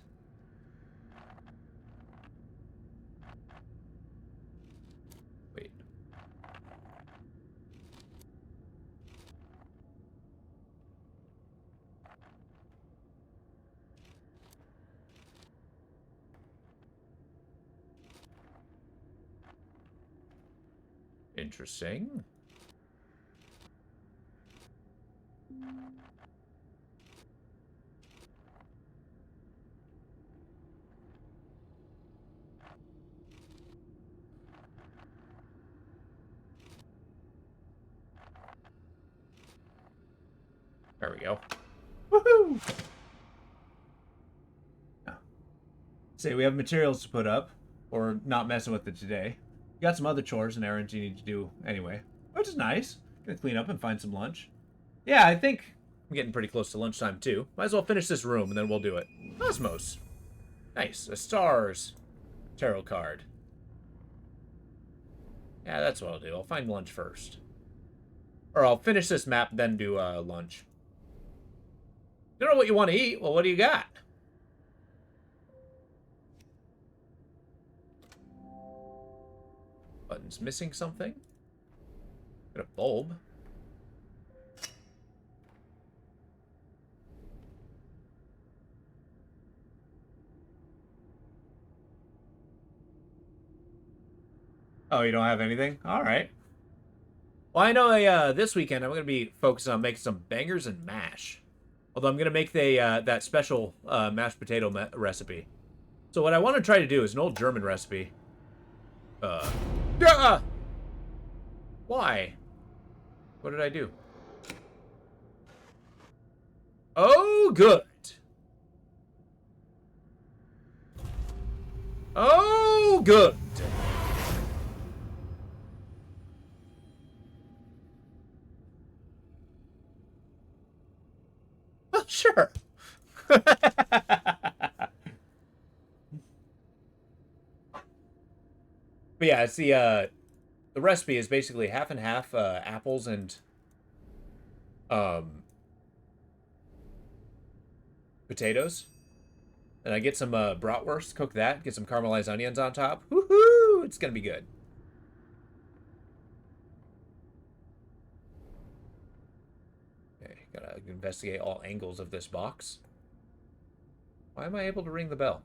Speaker 2: Interesting. There we go. Woohoo! Say we have materials to put up, or not messing with it today. You got some other chores and errands you need to do anyway, which is nice. Gonna clean up and find some lunch. Yeah, I think I'm getting pretty close to lunchtime too. Might as well finish this room and then we'll do it. Cosmos. Nice. A stars tarot card. Yeah, that's what I'll do. I'll find lunch first. Or I'll finish this map, then do lunch. You don't know what you want to eat? Well, what do you got? Button's missing something. Got a bulb. Oh, you don't have anything? All right. Well, I know this weekend I'm going to be focused on making some bangers and mash. Although I'm going to make that special mashed potato recipe. So what I want to try to do is an old German recipe. Why? What did I do? Oh, good. Oh, good. Well, sure. But yeah, it's the recipe is basically half and half apples and potatoes. And I get some bratwurst, cook that, get some caramelized onions on top. Woohoo! It's gonna be good. Okay, gotta investigate all angles of this box. Why am I able to ring the bell?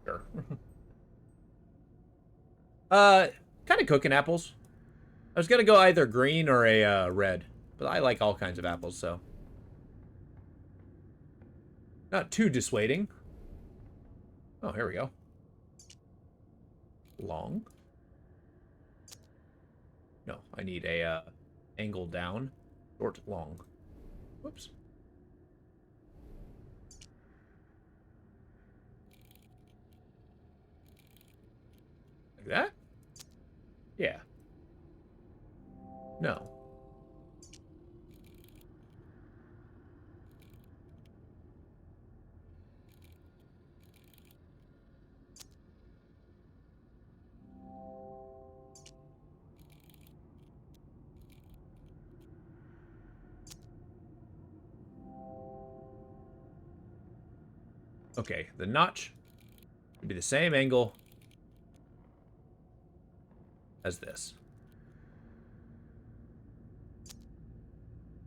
Speaker 2: Sure. Kind of cooking apples. I was gonna go either green or a red, but I like all kinds of apples, so not too dissuading. Oh, here we go. Long. No, I need a angle down, short, long. Whoops. Like that? Yeah. No. Okay, the notch would be the same angle as this.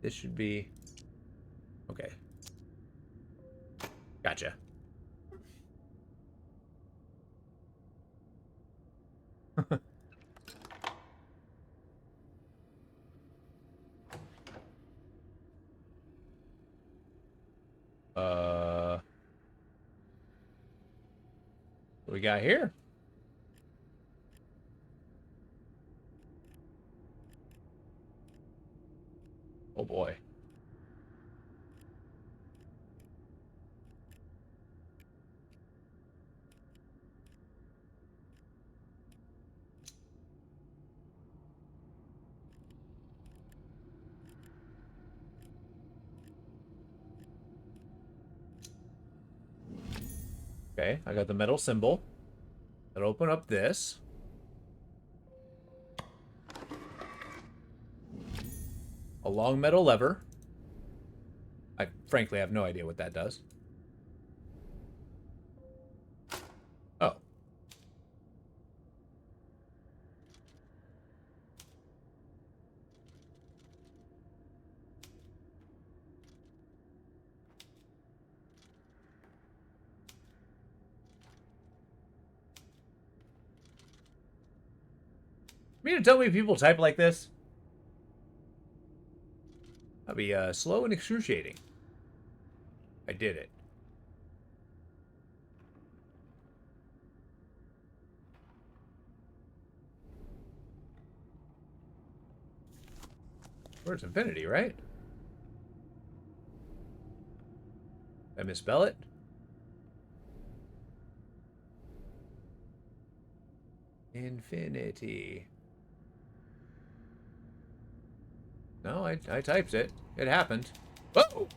Speaker 2: This should be... Okay. Gotcha. What we got here? Oh boy. Okay, I got the metal symbol. That'll open up this. A long metal lever. I frankly have no idea what that does. Oh. You mean to tell me people type like this? That'd be slow and excruciating. I did it. Where's infinity, right? Did I misspell it? Infinity. No, I typed it. It happened. Whoa!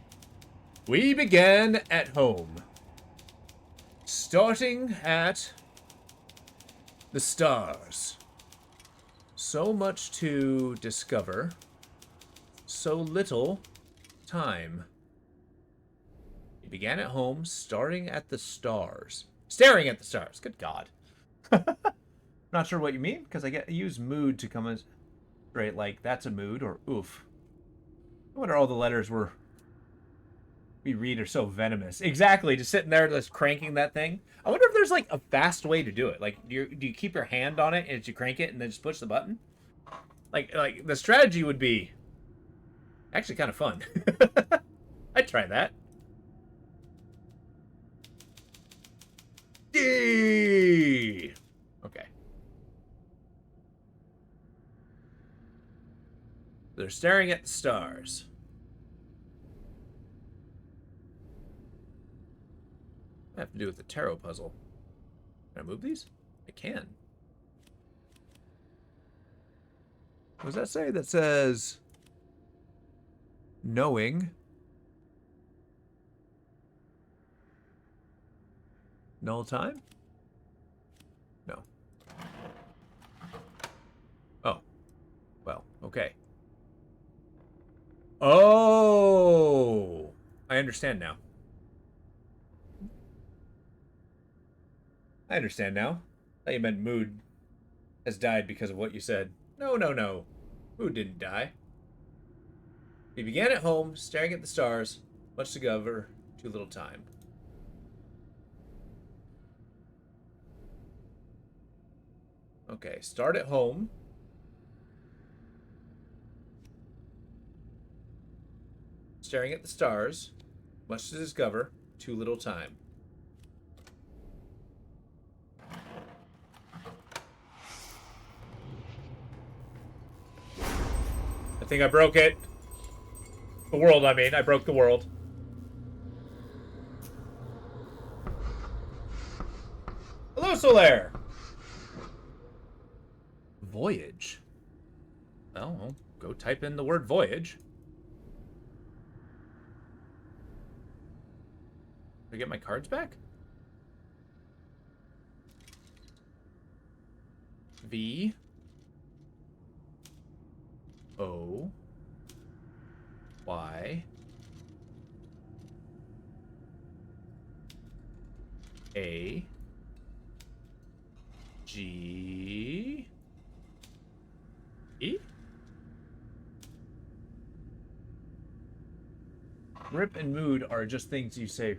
Speaker 2: We began at home. Starting at the stars. So much to discover. So little time. We began at home, starting at the stars. Staring at the stars. Good God. Not sure what you mean, because I use mood to come as straight, like that's a mood, or oof. I wonder all the letters we read are so venomous. Exactly, just sitting there just cranking that thing. I wonder if there's like a fast way to do it. Like, do you keep your hand on it and you crank it and then just push the button? Like the strategy would be actually kind of fun. I'd try that. D. Okay. They're staring at the stars. I have to do with the tarot puzzle. Can I move these? I can. What does that say? That says knowing. Null time? No. Oh. Well, okay. Oh! I understand now. I understand now. I thought you meant mood has died because of what you said. No, no, no. Mood didn't die. We began at home, staring at the stars. Much to cover, too little time. Okay, start at home. Staring at the stars. Much to discover, too little time. I think I broke it. The world, I mean. I broke the world. Hello, Solaire! Voyage. Well, I'll go type in the word voyage. Did I get my cards back? V. O. Y. A. G. E? Rip and mood are just things you say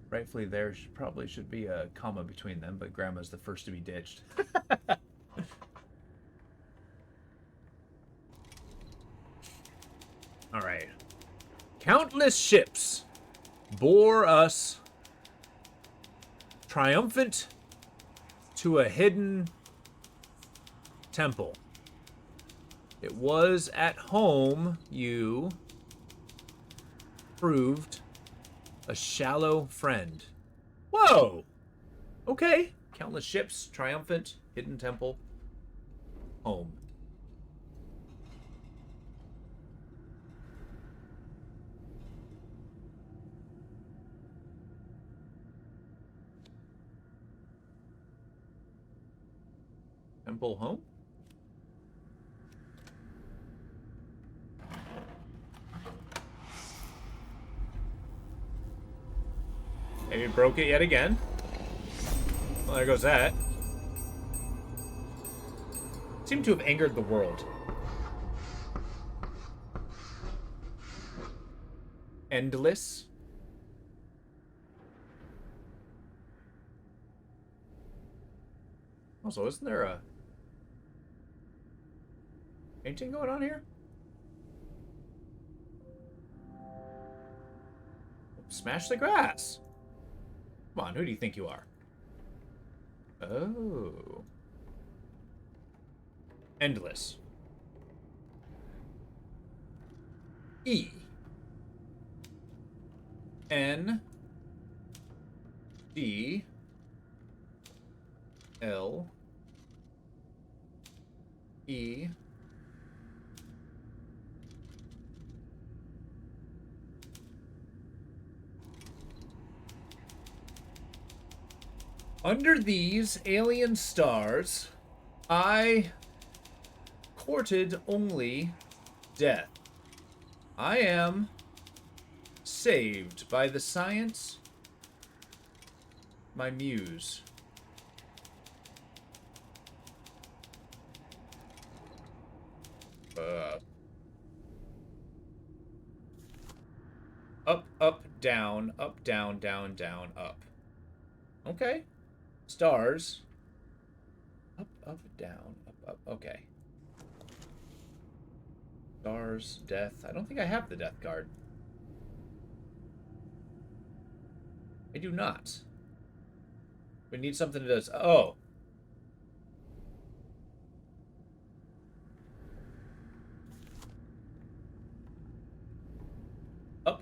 Speaker 2: rightfully. There probably should be a comma between them, but grandma's the first to be ditched. All right. Countless ships bore us triumphant to a hidden temple. It was at home you proved a shallow friend. Whoa! Okay. Countless ships, triumphant, hidden temple, home. Temple, home? Maybe broke it yet again. Well, there goes that. Seemed to have angered the world. Endless. Also, isn't there a... Anything going on here? Smash the grass. Come on, who do you think you are? Oh. Endless. E. N. D. L. E. Under these alien stars, I courted only death. I am saved by the science, my muse. Up, down, down, down, up. Okay. Stars. Up, down, up. Okay. Stars, death. I don't think I have the death card. I do not. We need something that does... Oh.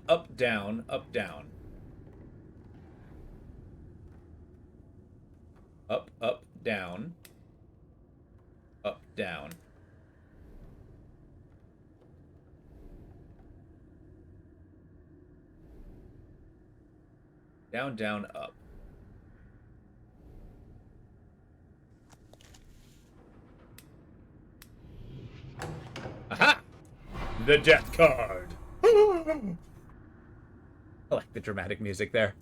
Speaker 2: Up, down, up, down. Up, down. Up, down. Down, down, up. Aha! The death card. I like the dramatic music there.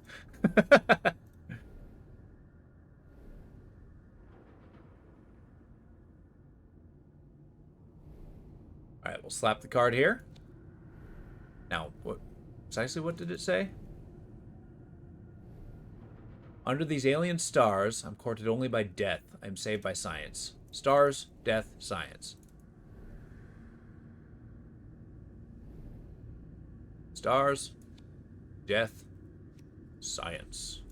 Speaker 2: Alright, we'll slap the card here. Now, precisely what did it say? Under these alien stars, I'm courted only by death. I'm saved by science. Stars, death, science. Stars, death, science.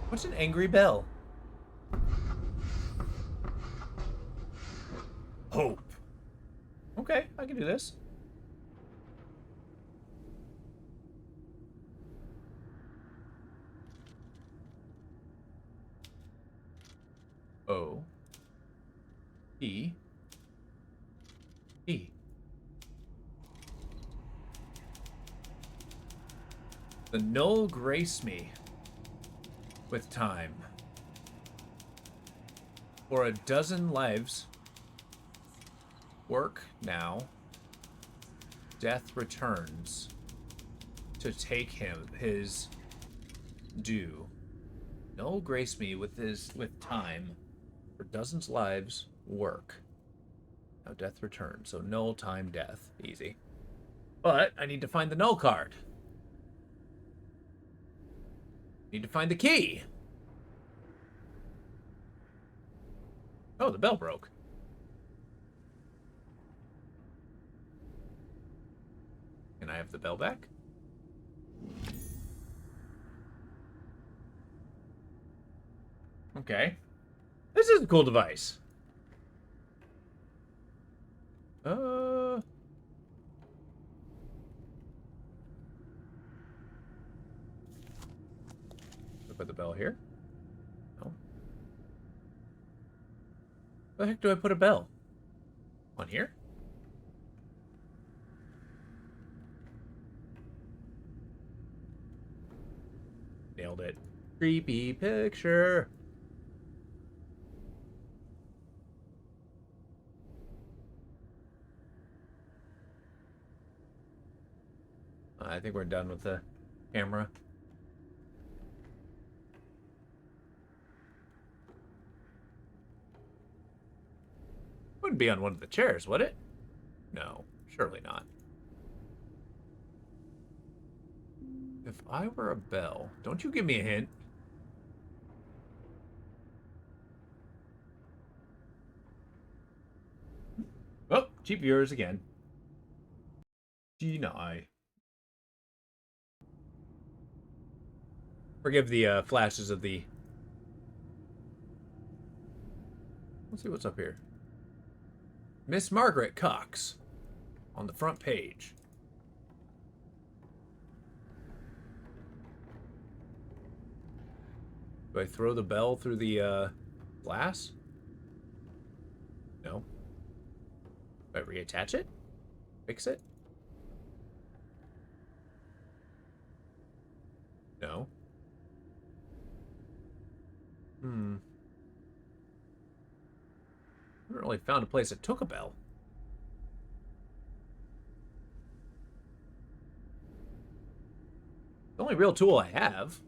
Speaker 2: What's an angry bell? Hope. Okay, I can do this. O. E. E. The null grace me with time. For a dozen lives. Work now. Death returns to take him his due. Null grace me with time. For dozens lives, work. Now death returns. So null, time, death. Easy. But I need to find the null card. Need to find the key. Oh, the bell broke. Can I have the bell back? Okay. This is a cool device. Put the bell here. Oh. Where the heck do I put a bell? On here? Nailed it. Creepy picture. I think we're done with the camera. Wouldn't be on one of the chairs, would it? No, surely not. If I were a bell, don't you give me a hint. Oh, cheap viewers again. Deny. Forgive the flashes of the... Let's see what's up here. Miss Margaret Cox. On the front page. Do I throw the bell through the glass? No. Do I reattach it? Fix it? No. I haven't really found a place that took a bell. The only real tool I have.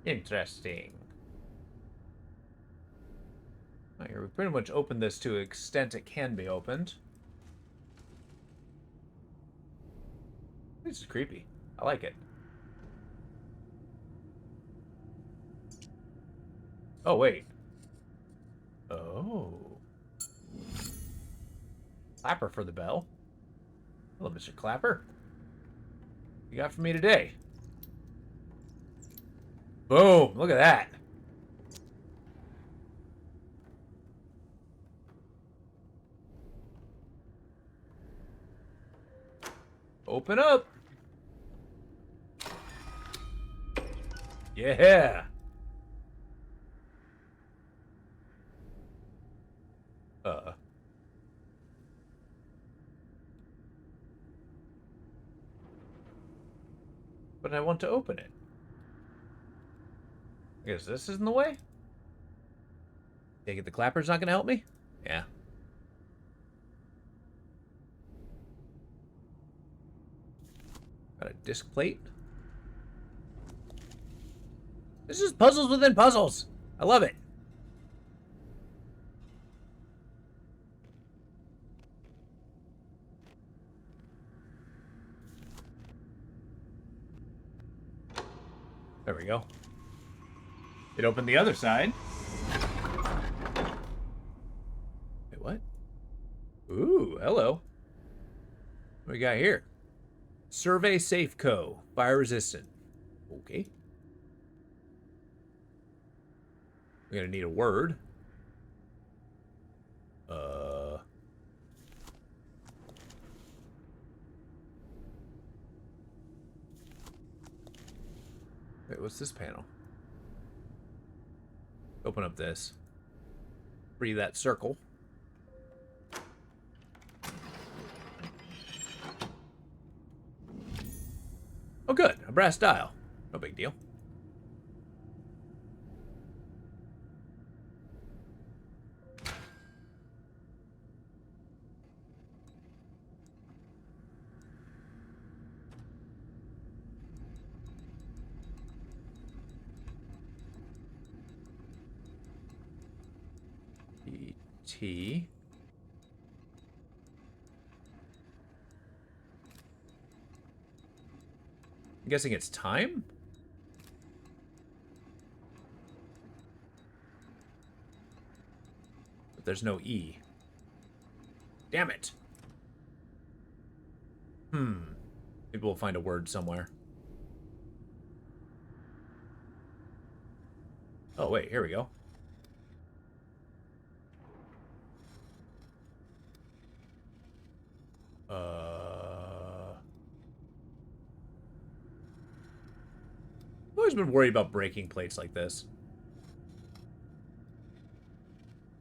Speaker 2: Interesting. Right, here, we've pretty much opened this to an extent it can be opened. This is creepy. I like it. Oh, wait. Oh. Clapper for the bell. Hello, Mr. Clapper. What you got for me today? Boom! Look at that. Open up. Yeah. But I want to open it. I guess this is in the way? Take it the clapper's not gonna help me? Yeah. Got a disc plate. This is puzzles within puzzles. I love it. There we go. It opened the other side. Wait, what? Ooh, hello. What do we got here? Survey Safe Co. Fire resistant. Okay. We're gonna need a word. Wait, what's this panel? Open up this. Free that circle. Oh, good. A brass dial. No big deal. T. I'm guessing it's time? But there's no E. Damn it. Maybe we'll find a word somewhere. Oh, wait, here we go. I've always been worried about breaking plates like this.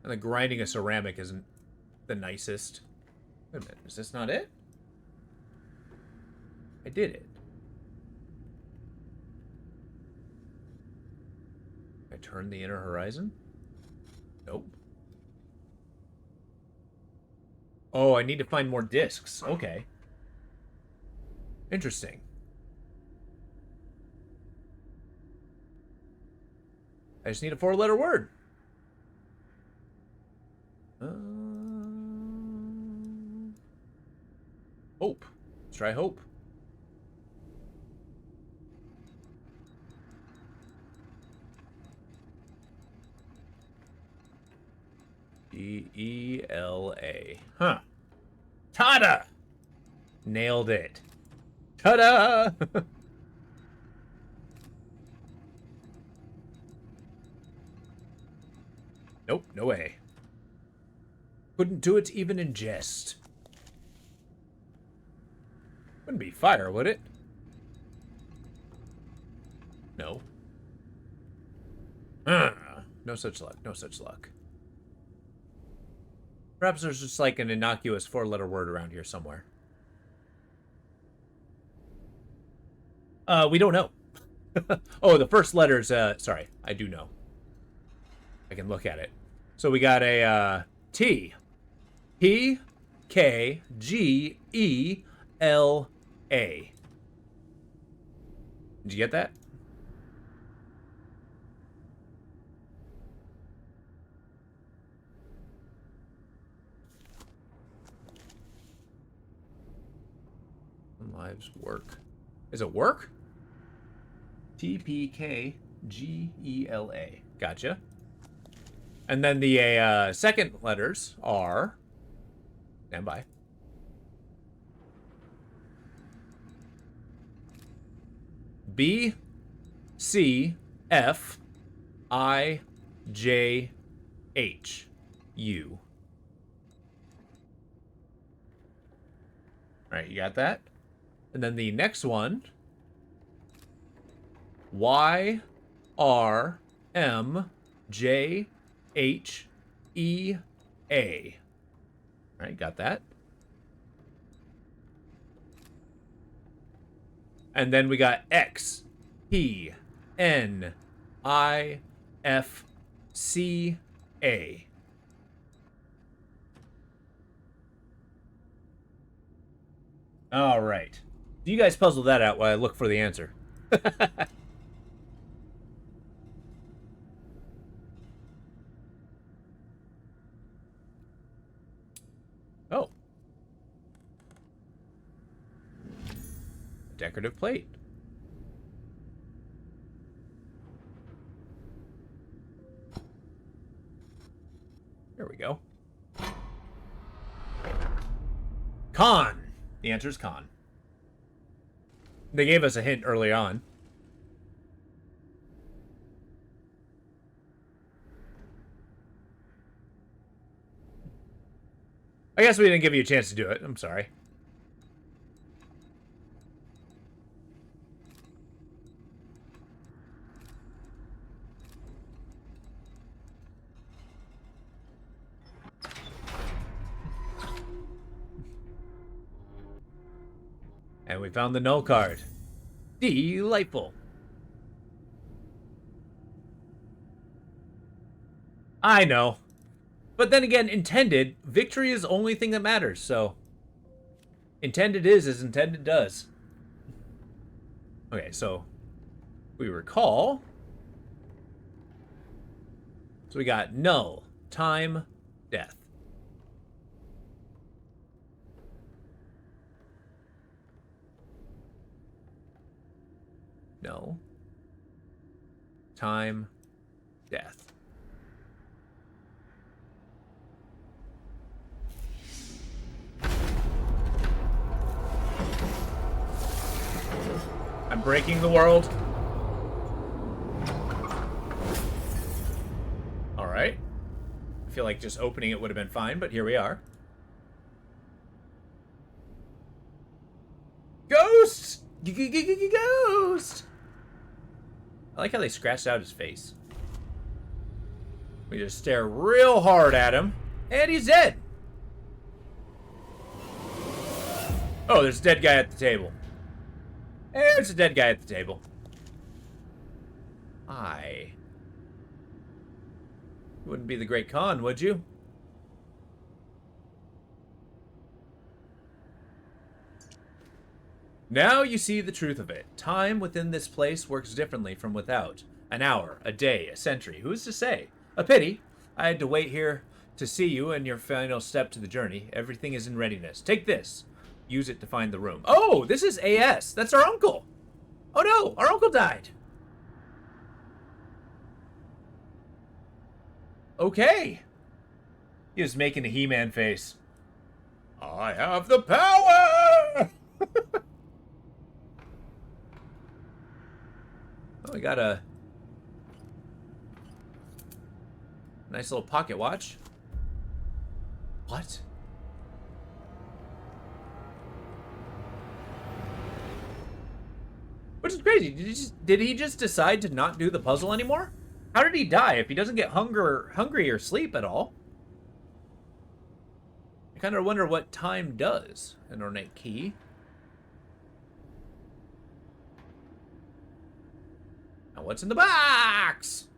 Speaker 2: And the grinding of ceramic isn't the nicest. Wait a minute, is this not it? I did it. I turned the inner horizon? Nope. Oh, I need to find more discs. Okay. Interesting. I just need a 4-letter word. Hope. Let's try hope. E-E-L-A. Huh. Ta-da! Nailed it. Ta-da! Nope, no way. Couldn't do it even in jest. Wouldn't be fire, would it? No. No such luck, no such luck. Perhaps there's just like an innocuous 4-letter word around here somewhere. We don't know. Oh, the first letter's, sorry, I do know. I can look at it. So we got a, T. P, K, G, E, L, A. Did you get that? Lives work. Is it work? T-P-K-G-E-L-A. Gotcha. And then the second letters are... Stand by. B, C, F, I, J, H, U. All right, you got that? And then the next one, Y, R, M, J, H, E, A. All right, got that? And then we got X, P, N, I, F, C, A. All right. You guys puzzle that out while I look for the answer. Oh. Decorative plate. There we go. Con. The answer is con. They gave us a hint early on. I guess we didn't give you a chance to do it. I'm sorry. And we found the null card. Delightful. I know. But then again, intended, victory is the only thing that matters, so... Intended is as intended does. Okay, so... We recall... So we got null, time, death. No. Time. Death. I'm breaking the world. Alright. I feel like just opening it would have been fine, but here we are. Ghosts! Ghost! I like how they scratched out his face. We just stare real hard at him, and he's dead. Oh, there's a dead guy at the table. There's a dead guy at the table. You wouldn't be the Great Khan, would you? Now you see the truth of it. Time within this place works differently from without. An hour, a day, a century. Who's to say? A pity. I had to wait here to see you and your final step to the journey. Everything is in readiness. Take this. use it to find the room. Oh, this is AS. That's our uncle. Oh no, our uncle died. Okay. He was making a He-Man face. I have the power! Oh, we got a nice little pocket watch. What? Which is crazy. Did he just decide to not do the puzzle anymore? How did he die if he doesn't get hungry or sleep at all? I kind of wonder what time does. An ornate key. Now what's in the box?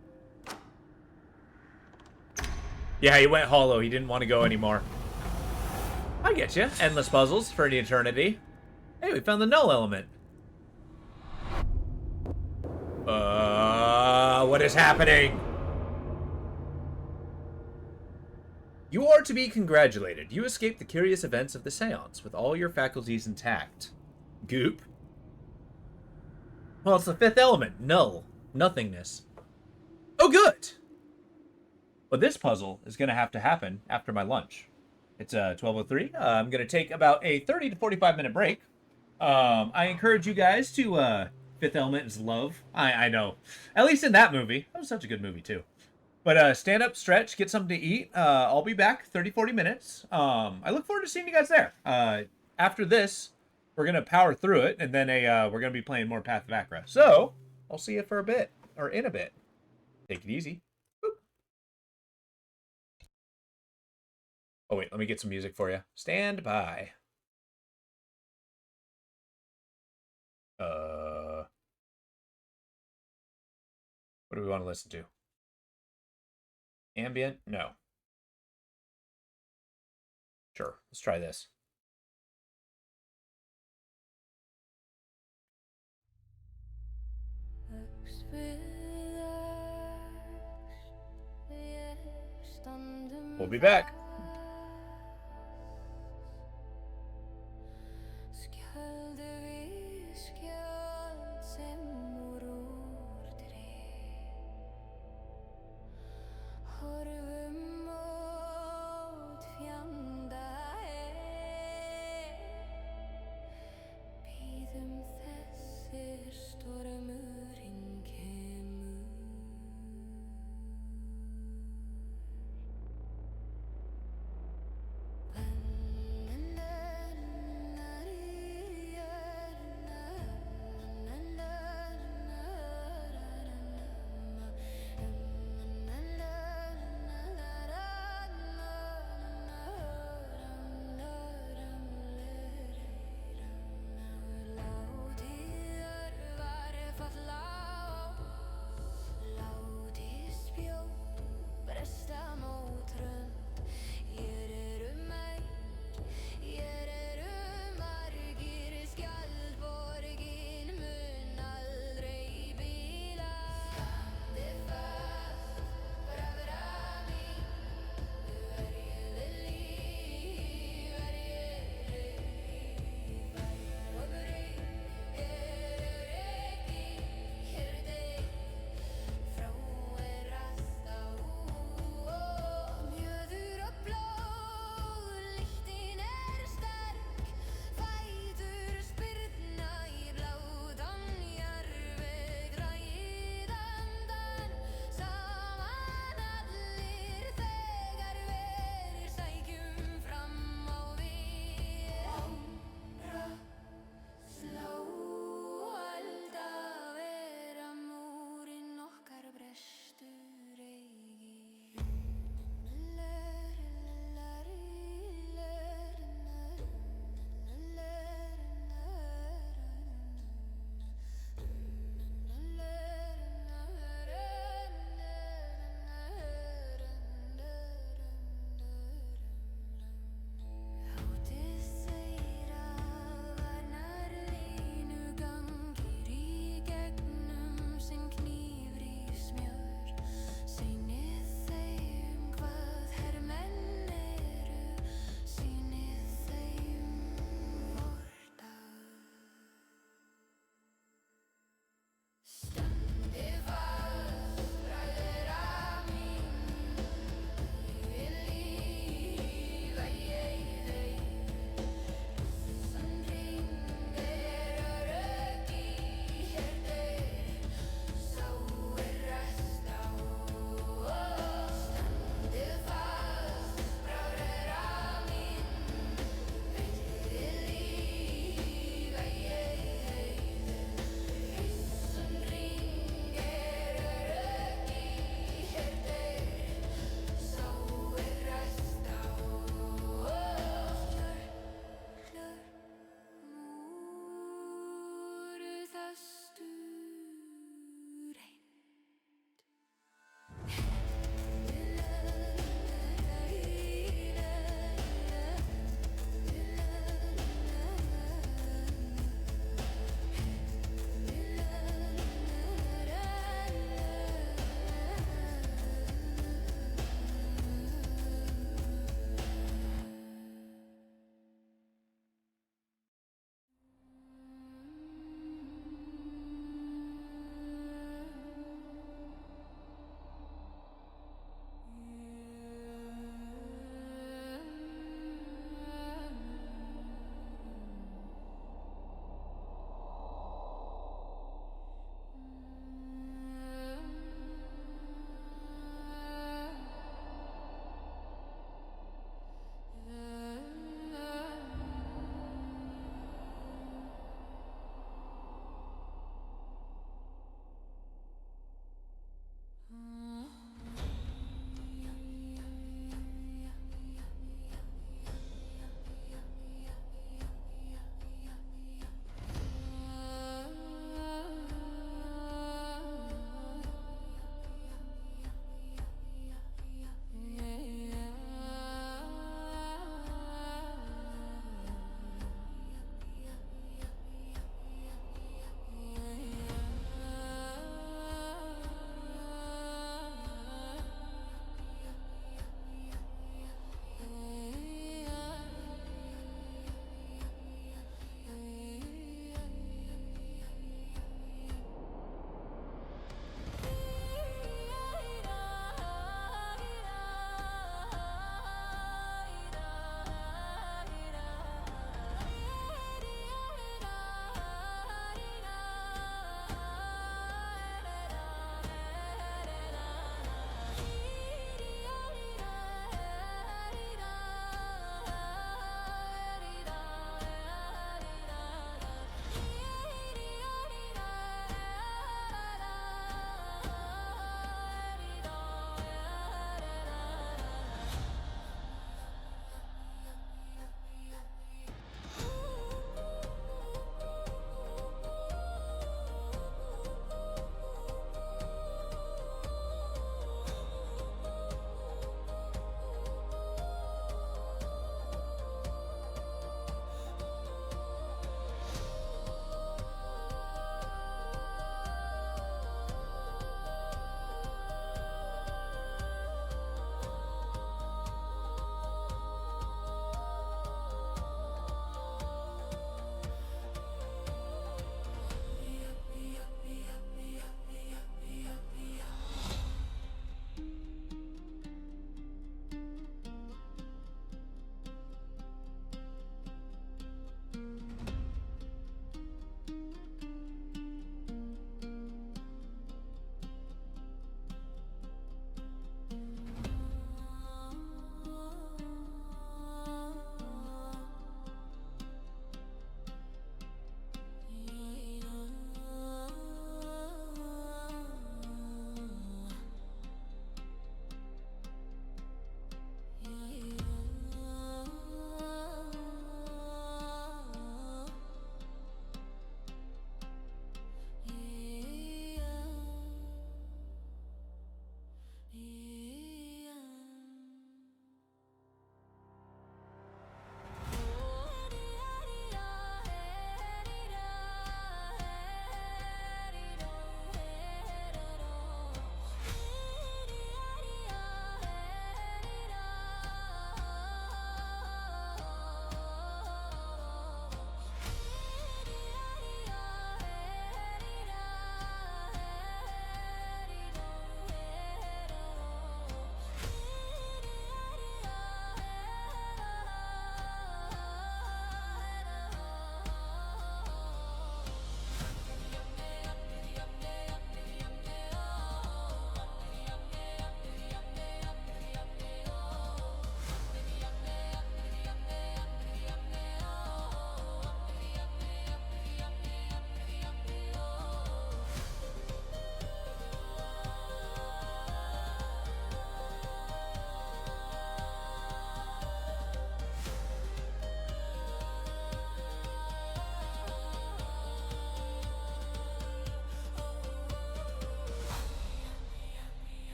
Speaker 2: Yeah, he went hollow. He didn't want to go anymore. I get you. Endless puzzles for an eternity. Hey, we found the null element. What is happening? You are to be congratulated. You escaped the curious events of the seance with all your faculties intact. Goop. Well, it's the fifth element. Null. Nothingness. Oh, good! But this puzzle is going to have to happen after my lunch. It's 12:03. I'm going to take about a 30 to 45 minute break. I encourage you guys to... Fifth Element is love. I know. At least in that movie. That was such a good movie, too. But stand up, stretch, get something to eat. I'll be back 30, 40 minutes. I look forward to seeing you guys there. After this, we're going to power through it, and then we're going to be playing more Path of Achra. So, I'll see you for a bit, or in a bit. Take it easy. Boop. Oh, wait, let me get some music for you. Stand by. What do we want to listen to? Ambient? No. Sure, let's try this. We'll be back.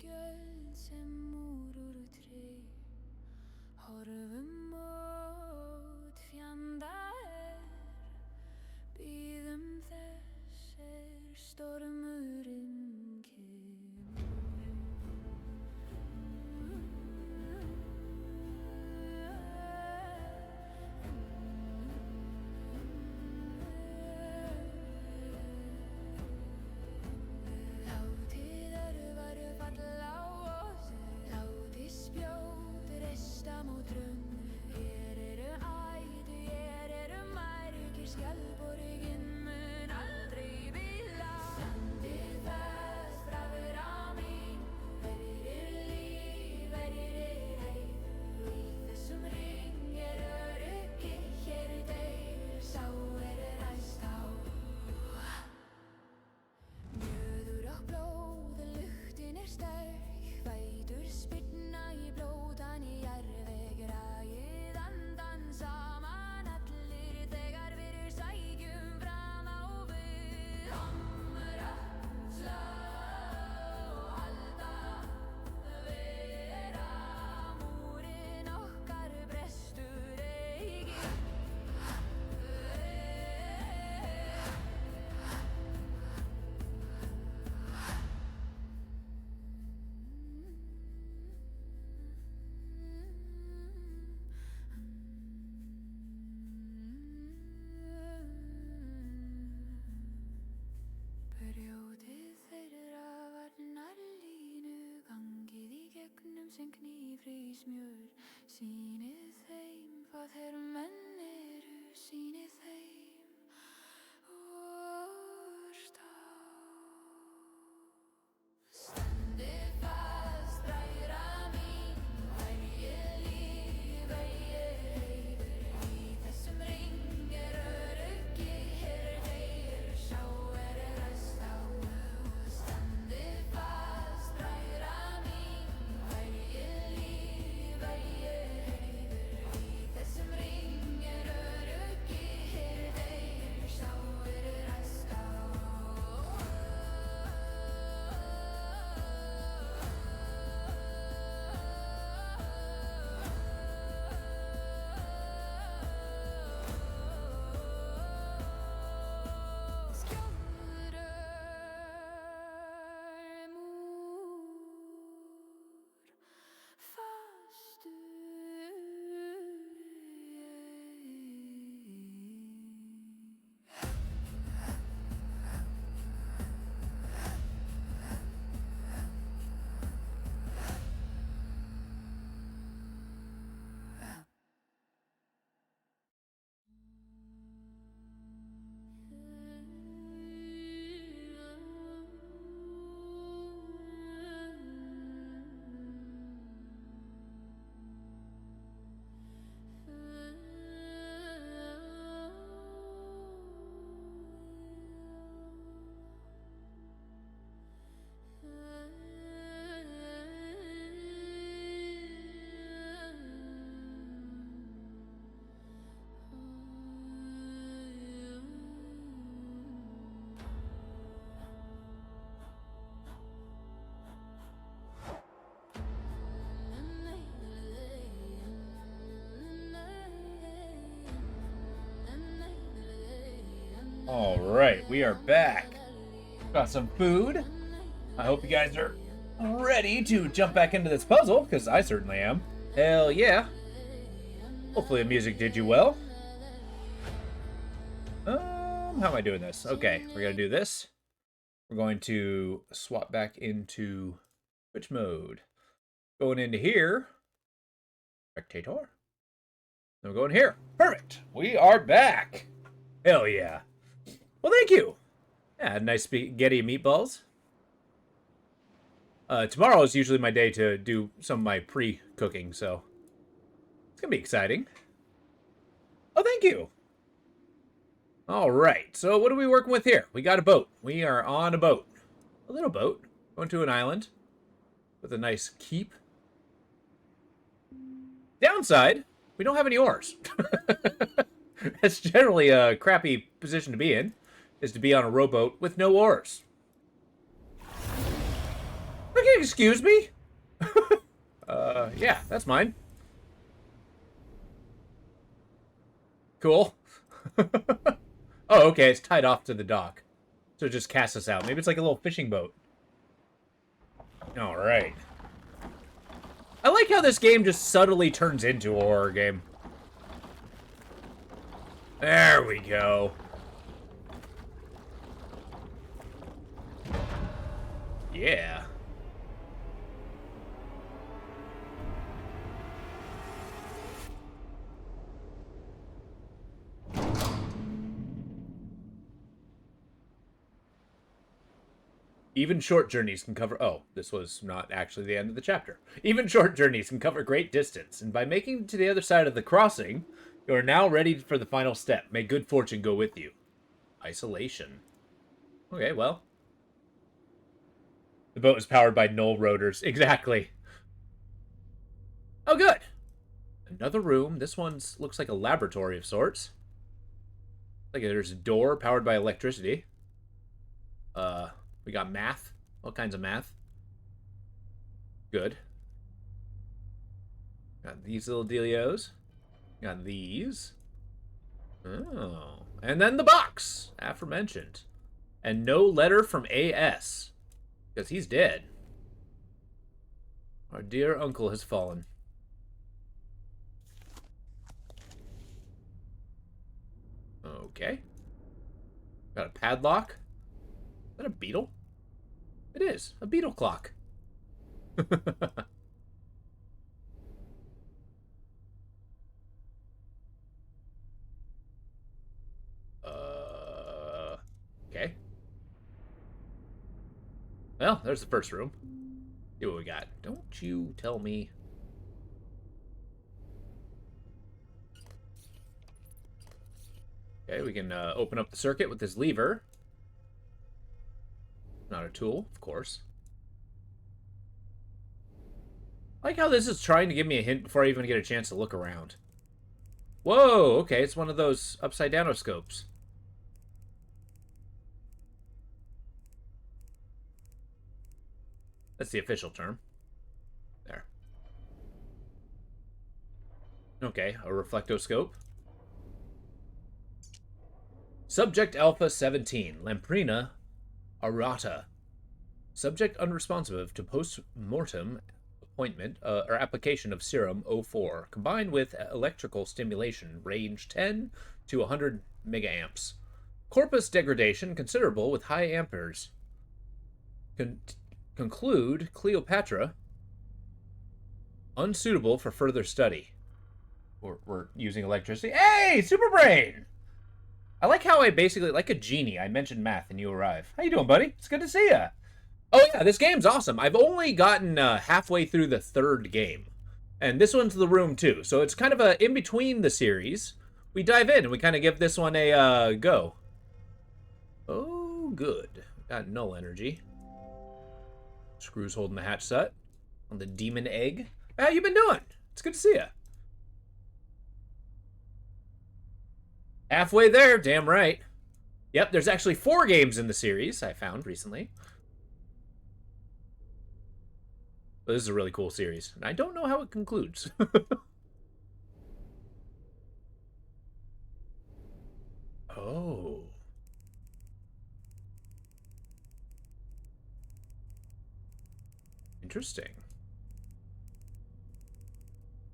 Speaker 1: skjöld sem úr tré horfum mót fjanda bíðum þess stormurinn Skjaldborgin mun aldrei bila Standið fast, bræðra mín Hverjir líf, hverjir heim Í þessum ring öryggi Hér deyr, sá ræst á Mjöður og blóð, luktin sterk Fætur spyrna í blótan í jarðveg Rægið andan saman allir þegar við sækjum fram á við Hamra, slá, halda, vera Múrinn okkar brestur eigi Brjótið þeirra varnar línu Gangið í gegnum sem hnífri í smjör Sýnið þeim hvað þeir menn eru Sýnið þeim vorstá Standið fast, bræðra mín Hverjir líf, hverjir heiður Í þessum ring öryggi Hér deyr, sá ræst á Standið fast, bræðra mín Hverjir líf, hverjir heiður Í þessum ring öryggi Hér deyr, sá ræst á Skjálftar múr fastur
Speaker 2: All right, we are back. Got some food. I hope you guys are ready to jump back into this puzzle, because I certainly am. Hell yeah. Hopefully the music did you well. How am I doing this? Okay, we're going to do this. We're going to swap back into Twitch mode. Going into here. Spectator. Then we're going here. Perfect. We are back. Hell yeah. Well, thank you. Yeah, nice spaghetti meatballs. Tomorrow is usually my day to do some of my pre-cooking, so it's going to be exciting. Oh, thank you. All right, so what are we working with here? We got a boat. We are on a boat. A little boat. Going to an island with a nice keep. Downside, we don't have any oars. That's generally a crappy position to be in, is to be on a rowboat with no oars. Okay, Excuse me? Yeah, that's mine. Cool. Oh, okay, it's tied off to the dock. So it just casts us out. Maybe it's like a little fishing boat. Alright. I like how this game just subtly turns into a horror game. There we go. Yeah. Even short journeys can cover... Oh, this was not actually the end of the chapter. Even short journeys can cover great distance, and by making it to the other side of the crossing, you are now ready for the final step. May good fortune go with you. Isolation. Okay, well. The boat is powered by null rotors. Exactly. Oh, good. Another room. This one looks like a laboratory of sorts. Like there's a door powered by electricity. We got math. All kinds of math. Good. Got these little dealios. Got these. Oh. And then the box, aforementioned. And no letter from A.S. Because he's dead. Our dear uncle has fallen. Okay. Got a padlock. Is that a beetle? It is. A beetle clock. Okay. Well, there's the first room. See what we got. Don't you tell me. Okay, we can open up the circuit with this lever. Not a tool, of course. I like how this is trying to give me a hint before I even get a chance to look around. Whoa, okay, it's one of those upside-downoscopes. That's the official term. There. Okay, a reflectoscope. Subject Alpha 17, Lamprina Arata. Subject unresponsive to post-mortem appointment or application of serum O4, combined with electrical stimulation, range 10 to 100 megaamps. Corpus degradation considerable with high amperes. Conclude Cleopatra unsuitable for further study. We're using electricity. Hey, Superbrain! I like how I basically, like a genie, I mentioned math and you arrive. How you doing, buddy? It's good to see ya. Oh yeah, this game's awesome. I've only gotten halfway through the third game. And this one's the room too. So it's kind of a in between the series. We dive in and we kind of give this one a go. Oh, good. Got null energy. Screws holding the hatch shut on the demon egg. How you been doing? It's good to see ya. Halfway there, damn right. Yep, there's actually 4 games in the series I found recently. But this is a really cool series. And I don't know how it concludes. Oh. Interesting.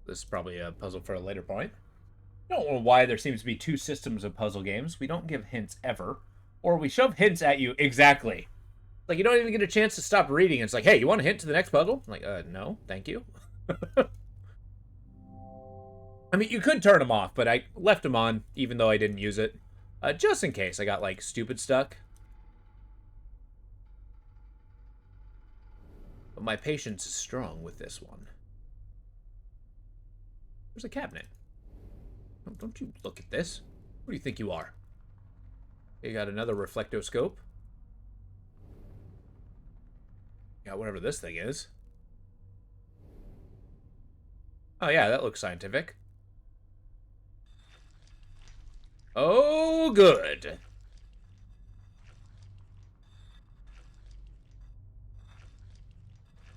Speaker 2: This is probably a puzzle for a later point. I don't know why there seems to be 2 systems of puzzle games. We don't give hints ever. Or we shove hints at you. Exactly. Like, you don't even get a chance to stop reading. It's like, hey, you want a hint to the next puzzle? I'm like, no, thank you. I mean, you could turn them off, but I left them on, even though I didn't use it. Just in case I got, like, stupid stuck. But my patience is strong with this one. There's a cabinet. Don't you look at this. Who do you think you are? You got another reflectoscope. Got whatever this thing is. Oh yeah, that looks scientific. Oh, good.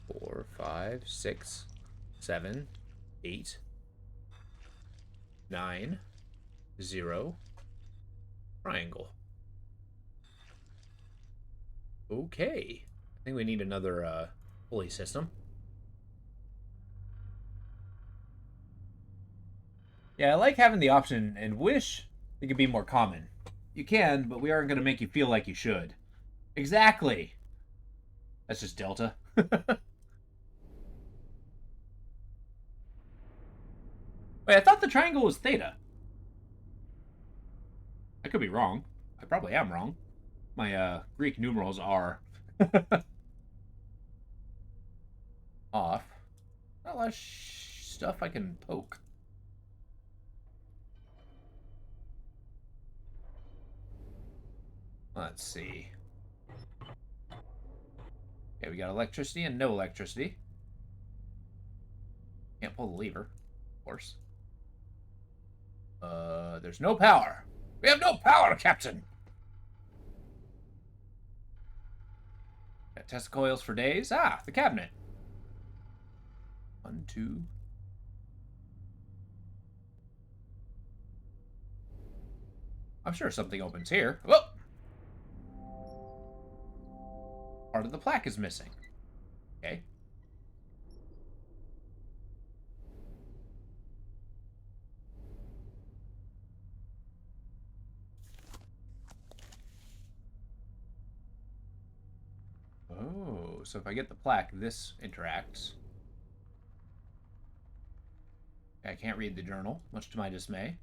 Speaker 2: 4, 5, 6, 7, 8, 9, 0, triangle. Okay. I think we need another pulley system. Yeah, I like having the option and wish it could be more common. You can, but we aren't going to make you feel like you should. Exactly. That's just delta. Wait, I thought the triangle was theta. I could be wrong. I probably am wrong. My Greek numerals are off. Not a lot of stuff I can poke. Let's see. Okay, we got electricity and no electricity. Can't pull the lever, of course. There's no power. We have no power, Captain! Got test coils for days. Ah, the cabinet. 1, 2. I'm sure something opens here. Whoa! Part of the plaque is missing. Okay. Oh, so if I get the plaque, this interacts. I can't read the journal, much to my dismay.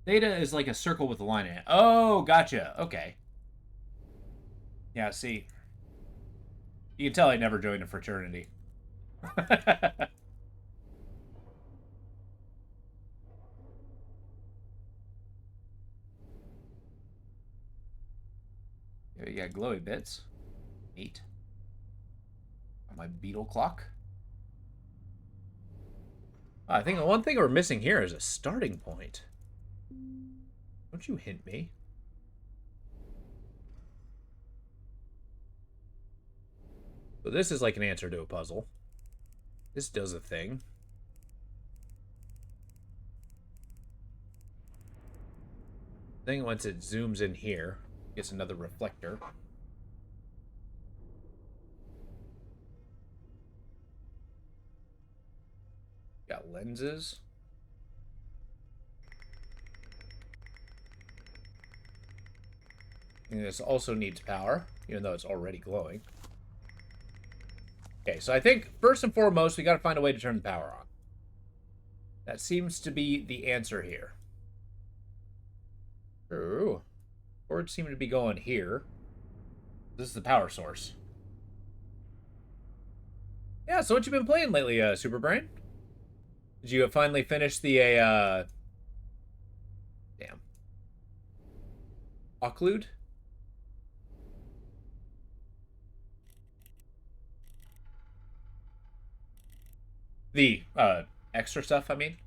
Speaker 2: Theta is like a circle with a line in it. Oh, gotcha. Okay. Yeah, see. You can tell I never joined a fraternity. You got glowy bits. Neat. On my beetle clock. I think the one thing we're missing here is a starting point. Don't you hint me. So this is like an answer to a puzzle. This does a thing. Then once it zooms in here, gets another reflector. Got lenses. And this also needs power, even though it's already glowing. Okay, so I think first and foremost, we got to find a way to turn the power on. That seems to be the answer here. Ooh. Cords seem to be going here. This is the power source. Yeah, so what you been playing lately, Superbrain? Did you finally finish the, damn. Occlude? The, extra stuff, I mean.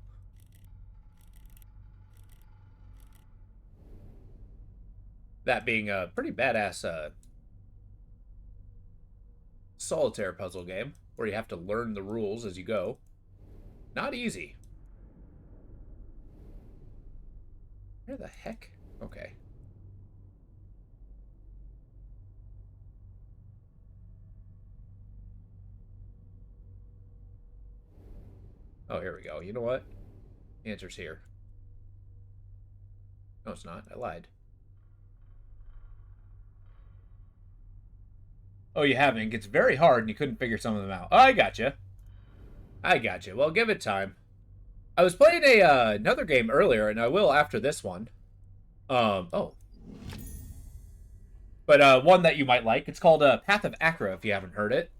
Speaker 2: That being a pretty badass, solitaire puzzle game, where you have to learn the rules as you go. Not easy. Where the heck? Okay. Oh, here we go. You know what? The answer's here. No, it's not. I lied. Oh, you haven't. It gets very hard and you couldn't figure some of them out. Oh, I gotcha. I gotcha. Well, give it time. I was playing another game earlier, and I will after this one. Oh. But one that you might like. It's called Path of Achra, if you haven't heard it.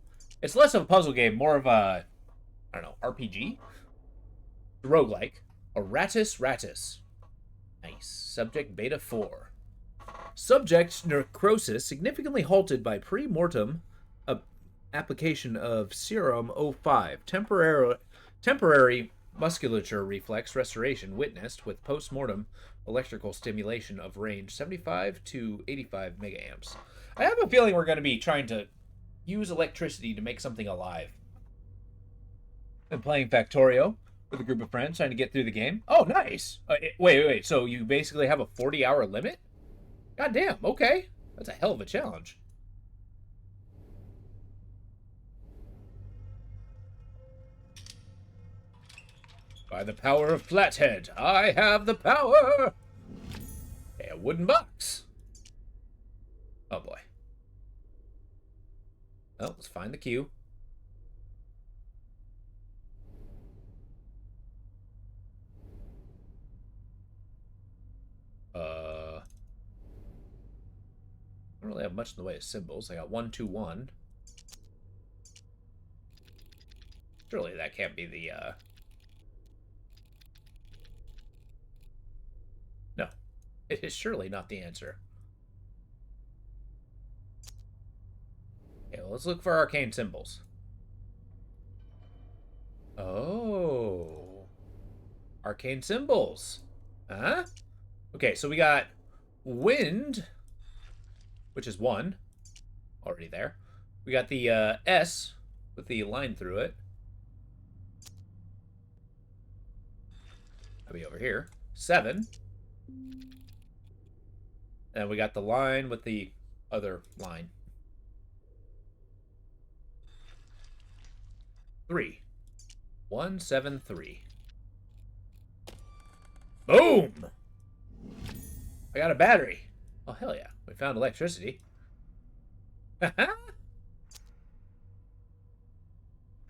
Speaker 2: It's less of a puzzle game, more of a, I don't know, RPG? Roguelike. Oratus Ratus. Nice. Subject Beta 4. Subject necrosis significantly halted by pre-mortem application of serum O5. Temporary musculature reflex restoration witnessed with post-mortem electrical stimulation of range 75 to 85 megaamps. I have a feeling we're going to be trying to use electricity to make something alive. I'm playing Factorio with a group of friends trying to get through the game. Oh, nice. Wait. So you basically have a 40-hour limit? God damn, okay. That's a hell of a challenge. By the power of Flathead, I have the power! A wooden box. Oh, boy. Well, let's find the queue. I don't really have much in the way of symbols. I got 1, 2, 1. Surely that can't be the, No. It is surely not the answer. Okay, well, let's look for arcane symbols. Oh. Arcane symbols. Huh? Okay, so we got wind, which is 1. Already there. We got the S with the line through it. That'll be over here. 7. And we got the line with the other line. 3. 1, 7, 3. Boom! I got a battery. Oh, hell yeah. We found electricity.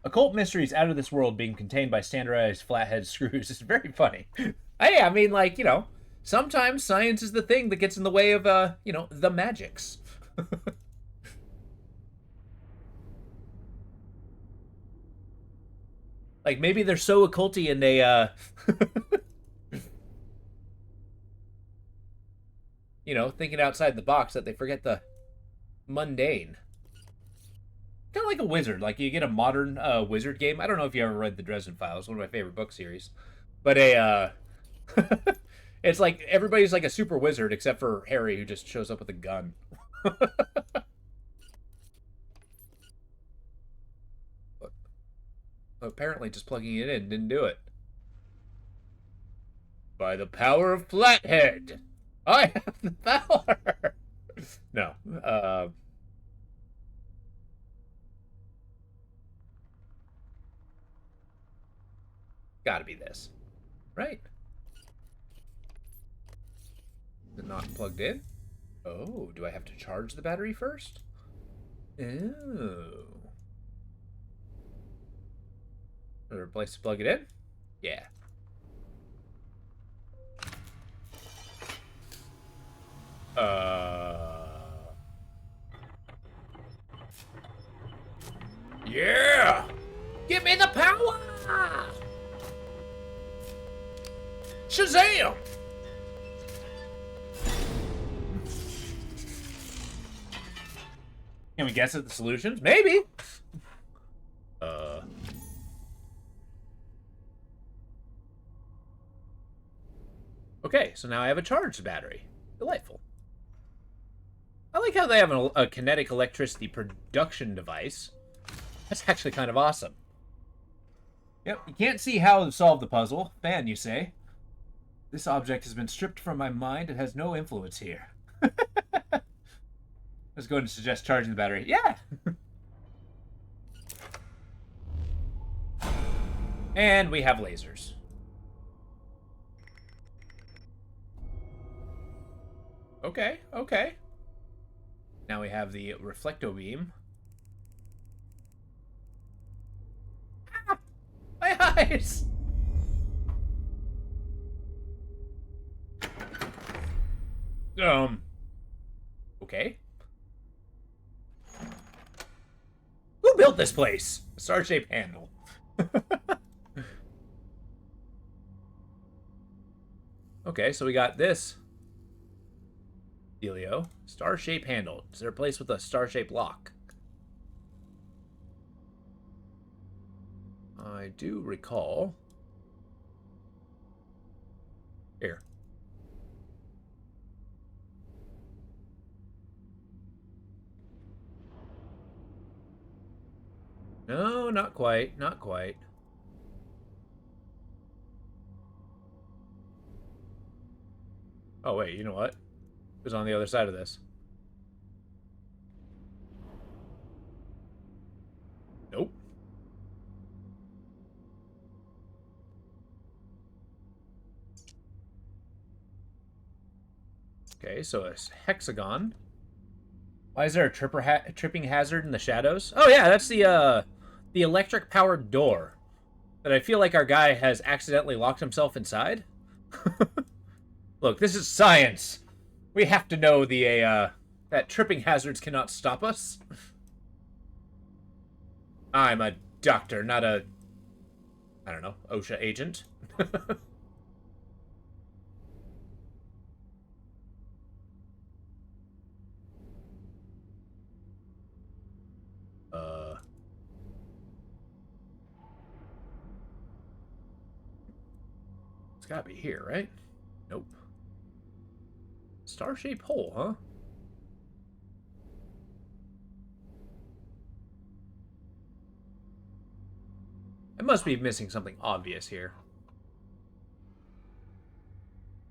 Speaker 2: Occult mysteries out of this world being contained by standardized flathead screws is very funny. Hey, I mean, like, sometimes science is the thing that gets in the way of, the magics. Like, maybe they're so occulty and they, thinking outside the box that they forget the mundane. Kind of like a wizard. Like, you get a modern wizard game. I don't know if you ever read the Dresden Files, one of my favorite book series. But it's like everybody's like a super wizard except for Harry, who just shows up with a gun. But apparently just plugging it in didn't do it. By the power of Flathead, I have the power. No. Gotta be this. Right? Is it not plugged in? Oh, do I have to charge the battery first? Oh. Is there a place to plug it in? Yeah. Yeah! Give me the power! Shazam! Can we guess at the solutions? Maybe. Okay, so now I have a charged battery. Delightful. I like how they have a kinetic electricity production device. That's actually kind of awesome. Yep, you can't see how to solve the puzzle. Fan, you say? This object has been stripped from my mind and has no influence here. I was going to suggest charging the battery. Yeah! And we have lasers. Okay, okay. Now we have the reflecto beam. Ah, my eyes! Okay. Who built this place? A star-shaped handle. Okay, so we got this. Dealio. Star-shaped handle. Is there a place with a star-shaped lock? I do recall. Here. No, not quite. Not quite. Oh, wait, you know what? Who's on the other side of this? Nope. Okay, so a hexagon. Why is there a tripping hazard in the shadows? Oh yeah, that's the electric powered door that I feel like our guy has accidentally locked himself inside. Look, this is science. We have to know that tripping hazards cannot stop us. I'm a doctor, not a, I don't know, OSHA agent. uh, it's gotta be here, right? Nope. Star-shaped hole, huh? I must be missing something obvious here.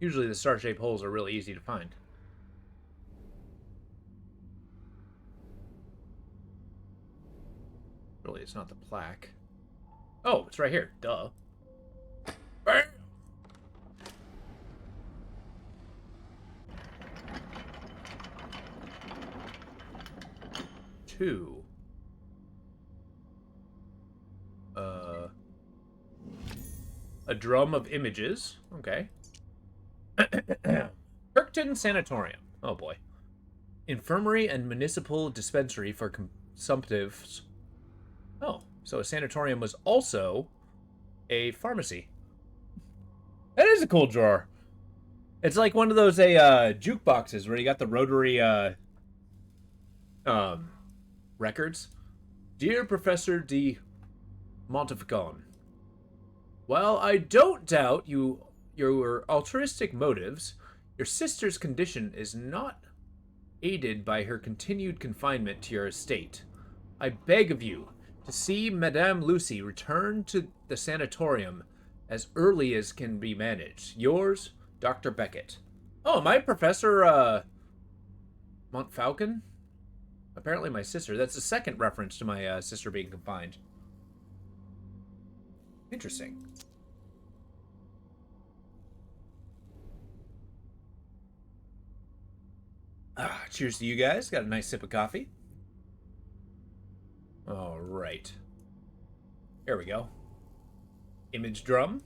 Speaker 2: Usually the star-shaped holes are really easy to find. Really, it's not the plaque. Oh, it's right here. Duh. Bam! Two. A drum of images. Okay. Kirkton Sanatorium. Oh boy. Infirmary and municipal dispensary for consumptives. Oh, so a sanatorium was also a pharmacy. That is a cool drawer. It's like one of those jukeboxes where you got the rotary um records. Dear Professor de Monteficon, while I don't doubt your altruistic motives, your sister's condition is not aided by her continued confinement to your estate. I beg of you to see Madame Lucy return to the sanatorium as early as can be managed. Yours, Dr. Beckett. Oh, my Professor Montfalcon? Apparently my sister. That's the second reference to my sister being confined. Interesting. Cheers to you guys. Got a nice sip of coffee. All right. Here we go. Image drum.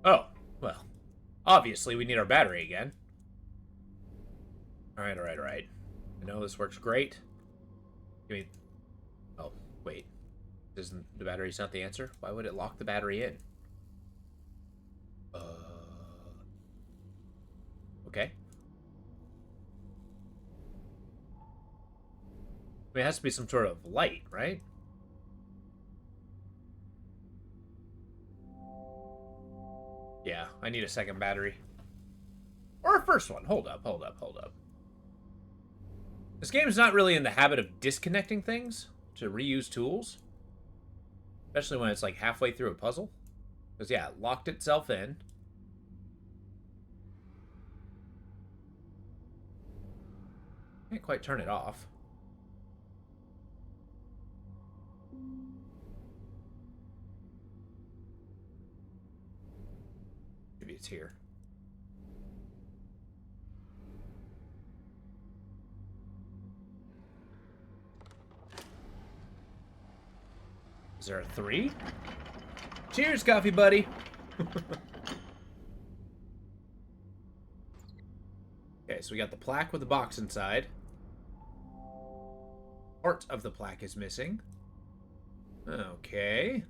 Speaker 2: Oh, well. Obviously, we need our battery again. Alright, alright, alright. I know this works great. Give me... Oh, wait. Isn't the battery's not the answer? Why would it lock the battery in? Okay. I mean, it has to be some sort of light, right? Yeah, I need a second battery. Or a first one. Hold up, hold up, hold up. This game's not really in the habit of disconnecting things to reuse tools. Especially when it's like halfway through a puzzle. Because, yeah, it locked itself in. Can't quite turn it off. Maybe it's here. Is there a 3? Cheers, coffee buddy. Okay, so we got the plaque with the box inside. Part of the plaque is missing. Okay.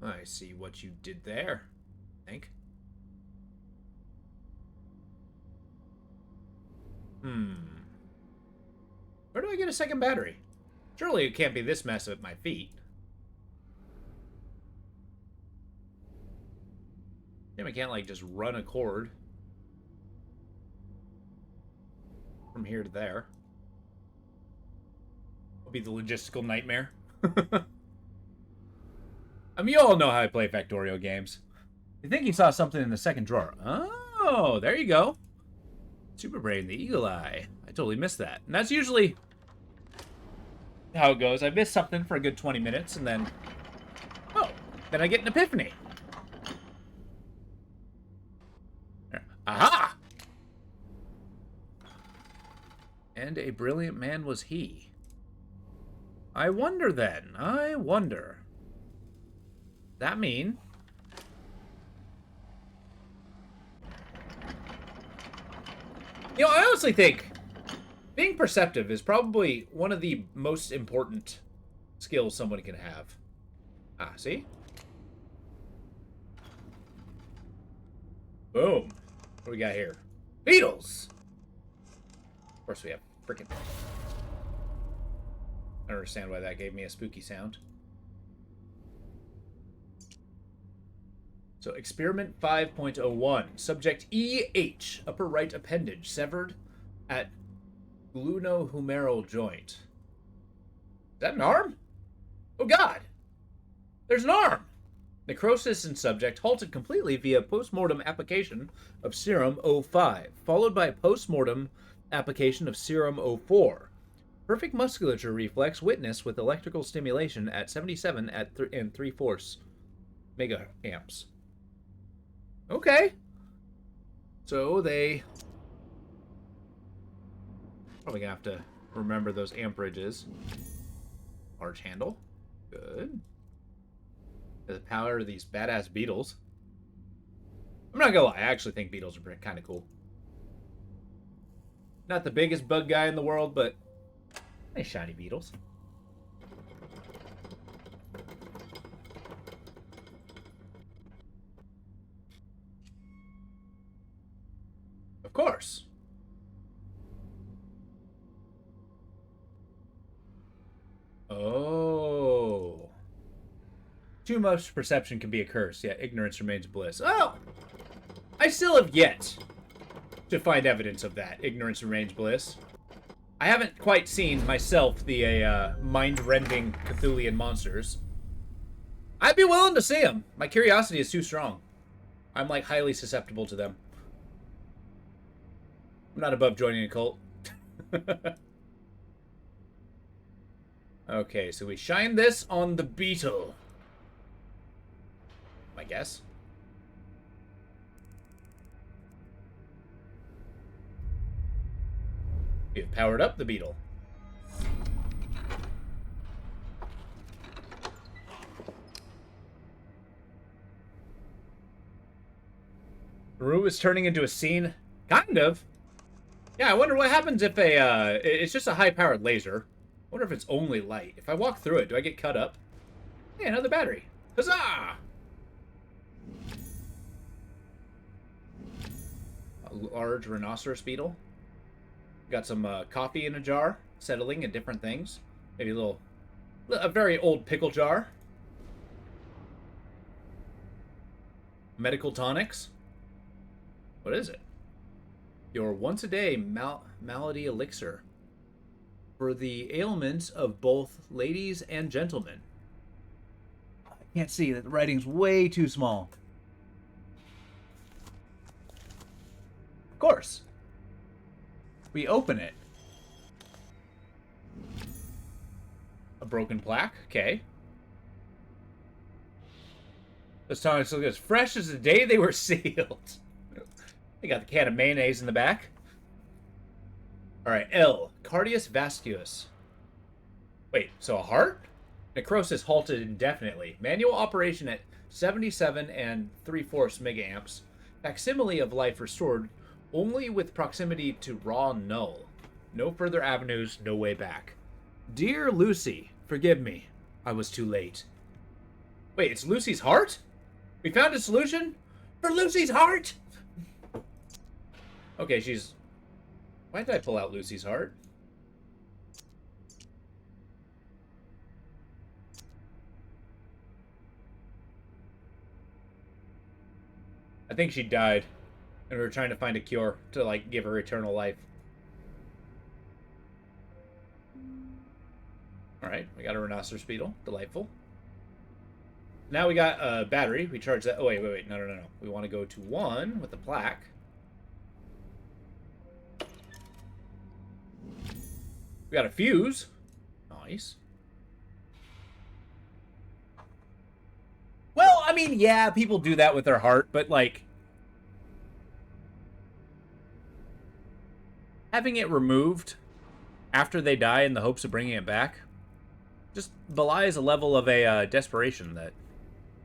Speaker 2: I see what you did there, I think. Where do I get a second battery? Surely it can't be this mess at my feet. Damn, I can't, like, just run a cord. from here to there. Will be the logistical nightmare. I mean, you all know how I play Factorio games. You think you saw something in the second drawer. Oh, there you go. Super Brain, the Eagle Eye. I totally missed that. And that's usually how it goes. I miss something for a good 20 minutes, and then... Oh, then I get an epiphany. Aha! And a brilliant man was he. I wonder then. I wonder. That mean... You know, I honestly think being perceptive is probably one of the most important skills someone can have. Ah, see? Boom. What do we got here? Beetles! Of course we have frickin'... I don't understand why that gave me a spooky sound. So, experiment 5.01. Subject EH, upper right appendage, severed at glunohumeral joint. Is that an arm? Oh god! There's an arm! Necrosis in subject halted completely via post-mortem application of serum O5, followed by post-mortem application of serum O4. Perfect musculature reflex witnessed with electrical stimulation at 77 and 3/4 megaamps. Okay. So they... Probably gonna have to remember those amperages. Large handle. Good. The power of these badass beetles. I'm not gonna lie, I actually think beetles are kind of cool. Not the biggest bug guy in the world, but nice shiny beetles. Of course. Oh. Too much perception can be a curse, yet ignorance remains bliss. Oh! I still have yet to find evidence of that. Ignorance remains bliss. I haven't quite seen myself the mind-rending Cthulhian monsters. I'd be willing to see them. My curiosity is too strong. I'm, like, highly susceptible to them. I'm not above joining a cult. Okay, so we shine this on the beetle. I guess. We have powered up the beetle. The room is turning into a scene. Kind of. Yeah, I wonder what happens if it's just a high-powered laser. I wonder if it's only light. If I walk through it, do I get cut up? Hey, another battery. Huzzah! A large rhinoceros beetle. Got some coffee in a jar, settling in different things. Maybe a very old pickle jar. Medical tonics. What is it? Your once-a-day malady elixir. For the ailments of both ladies and gentlemen. I can't see that the writing's way too small. Of course. We open it. A broken plaque? Okay. Those tonics look as fresh as the day they were sealed. They got the can of mayonnaise in the back. Alright, L. Cardius vasculus. Wait, so a heart? Necrosis halted indefinitely. Manual operation at 77 and 3/4 megaamps. Facsimile of life restored only with proximity to raw null. No further avenues, no way back. Dear Lucy, forgive me. I was too late. Wait, it's Lucy's heart? We found a solution? For Lucy's heart? Okay, she's... Why did I pull out Lucy's heart? I think she died, and we were trying to find a cure to, like, give her eternal life. All right, we got a rhinoceros beetle. Delightful. Now we got a battery. We charge that. Oh, wait. No. We want to go to 1 with the plaque. We got a fuse. Nice. Well, I mean, yeah, people do that with their heart, but, like, having it removed after they die in the hopes of bringing it back just belies a level of a desperation that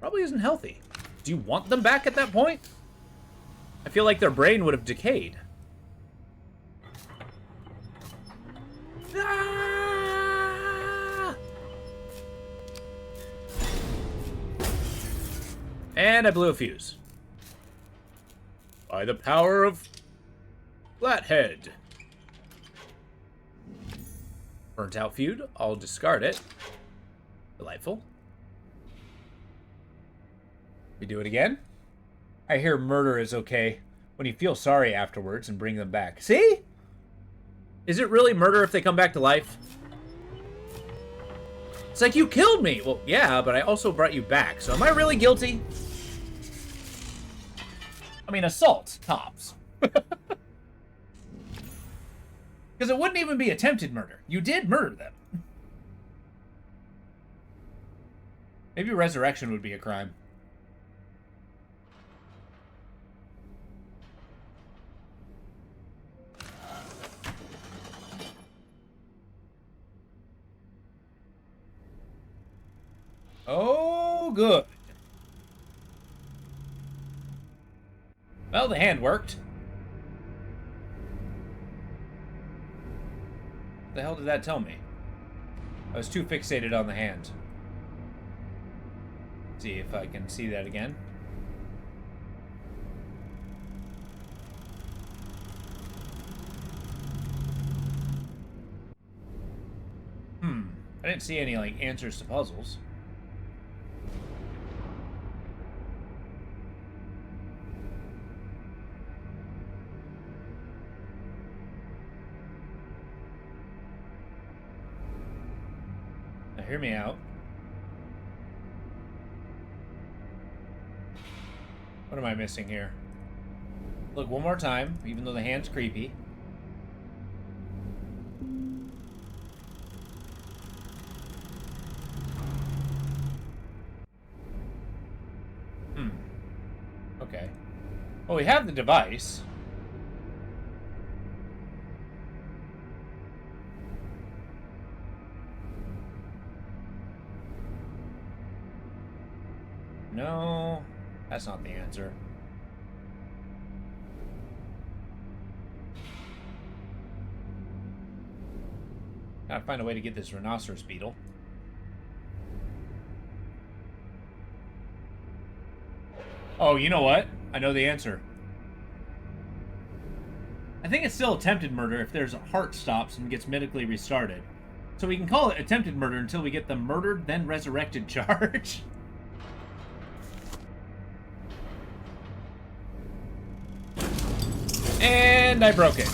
Speaker 2: probably isn't healthy. Do you want them back at that point? I feel like their brain would have decayed. Ah! And I blew a fuse. By the power of Flathead. Burnt out feud. I'll discard it. Delightful. We do it again. I hear murder is okay when you feel sorry afterwards and bring them back. See? Is it really murder if they come back to life? It's like, you killed me. Well, yeah, but I also brought you back. So am I really guilty? I mean, assault, tops. Because it wouldn't even be attempted murder. You did murder them. Maybe resurrection would be a crime. Oh, good. Well, the hand worked. What the hell did that tell me? I was too fixated on the hand. Let's see if I can see that again. I didn't see any, like, answers to puzzles. Now, hear me out. What am I missing here? Look one more time, even though the hand's creepy. Okay. Well, we have the device. No, that's not the answer. Gotta find a way to get this rhinoceros beetle. Oh, you know what? I know the answer. I think it's still attempted murder if there's heart stops and gets medically restarted. So we can call it attempted murder until we get the murdered then resurrected charge. And I broke it.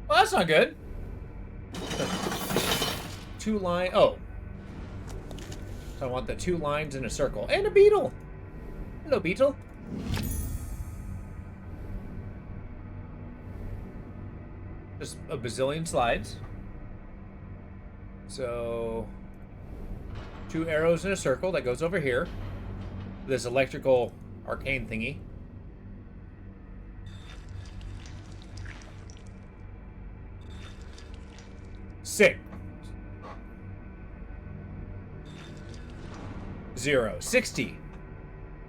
Speaker 2: Well, that's not good. Two line. Oh. So I want the 2 lines in a circle. And a beetle. Hello, beetle. Just a bazillion slides. So 2 arrows in a circle that goes over here. This electrical arcane thingy. Sick. 0. 60.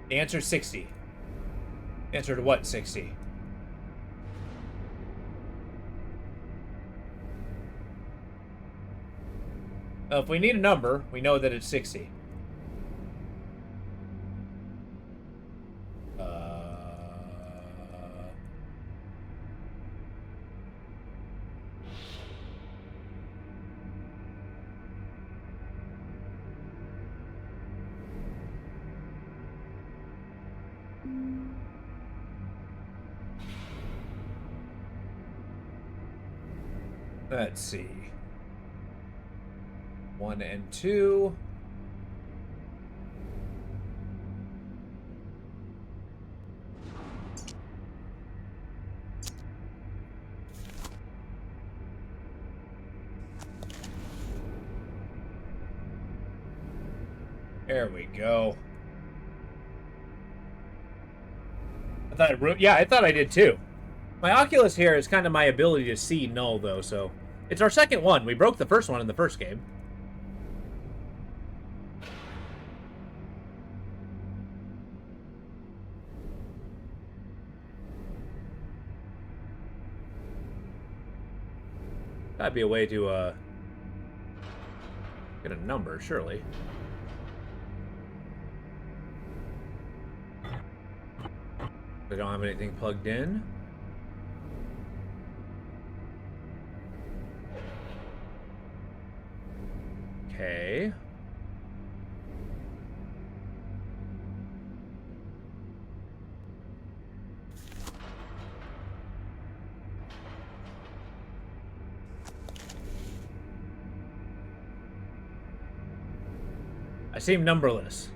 Speaker 2: The answer is 60. Answer to what, 60? Well, if we need a number, we know that it's 60. Let's see. 1 and 2. There we go. I thought I did too. My Oculus here is kind of my ability to see null, though, so... It's our second one. We broke the first one in the first game. That'd be a way to, get a number, surely. I don't have anything plugged in. Okay. I seem numberless.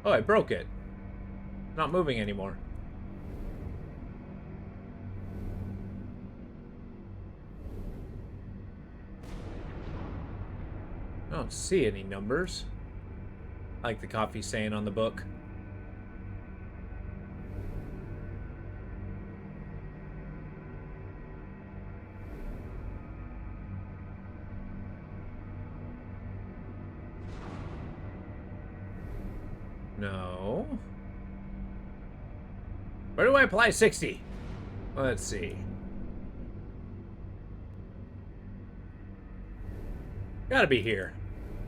Speaker 2: Oh, I broke it. Not moving anymore. I don't see any numbers. Like the coffee saying on the book. No. Where do I apply 60? Let's see. Gotta be here.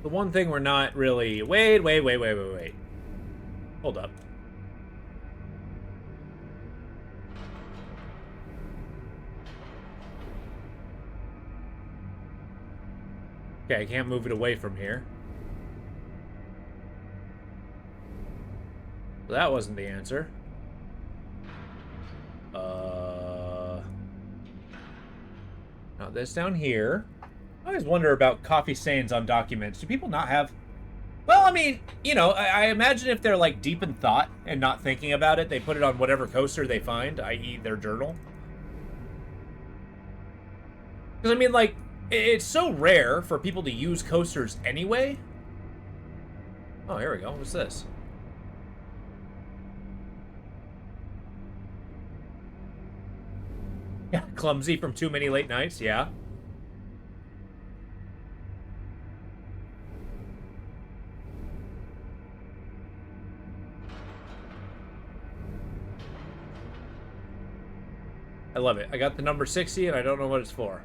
Speaker 2: The one thing we're not really... Wait. Hold up. Okay, I can't move it away from here. So that wasn't the answer. Not this down here. I always wonder about coffee stains on documents. Do people not have... Well, I mean, you know, I imagine if they're, like, deep in thought and not thinking about it, they put it on whatever coaster they find, i.e. their journal. Because, I mean, like, it's so rare for people to use coasters anyway. Oh, here we go. What's this? Yeah, clumsy from too many late nights, yeah. I love it. I got the number 60 and I don't know what it's for.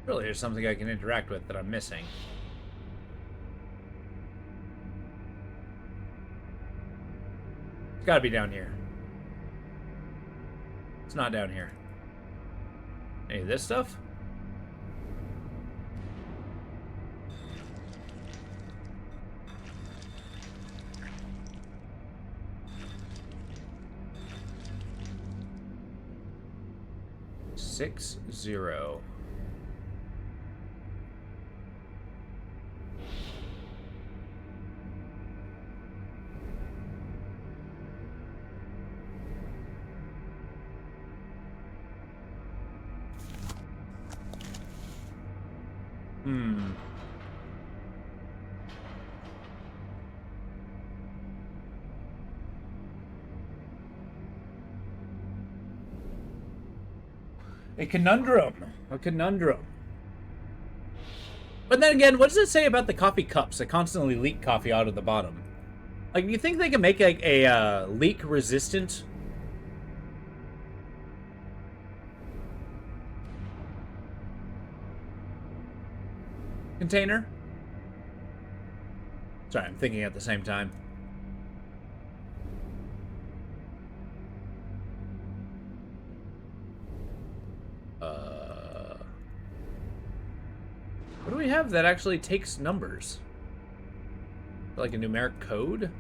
Speaker 2: Really, there's something I can interact with that I'm missing. It's gotta be down here. It's not down here. Any of this stuff? Six, 0. A conundrum. A conundrum. But then again, what does it say about the coffee cups that constantly leak coffee out of the bottom? Like, do you think they can make a leak-resistant container? Sorry, I'm thinking at the same time. What do we have that actually takes numbers? Like a numeric code?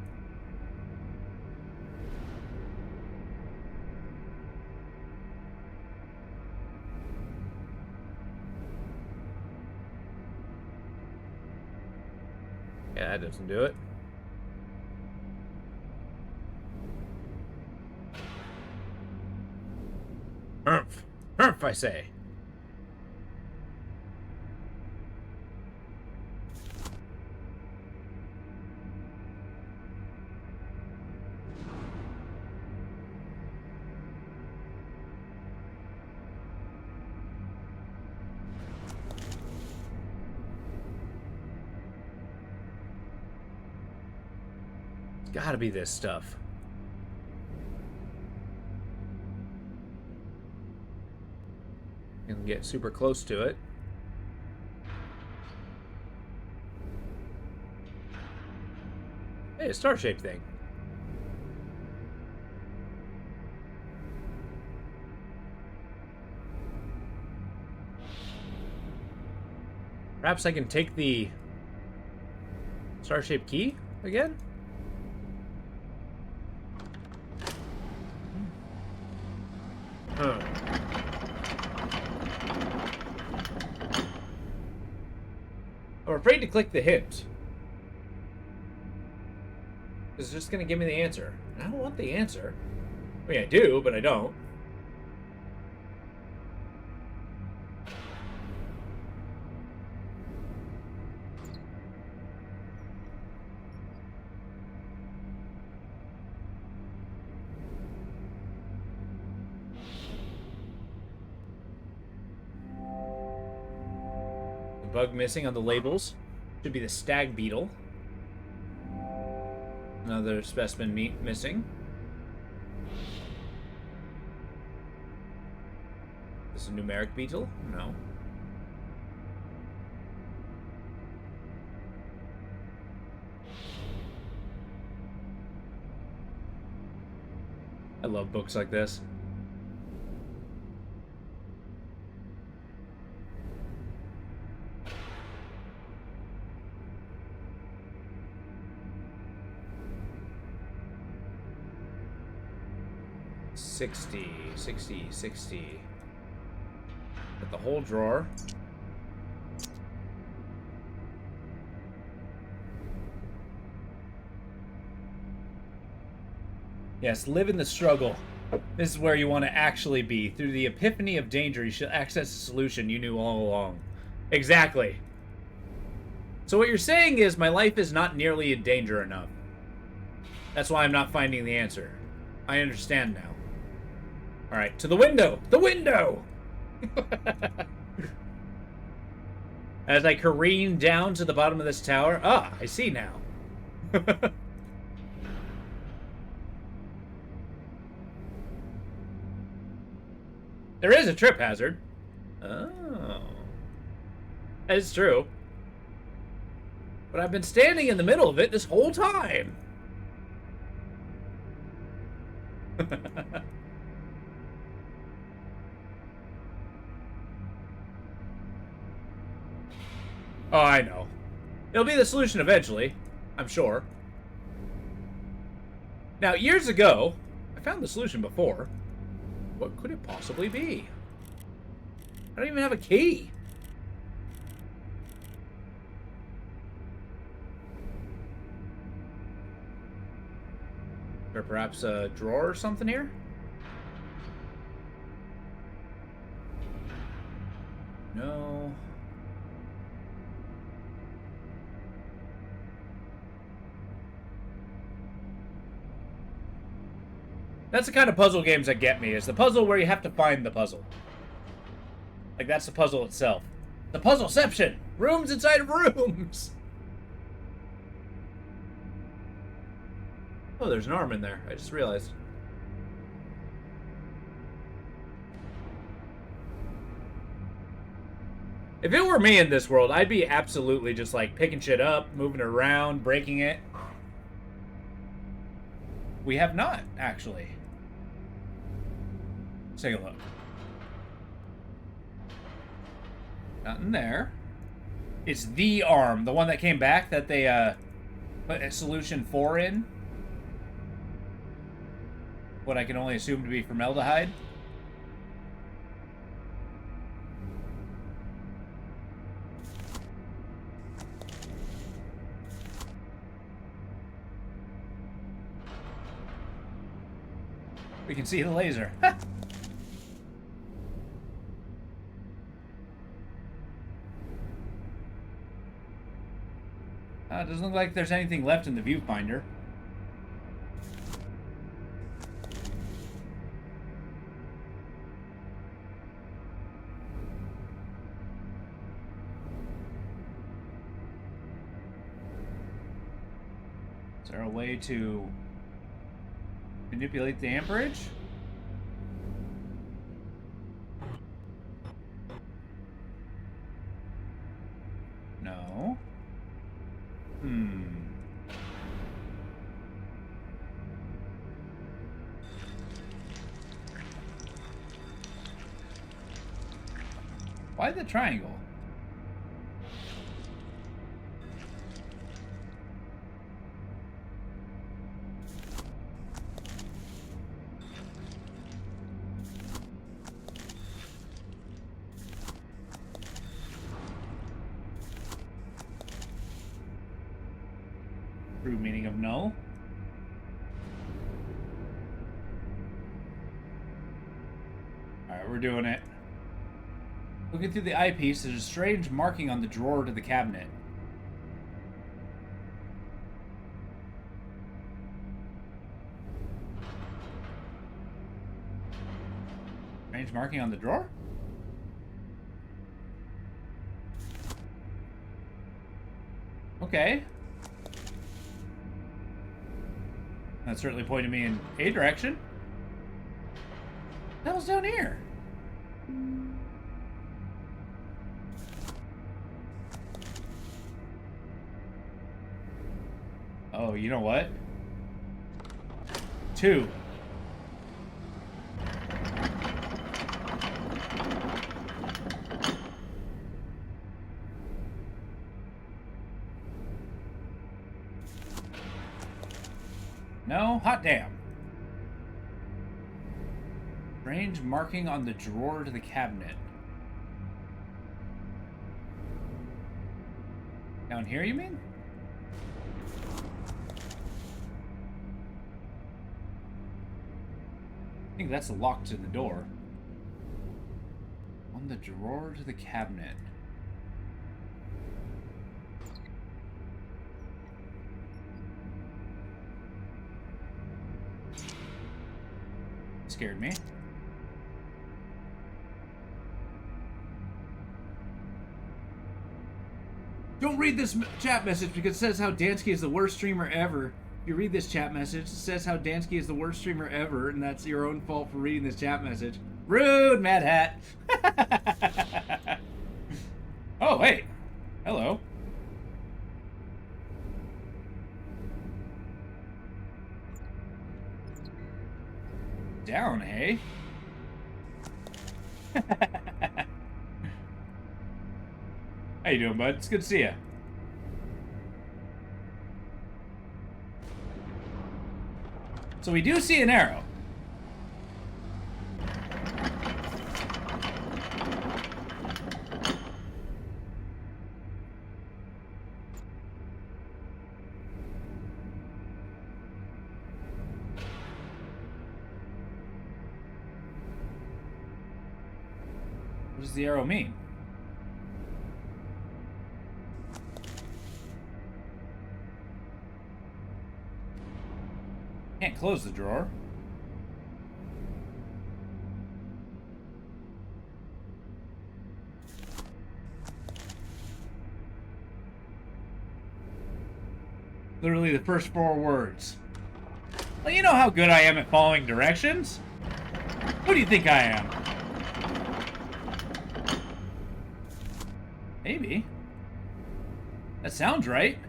Speaker 2: Yeah, that doesn't do it. Humph! Humph, I say. It's gotta be this stuff. And get super close to it. Hey, a star-shaped thing. Perhaps I can take the star-shaped key again? Huh. I'm afraid to click the hint. It's just going to give me the answer. I don't want the answer. I mean, I do, but I don't. Bug missing on the labels. Should be the stag beetle. Another specimen meat missing. This is a numeric beetle? No. I love books like this. $60. Get the whole drawer. Yes, live in the struggle. This is where you want to actually be. Through the epiphany of danger, you should access a solution you knew all along. Exactly. So what you're saying is my life is not nearly in danger enough. That's why I'm not finding the answer. I understand now. Alright, to the window! The window! As I careen down to the bottom of this tower. Ah, I see now. There is a trip hazard. Oh. That is true. But I've been standing in the middle of it this whole time. Oh, I know. It'll be the solution eventually, I'm sure. Now, years ago, I found the solution before. What could it possibly be? I don't even have a key. Or perhaps a drawer or something here? No. That's the kind of puzzle games that get me, is the puzzle where you have to find the puzzle. Like, that's the puzzle itself. The puzzleception! Rooms inside of rooms! Oh, there's an arm in there. I just realized. If it were me in this world, I'd be absolutely just like picking shit up, moving it around, breaking it. We have not, actually. Let's take a look. Nothing there. It's the arm, the one that came back that they put a solution 4 in. What I can only assume to be formaldehyde. We can see the laser. It doesn't look like there's anything left in the viewfinder. Is there a way to manipulate the amperage? No. Why the triangle? True meaning of null. Alright, we're doing it. Looking through the eyepiece, there's a strange marking on the drawer to the cabinet. Strange marking on the drawer? Okay. That certainly pointed me in a direction. What the hell's down here? Oh, you know what? 2. No? Hot damn. Strange marking on the drawer to the cabinet. Down here, you mean? I think that's the lock to the door. On the drawer to the cabinet. Scared me. Don't read this chat message because it says how Dansky is the worst streamer ever. If you read this chat message, it says how Dansky is the worst streamer ever, and that's your own fault for reading this chat message. Rude, Mad Hat. Oh, wait. Hello. Down, hey? How you doing, bud? It's good to see you. So we do see an arrow. What does the arrow mean? Can't close the drawer. Literally the first 4 words. Well, you know how good I am at following directions. Who do you think I am? Maybe. That sounds right.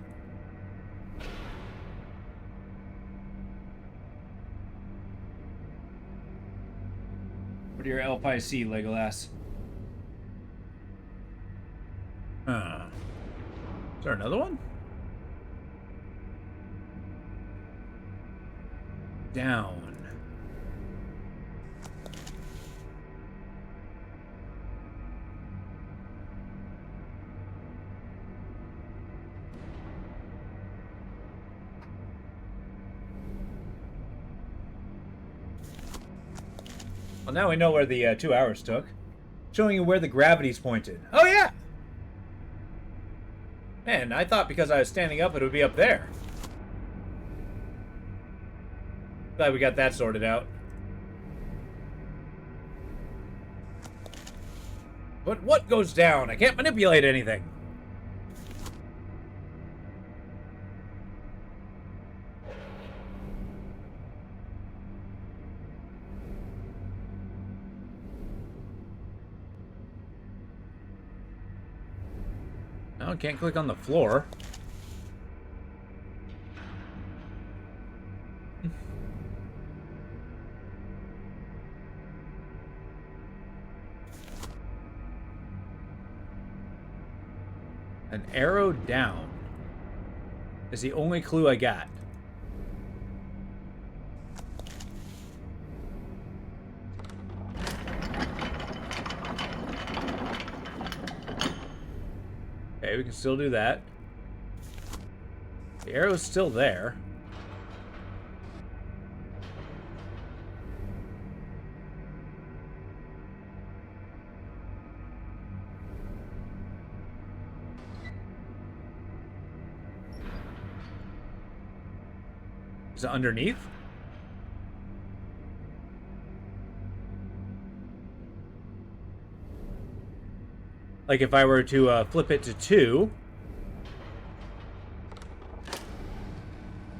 Speaker 2: What do your Alpi see, Legolas? Is there another one? Down. Well, now we know where the 2 hours took. Showing you where the gravity's pointed. Oh, yeah! Man, I thought because I was standing up it would be up there. Glad we got that sorted out. But what goes down? I can't manipulate anything. No, can't click on the floor. An arrow down is the only clue I got. Okay, we can still do that. The arrow's still there. Is it underneath? Like if I were to flip it to 2,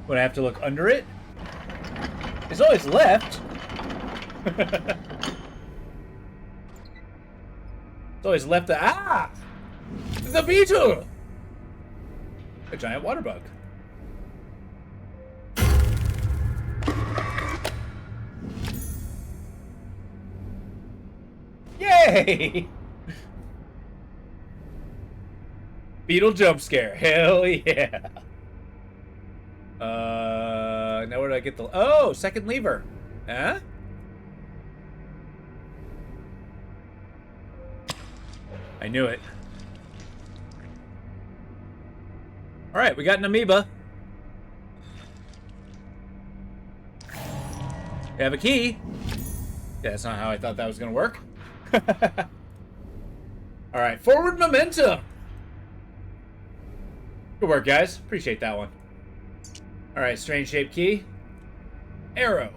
Speaker 2: would I have to look under it? It's always left. It's always left. The beetle! A giant water bug. Yay! Beetle jump scare. Hell yeah. Now where do I get the... Oh, second lever. Huh? I knew it. Alright, we got an amoeba. We have a key. Yeah, that's not how I thought that was gonna work. Alright, forward momentum. Good work, guys. Appreciate that one. Alright, strange shaped key. Arrow.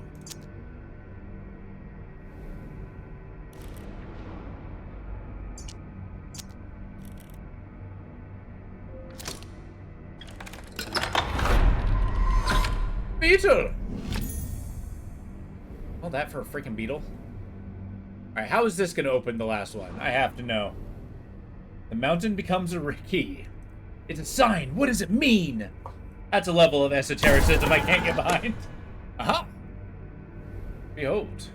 Speaker 2: Beetle! All that for a freaking beetle? Alright, how is this going to open the last one? I have to know. The mountain becomes a key. It's a sign. What does it mean? That's a level of esotericism I can't get behind. Aha! Behold.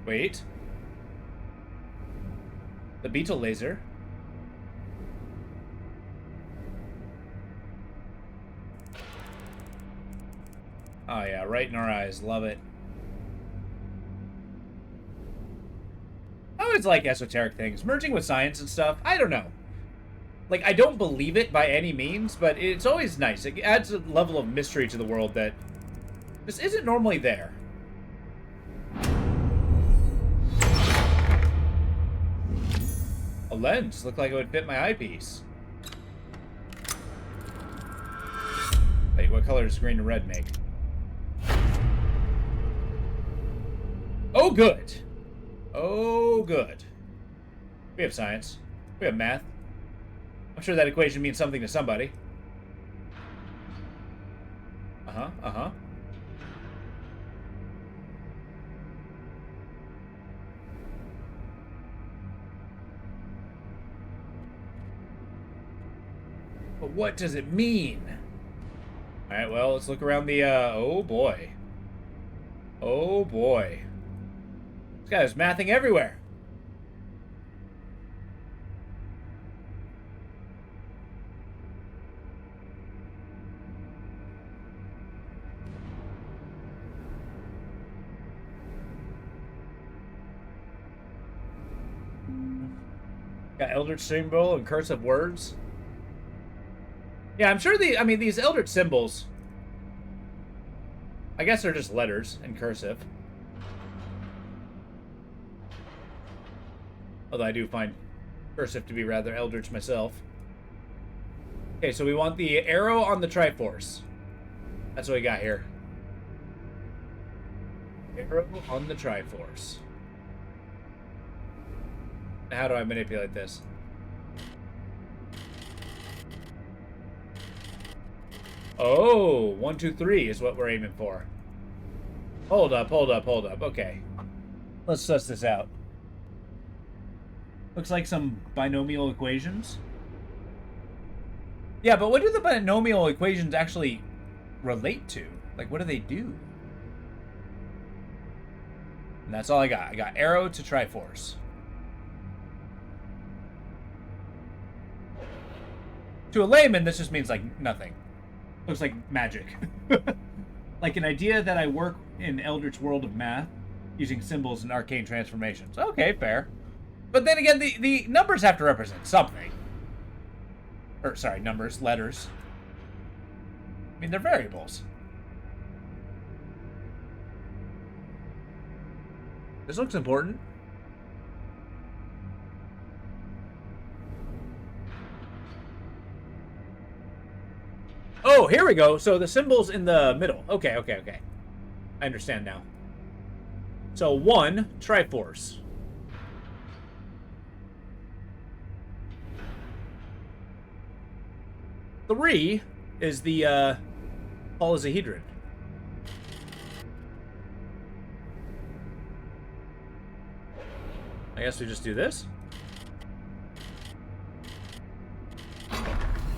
Speaker 2: Wait. The beetle laser. Oh yeah, right in our eyes. Love it. I always like esoteric things. Merging with science and stuff. I don't know. Like, I don't believe it by any means, but it's always nice. It adds a level of mystery to the world that this isn't normally there. A lens. Looked like it would fit my eyepiece. Wait, what color does green and red make? Oh, good. Oh, good. We have science. We have math. I'm sure that equation means something to somebody. Uh-huh, uh-huh. But what does it mean? Alright, well, let's look around the, oh boy. Oh boy. This guy is mathing everywhere. Got Eldritch symbol and cursive words. Yeah, I'm sure these Eldritch symbols, I guess they're just letters in cursive. Although I do find cursive to be rather Eldritch myself. Okay, so we want the arrow on the Triforce. That's what we got here. Arrow on the Triforce. How do I manipulate this? Oh, 1, 2, 3 is what we're aiming for. Hold up. Okay. Let's suss this out. Looks like some binomial equations. Yeah, but what do the binomial equations actually relate to? Like, what do they do? And that's all I got. I got arrow to Triforce. To a layman, this just means, like, nothing. Looks like magic. Like an idea that I work in Eldritch world of math using symbols and arcane transformations. Okay, fair. But then again, the numbers have to represent something. Or, sorry, numbers, letters. I mean, they're variables. This looks important. Oh, here we go. So the symbol's in the middle. Okay. I understand now. So 1, Triforce. 3 is the polyhedron. I guess we just do this.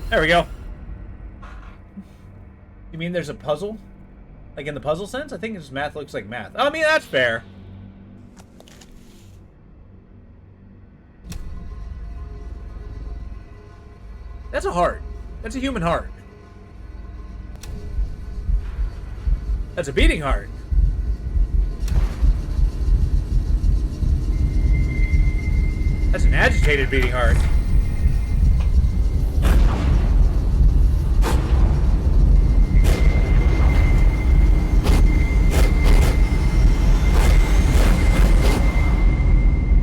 Speaker 2: There we go. You mean there's a puzzle? Like in the puzzle sense? I think this math looks like math. I mean, that's fair. That's a heart. That's a human heart. That's a beating heart. That's an agitated beating heart.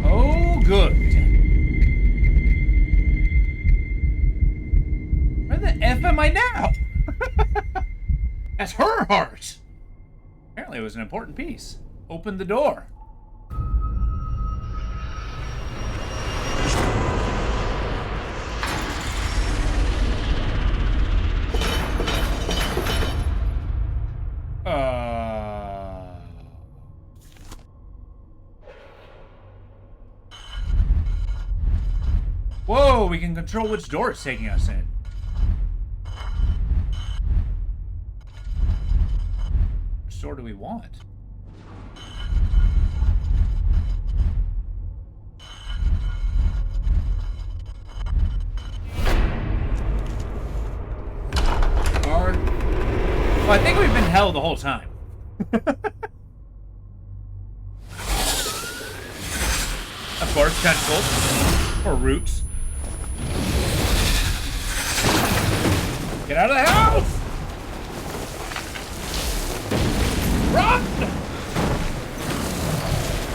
Speaker 2: Oh, good. Where the F am I now? That's her heart. Apparently it was an important piece. Open the door. Whoa, we can control which door it's taking us in. Which door do we want? Well, I think we've been hell the whole time. Of course, tentacles. Or roots. Get out of the house! Run!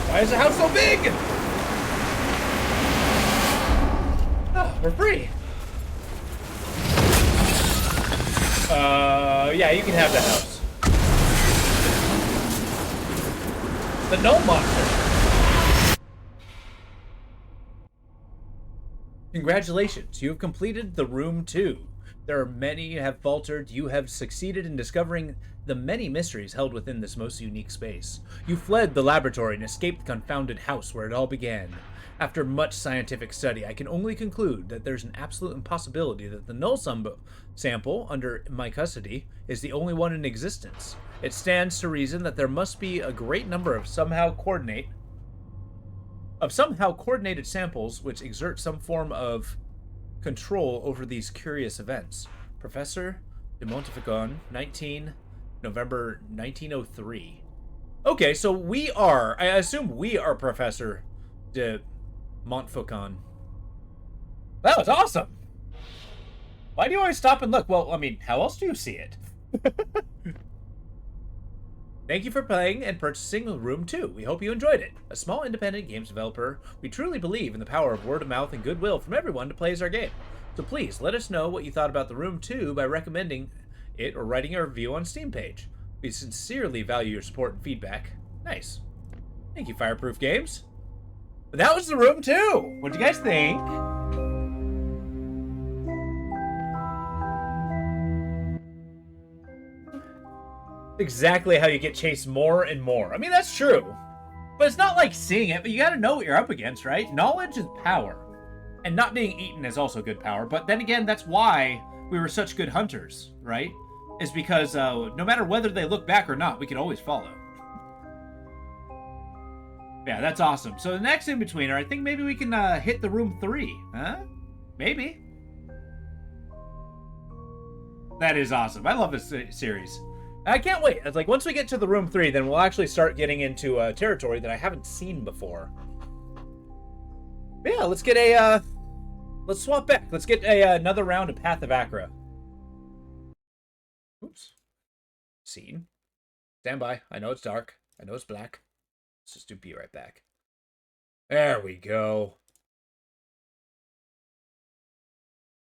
Speaker 2: Why is the house so big? Oh, we're free. Yeah, you can have the house. The gnome monster. Congratulations, you have completed the room 2. There are many have faltered. You have succeeded in discovering the many mysteries held within this most unique space. You fled the laboratory and escaped the confounded house where it all began.
Speaker 3: After much scientific study, I can only conclude that there's an absolute impossibility that the null sample under my custody is the only one in existence. It stands to reason that there must be a great number of somehow coordinated samples which exert some form of control over these curious events. Professor de Monteficon, November 1903. Okay, so I assume we are Professor de Montfaucon. That was awesome! Why do you always stop and look? Well, I mean, how else do you see it? Thank you for playing and purchasing Room 2. We hope you enjoyed it. A small independent games developer, we truly believe in the power of word of mouth and goodwill from everyone to play our game. So please, let us know what you thought about the Room 2 by recommending it or writing a review on Steam page. We sincerely value your support and feedback. Nice. Thank you, Fireproof Games. But that was the Room 2! What'd you guys think? Exactly how you get chased more and more. I mean, that's true. But it's not like seeing it, but you gotta know what you're up against, right? Knowledge is power. And not being eaten is also good power. But then again, that's why we were such good hunters, right? Is because no matter whether they look back or not, we can always follow. Yeah, that's awesome. So the next in-betweener, I think maybe we can hit the Room 3. Huh? Maybe. That is awesome. I love this series. I can't wait. It's like, once we get to the Room 3, then we'll actually start getting into territory that I haven't seen before. But yeah, let's get a... let's swap back. Let's get another round of Path of Achra. Oops. Scene. Stand by. I know it's dark. I know it's black. Let's just do be right back. There we go.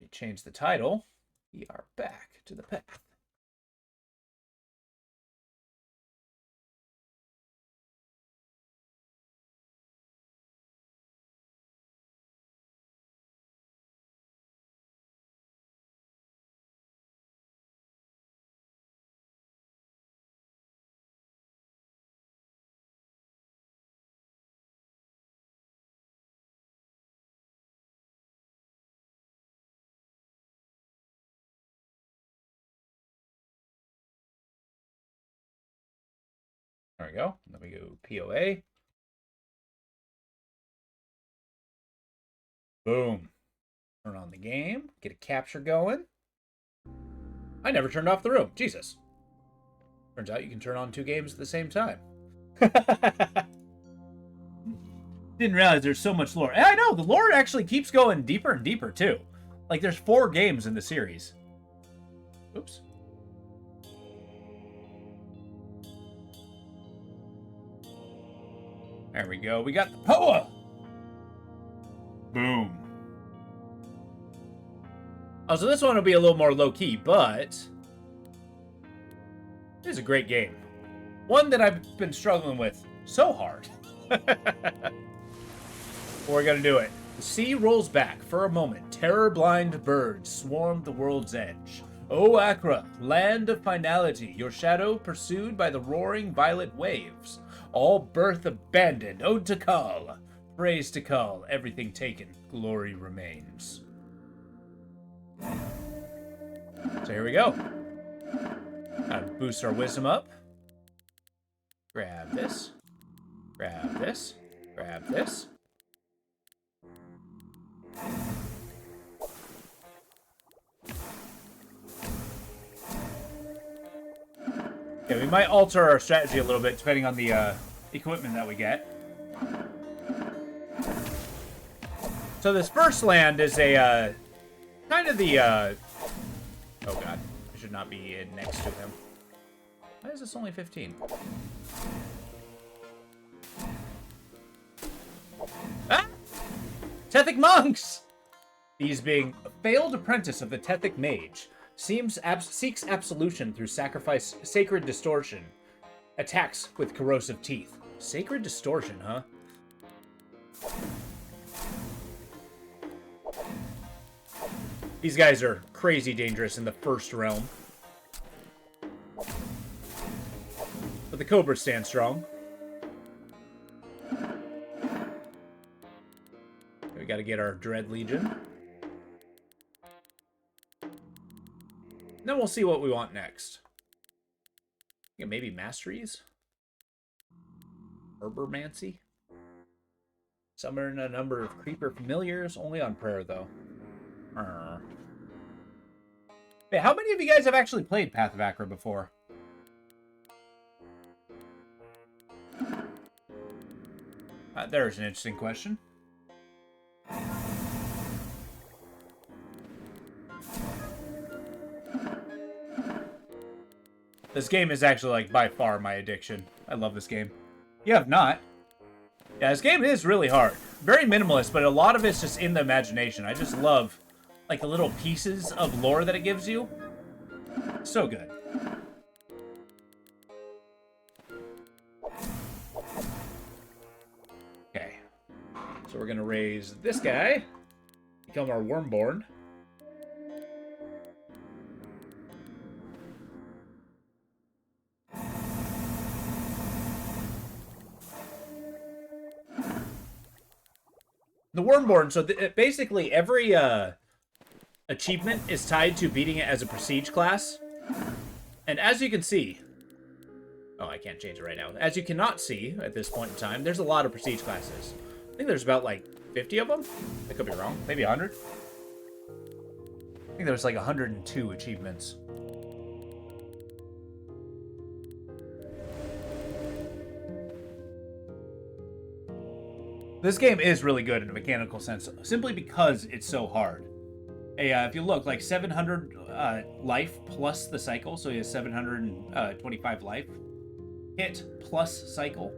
Speaker 3: We change the title. We are back to the path. There we go. Let me go POA. Boom. Turn on the game. Get a capture going. I never turned off the room. Jesus. Turns out you can turn on 2 games at the same time. Didn't realize there's so much lore. And I know, the lore actually keeps going deeper and deeper, too. Like, there's 4 games in the series. Oops. There we go. We got the POA. Boom. Oh, so this one will be a little more low-key, but it is a great game. One that I've been struggling with so hard. We're gonna do it. The sea rolls back for a moment. Terror-blind birds swarm the world's edge. O Achra, land of finality, your shadow pursued by the roaring violet waves. All birth abandoned, ode to Kal. Praise to Kal, everything taken, glory remains. So here we go. Boost our wisdom up. Grab this. Grab this. Grab this. Okay, we might alter our strategy a little bit depending on the equipment that we get. So this first land is a kind of the oh god, I should not be in next to him. Why is this only 15? Ah! Tethic monks! These being a failed apprentice of the Tethic mage. Seeks absolution through sacrifice, sacred distortion. Attacks with corrosive teeth. Sacred distortion, huh? These guys are crazy dangerous in the first realm. But the Cobras stand strong. got to get our Dread Legion. Then we'll see what we want next. Yeah, maybe Masteries? Herbermancy? Summon a number of creeper familiars, only on prayer, though. Hey, how many of you guys have actually played Path of Achra before? There's an interesting question. This game is actually, like, by far my addiction. I love this game. You have not. Yeah, this game is really hard. Very minimalist, but a lot of it's just in the imagination. I just love, like, the little pieces of lore that it gives you. So good. Okay. So we're gonna raise this guy. Become our Wormborn. The Wormborn, so basically every achievement is tied to beating it as a prestige class. And as you can see... Oh, I can't change it right now. As you cannot see at this point in time, there's a lot of prestige classes. I think there's about, like, 50 of them? I could be wrong. Maybe 100? I think there's, like, 102 achievements. This game is really good in a mechanical sense, simply because it's so hard. If you look, like 700 life plus the cycle, so he has 725 life. Hit plus cycle.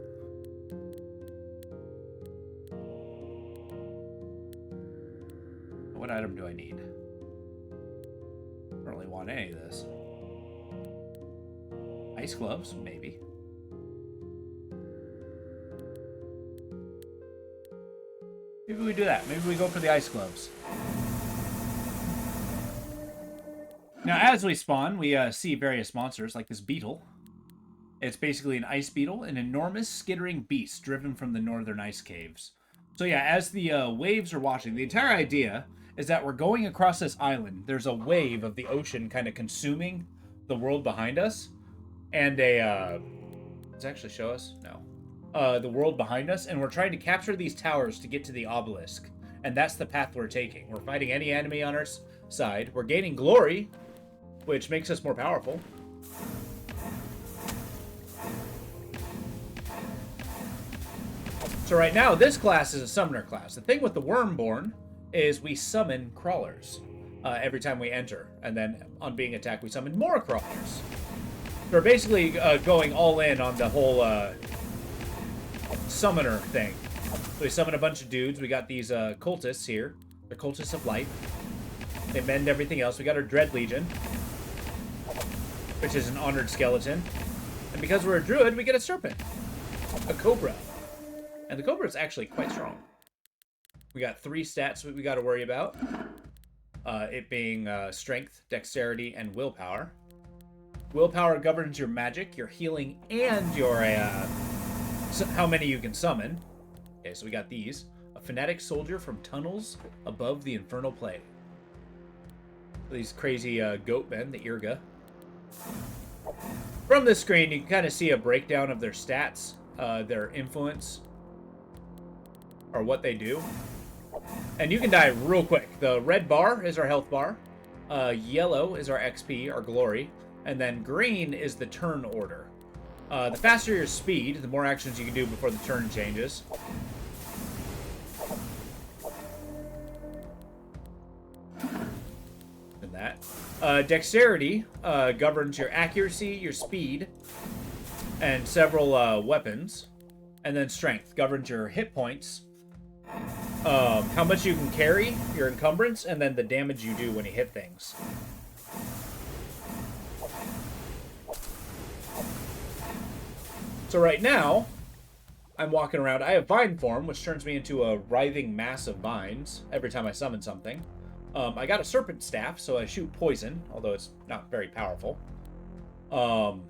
Speaker 3: What item do I need? I don't really want any of this. Ice gloves, maybe. Maybe we do that. Maybe we go for the ice gloves. Now, as we spawn, we see various monsters, like this beetle. It's basically an ice beetle, an enormous skittering beast driven from the northern ice caves. So yeah, as the waves are washing, the entire idea is that we're going across this island. There's a wave of the ocean kind of consuming the world behind us. And does it actually show us? No. The world behind us, and we're trying to capture these towers to get to the obelisk. And that's the path we're taking. We're fighting any enemy on our side. We're gaining glory, which makes us more powerful. So right now, this class is a summoner class. The thing with the Wormborn is we summon crawlers every time we enter. And then on being attacked, we summon more crawlers. So we're basically going all in on the whole summoner thing. So we summon a bunch of dudes. We got these cultists here. They're cultists of life. They mend everything else. We got our Dread Legion, which is an honored skeleton. And because we're a druid, we get a serpent. A cobra. And the cobra is actually quite strong. We got 3 stats we got to worry about. It being strength, dexterity, and willpower. Willpower governs your magic, your healing, and your how many you can summon. Okay, so we got these. A fanatic soldier from tunnels above the infernal plane. These crazy goat men, the Irga. From this screen, you can kind of see a breakdown of their stats, their influence, or what they do. And you can die real quick. The red bar is our health bar. Yellow is our XP, our glory. And then green is the turn order. The faster your speed, the more actions you can do before the turn changes. And that. Dexterity governs your accuracy, your speed, and several weapons. And then strength governs your hit points, how much you can carry, your encumbrance, and then the damage you do when you hit things. So right now, I'm walking around. I have vine form, which turns me into a writhing mass of vines every time I summon something. I got a serpent staff, so I shoot poison, although it's not very powerful. I'm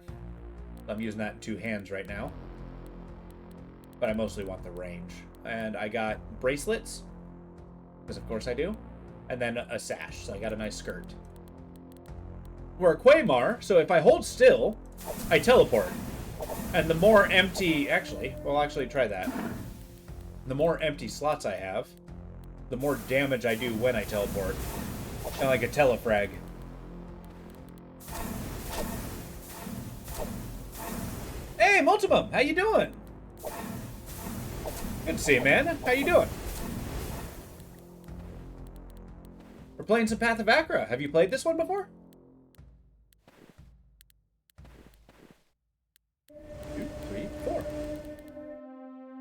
Speaker 3: using that in 2 hands right now. But I mostly want the range. And I got bracelets.
Speaker 2: because of course I do. And then a sash, so I got a nice skirt. We're a Quaymar, so if I hold still, I teleport. And the more empty... Actually, we'll actually try that. The more empty slots I have, the more damage I do when I teleport. Kind of like a telefrag. Hey, Multimum! How you doing? Good to see you, man. How you doing? We're playing some Path of Achra. Have you played this one before? 2, 3, 4.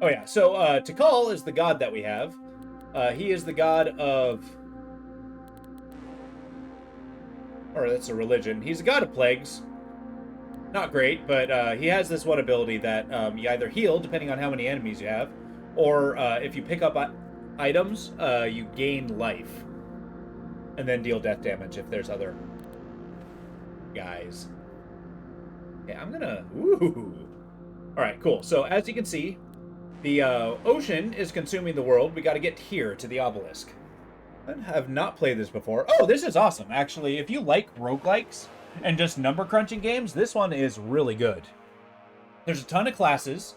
Speaker 2: Oh yeah, so Tikal is the god that we have. He is the god of... Or that's a religion. He's a god of plagues. Not great, but he has this one ability that you either heal, depending on how many enemies you have, or if you pick up items, you gain life. And then deal death damage if there's other guys. Yeah, I'm gonna... Ooh. Alright, cool. So, as you can see, the ocean is consuming the world. We gotta get here to the obelisk. I have not played this before. Oh, this is awesome, actually. If you like roguelikes and just number crunching games, this one is really good. There's a ton of classes.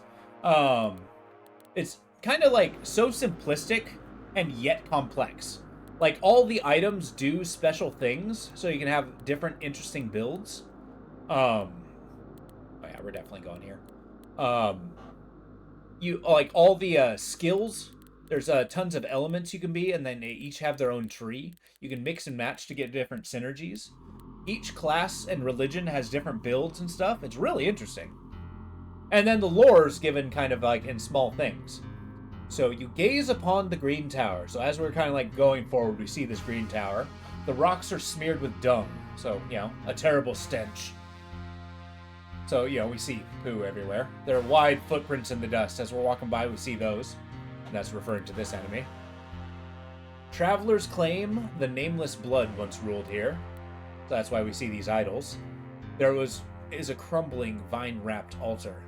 Speaker 2: It's kind of like so simplistic and yet complex. Like, all the items do special things, so you can have different interesting builds. Oh yeah, we're definitely going here. You, like, all the skills, there's tons of elements you can be, and then they each have their own tree. You can mix and match to get different synergies. Each class and religion has different builds and stuff. It's really interesting. And then the lore is given kind of like in small things. So you gaze upon the green tower. So as we're kind of like going forward, we see this green tower. The rocks are smeared with dung. So, you know, a terrible stench. So, you know, we see poo everywhere. There are wide footprints in the dust. As we're walking by, we see those. And that's referring to this enemy. Travelers claim the nameless blood once ruled here. So that's why we see these idols. There is a crumbling, vine-wrapped altar.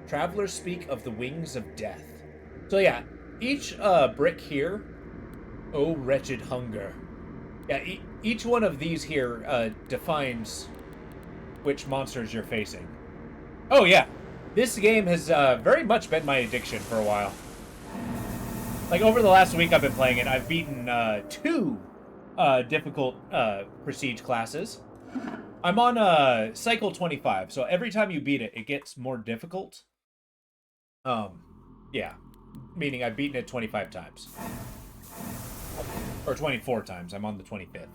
Speaker 2: Travelers speak of the wings of death. So yeah, each brick here, oh wretched hunger. Yeah, each one of these here defines which monsters you're facing. Oh yeah, this game has very much been my addiction for a while. Like, over the last week I've been playing it, I've beaten 2 difficult prestige classes. I'm on cycle 25, so every time you beat it, it gets more difficult. Yeah. Meaning I've beaten it 25 times. Or 24 times. I'm on the 25th.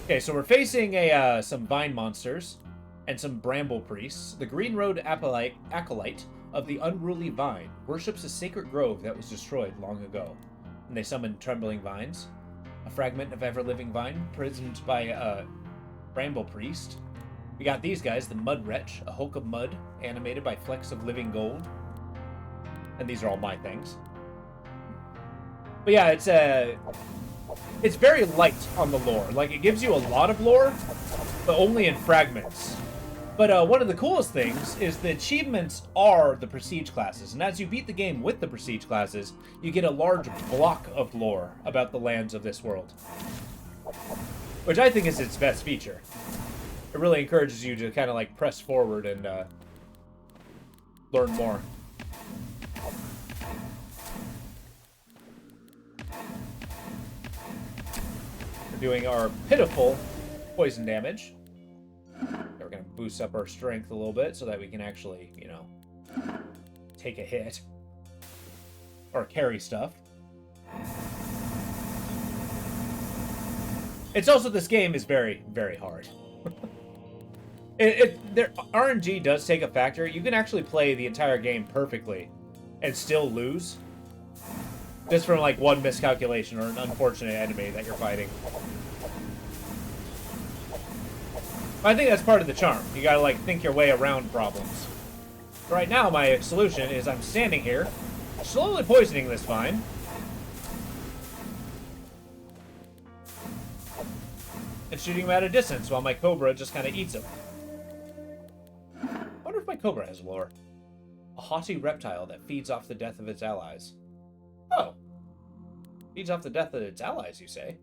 Speaker 2: Okay, so we're facing some vine monsters and some bramble priests. The Green Road acolyte of the unruly vine worships a sacred grove that was destroyed long ago. And they summon trembling vines. A fragment of ever-living vine prisoned by a bramble priest. We got these guys, the Mud Wretch, a hulk of mud, animated by flecks of living gold. And these are all my things. But yeah, it's very light on the lore. Like, it gives you a lot of lore, but only in fragments. But one of the coolest things is the achievements are the prestige classes. And as you beat the game with the prestige classes, you get a large block of lore about the lands of this world. Which I think is its best feature. It really encourages you to kind of like press forward and learn more. We're doing our pitiful poison damage. We're going to boost up our strength a little bit so that we can actually, you know, take a hit. Or carry stuff. It's also, this game is very, very hard. RNG does take a factor. You can actually play the entire game perfectly and still lose. Just from like one miscalculation or an unfortunate enemy that you're fighting. I think that's part of the charm. You gotta like think your way around problems. Right now my solution is I'm standing here, slowly poisoning this vine. And shooting him at a distance while my Cobra just kind of eats him. I wonder if my Cobra has lore. A haughty reptile that feeds off the death of its allies. Oh. Feeds off the death of its allies, you say?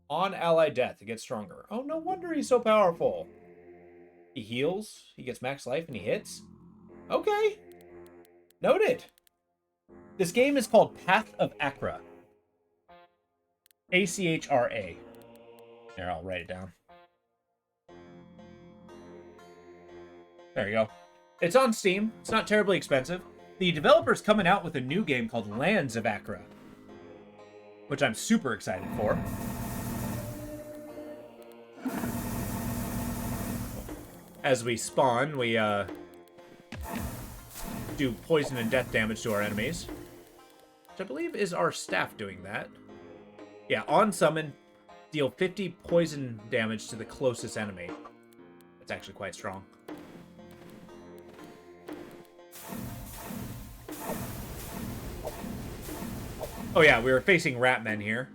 Speaker 2: On ally death, it gets stronger. Oh, no wonder he's so powerful. He heals, he gets max life, and he hits? Okay. Noted. This game is called Path of Achra. A-C-H-R-A. Here, I'll write it down. There you go. It's on Steam. It's not terribly expensive. The developer's coming out with a new game called Lands of Achra, which I'm super excited for. As we spawn, we do poison and death damage to our enemies, which I believe is our staff doing that. Yeah, on summon, deal 50 poison damage to the closest enemy. That's actually quite strong. Oh yeah, we were facing Ratmen here.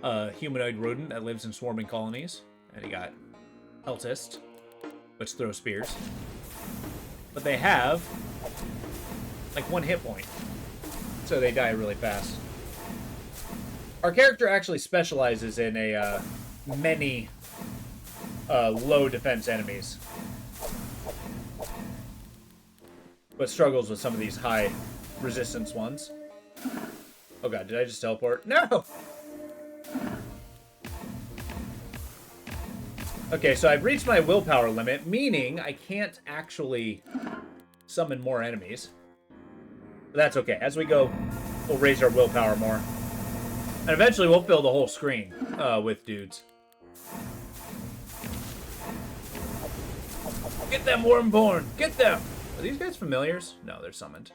Speaker 2: A humanoid rodent that lives in swarming colonies. And he got Peltist, which throws spears. But they have like 1 hit point, so they die really fast. Our character actually specializes in many low defense enemies, but struggles with some of these high resistance ones. Oh god, did I just teleport? No! Okay, so I've reached my willpower limit, meaning I can't actually summon more enemies. But that's okay. As we go, we'll raise our willpower more. And eventually we'll fill the whole screen with dudes. Get them, Wormborn! Get them! Are these guys familiars? No, they're summoned.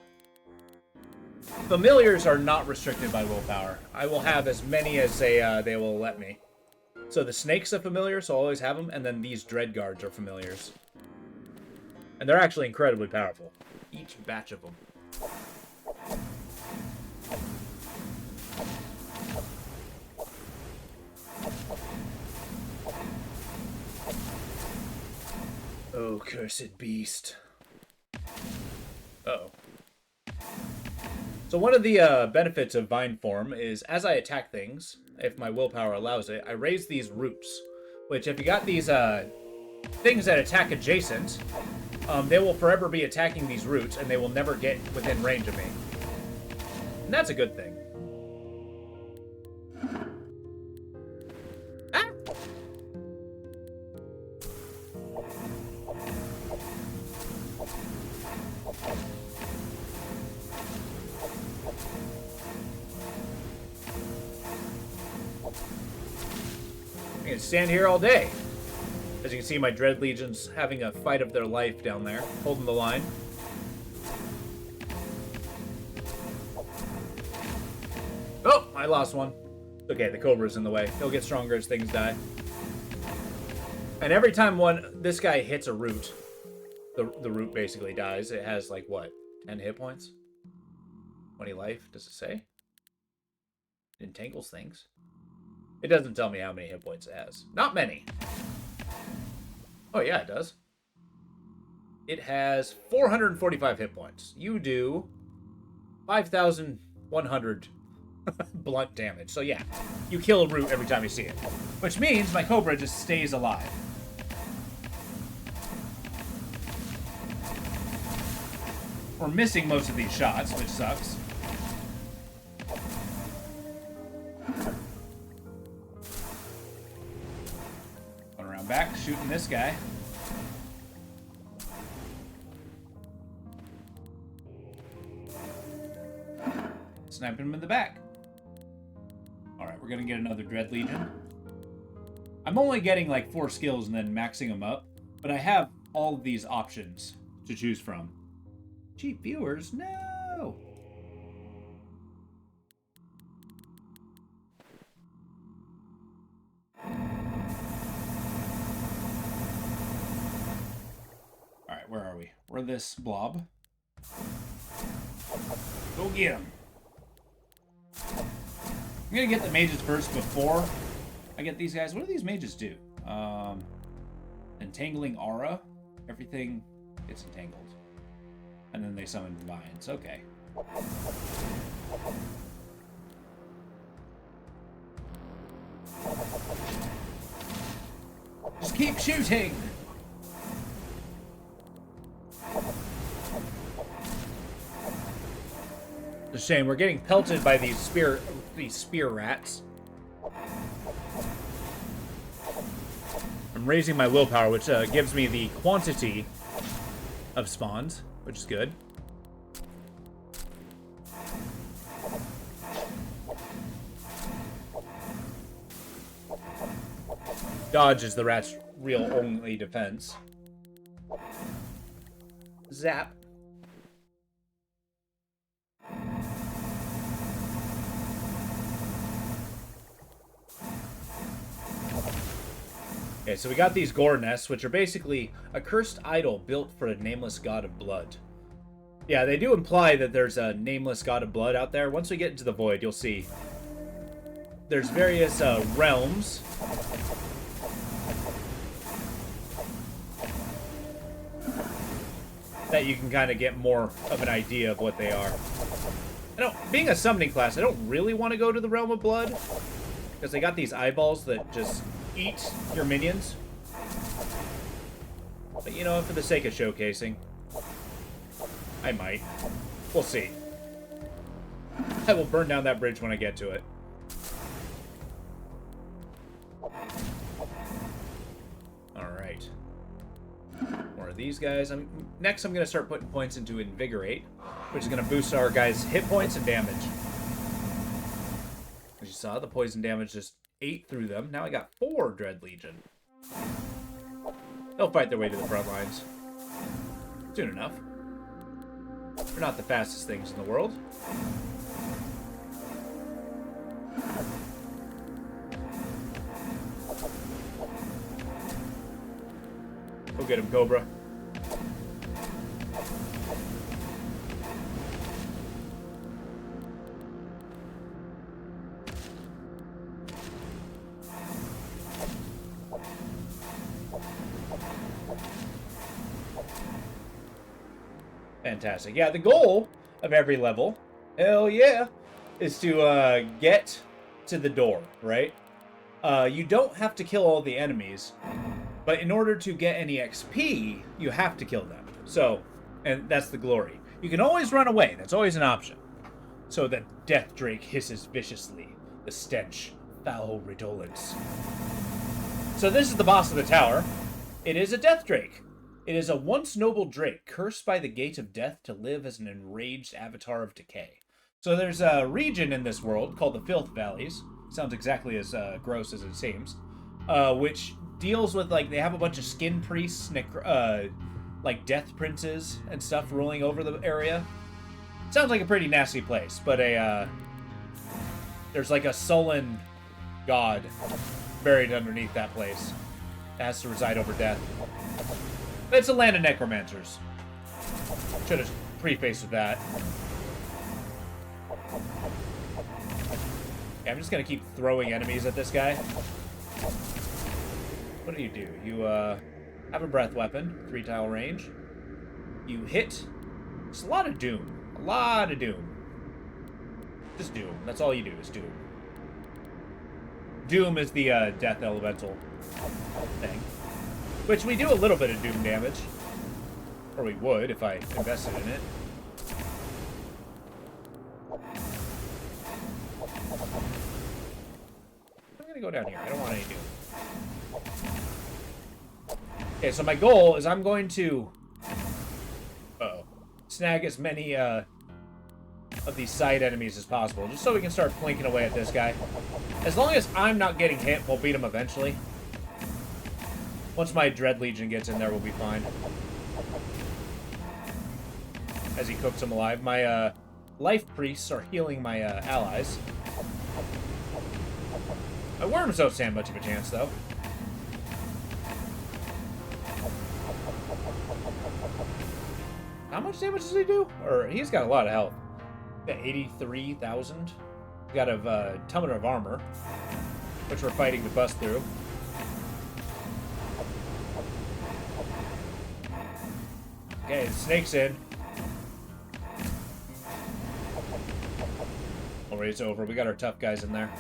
Speaker 2: Familiars are not restricted by willpower. I will have as many as they will let me. So the snakes are familiar, so I'll always have them, and then these dread guards are familiars. And they're actually incredibly powerful. Each batch of them. Oh, cursed beast. Uh-oh. So one of the benefits of Vine Form is, as I attack things, if my willpower allows it, I raise these roots. Which, if you got these things that attack adjacent, they will forever be attacking these roots, and they will never get within range of me. And that's a good thing. Ah! I can stand here all day. As you can see, my Dread Legion's having a fight of their life down there, holding the line. Oh, I lost one. Okay, the Cobra's in the way. He'll get stronger as things die. And every time this guy hits a root, the root basically dies. It has, like, what, 10 hit points? 20 life, does it say? It entangles things. It doesn't tell me how many hit points it has. Not many. Oh, yeah, it does. It has 445 hit points. You do 5,100 blunt damage. So, yeah, you kill a root every time you see it. Which means my Cobra just stays alive. We're missing most of these shots, which sucks. Back, shooting this guy. Sniping him in the back. Alright, we're gonna get another Dread Legion. I'm only getting like 4 skills and then maxing them up, but I have all of these options to choose from. Cheap viewers, no! Where are we? We're this blob. Go get him. I'm gonna get the mages first before I get these guys. What do these mages do? Entangling aura. Everything gets entangled. And then they summon vines. Okay. Just keep shooting! It's a shame. We're getting pelted by these spear rats. I'm raising my willpower, which gives me the quantity of spawns, which is good. Dodge is the rat's real only defense. Zap. Okay, so we got these gore nests, which are basically a cursed idol built for a nameless god of blood. Yeah, they do imply that there's a nameless god of blood out there. Once we get into the void, you'll see there's various realms. That you can kind of get more of an idea of what they are. Being a summoning class, I don't really want to go to the Realm of Blood, because they got these eyeballs that just eat your minions. But you know, for the sake of showcasing, I might. We'll see. I will burn down that bridge when I get to it. Alright. More of these guys. Next, I'm going to start putting points into Invigorate, which is going to boost our guys' hit points and damage. As you saw, the poison damage just ate through them. Now I got 4 Dread Legion. They'll fight their way to the front lines. Soon enough. They're not the fastest things in the world. Go get him, Cobra. Fantastic. Yeah, the goal of every level, hell yeah, is to get to the door, right? You don't have to kill all the enemies, but in order to get any XP, you have to kill them. So, and that's the glory. You can always run away. That's always an option. So the death drake hisses viciously, the stench, foul redolence. So this is the boss of the tower. It is a death drake. It is a once noble drake, cursed by the gate of death to live as an enraged avatar of decay. So there's a region in this world called the Filth Valleys. Sounds exactly as gross as it seems. Which deals with, like, they have a bunch of skin priests, like death princes and stuff ruling over the area. Sounds like a pretty nasty place, but there's like a sullen god buried underneath that place that has to reside over death. It's a land of necromancers. Should have prefaced with that. Okay, I'm just gonna keep throwing enemies at this guy. What do? You have a breath weapon, 3-tile range. You hit. It's a lot of doom. A lot of doom. Just doom. That's all you do is doom. Doom is the death elemental thing. Which we do a little bit of doom damage. Or we would if I invested in it. I'm gonna go down here. I don't want any doom. Okay, so my goal is I'm going to snag as many of these side enemies as possible, just so we can start plinking away at this guy. As long as I'm not getting hit, we'll beat him eventually. Once my Dread Legion gets in there, we'll be fine. As he cooks them alive. My life priests are healing my allies. My worms don't stand much of a chance, though. How much damage does he do? Or he's got a lot of health. Got 83,000. Got a ton of armor, which we're fighting to bust through. Okay, the snake's in. worry, it's over. We got our tough guys in there.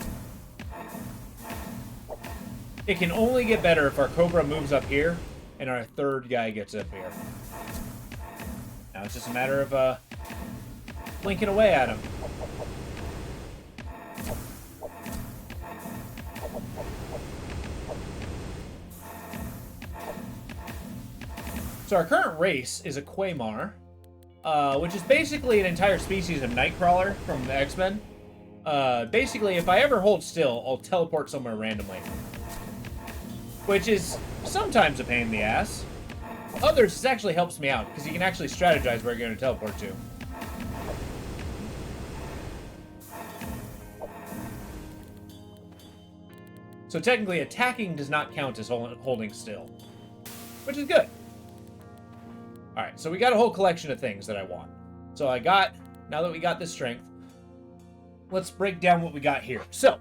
Speaker 2: It can only get better if our Cobra moves up here and our third guy gets up here. Now it's just a matter of blinking away at him. So our current race is a Quaymar, which is basically an entire species of Nightcrawler from the X-Men. Basically, if I ever hold still, I'll teleport somewhere randomly. Which is sometimes a pain in the ass. Others, this actually helps me out, because you can actually strategize where you're going to teleport to. So technically, attacking does not count as holding still, which is good. Alright, so we got a whole collection of things that I want. So now that we got this strength, let's break down what we got here. So,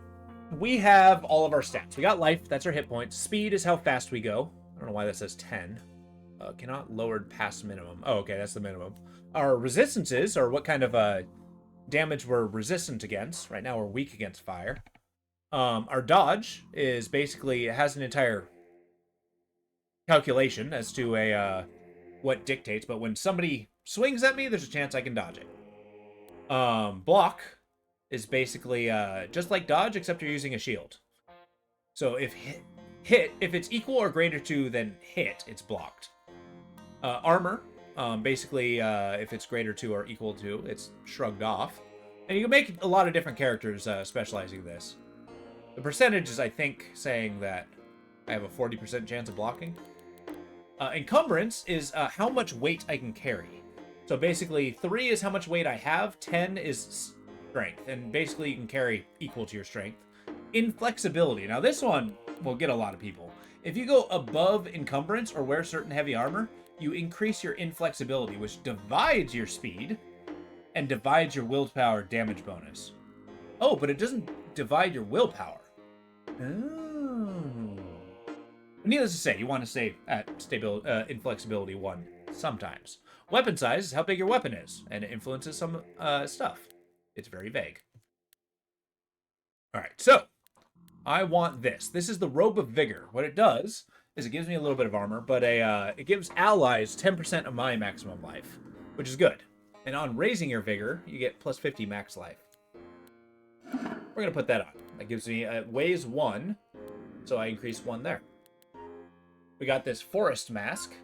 Speaker 2: we have all of our stats. We got life, that's our hit points. Speed is how fast we go. I don't know why that says 10. Cannot lowered past minimum. Oh, okay, that's the minimum. Our resistances are what kind of damage we're resistant against. Right now we're weak against fire. Our dodge is basically, it has an entire calculation as to what dictates, but when somebody swings at me, there's a chance I can dodge it. Block is basically just like dodge, except you're using a shield. So if hit, if it's equal or greater to than hit, it's blocked. Armor, basically if it's greater to or equal to, it's shrugged off. And you can make a lot of different characters specializing this. The percentage is, I think, saying that I have a 40% chance of blocking. Encumbrance is how much weight I can carry. So basically, 3 is how much weight I have, 10 is strength, and basically you can carry equal to your strength. Inflexibility. Now this one will get a lot of people. If you go above encumbrance or wear certain heavy armor, you increase your inflexibility, which divides your speed and divides your willpower damage bonus. Oh, but it doesn't divide your willpower. Oh. Needless to say, you want to stay at inflexibility 1 sometimes. Weapon size is how big your weapon is, and it influences some stuff. It's very vague. Alright, so I want this. This is the Robe of Vigor. What it does is it gives me a little bit of armor, but it gives allies 10% of my maximum life, which is good. And on raising your vigor, you get plus 50 max life. We're going to put that on. That gives me, weighs 1, so I increase 1 there. We got this Forest Mask.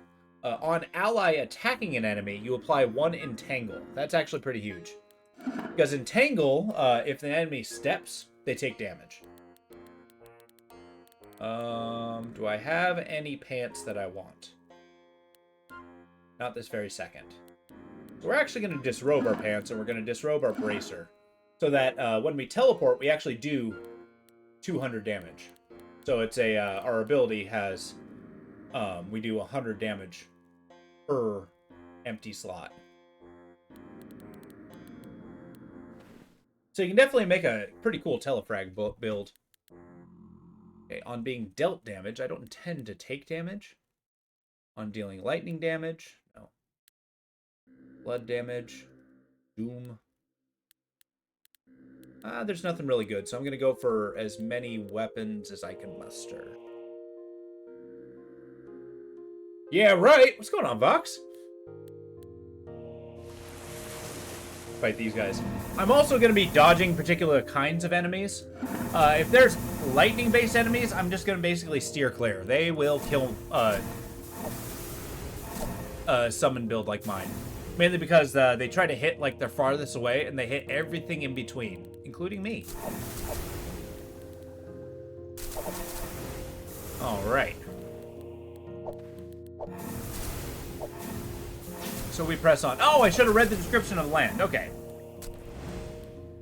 Speaker 2: On ally attacking an enemy, you apply 1 Entangle. That's actually pretty huge. Because Entangle, if the enemy steps, they take damage. Do I have any pants that I want? Not this very second. So we're actually going to disrobe our pants, and we're going to disrobe our bracer. So that when we teleport, we actually do 200 damage. So it's our ability has, we do 100 damage per empty slot. So you can definitely make a pretty cool telefrag build. Okay, on being dealt damage, I don't intend to take damage. On dealing lightning damage, no. Blood damage, doom. There's nothing really good, so I'm going to go for as many weapons as I can muster. Yeah, right! What's going on, Vox? Fight these guys. I'm also going to be dodging particular kinds of enemies. If there's lightning-based enemies, I'm just going to basically steer clear. They will kill summon build like mine. Mainly because they try to hit like they're farthest away, and they hit everything in between, including me. Alright. So we press on. Oh, I should have read the description of the land. Okay.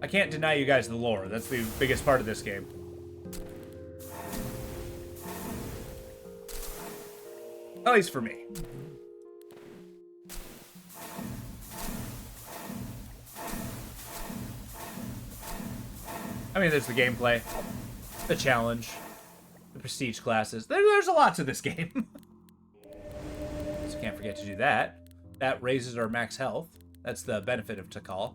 Speaker 2: I can't deny you guys the lore. That's the biggest part of this game. At least for me. I mean, there's the gameplay, the challenge, the prestige classes. There's a lot to this game. So can't forget to do that. That raises our max health. That's the benefit of Takal.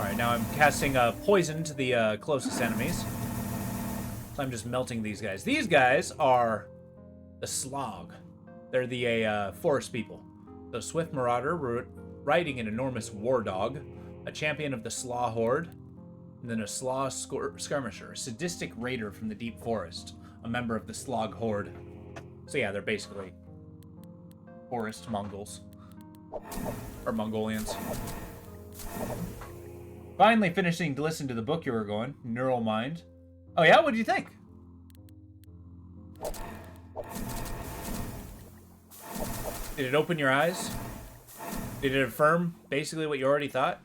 Speaker 3: Alright, now I'm casting poison to the closest enemies. So I'm just melting these guys. These guys are the Slog. They're the forest people. The Swift Marauder, riding an enormous war dog, a champion of the Slaw Horde, and then a Slaw Skirmisher, a sadistic raider from the deep forest, a member of the Slog Horde. So yeah, they're basically forest Mongols. Or Mongolians. Finally finishing to listen to the book you were going, Neural Mind. Oh yeah? What do you think? Did it open your eyes? Did it affirm basically what you already thought?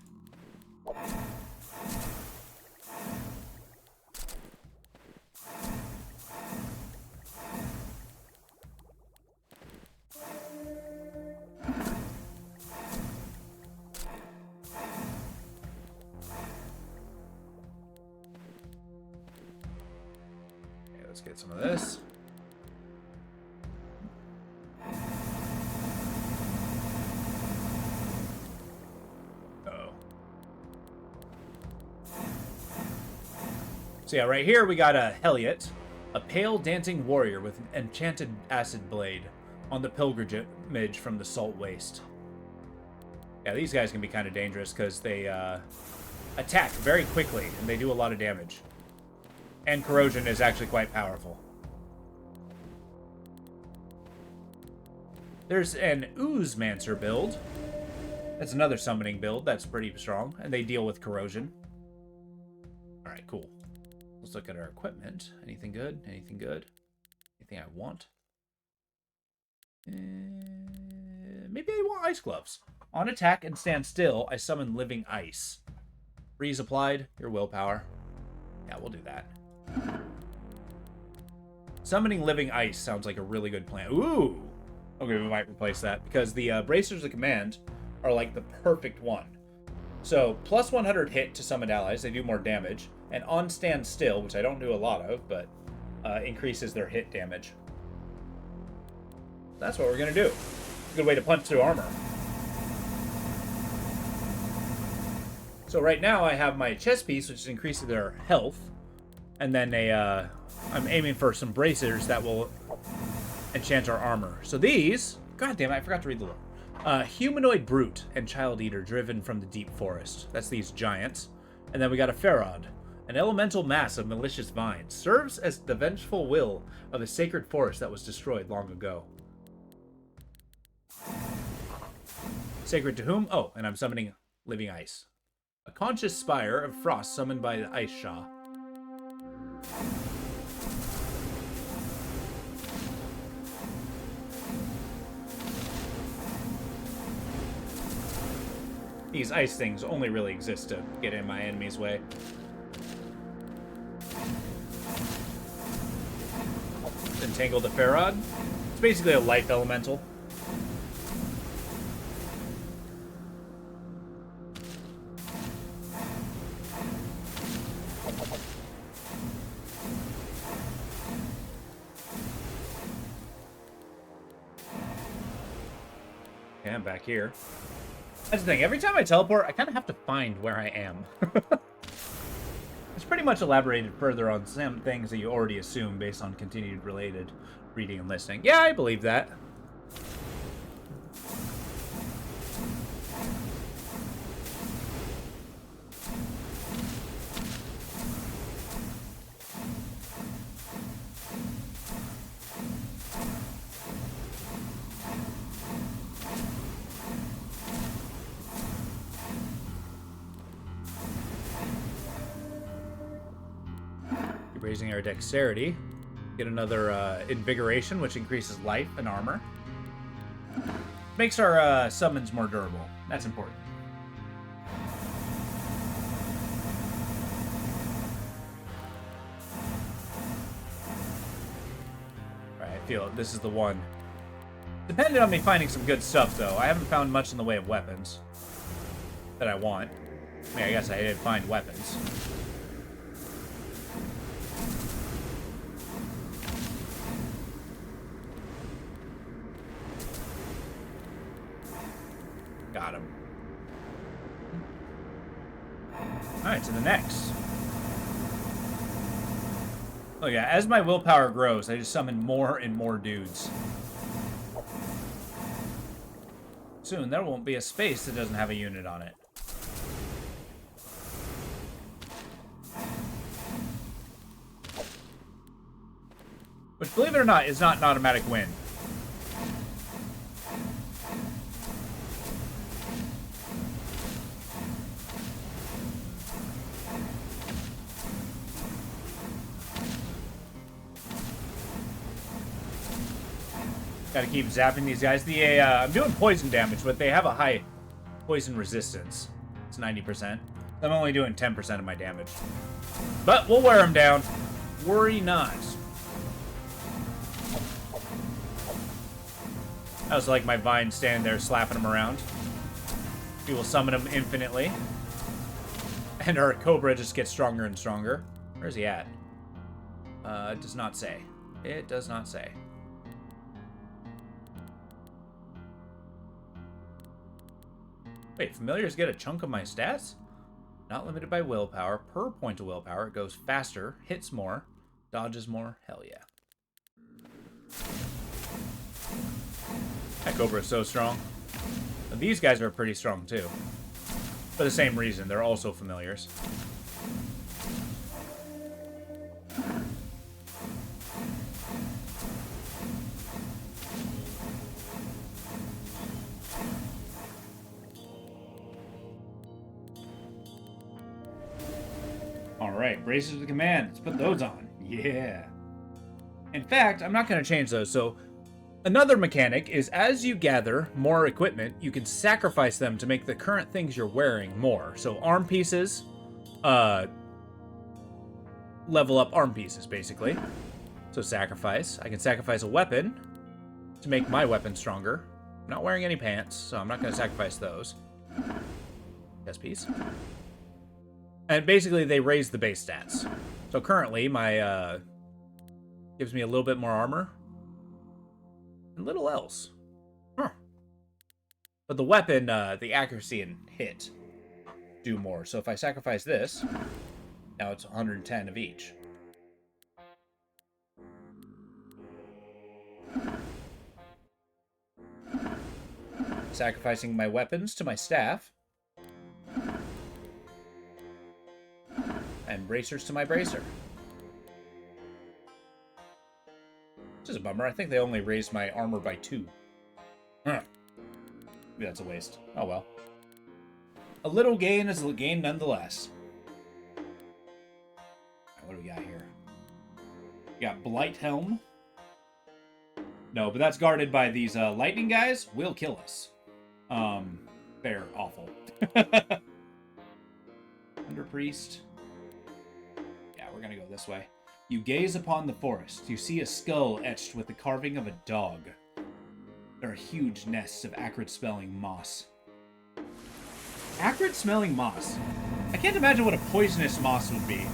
Speaker 3: Okay, let's get some of this. So yeah, right here we got a Heliot, a pale dancing warrior with an enchanted acid blade on the pilgrimage from the Salt Waste. Yeah, these guys can be kind of dangerous because they attack very quickly and they do a lot of damage. And corrosion is actually quite powerful. There's an Oozemancer build. That's another summoning build that's pretty strong, and they deal with corrosion. Alright, cool. Let's look at our equipment. Anything good? Anything good? Anything I want? Maybe I want ice gloves. On attack and stand still, I summon living ice. Freeze applied. Your willpower. Yeah, we'll do that. Summoning living ice sounds like a really good plan. Ooh! Okay, we might replace that because the bracers of command are like the perfect one. So, plus 100 hit to summoned allies. They do more damage. And on stand still, which I don't do a lot of, but increases their hit damage. That's what we're going to do. Good way to punch through armor. So right now I have my chest piece, which increases their health. And then I'm aiming for some bracers that will enchant our armor. So these... God damn it, I forgot to read the lore. Humanoid Brute and Child Eater driven from the deep forest. That's these giants. And then we got a Ferod. An elemental mass of malicious vines serves as the vengeful will of a sacred forest that was destroyed long ago. Sacred to whom? Oh, and I'm summoning living ice. A conscious spire of frost summoned by the Ice Shah. These ice things only really exist to get in my enemy's way. Entangle the Ferod. It's basically a life elemental. Okay, I'm back here. That's the thing, every time I teleport, I kind of have to find where I am. It's pretty much elaborated further on some things that you already assume based on continued related reading and listening. Yeah, I believe that. Raising our dexterity. Get another invigoration, which increases life and armor. Makes our summons more durable. That's important. Alright, I feel it. This is the one. Depended on me finding some good stuff, though. I haven't found much in the way of weapons that I want. I mean, I guess I did find weapons. Got him. right, to the next. Oh yeah, as my willpower grows, I just summon more and more dudes. Soon, there won't be a space that doesn't have a unit on it. Which, believe it or not, is not an automatic win. Gotta keep zapping these guys. I'm doing poison damage, but they have a high poison resistance. It's 90%. I'm only doing 10% of my damage. But we'll wear them down. Worry not. I was like my vine standing there slapping them around. We will summon them infinitely. And our Cobra just gets stronger and stronger. Where's he at? It does not say. It does not say. Wait, familiars get a chunk of my stats? Not limited by willpower. Per point of willpower, it goes faster, hits more, dodges more. Hell yeah. That Cobra is so strong. Now, these guys are pretty strong too. For the same reason, they're also familiars. Alright, braces with command. Let's put those on. Yeah. In fact, I'm not going to change those. So, another mechanic is as you gather more equipment, you can sacrifice them to make the current things you're wearing more. So, arm pieces, level up arm pieces, basically. So, sacrifice. I can sacrifice a weapon to make my weapon stronger. I'm not wearing any pants, so I'm not going to sacrifice those. Chest piece. And basically, they raise the base stats. So currently, my, gives me a little bit more armor. And little else. Huh. But the weapon, the accuracy and hit do more. So if I sacrifice this, now it's 110 of each. Sacrificing my weapons to my staff. And bracers to my bracer. Which is a bummer. I think they only raised my armor by 2. Huh. Maybe that's a waste. Oh well. A little gain is a gain nonetheless. Right, what do we got here? We got Blight Helm. No, but that's guarded by these lightning guys. Will kill us. They're awful. Under Priest. We're gonna go this way. You gaze upon the forest. You see a skull etched with the carving of a dog. There are huge nests of acrid-smelling moss. Acrid-smelling moss? I can't imagine what a poisonous moss would be.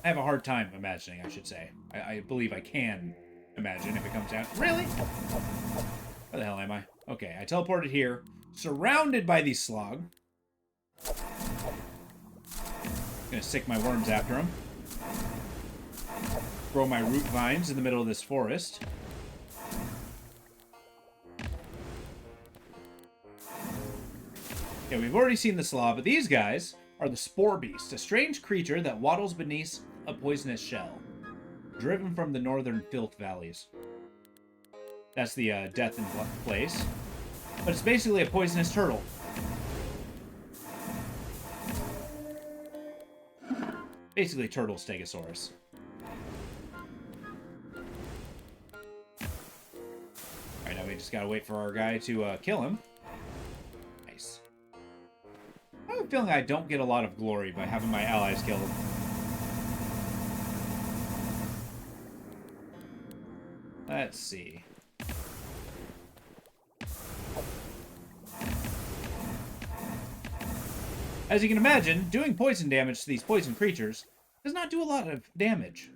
Speaker 3: I have a hard time imagining, I should say. I believe I can imagine if it comes down. Really? Where the hell am I? Okay, I teleported here. Surrounded by these slog. Gonna stick my worms after them. Grow my root vines in the middle of this forest. Okay, we've already seen the slaw, but these guys are the Spore Beast, a strange creature that waddles beneath a poisonous shell, driven from the northern filth valleys. That's the death in place. But it's basically a poisonous turtle. Basically, turtle stegosaurus. Alright, now we just gotta wait for our guy to kill him. Nice. I have a feeling I don't get a lot of glory by having my allies killed. Let's see. As you can imagine, doing poison damage to these poison creatures does not do a lot of damage.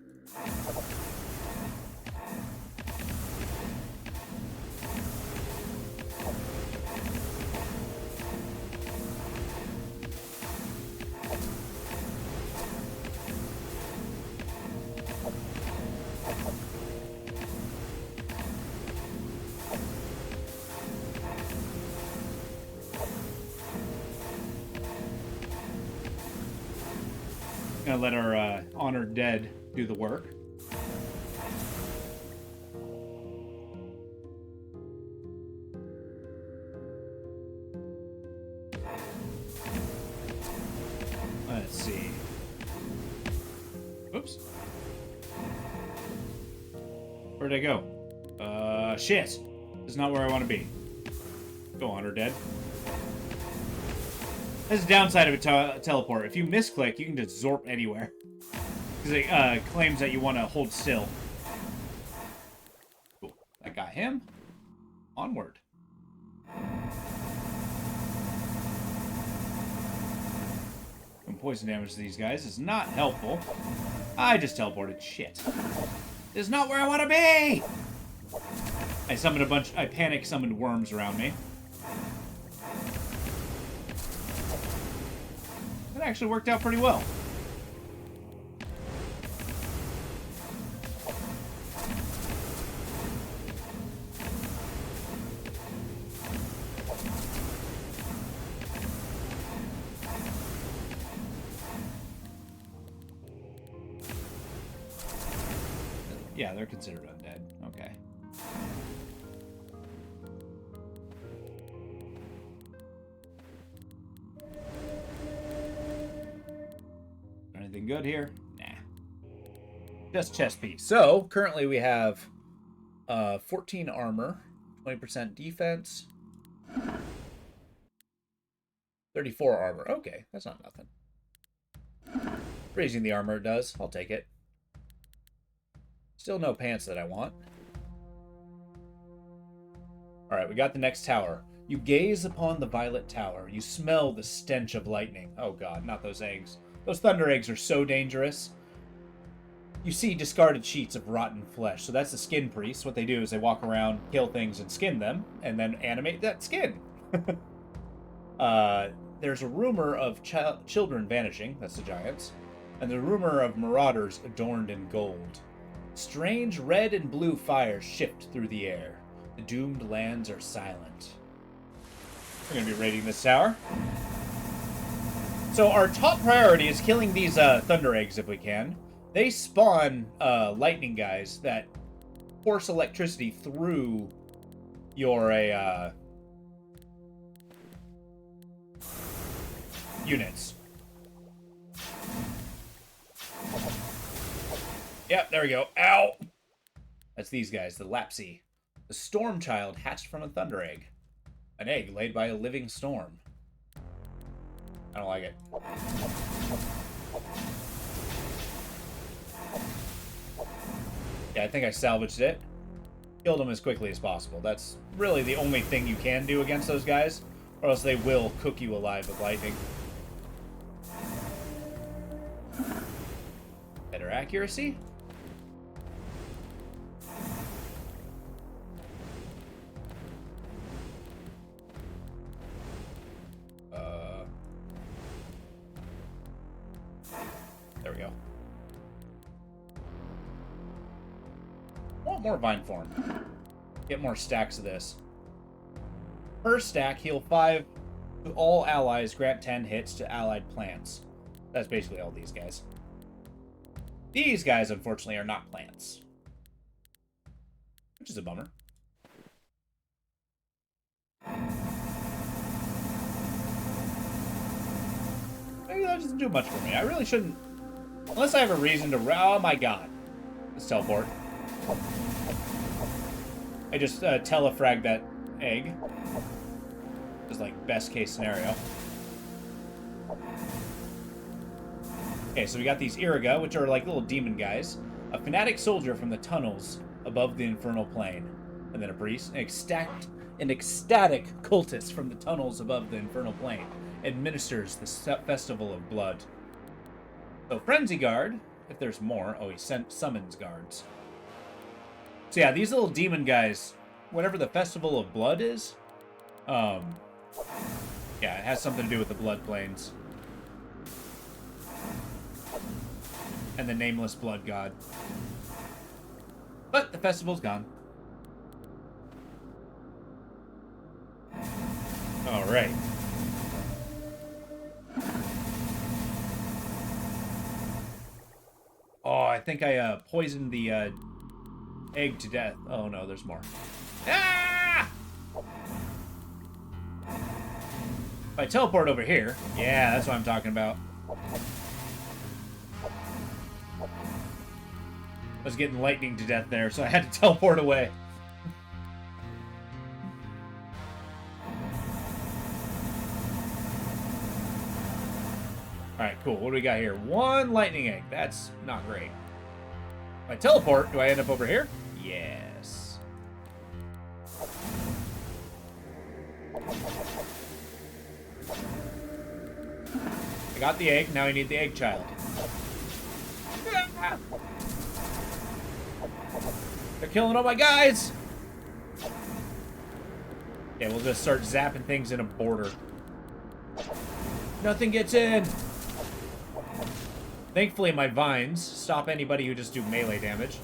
Speaker 2: Gonna let our honored dead do the work. Let's see. Oops. Where'd I go? Shit. This is not where I want to be. Go on, or dead. That's the downside of a teleport. If you misclick, you can just zorp anywhere. Because it claims that you want to hold still. Cool. That got him. Onward. And poison damage to these guys is not helpful. I just teleported. Shit. This is not where I want to be! I summoned a bunch... I panic summoned worms around me. That actually worked out pretty well. Yeah, they're considered undead. Okay. Anything good here? Nah. Just chest piece. So, currently we have 14 armor, 20% defense, 34 armor. Okay, that's not nothing. Raising the armor it does. I'll take it. Still no pants that I want. Alright, we got the next tower. You gaze upon the violet tower. You smell the stench of lightning. Oh god, not those eggs. Those thunder eggs are so dangerous. You see discarded sheets of rotten flesh. So that's the skin priests. What they do is they walk around, kill things, and skin them, and then animate that skin. There's a rumor of children vanishing. That's the giants. And the rumor of marauders adorned in gold. Strange red and blue fires shift through the air. The doomed lands are silent. We're going to be raiding this tower. So our top priority is killing these thunder eggs if we can. They spawn lightning guys that force electricity through your units. Yep, there we go. Ow! That's these guys, the Lapsy. The storm child hatched from a thunder egg. An egg laid by a living storm. I don't like it. Yeah, I think I salvaged it. Killed them as quickly as possible. That's really the only thing you can do against those guys, or else they will cook you alive with lightning. Better accuracy? There we go. Want more vine form. Get more stacks of this. Per stack, heal 5 to all allies, grant 10 hits to allied plants. That's basically all these guys. These guys, unfortunately, are not plants. Which is a bummer. Maybe that doesn't do much for me. I really shouldn't... Unless I have a reason to... Oh my god. Let's teleport. I just telefrag that egg. Just like best case scenario. Okay, so we got these Iriga, which are like little demon guys. A fanatic soldier from the tunnels above the infernal plane. And then a priest. An ecstatic cultist from the tunnels above the infernal plane. Administers the festival of blood. So Frenzy Guard, if there's more. Oh, he summons guards. So yeah, these little demon guys, whatever the Festival of Blood is, yeah, it has something to do with the blood planes. And the nameless blood god. But the festival's gone. Alright. I think I poisoned the egg to death. Oh no, there's more. Ah! If I teleport over here, yeah, that's what I'm talking about. I was getting lightning to death there, so I had to teleport away. Alright, cool. What do we got here? One lightning egg. That's not great. If I teleport, do I end up over here? Yes. I got the egg. Now I need the egg child. They're killing all my guys! Okay, we'll just start zapping things in a border. Nothing gets in! Thankfully, my vines stop anybody who just do melee damage.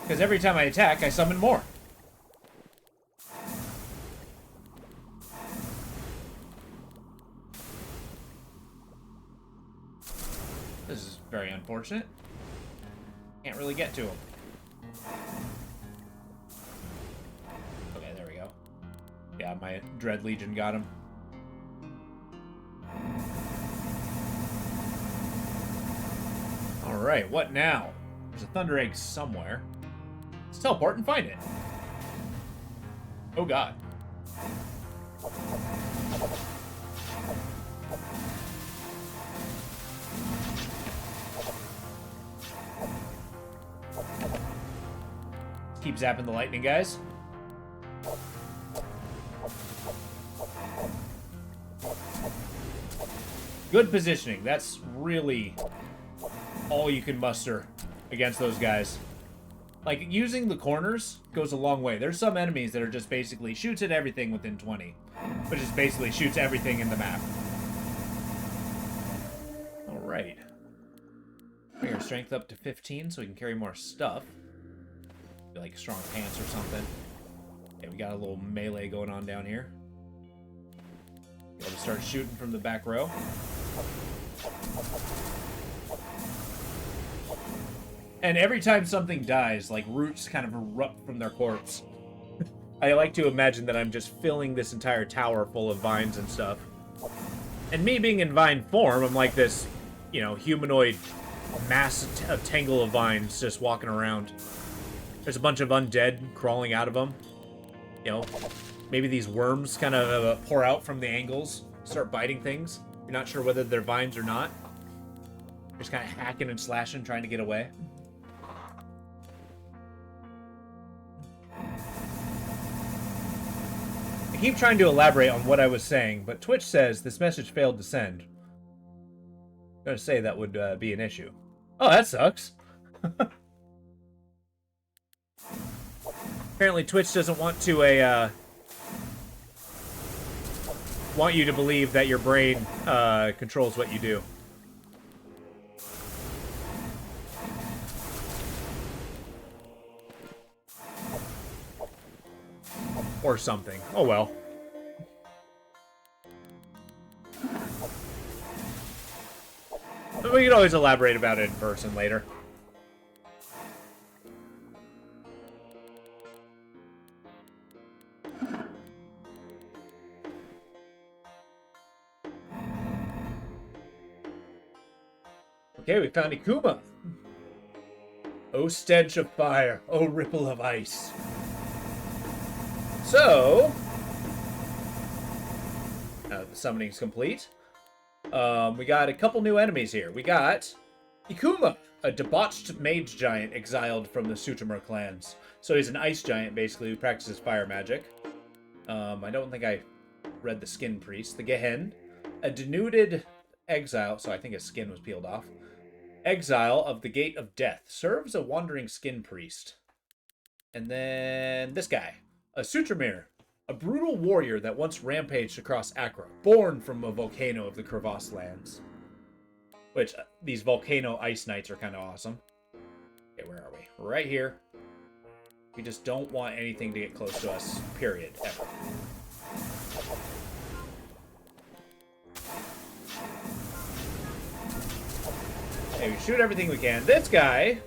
Speaker 2: Because every time I attack, I summon more. This is very unfortunate. Can't really get to him. Okay, there we go. Yeah, my Dread Legion got him. Alright, what now? There's a Thunder Egg somewhere. Let's teleport and find it. Oh god. Keep zapping the lightning, guys. Good positioning. That's really all you can muster against those guys. Like, using the corners goes a long way. There's some enemies that are just basically shoots at everything within 20. But just basically shoots everything in the map. Alright. Bring our strength up to 15 so we can carry more stuff. Like strong pants or something. Okay, we got a little melee going on down here. Gotta start shooting from the back row. And every time something dies, like roots kind of erupt from their corpse. I like to imagine that I'm just filling this entire tower full of vines and stuff. And me being in vine form, I'm like this, you know, humanoid mass of tangle of vines just walking around. There's a bunch of undead crawling out of them. You know, maybe these worms kind of pour out from the angles, start biting things. You're not sure whether they're vines or not. Just kind of hacking and slashing, trying to get away. I keep trying to elaborate on what I was saying, but Twitch says this message failed to send. I'm gonna say that would be an issue. Oh, that sucks. Apparently Twitch doesn't want to want you to believe that your brain controls what you do. Or something. Oh well. But we can always elaborate about it in person later. Okay, we found Ikuma. Oh, stench of fire. Oh, ripple of ice. So, the summoning's complete. We got a couple new enemies here. We got Ikuma, a debauched mage giant exiled from the Sutama clans. So he's an ice giant, basically, who practices fire magic. I don't think I read the Skin Priest. The Gehen, a denuded exile, so I think his skin was peeled off. Exile of the Gate of Death. Serves a wandering Skin Priest. And then this guy. A Sutramir. A brutal warrior that once rampaged across Achra. Born from a volcano of the Crevasse lands. Which, these volcano ice knights are kind of awesome. Okay, where are we? Right here. We just don't want anything to get close to us. Period. Ever.
Speaker 3: Okay, we shoot everything we can. This guy,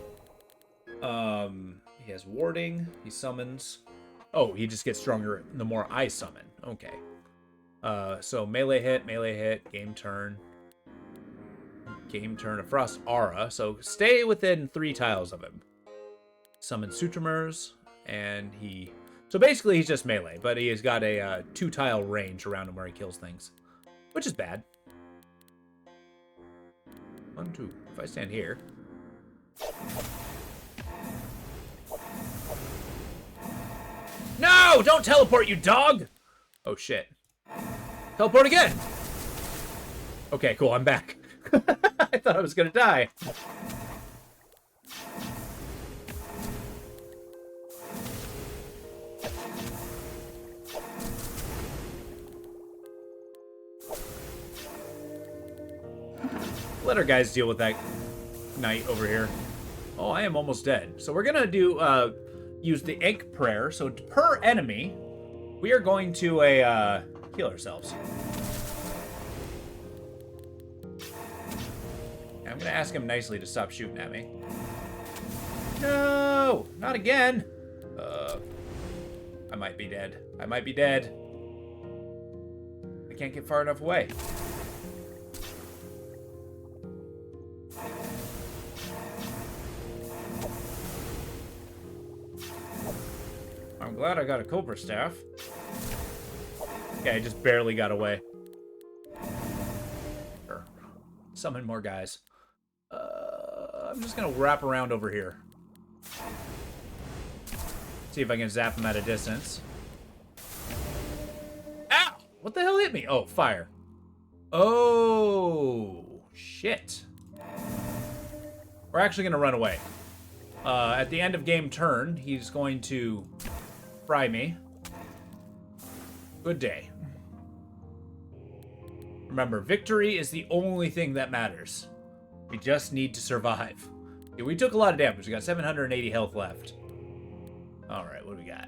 Speaker 3: he has warding. He summons. Oh, he just gets stronger the more I summon. Okay. So melee hit, game turn. Game turn, a Frost Aura. So stay within 3 tiles of him. Summon Sutramers, and he... So basically he's just melee, but he has got a 2-tile range around him where he kills things. Which is bad. 1, 2. If I stand here... No! Don't teleport, you dog! Oh, shit. Teleport again! Okay, cool, I'm back. I thought I was gonna die. Let our guys deal with that knight over here. Oh, I am almost dead. So we're gonna do use the Ink Prayer. So per enemy, we are going to heal ourselves. And I'm gonna ask him nicely to stop shooting at me. No, not again. I might be dead. I might be dead. I can't get far enough away. I'm glad I got a Cobra Staff. Yeah, I just barely got away. Sure. Summon more guys. I'm just gonna wrap around over here. See if I can zap him at a distance. Ow! What the hell hit me? Oh, fire. Oh, shit. We're actually gonna run away. At the end of game turn, he's going to fry me. Good day. Remember, victory is the only thing that matters. We just need to survive. Yeah, we took a lot of damage. We got 780 health left. Alright, what do we got?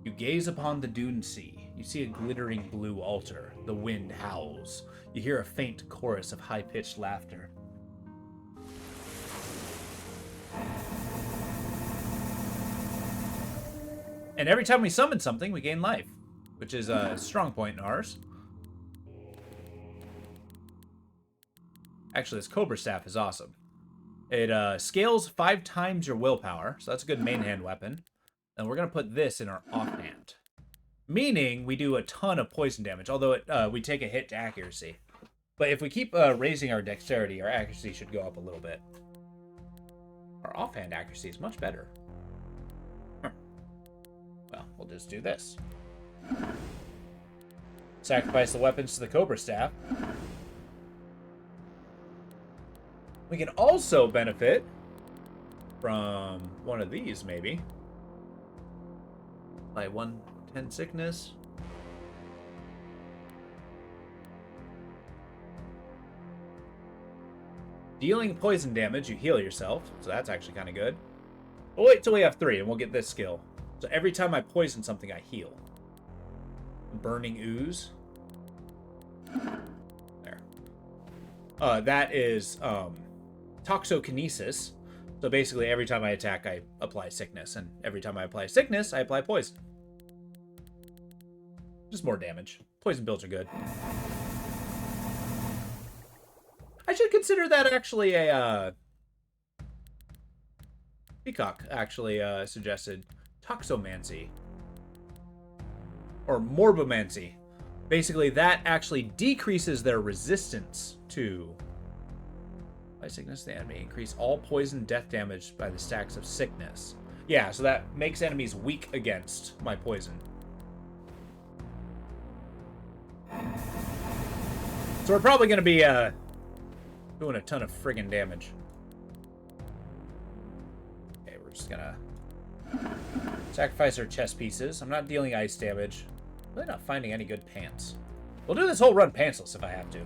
Speaker 3: You gaze upon the dune sea. You see a glittering blue altar. The wind howls. You hear a faint chorus of high-pitched laughter. And every time we summon something, we gain life, which is a strong point in ours. Actually, this Cobra Staff is awesome. It scales 5 times your willpower, so that's a good main hand weapon. And we're going to put this in our offhand. Meaning we do a ton of poison damage, although we take a hit to accuracy. But if we keep raising our dexterity, our accuracy should go up a little bit. Our offhand accuracy is much better. Well, we'll just do this. Sacrifice the weapons to the Cobra Staff. We can also benefit from one of these, maybe. Like 110 sickness. Dealing poison damage, you heal yourself, so that's actually kind of good. We'll wait till we have 3, and we'll get this skill. So every time I poison something, I heal. Burning Ooze. There. That is Toxokinesis. So basically, every time I attack, I apply sickness. And every time I apply sickness, I apply poison. Just more damage. Poison builds are good. I should consider that actually a... Peacock actually suggested Toxomancy. Or Morbomancy. Basically, that actually decreases their resistance to... By sickness, the enemy. Increase all poison death damage by the stacks of sickness. Yeah, so that makes enemies weak against my poison. So we're probably going to be doing a ton of friggin' damage. Okay, we're just going to sacrifice our chest pieces. I'm not dealing ice damage. Really not finding any good pants. We'll do this whole run pantsless if I have to.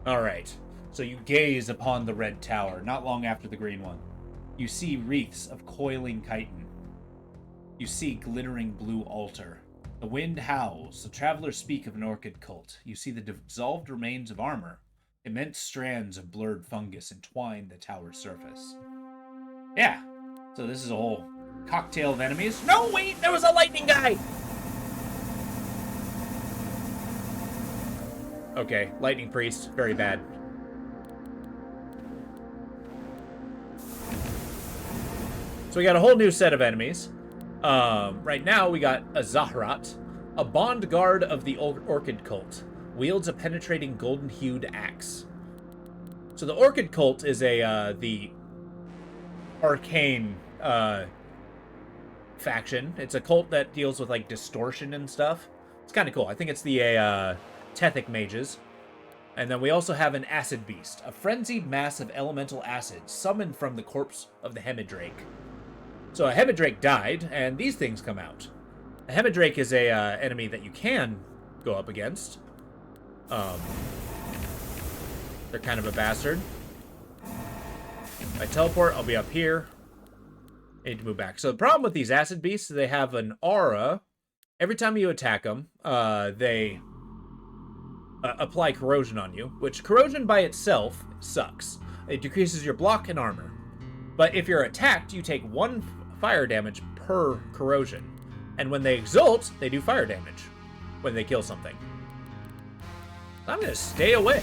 Speaker 3: Alright, so you gaze upon the red tower, not long after the green one. You see wreaths of coiling chitin. You see glittering blue altar. The wind howls. The travelers speak of an orchid cult. You see the dissolved remains of armor. Immense strands of blurred fungus entwine the tower's surface. Yeah. So this is a whole cocktail of enemies. No, wait! There was a lightning guy! Okay, lightning priest. Very bad. So we got a whole new set of enemies. Right now we got a Zahrat, a bond guard of the Orchid Cult. Wields a penetrating golden-hued axe. So the Orchid Cult is the arcane faction. It's a cult that deals with like distortion and stuff. It's kind of cool. I think it's the Tethic mages. And then we also have an acid beast, a frenzied mass of elemental acid summoned from the corpse of the Hemidrake. So a Hemidrake died, and these things come out. A Hemidrake is a enemy that you can go up against. They're kind of a bastard. If I teleport, I'll be up here. I need to move back. So the problem with these acid beasts is they have an aura. Every time you attack them, they apply corrosion on you, which corrosion by itself sucks. It decreases your block and armor. But if you're attacked, you take 1 fire damage per corrosion. And when they exult, they do fire damage when they kill something. I'm gonna stay away.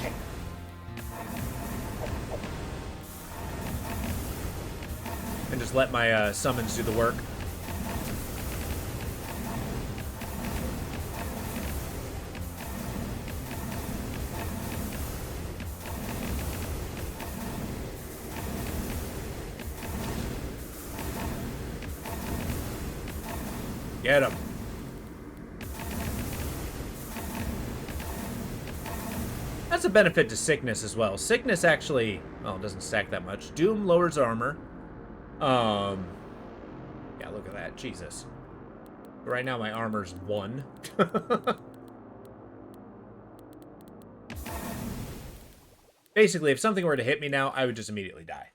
Speaker 3: And just let my summons do the work. Get him. That's a benefit to sickness as well. Sickness actually, well, it doesn't stack that much. Doom lowers armor. Yeah, look at that. Jesus. Right now my armor's 1. Basically, if something were to hit me now, I would just immediately die.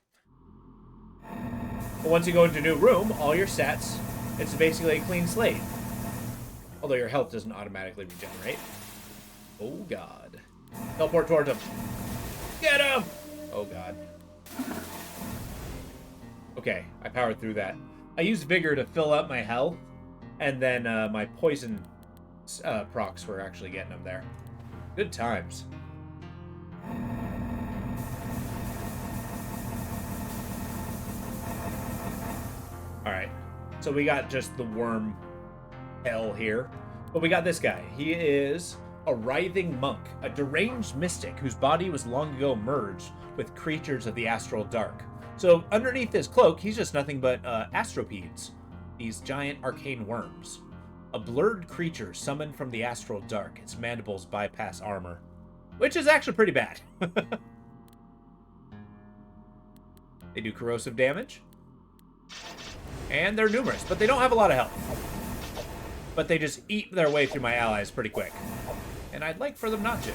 Speaker 3: But once you go into a new room, all your stats, it's basically a clean slate. Although your health doesn't automatically regenerate. Oh, God. Teleport towards him. Get him! Oh, God. Okay, I powered through that. I used Vigor to fill up my health, and then my poison procs were actually getting them there. Good times. Alright, so we got just the worm hell here. But we got this guy. He is a writhing monk, a deranged mystic whose body was long ago merged with creatures of the astral dark. So underneath his cloak, he's just nothing but astropedes, these giant arcane worms. A blurred creature summoned from the astral dark. Its mandibles bypass armor, which is actually pretty bad. They do corrosive damage. And they're numerous, but they don't have a lot of health. But they just eat their way through my allies pretty quick. And I'd like for them not to.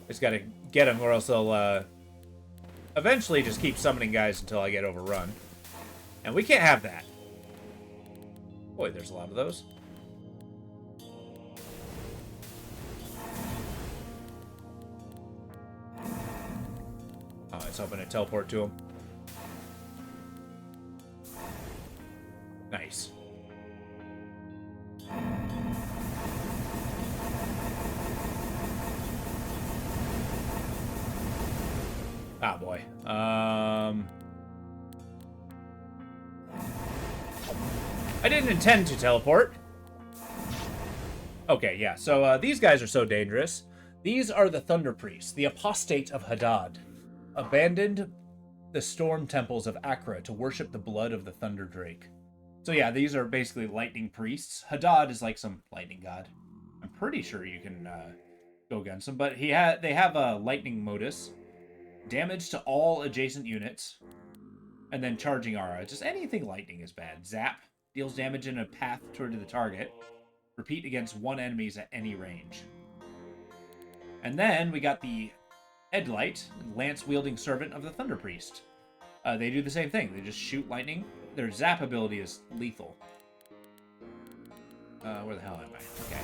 Speaker 3: Just gotta get them, or else they'll eventually just keep summoning guys until I get overrun. And we can't have that. Boy, there's a lot of those. Oh, it's hoping to teleport to him. Nice. Ah, boy. I didn't intend to teleport. Okay, yeah. So these guys are so dangerous. These are the Thunder Priests, the apostate of Hadad, abandoned the storm temples of Achra to worship the blood of the Thunder Drake. So yeah, these are basically lightning priests. Hadad is like some lightning god. I'm pretty sure you can go against him, but they have a lightning modus, damage to all adjacent units, and then charging aura. Just anything lightning is bad. Zap deals damage in a path toward the target. Repeat against one enemies at any range. And then we got the Edlight, lance-wielding servant of the Thunder Priest.
Speaker 2: They do the same thing. They just shoot lightning. Their zap ability is lethal. Where the hell am I? Okay.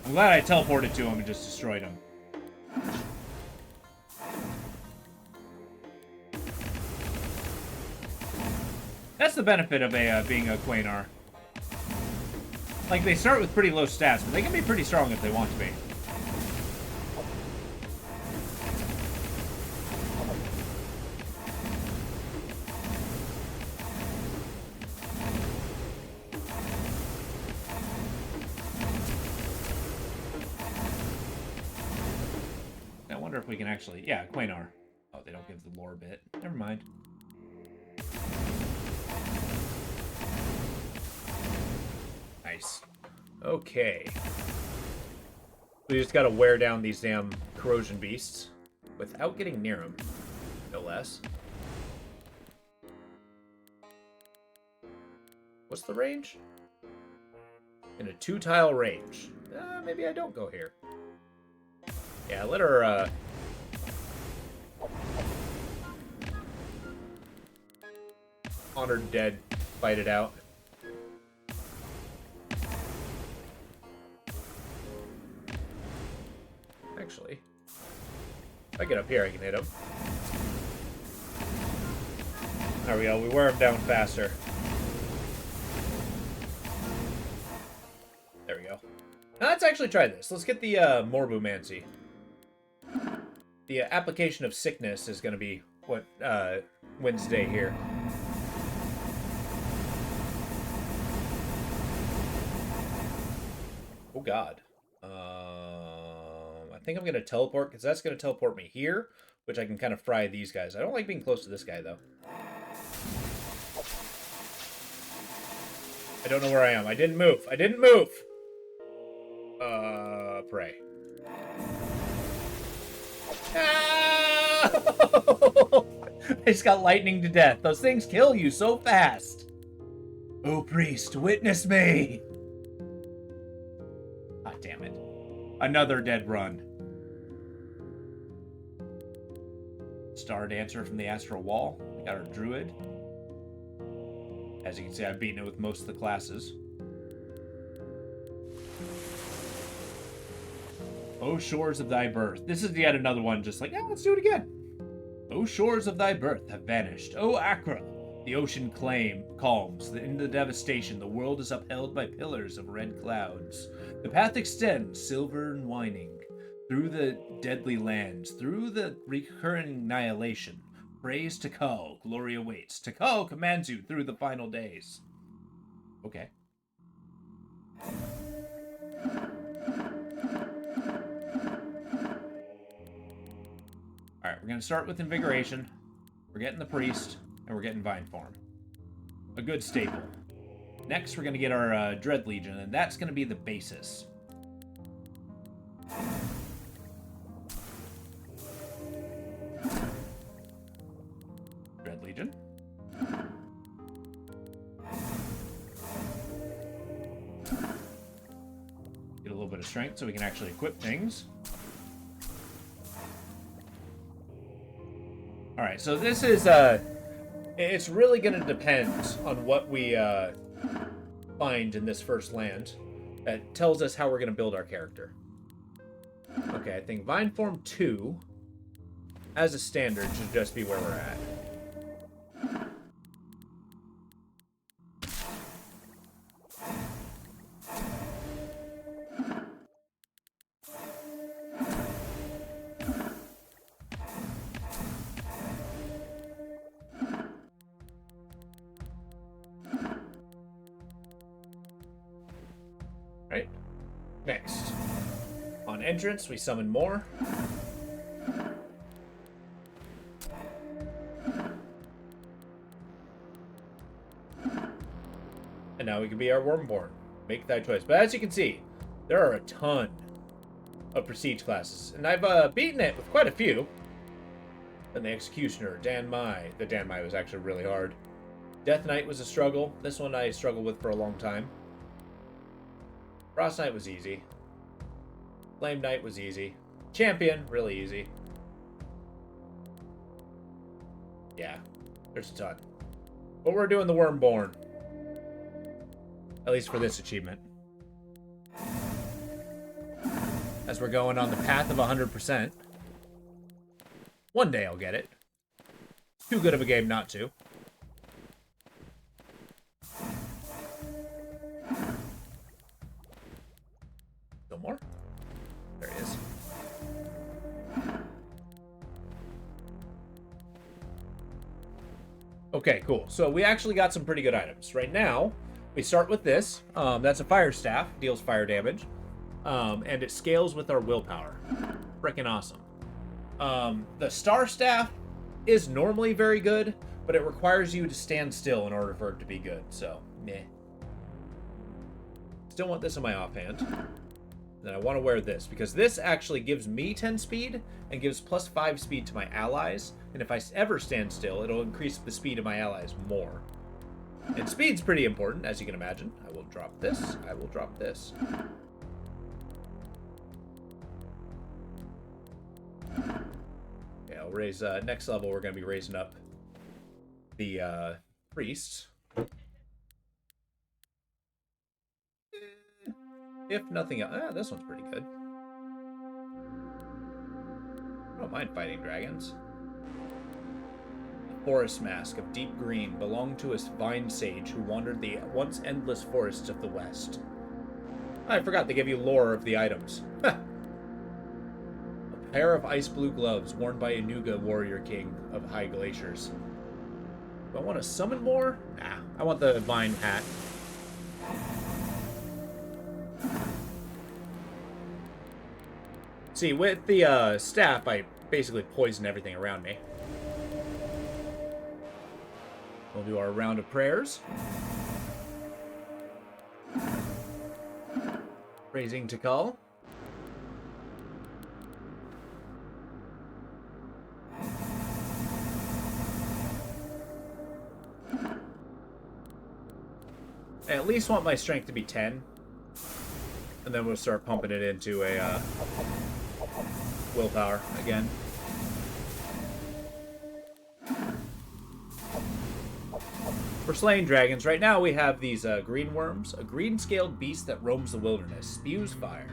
Speaker 2: I'm glad I teleported to him and just destroyed him. That's the benefit of being a Quanar. Like, they start with pretty low stats, but they can be pretty strong if they want to be. I wonder if we can actually... Yeah, Quanar. Oh, they don't give the lore bit. Never mind. Nice. Okay. We just gotta wear down these damn corrosion beasts without getting near them, no less. What's the range? In a 2-tile range. Maybe I don't go here. Yeah, let her, Honored Dead fight it out. Actually, if I get up here, I can hit him. There we go. We wear him down faster. There we go. Now let's actually try this. Let's get the Morbumancy. The application of sickness is going to be what wins the day here. Oh God. I think I'm going to teleport, because that's going to teleport me here, which I can kind of fry these guys. I don't like being close to this guy, though. I don't know where I am. I didn't move. I didn't move! Pray. Ah! I just got lightning to death. Those things kill you so fast. Oh, priest, witness me! Ah, damn it. Another dead run. Star Dancer from the Astral Wall. We got our Druid. As you can see, I've beaten it with most of the classes. O shores of thy birth. This is yet another one just like, let's do it again. O shores of thy birth have vanished. O Achra, the ocean calms. In the devastation, the world is upheld by pillars of red clouds. The path extends, silver and winding, through the deadly lands, through the recurring annihilation. Praise Takal, glory awaits. Takal commands you through the final days. Okay. Alright, we're going to start with Invigoration. We're getting the Priest, and we're getting Vine Form. A good staple. Next, we're going to get our Dread Legion, and that's going to be the basis. Dread Legion. Get a little bit of strength so we can actually equip things. Alright, so this is, it's really going to depend on what we find in this first land that tells us how we're going to build our character. Okay, I think Vine Form 2, as a standard, should just be where we're at. Right? Next. On entrance, we summon more. And now we can be our Wormborn. Make thy choice. But as you can see, there are a ton of prestige classes. And I've beaten it with quite a few. Then the Executioner, Dan Mai. The Dan Mai was actually really hard. Death Knight was a struggle. This one I struggled with for a long time. Frost Knight was easy. Flame Knight was easy. Champion, really easy.
Speaker 3: Yeah, there's a ton. But we're doing the Wormborn. At least for this achievement. As we're going on the path of 100%. One day I'll get it. Too good of a game not to. No more? There he is. Okay, cool. So we actually got some pretty good items. Right now, we start with this. That's a fire staff, deals fire damage. And it scales with our willpower. Freaking awesome. The star staff is normally very good, but it requires you to stand still in order for it to be good. So, meh. Still want this in my offhand. Then I want to wear this, because this actually gives me 10 speed and gives plus 5 speed to my allies. And if I ever stand still, it'll increase the speed of my allies more. And speed's pretty important, as you can imagine. I will drop this. I will drop this. Yeah, I'll raise, next level, we're going to be raising up the, priests. If nothing else, this one's pretty good. I don't mind fighting dragons. The forest mask of deep green belonged to a vine sage who wandered the once endless forests of the west. I forgot to give you lore of the items. A pair of ice blue gloves worn by Anuga, warrior king of high glaciers. Do I want to summon more? Nah, I want the vine hat. See, with the staff, I basically poison everything around me. We'll do our round of prayers. Raising Tikal. I at least want my strength to be 10. And then we'll start pumping it into a willpower again. For slaying dragons, right now we have these green worms, a green-scaled beast that roams the wilderness, spews fire.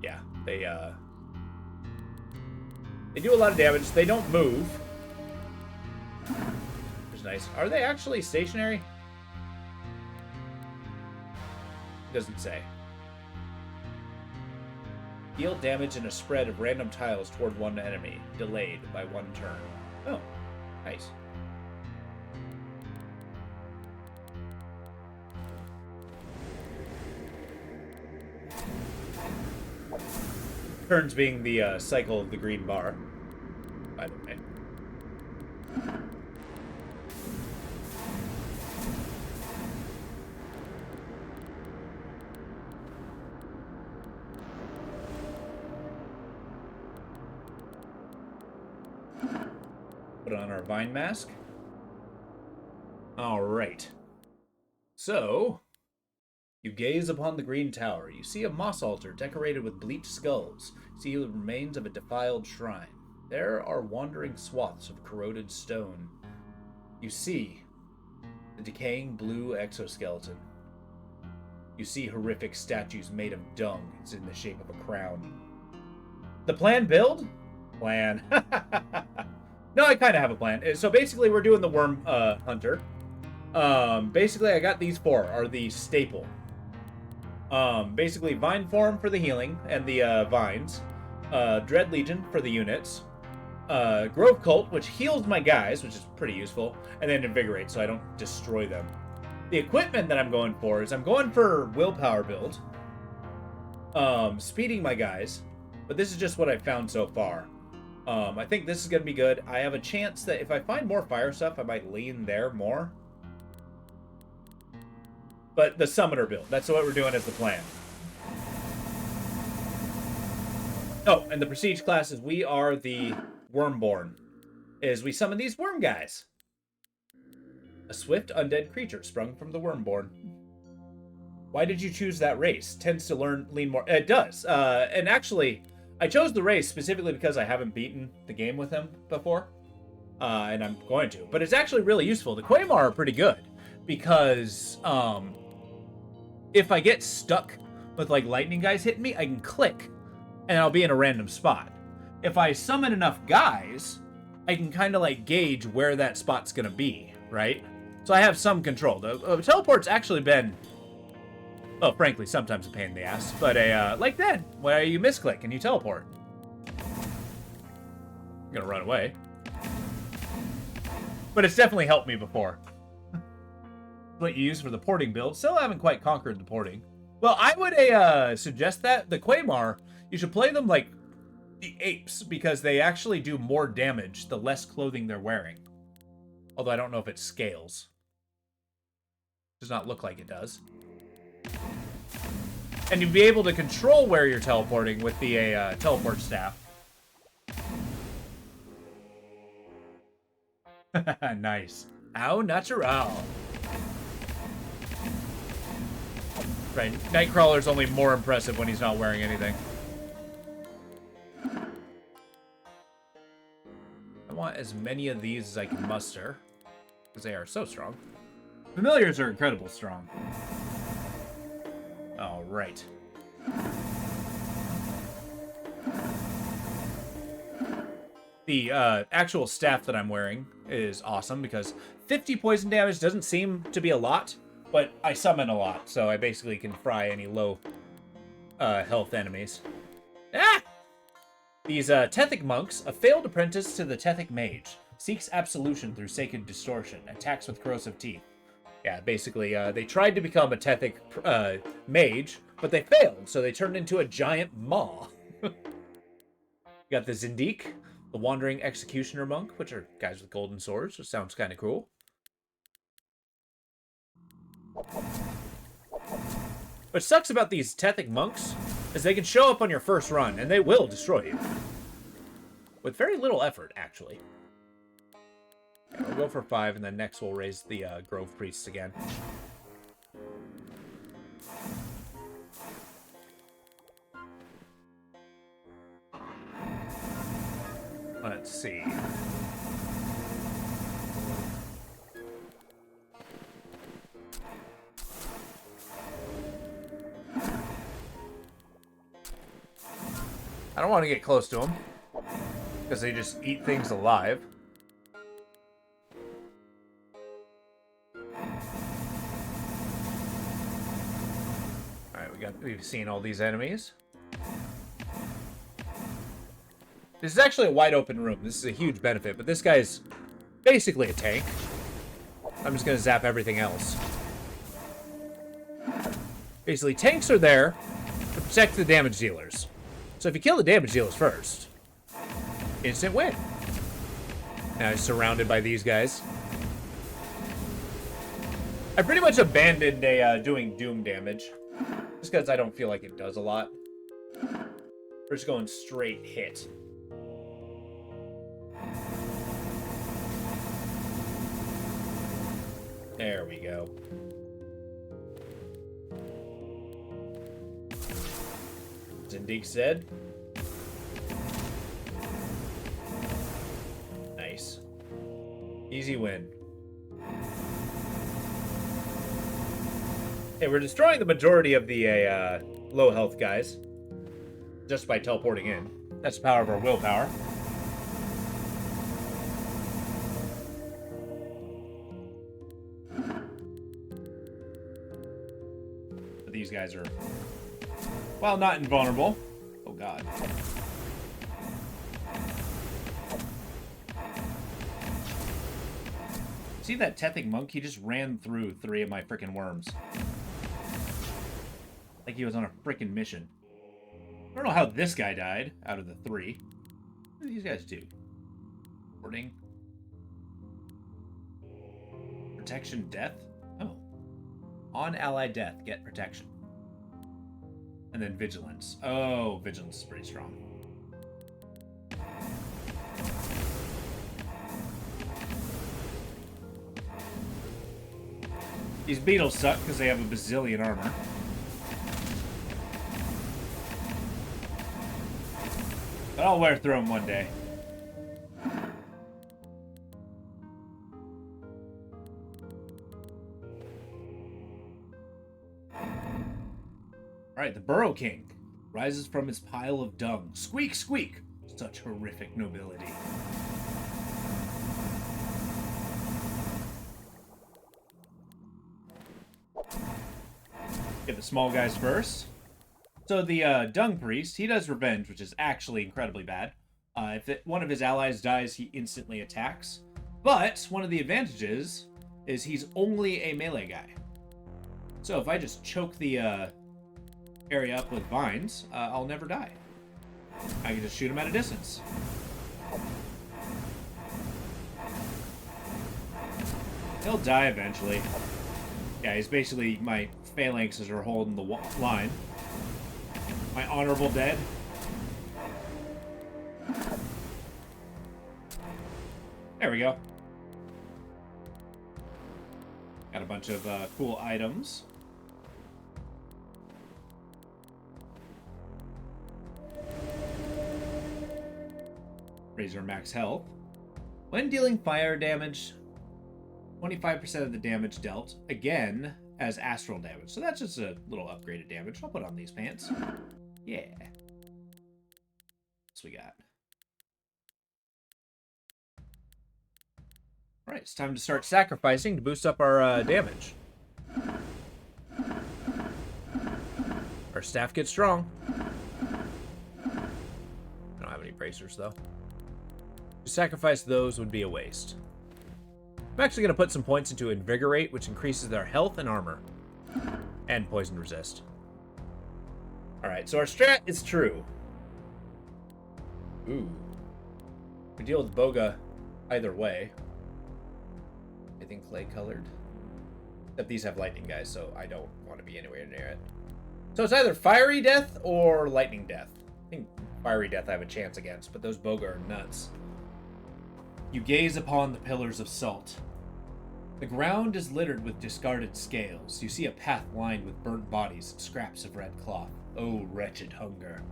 Speaker 3: Yeah, they do a lot of damage. They don't move. Which is nice. Are they actually stationary? Doesn't say. Deal damage in a spread of random tiles toward one enemy, delayed by 1 turn. Oh, nice. Turns being the cycle of the green bar, by the way. Put on our vine mask. All right. So, you gaze upon the green tower. You see a moss altar decorated with bleached skulls. See the remains of a defiled shrine. There are wandering swaths of corroded stone. You see the decaying blue exoskeleton. You see horrific statues made of dung. It's in the shape of a crown. The plan build? Plan. No, I kind of have a plan. So basically, we're doing the worm hunter. Basically, I got these 4 are the staple. Basically, Vine Form for the healing and the vines. Dread Legion for the units. Grove Cult, which heals my guys, which is pretty useful. And then Invigorate, so I don't destroy them. The equipment that I'm going for is I'm going for willpower build. Speeding my guys. But this is just what I've found so far. I think this is going to be good. I have a chance that if I find more fire stuff, I might lean there more. But the summoner build, that's what we're doing as the plan. Oh, and the prestige classes, we are the Wormborn. Is we summon these worm guys. A swift undead creature sprung from the Wormborn. Why did you choose that race? Tends to lean more. It does. And actually, I chose the race specifically because I haven't beaten the game with him before. and I'm going to. But it's actually really useful. The Quaymar are pretty good because if I get stuck with like lightning guys hitting me, I can click and I'll be in a random spot. If I summon enough guys, I can kind of like gauge where that spot's gonna be, right? So I have some control. The teleport's actually been, well, frankly, sometimes a pain in the ass, but like then, where you misclick and you teleport. I'm gonna run away. But it's definitely helped me before. What you use for the porting build. Still haven't quite conquered the porting. Well, I would suggest that the Quaymar, you should play them like the apes, because they actually do more damage the less clothing they're wearing. Although I don't know if it scales. Does not look like it does. And you'll be able to control where you're teleporting with the teleport staff. Nice. Au natural. Right, Nightcrawler's only more impressive when he's not wearing anything. I want as many of these as I can muster, because they are so strong. Familiars are incredibly strong. All right. The actual staff that I'm wearing is awesome because 50 poison damage doesn't seem to be a lot, but I summon a lot, so I basically can fry any low health enemies. Ah! These Tethic monks, a failed apprentice to the Tethic mage, seeks absolution through sacred distortion, attacks with corrosive teeth. Yeah, basically, they tried to become a Tethic mage, but they failed, so they turned into a giant maw. You got the Zindiq, the Wandering Executioner monk, which are guys with golden swords, which sounds kind of cool. What sucks about these Tethic monks is they can show up on your first run, and they will destroy you. With very little effort, actually. Okay, we'll go for 5, and then next we'll raise the Grove Priests again. Let's see. I don't want to get close to them, because they just eat things alive. Alright, we've seen all these enemies. This is actually a wide open room. This is a huge benefit, but this guy's basically a tank. I'm just going to zap everything else. Basically, tanks are there to protect the damage dealers. So if you kill the damage dealers first, instant win. Now he's surrounded by these guys. I pretty much abandoned doing doom damage, just because I don't feel like it does a lot. We're just going straight hit. There we go. Zindiq said. Nice. Easy win. Hey, we're destroying the majority of the low health guys just by teleporting in. That's the power of our willpower. But these guys are, well, not invulnerable. Oh, God. See that Tethic monk? He just ran through 3 of my frickin' worms. Like he was on a frickin' mission. I don't know how this guy died out of the 3. What do these guys do? Warding. Protection, death? Oh. On allied death, get protection. And then vigilance. Oh, vigilance is pretty strong. These beetles suck because they have a bazillion armor. But I'll wear through them one day. All right, the Burrow King rises from his pile of dung. Squeak, squeak. Such horrific nobility. Get the small guys first. So the Dung Priest, he does revenge, which is actually incredibly bad. If one of his allies dies, he instantly attacks. But one of the advantages is he's only a melee guy. So if I just choke the area up with vines, I'll never die. I can just shoot him at a distance. He'll die eventually. Yeah, he's basically my phalanxes are holding the line. My honorable dead. There we go. Got a bunch of cool items. Raise our max health. When dealing fire damage, 25% of the damage dealt, again, as astral damage. So that's just a little upgraded damage. I'll put on these pants. Yeah. What's we got? Alright, it's time to start sacrificing to boost up our damage. Our staff gets strong. I don't have any bracers, though. To sacrifice those would be a waste. I'm actually going to put some points into Invigorate, which increases their health and armor. And poison resist. Alright, so our strat is true. Ooh. We deal with Boga either way. I think clay colored. Except these have lightning guys, so I don't want to be anywhere near it. So it's either fiery death or lightning death. I think fiery death I have a chance against, but those Boga are nuts. You gaze upon the pillars of salt. The ground is littered with discarded scales. You see a path lined with burnt bodies and scraps of red cloth. Oh, wretched hunger.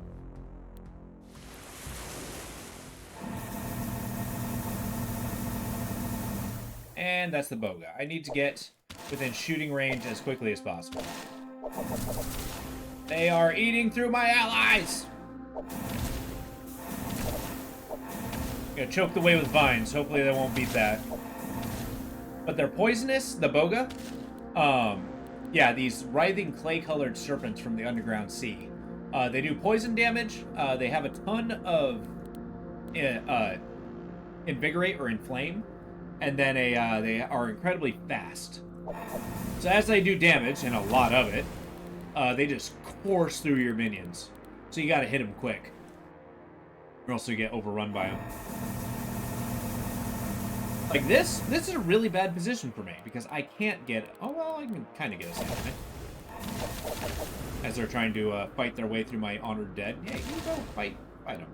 Speaker 3: And that's the Boga. I need to get within shooting range as quickly as possible. They are eating through my allies! Gonna choke the way with vines. Hopefully they won't beat that. But they're poisonous, the Boga. Yeah, these writhing clay-colored serpents from the underground sea. They do poison damage. They have a ton of invigorate or inflame, and then they are incredibly fast. So as they do damage, and a lot of it, they just course through your minions. So you gotta hit them quick, or else you get overrun by them. Like this is a really bad position for me, because I can't get... Oh, well, I can kind of get a second hit. As they're trying to fight their way through my honored dead. Yeah, you go fight them.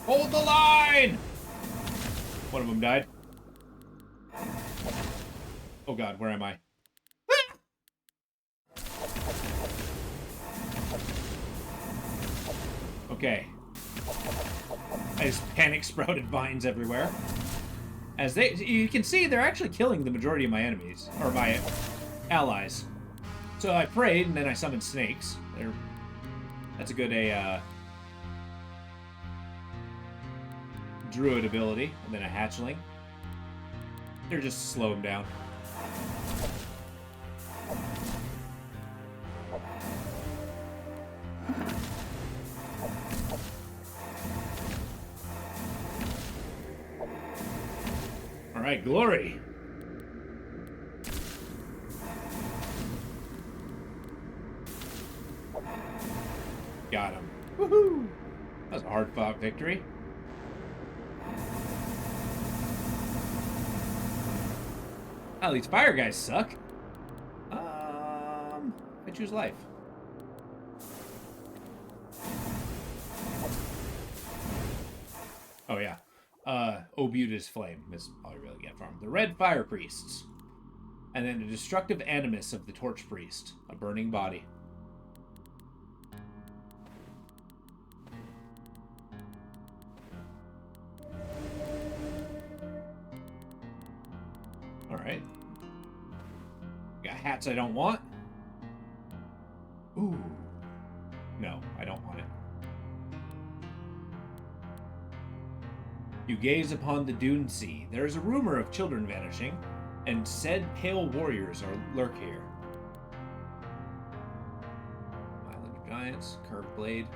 Speaker 3: Hold the line! One of them died. Oh god, where am I? Okay. There's panic sprouted vines everywhere. As you can see, they're actually killing the majority of my enemies, or my allies. So I prayed, and then I summoned snakes. That's a good druid ability, and then a hatchling. They're just to slow them down. All right, glory. Got him. Woohoo! That was a hard-fought victory. Oh, these fire guys suck. I choose life. Oh, yeah. Obuda's Flame is all you really get from them. The Red Fire Priests. And then the Destructive Animus of the Torch Priest. A burning body. Alright.
Speaker 2: hats I don't want. Ooh. No, I don't want it. You gaze upon the dune sea. There is a rumor of children vanishing, and said pale warriors lurk here. Island of Giants, curved blade.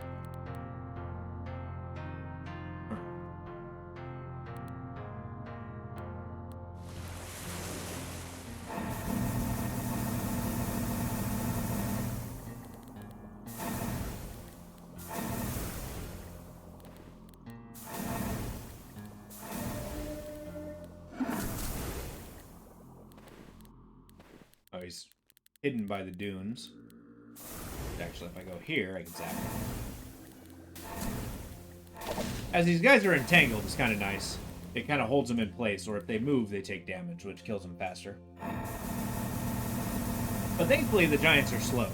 Speaker 2: Oh, he's hidden by the dunes. Actually, if I go here, I can zap him. As these guys are entangled, it's kind of nice. It kind of holds them in place, or if they move, they take damage, which kills them faster. But thankfully, the giants are slow.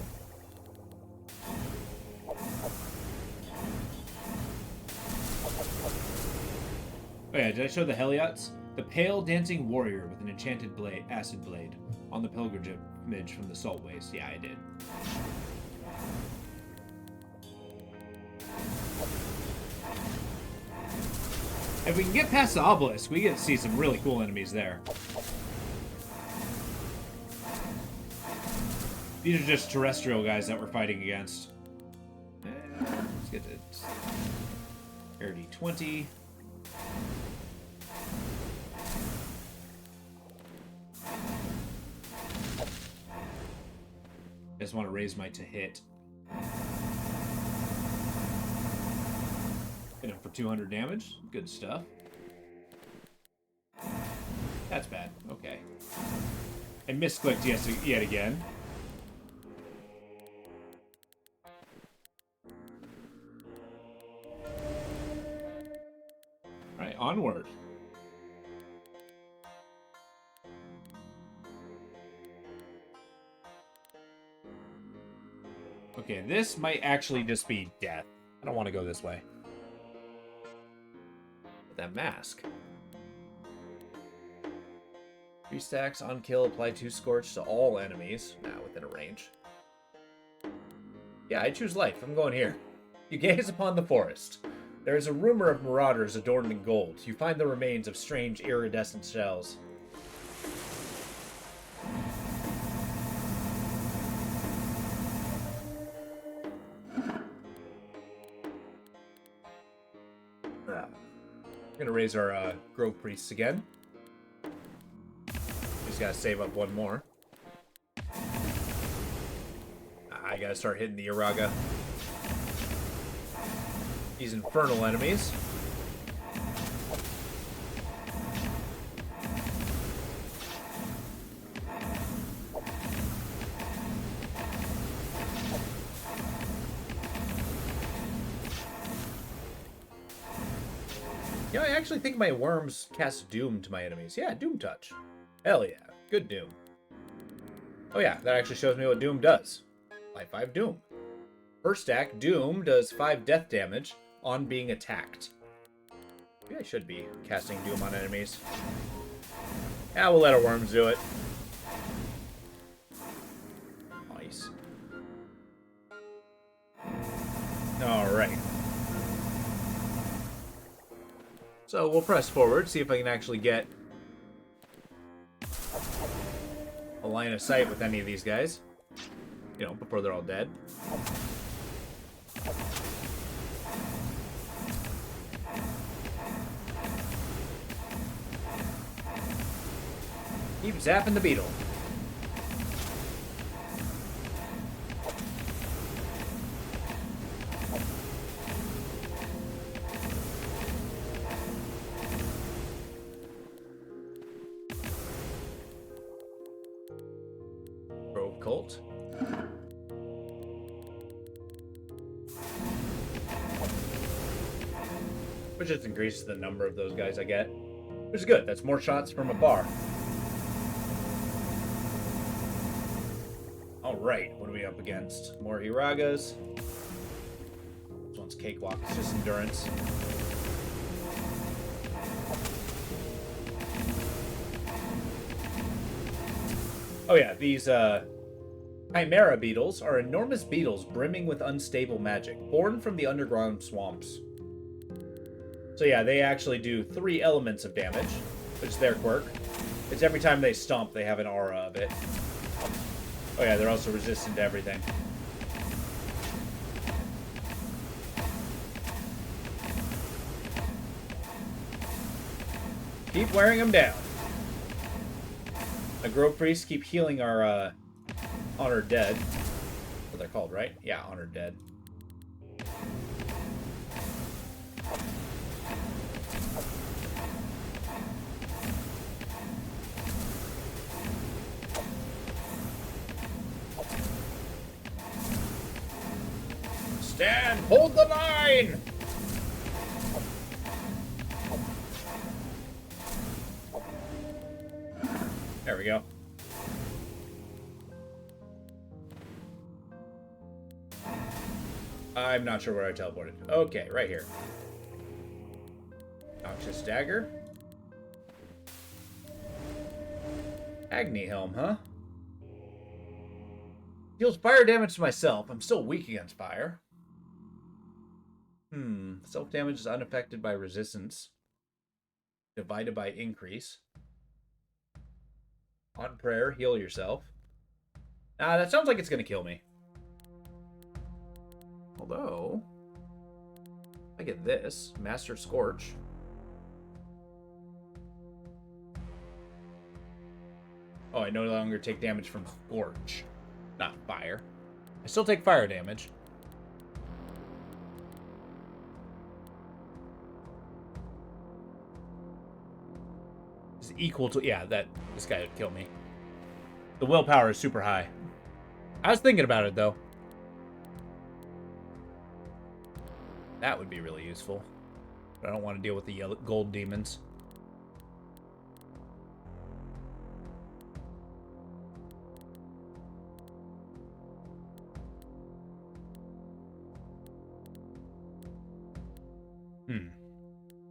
Speaker 2: Oh yeah, did I show the Heliots? The pale dancing warrior with an enchanted blade, acid blade, on the pilgrimage from the salt waste. Yeah, I did. If we can get past the obelisk, we get to see some really cool enemies there. These are just terrestrial guys that we're fighting against. Let's get this. Air D20. I just want to raise my to hit. Hit him for 200 damage. Good stuff. That's bad. Okay. And misclicked yet again. Alright, onward. Okay, this might actually just be death. I don't want to go this way. But that mask. 3 stacks on kill, apply 2 scorch to all enemies. Now within a range. Yeah, I choose life. I'm going here. You gaze upon the forest. There is a rumor of marauders adorned in gold. You find the remains of strange iridescent shells. We're gonna raise our Grove Priests again. Just gotta save up one more. I gotta start hitting the Iraga. These infernal enemies. Yeah, I actually think my worms cast Doom to my enemies. Yeah, Doom Touch. Hell yeah. Good Doom. Oh yeah, that actually shows me what Doom does. Life 5 Doom. First stack, Doom does 5 death damage on being attacked. Maybe I should be casting Doom on enemies. Yeah, we'll let our worms do it. Nice. Alright. So we'll press forward, see if I can actually get a line of sight with any of these guys. You know, before they're all dead. Keep zapping the beetle. Grove Cult. Which just increases the number of those guys I get. Which is good. That's more shots from afar. Alright, what are we up against? More Iragas. This one's cakewalk. It's just endurance.
Speaker 3: Oh yeah, these Chimera beetles are enormous beetles brimming with unstable magic, born from the underground swamps. So yeah, they actually do 3 elements of damage, which is their quirk. It's every time they stomp, they have an aura of it. Oh yeah, they're also resistant to everything. Keep wearing them down. The Grove Priests keep healing our honored dead. What they're called, right? Yeah, honored dead. Stand! Hold the line! There we go. I'm not sure where I teleported. Okay, right here. Noxious Dagger. Agni Helm, huh? Deals fire damage to myself. I'm still weak against fire. Self-damage is unaffected by resistance. Divided by increase. On prayer, heal yourself. That sounds like it's going to kill me. Although, I get this. Master Scorch. Oh, I no longer take damage from Scorch. Not fire. I still take fire damage. It's equal to... Yeah, this guy would kill me. The willpower is super high. I was thinking about it, though. That would be really useful. But I don't want to deal with the yellow gold demons.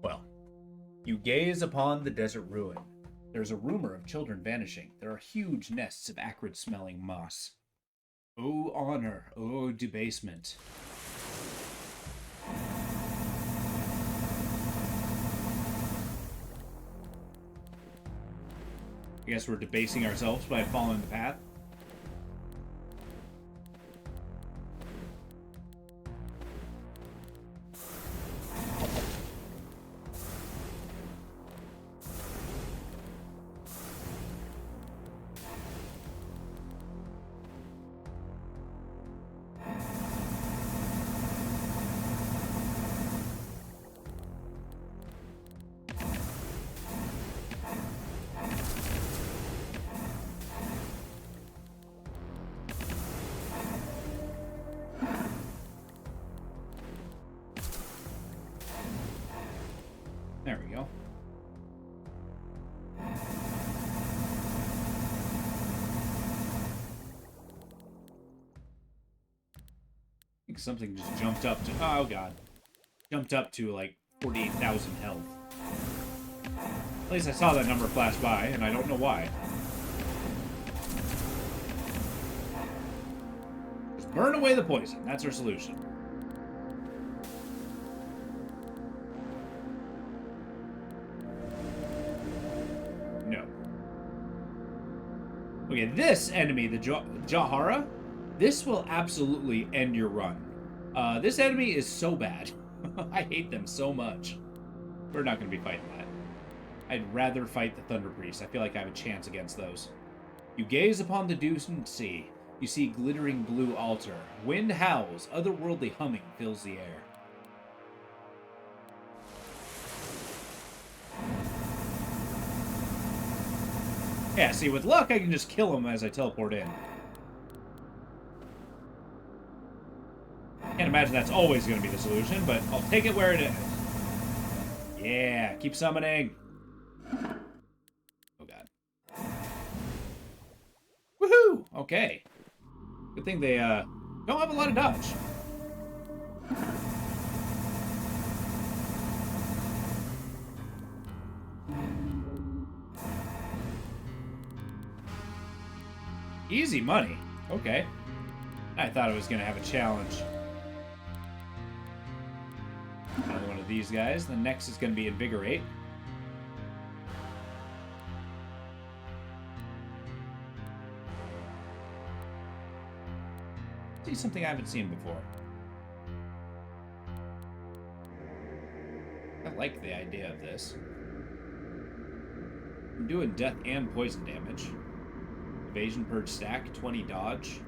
Speaker 3: Well, you gaze upon the desert ruin. There's a rumor of children vanishing. There are huge nests of acrid-smelling moss. Oh, honor. Oh, debasement. I guess we're debasing ourselves by following the path. There we go. I think something just jumped up to... Oh, God. Jumped up to, like, 48,000 health. At least I saw that number flash by, and I don't know why. Just burn away the poison. That's our solution. No. Okay, this enemy, the Jahara, this will absolutely end your run. This enemy is so bad. I hate them so much. We're not going to be fighting that. I'd rather fight the Thunder Priest. I feel like I have a chance against those. You gaze upon the distant sea. You see glittering blue altar. Wind howls. Otherworldly humming fills the air. Yeah, see, with luck, I can just kill him as I teleport in. Can't imagine that's always going to be the solution, but I'll take it where it is. Yeah, keep summoning. Oh, God. Woohoo! Okay. Good thing they, don't have a lot of dodge.
Speaker 2: Easy money. Okay. I thought I was going to have a challenge. Another one of these guys. The next is going to be Invigorate. See something I haven't seen before. I like the idea of this. I'm doing death and poison damage. Evasion per stack, 20 dodge.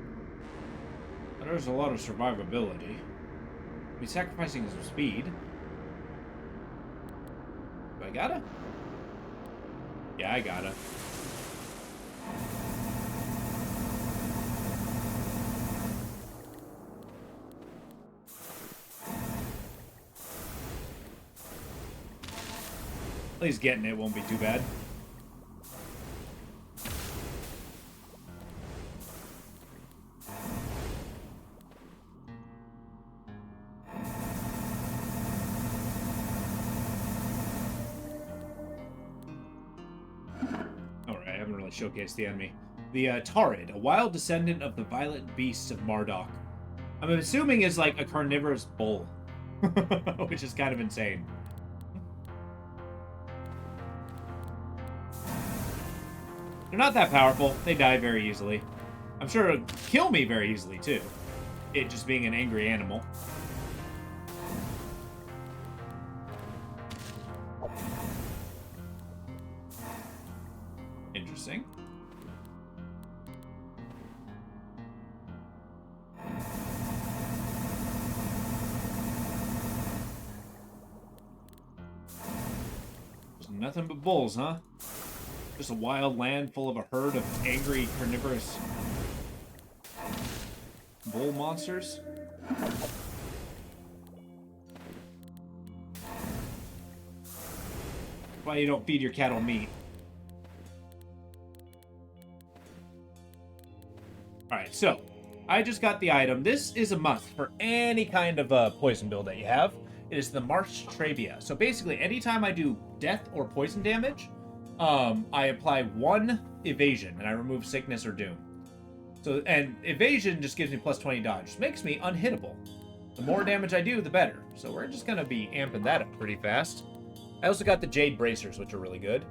Speaker 2: But there's a lot of survivability. I'll be sacrificing some speed. Do I gotta? Yeah, I gotta. At least getting it won't be too bad. Alright, I haven't really showcased the enemy. The Taurid, a wild descendant of the violent beasts of Marduk. I'm assuming is like a carnivorous bull. Which is kind of insane. They're not that powerful. They die very easily. I'm sure it'll kill me very easily, too. It just being an angry animal. Interesting. There's nothing but bulls, huh? Just a wild land full of a herd of angry, carnivorous bull monsters. Why you don't feed your cattle meat. Alright, so I just got the item. This is a must for any kind of poison build that you have. It is the March Trabia. So basically, anytime I do death or poison damage, I apply 1 evasion, and I remove sickness or doom. So, and evasion just gives me plus 20 dodge, which makes me unhittable. The more damage I do, the better. So we're just gonna be amping that up pretty fast. I also got the Jade Bracers, which are really good.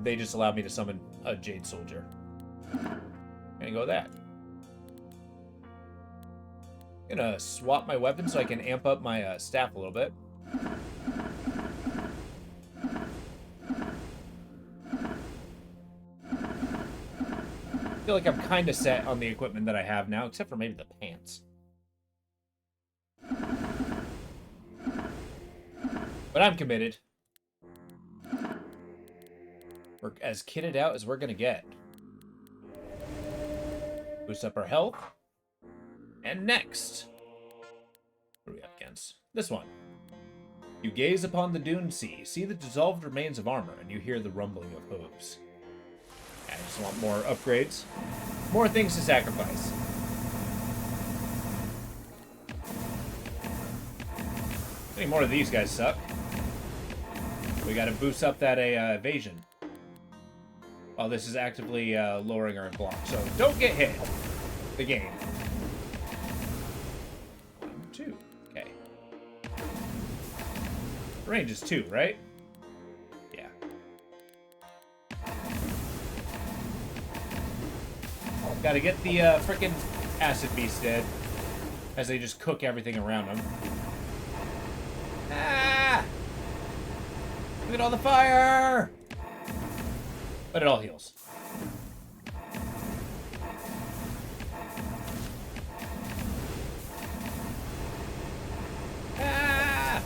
Speaker 2: They just allow me to summon a Jade Soldier. Gonna go with that. Gonna swap my weapon so I can amp up my staff a little bit. I feel like I'm kind of set on the equipment that I have now, except for maybe the pants. But I'm committed. We're as kitted out as we're gonna get. Boost up our health. And next, what are we up against? This one. You gaze upon the dune sea, see the dissolved remains of armor, and you hear the rumbling of hooves. I just want more upgrades. More things to sacrifice. Any more of these guys suck. We gotta boost up that evasion. Oh, this is actively lowering our block, so don't get hit. The game. 1, 2. Okay. Range is 2, right? Yeah. Gotta get the frickin' acid beast dead, as they just cook everything around them. Ah! Look at all the fire! But it all heals. Ah!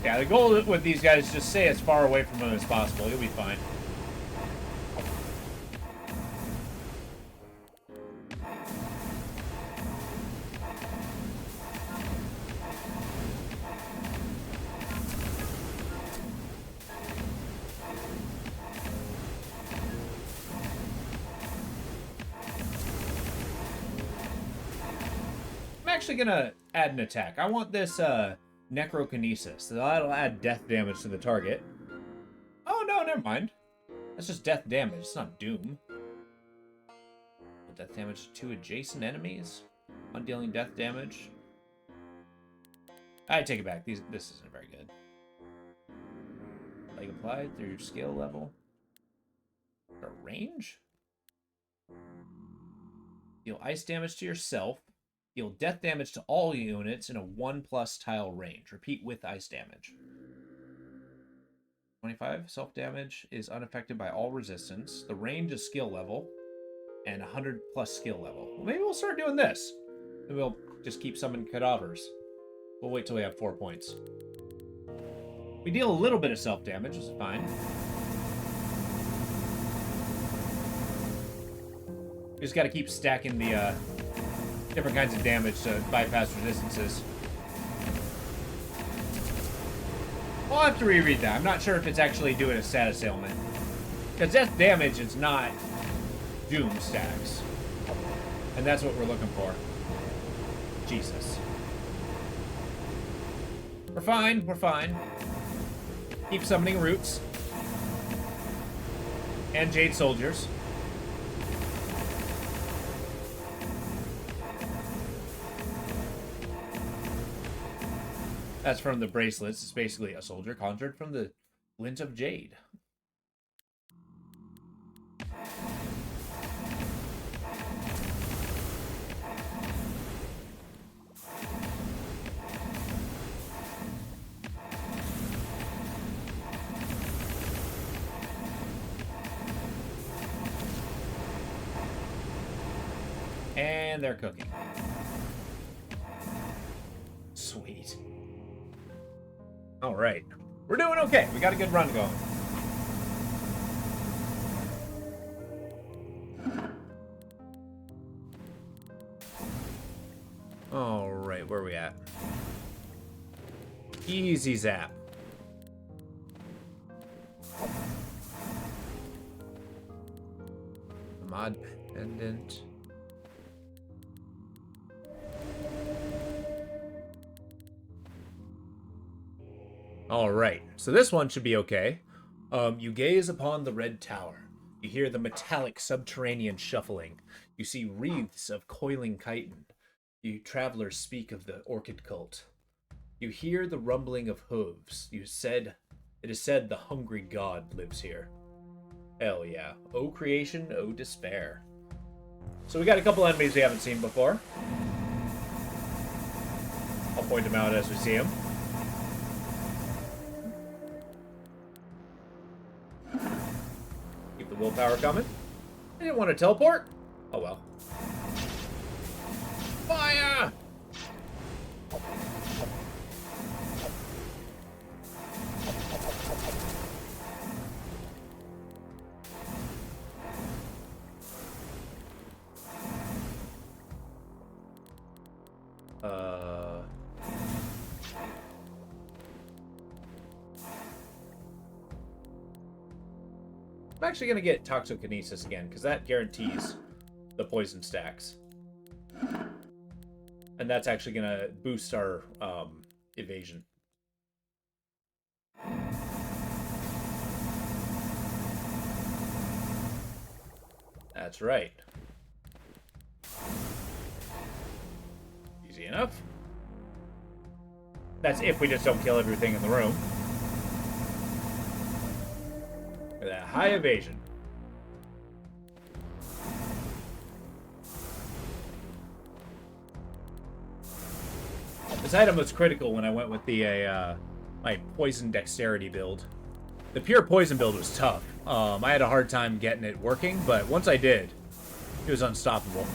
Speaker 2: Yeah, the goal with these guys is just stay as far away from them as possible. You'll be fine. Actually gonna add an attack. I want this necrokinesis. So that'll add death damage to the target. never mind. That's just death damage. It's not doom. Death damage to adjacent enemies. Undealing death damage. I take it back. This isn't very good. Like applied through your skill level. Or range? Deal ice damage to yourself. Deal death damage to all units in a 1+ tile range. Repeat with ice damage. 25 self-damage is unaffected by all resistance. The range is skill level. And 100+ skill level. Well, maybe we'll start doing this. And we'll just keep summoning cadavers. We'll wait till we have 4 points. We deal a little bit of self-damage, which is fine. We just gotta keep stacking the different kinds of damage to bypass resistances. I'll have to reread that. I'm not sure if it's actually doing a status ailment. Because death damage is not doom stacks. And that's what we're looking for. Jesus. We're fine, we're fine. Keep summoning roots. And jade soldiers. That's from the bracelets. It's basically a soldier conjured from the glint of jade. And they're cooking. Sweet. All right. We're doing okay. We got a good run going. All right. Where are we at? Easy zap. Mod pendant. All right, so this one should be okay. You gaze upon the red tower. You hear the metallic subterranean shuffling. You see wreaths of coiling chitin. You travelers speak of the orchid cult. You hear the rumbling of hooves. It is said the hungry god lives here. Hell yeah. O creation, O despair. So we got a couple enemies we haven't seen before. I'll point them out as we see them. Keep the willpower coming. I didn't want to teleport. Oh well. Fire! I'm actually going to get Toxokinesis again, because that guarantees the poison stacks. And that's actually going to boost our evasion. That's right. Easy enough. That's if we just don't kill everything in the room. Look at that high evasion. This item was critical when I went with the my poison dexterity build. The pure poison build was tough. I had a hard time getting it working, but once I did, it was unstoppable.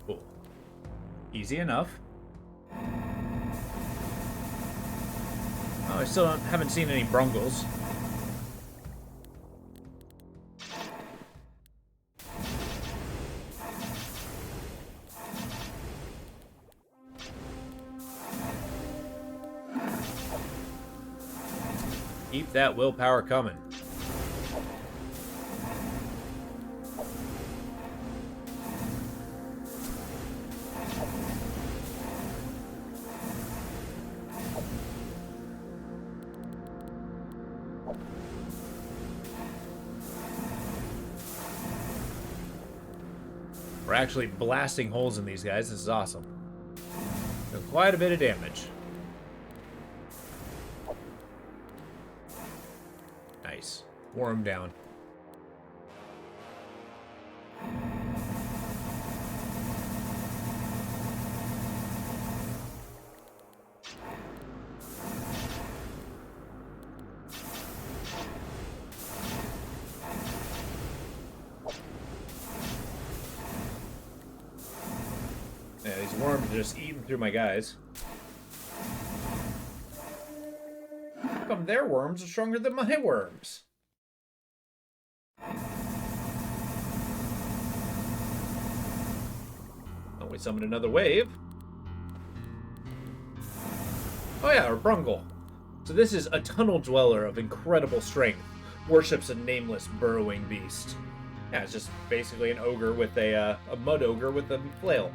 Speaker 2: Cool. Easy enough. Oh, I still haven't seen any brungles. Keep that willpower coming.
Speaker 3: We're actually blasting holes in these guys. This is awesome. Doing quite a bit of damage. Nice. Wore him down. Yeah, these worms are just eating through my guys. How come their worms are stronger than my worms? Oh, we summoned another wave. Oh yeah, our Brungle. So this is a tunnel dweller of incredible strength. Worships a nameless burrowing beast. Yeah, it's just basically an ogre with a mud ogre with a flail.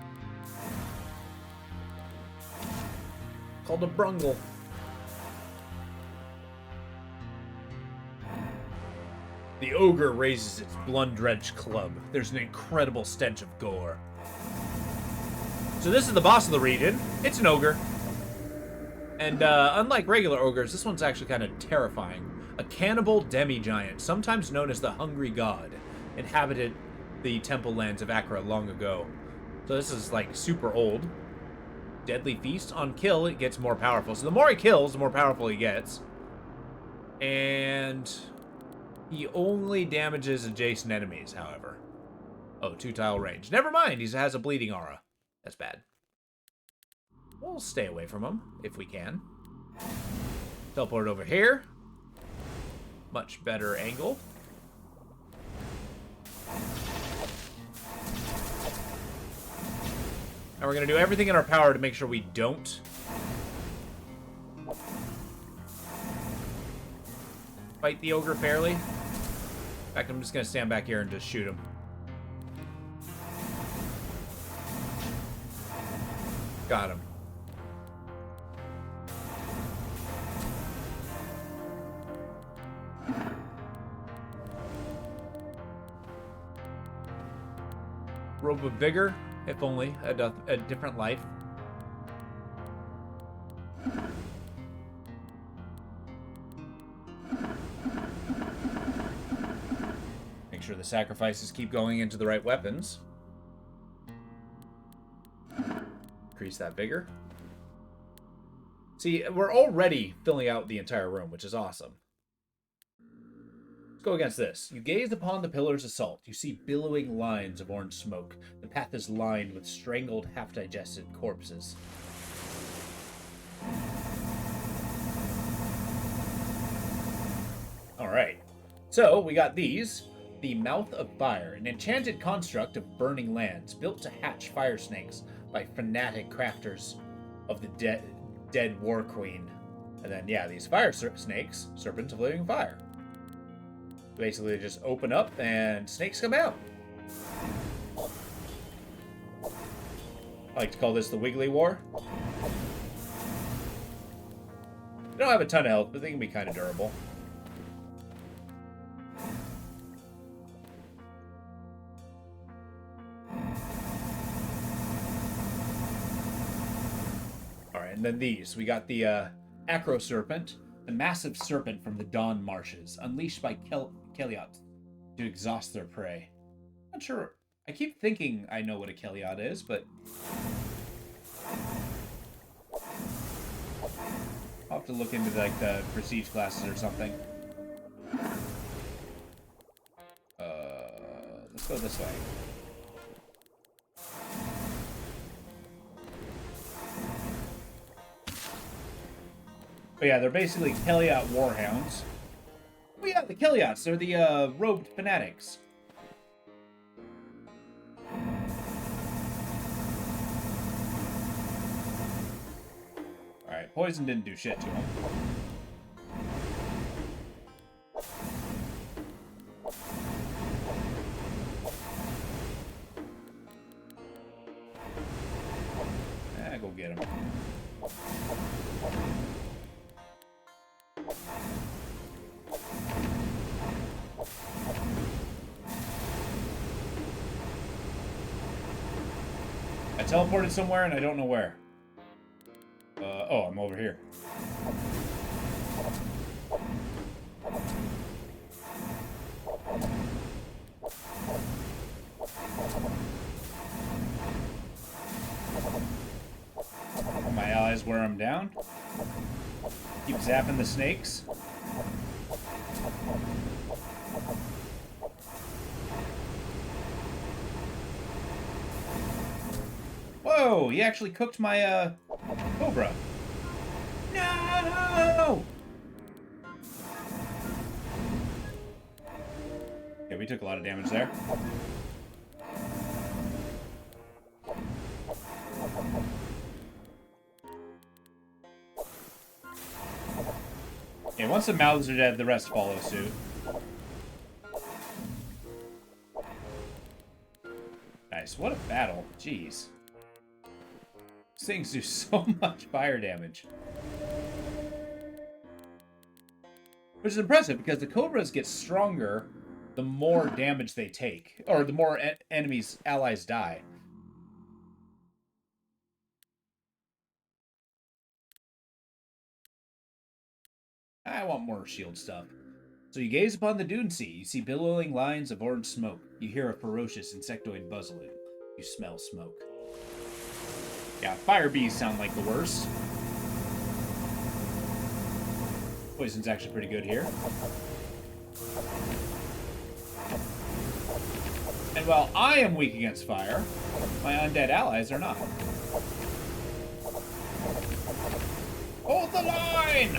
Speaker 3: Called a Brungle. The ogre raises its blood-drenched club. There's an incredible stench of gore. So this is the boss of the region. It's an ogre. And unlike regular ogres, this one's actually kind of terrifying. A cannibal demi-giant, sometimes known as the Hungry God, inhabited the temple lands of Achra long ago. So this is like super old. Deadly feast. On kill, it gets more powerful. So the more he kills, the more powerful he gets. And he only damages adjacent enemies, however. Oh, 2-tile range. Never mind, he has a bleeding aura. That's bad. We'll stay away from him, if we can. Teleport over here. Much better angle. And we're going to do everything in our power to make sure we don't fight the ogre fairly. In fact, I'm just going to stand back here and just shoot him. Got him. Robe of Vigor, if only a different life. Make sure the sacrifices keep going into the right weapons. Increase that vigor. See, we're already filling out the entire room, which is awesome. Let's go against this. You gaze upon the pillar's assault. You see billowing lines of orange smoke. The path is lined with strangled, half-digested corpses. Alright. So, we got these. The Mouth of Fire, an enchanted construct of burning lands, built to hatch fire snakes by fanatic crafters of the dead war queen. And then, yeah, these fire snakes, serpents of living fire. Basically, they just open up and snakes come out. I like to call this the Wiggly War. They don't have a ton of health, but they can be kind of durable. Alright, and then these. We got the Achra Serpent, the massive serpent from the Dawn Marshes, unleashed by Keliot to exhaust their prey. Not sure. I keep thinking I know what a Keliot is, but I'll have to look into like the prestige classes or something. Let's go this way. But yeah, they're basically Keliot warhounds. Oh yeah, the Keliots. They're the robed fanatics. Alright, poison didn't do shit to him. Go get him.
Speaker 2: teleported somewhere and I don't know where. Oh, I'm over here. My allies wear them down. Keep zapping the snakes. Whoa, he actually cooked my, Cobra. No! Okay, we took a lot of damage there. Okay, once the mouths are dead, the rest follow suit. Nice. What a battle. Jeez. These things do so much fire damage. Which is impressive, because the Cobras get stronger the more damage they take. Or the more enemies, allies die. I want more shield stuff. So you gaze upon the dune sea. You see billowing lines of orange smoke. You hear a ferocious insectoid buzzing. You smell smoke. Yeah, fire bees sound like the worst. Poison's actually pretty good here. And while I am weak against fire, my undead allies are not. Hold the line!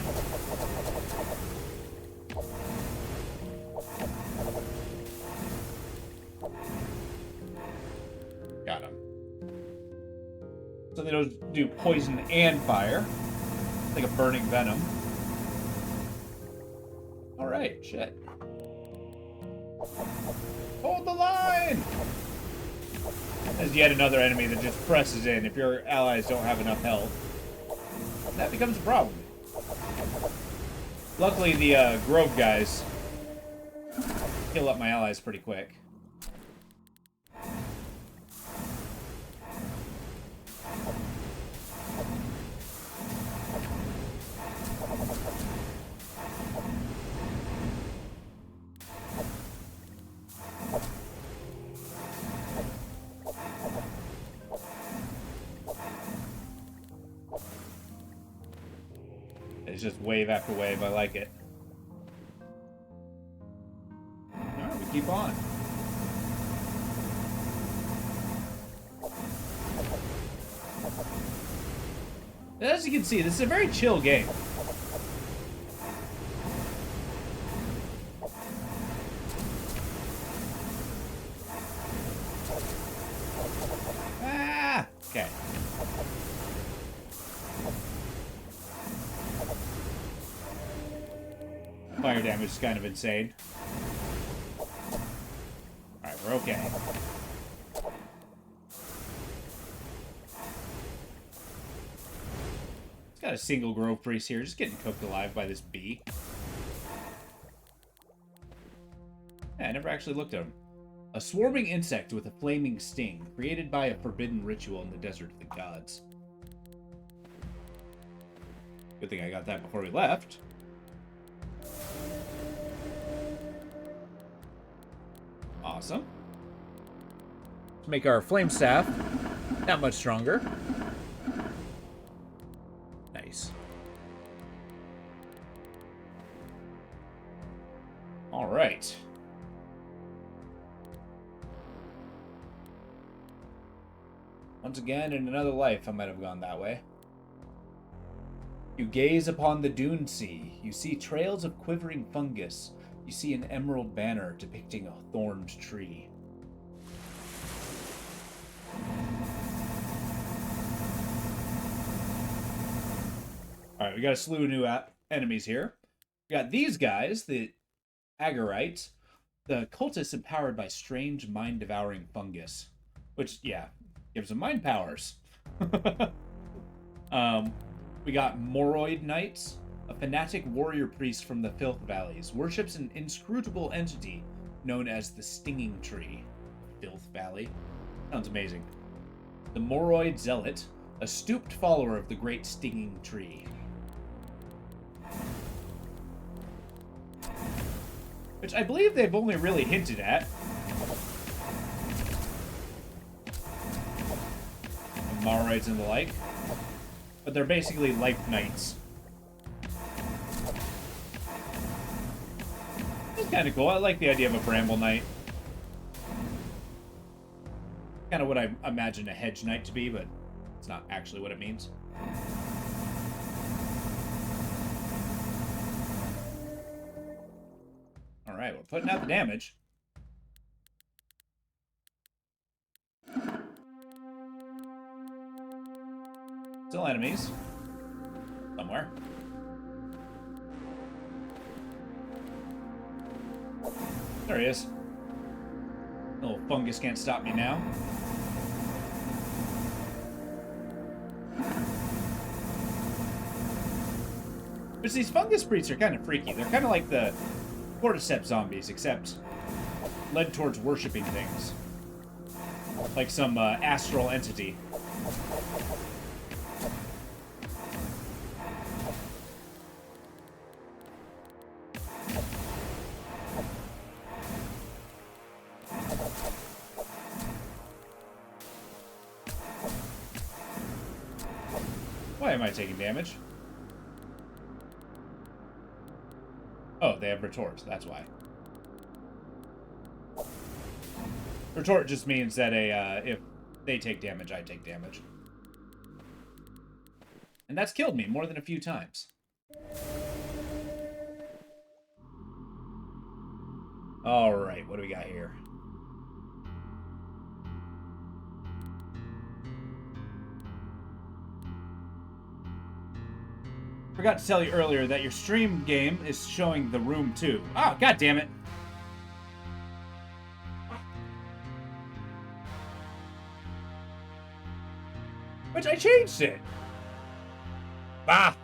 Speaker 2: Got him. So they don't do poison and fire. Like a burning venom. Alright, shit. Hold the line! There's yet another enemy that just presses in if your allies don't have enough health. That becomes a problem. Luckily, the Grove guys heal up my allies pretty quick. It's just wave after wave. I like it. Alright, we keep on. As you can see, this is a very chill game. Ah! Okay. Fire damage is kind of insane. Alright, we're okay. It's got a single Grove Priest here, just getting cooked alive by this bee. Yeah, I never actually looked at him. A swarming insect with a flaming sting, created by a forbidden ritual in the desert of the gods. Good thing I got that before we left. Awesome. Let's make our flame staff that much stronger. Nice. All right. Once again, in another life, I might have gone that way. You gaze upon the dune sea. You see trails of quivering fungus. You see an emerald banner depicting a thorned tree. Alright, we got a slew of new enemies here. We got these guys, the Agarites, the cultists empowered by strange mind-devouring fungus. Which, yeah, gives them mind powers. We got Moroid Knights. A fanatic warrior priest from the Filth Valleys worships an inscrutable entity known as the Stinging Tree. Filth Valley. Sounds amazing. The Moroid Zealot, a stooped follower of the great stinging tree. Which I believe they've only really hinted at. The Moroids and the like. But they're basically life knights. It's kind of cool. I like the idea of a bramble knight. Kind of what I imagine a hedge knight to be, but it's not actually what it means. Alright, we're putting out the damage. Still enemies. Somewhere. There he is. Little fungus can't stop me now. But these fungus priests are kind of freaky. They're kind of like the cordyceps zombies, except led towards worshipping things. Like some astral entity. Why am I taking damage? Oh, they have retorts, that's why. Retort just means that if they take damage, I take damage. And that's killed me more than a few times. Alright, what do we got here? Forgot to tell you earlier that your stream game is showing the room too. Oh, god damn it. Which I changed it. Bah.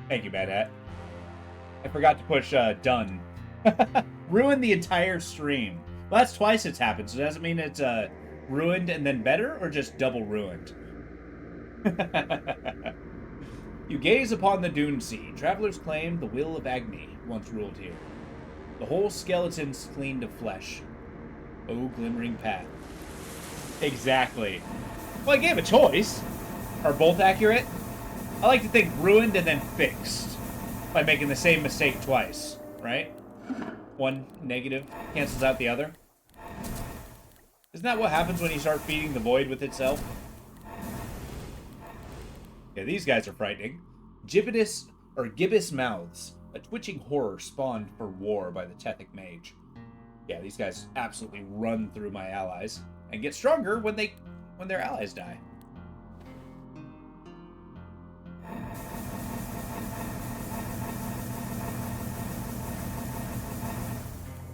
Speaker 2: Thank you, Bad Hat. I forgot to push done. Ruined the entire stream. Well, that's twice it's happened, so does it mean it's ruined and then better, or just double ruined? You gaze upon the Dune Sea. Travelers claim the will of Agni once ruled here. The whole skeleton's cleaned of flesh. Oh, glimmering path. Exactly. Well, I gave a choice. Are both accurate? I like to think ruined and then fixed. By making the same mistake twice, right? One negative cancels out the other. Isn't that what happens when you start feeding the void with itself? Okay, these guys are frightening. Gibbous mouths. A twitching horror spawned for war by the Tethic mage. Yeah, these guys absolutely run through my allies and get stronger when their allies die.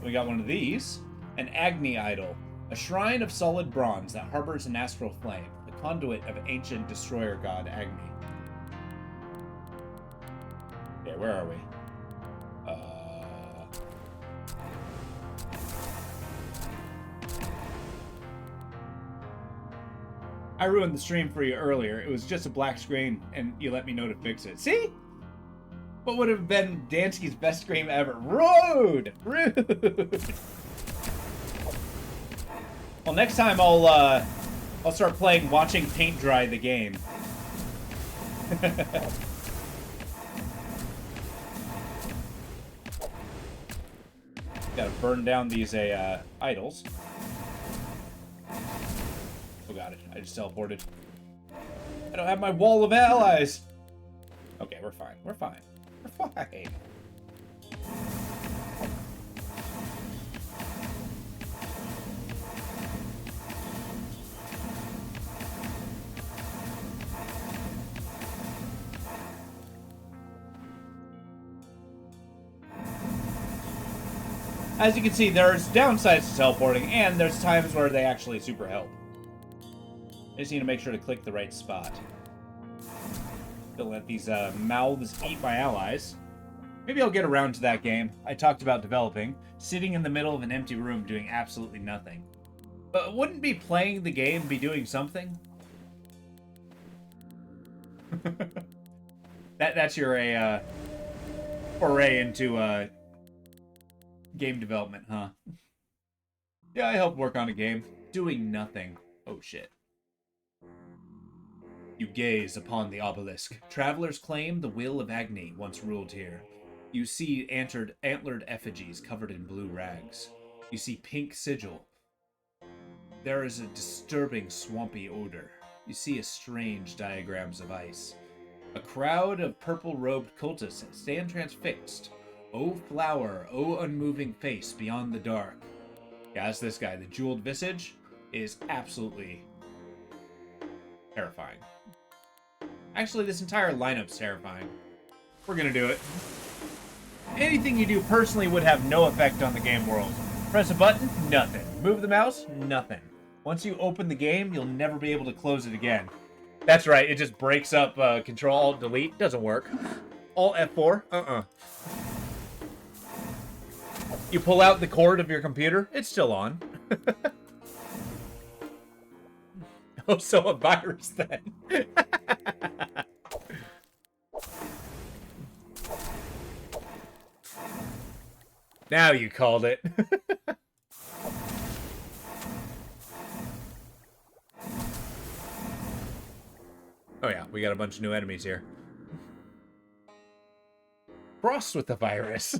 Speaker 2: We got one of these. An Agni idol. A shrine of solid bronze that harbors an astral flame. The conduit of ancient destroyer god Agni. Okay, where are we? I ruined the stream for you earlier. It was just a black screen, and you let me know to fix it. See? What would have been Dansky's best scream ever? Rude! Rude! Well, next time I'll start playing watching paint dry the game. Gotta burn down these idols. Oh god, I just teleported. I don't have my wall of allies! Okay, we're fine. We're fine. We're fine. As you can see, there's downsides to teleporting, and there's times where they actually super help. I just need to make sure to click the right spot. Don't let these mouths eat my allies. Maybe I'll get around to that game I talked about developing, sitting in the middle of an empty room doing absolutely nothing. Wouldn't be playing the game be doing something? That's your foray into game development, huh? Yeah, I helped work on a game. Doing nothing. Oh shit. You gaze upon the obelisk. Travelers claim the will of Agni once ruled here. You see antlered effigies covered in blue rags. You see pink sigil. There is a disturbing swampy odor. You see strange diagrams of ice. A crowd of purple-robed cultists stand transfixed. O flower, O unmoving face beyond the dark. Yeah, that's this guy. The jeweled visage is absolutely terrifying. Actually, this entire lineup's terrifying. We're gonna do it. Anything you do personally would have no effect on the game world. Press a button, nothing. Move the mouse, nothing. Once you open the game, you'll never be able to close it again. That's right, it just breaks up Control Alt Delete. Doesn't work. Alt F4, You pull out the cord of your computer, it's still on. Oh, so a virus then. Now you called it. Oh yeah, we got a bunch of new enemies here. Frost with the virus.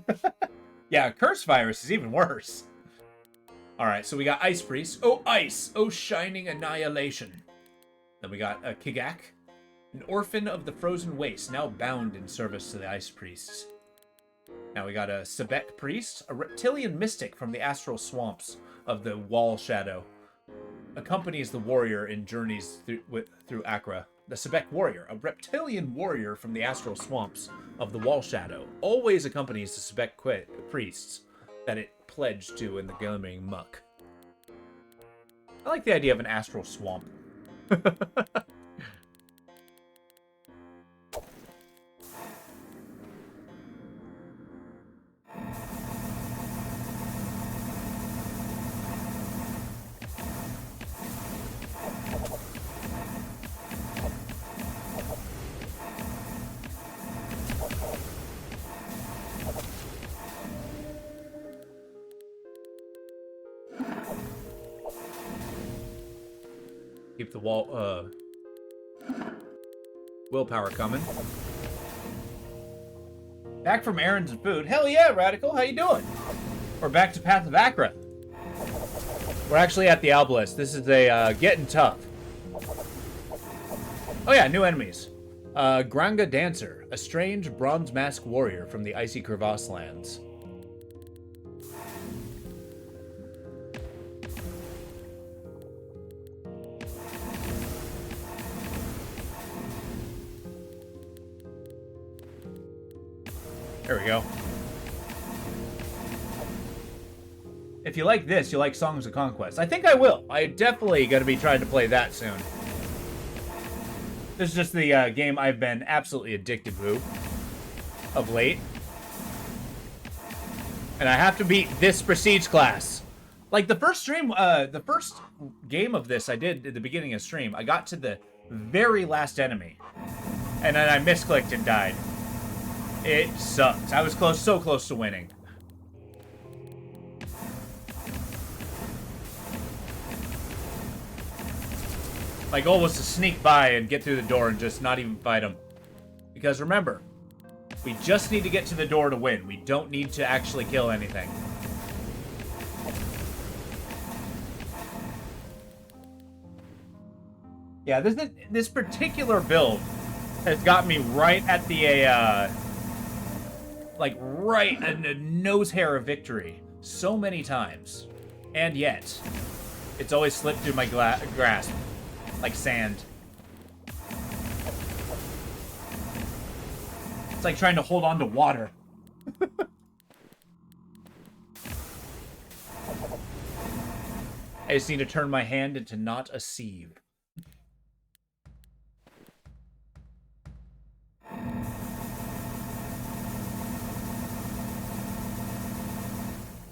Speaker 2: Yeah, curse virus is even worse. Alright, so we got Ice Priest. Oh, ice! Oh, shining annihilation. Then we got a Kigak. An orphan of the frozen waste, now bound in service to the Ice Priests. Now we got a Sebek Priest, a reptilian mystic from the astral swamps of the Wall Shadow. Accompanies the warrior in journeys through Achra. The Sebek Warrior, a reptilian warrior from the astral swamps of the Wall Shadow, always accompanies the Sebek priests that it pledged to in the glimmering muck. I like the idea of an astral swamp. Keep the willpower coming. Back from errands and food. Hell yeah, Radical. How you doing? We're back to Path of Achra. We're actually at the obelisk. This is a getting tough. Oh yeah, new enemies. Granga Dancer, a strange bronze mask warrior from the icy crevasse lands. There we go. If you like this, you like Songs of Conquest. I think I will. I definitely going to be trying to play that soon. This is just the game I've been absolutely addicted to of late. And I have to beat this Prestige class. Like the first stream, the first game of this I did at the beginning of stream, I got to the very last enemy. And then I misclicked and died. It sucked. I was so close to winning. My goal was to sneak by and get through the door and just not even fight him. Because remember, we just need to get to the door to win. We don't need to actually kill anything. Yeah, this particular build has got me right at the like right in a nose hair of victory so many times, and yet it's always slipped through my grasp like sand. It's like trying to hold on to water. I just need to turn my hand into not a sieve.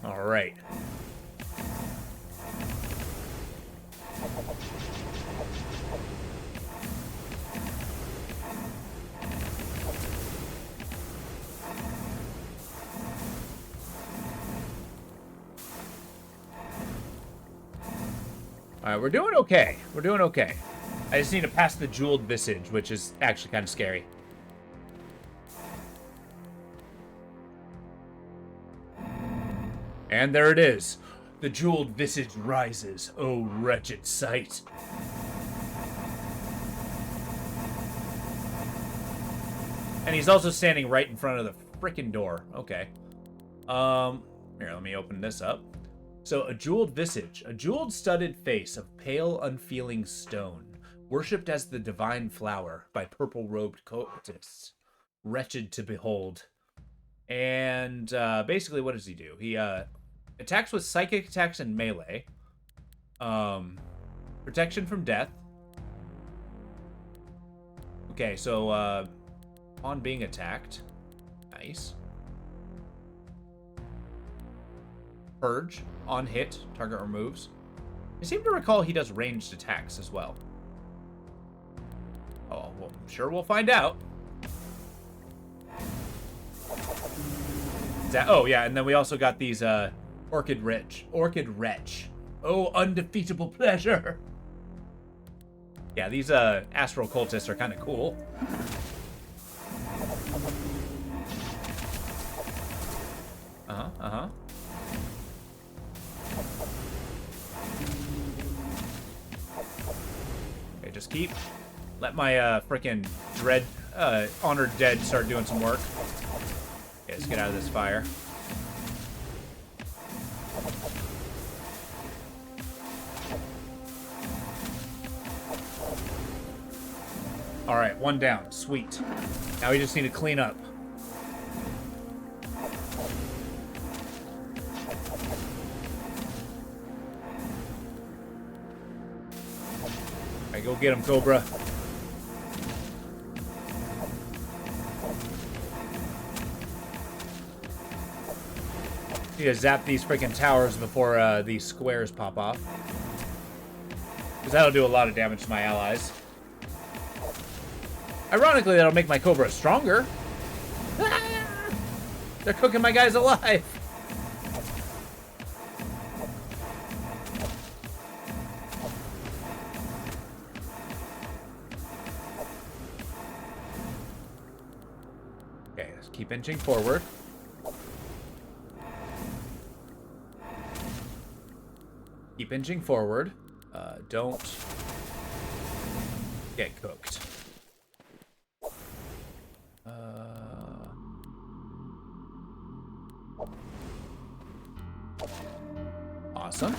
Speaker 2: All right.
Speaker 3: Alright, we're doing okay. We're doing okay. I just need to pass the jeweled visage, which is actually kind of scary. And there it is. The jeweled visage rises. Oh, wretched sight. And he's also standing right in front of the frickin' door. Okay. Here, let me open this up. So, a jeweled visage. A jeweled studded face of pale, unfeeling stone. Worshipped as the divine flower by purple-robed cultists. Wretched to behold. And, basically, what does he do? He, attacks with psychic attacks and melee. Protection from death. Okay, so, on being attacked. Nice. Purge. On hit. Target removes. I seem to recall he does ranged attacks as well. Oh, well, I'm sure we'll find out. Oh, yeah, and then we also got these, Orchid Wretch. Oh, undefeatable pleasure. Yeah, these, Astral Cultists are kind of cool. Okay, just keep. Let my, frickin' dread, honored dead start doing some work. Okay, let's get out of this fire. Alright, one down. Sweet. Now we just need to clean up. Alright, go get him, Cobra. Need to zap these freaking towers before these squares pop off. Because that'll do a lot of damage to my allies. Ironically, that'll make my Cobra stronger. They're cooking my guys alive. Okay, let's keep inching forward. Keep inching forward. Don't get cooked. Awesome.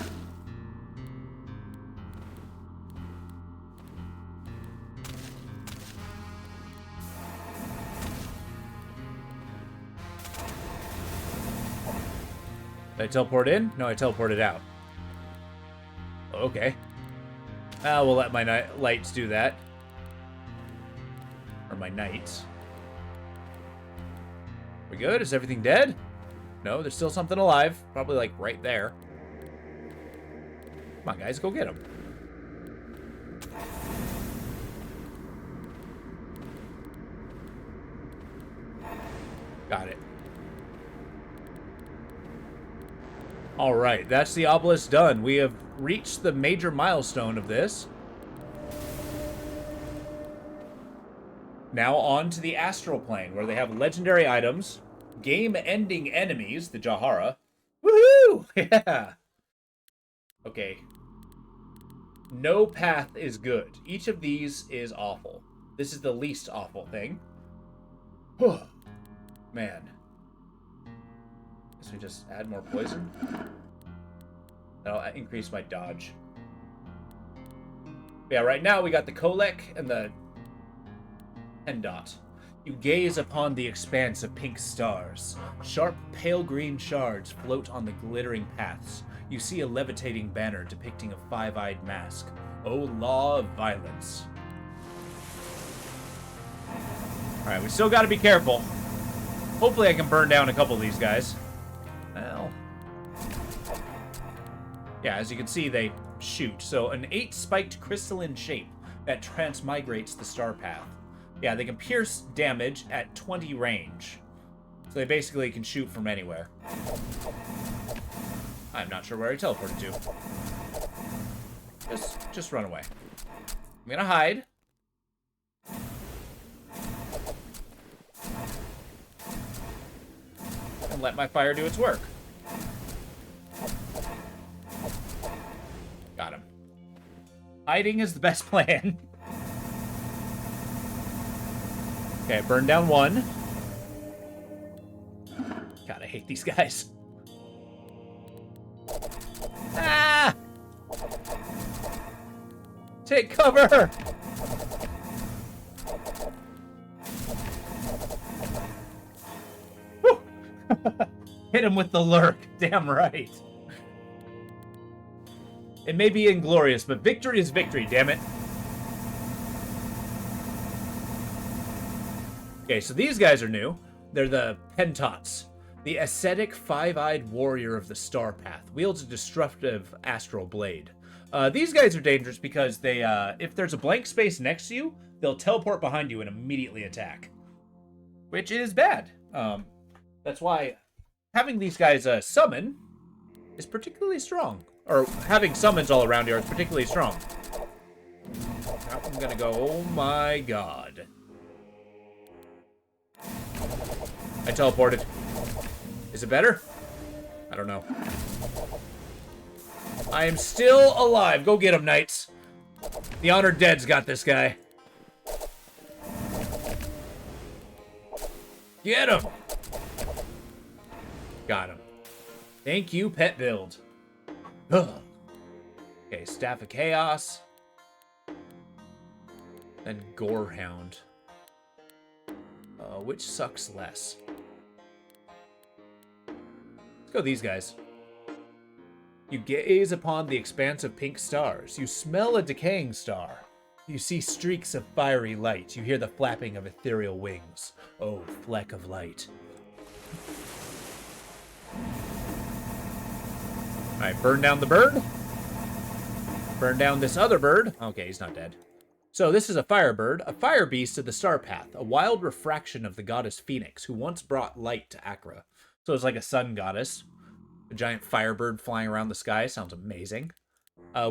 Speaker 3: Did I teleport in? No, I teleported out. Okay. We'll let my lights do that. Or my knights. We good? Is everything dead? No, there's still something alive. Probably, like, right there. Come on, guys. Go get him. Got it. Alright, that's the obelisk done. We have reached the major milestone of this. Now on to the astral plane, where they have legendary items, game-ending enemies, the Jahara. Woohoo! Yeah! Okay. No path is good. Each of these is awful. This is the least awful thing. Man. Guess we just add more poison. That'll increase my dodge. Yeah, right now we got the Kolek and the Pendot. You gaze upon the expanse of pink stars. Sharp, pale green shards float on the glittering paths. You see a levitating banner depicting a five-eyed mask. O law of violence. Alright, we still gotta be careful. Hopefully I can burn down a couple of these guys. Well. Yeah, as you can see, they shoot. So an 8-spiked crystalline shape that transmigrates the star path. Yeah, they can pierce damage at 20 range. So they basically can shoot from anywhere. I'm not sure where I teleported to.
Speaker 2: Just run away. I'm gonna hide. And let my fire do its work. Got him. Hiding is the best plan. Okay, burn down one. God, I hate these guys. Ah! Take cover! Whew. Hit him with the lurk. Damn right. It may be inglorious, but victory is victory, damn it. Okay, so these guys are new. They're the Pentots. The ascetic, five-eyed warrior of the Star Path wields a destructive astral blade. These guys are dangerous because they, if there's a blank space next to you, they'll teleport behind you and immediately attack. Which is bad. That's why having these guys summon is particularly strong. Or having summons all around here is particularly strong. Now I'm gonna go, oh my god. I teleported. Is it better? I don't know. I am still alive. Go get him, knights. The Honored Dead's got this guy. Get him. Got him. Thank you, Pet Build. Ugh. Okay, Staff of Chaos. Then Gorehound. Which sucks less? Let's go these guys. You gaze upon the expanse of pink stars. You smell a decaying star. You see streaks of fiery light. You hear the flapping of ethereal wings. Oh, fleck of light. Alright, burn down the bird. Burn down this other bird. Okay, he's not dead. So this is a firebird, a fire beast of the Star Path, a wild refraction of the goddess Phoenix, who once brought light to Achra. So it's like a sun goddess. A giant firebird flying around the sky. Sounds amazing.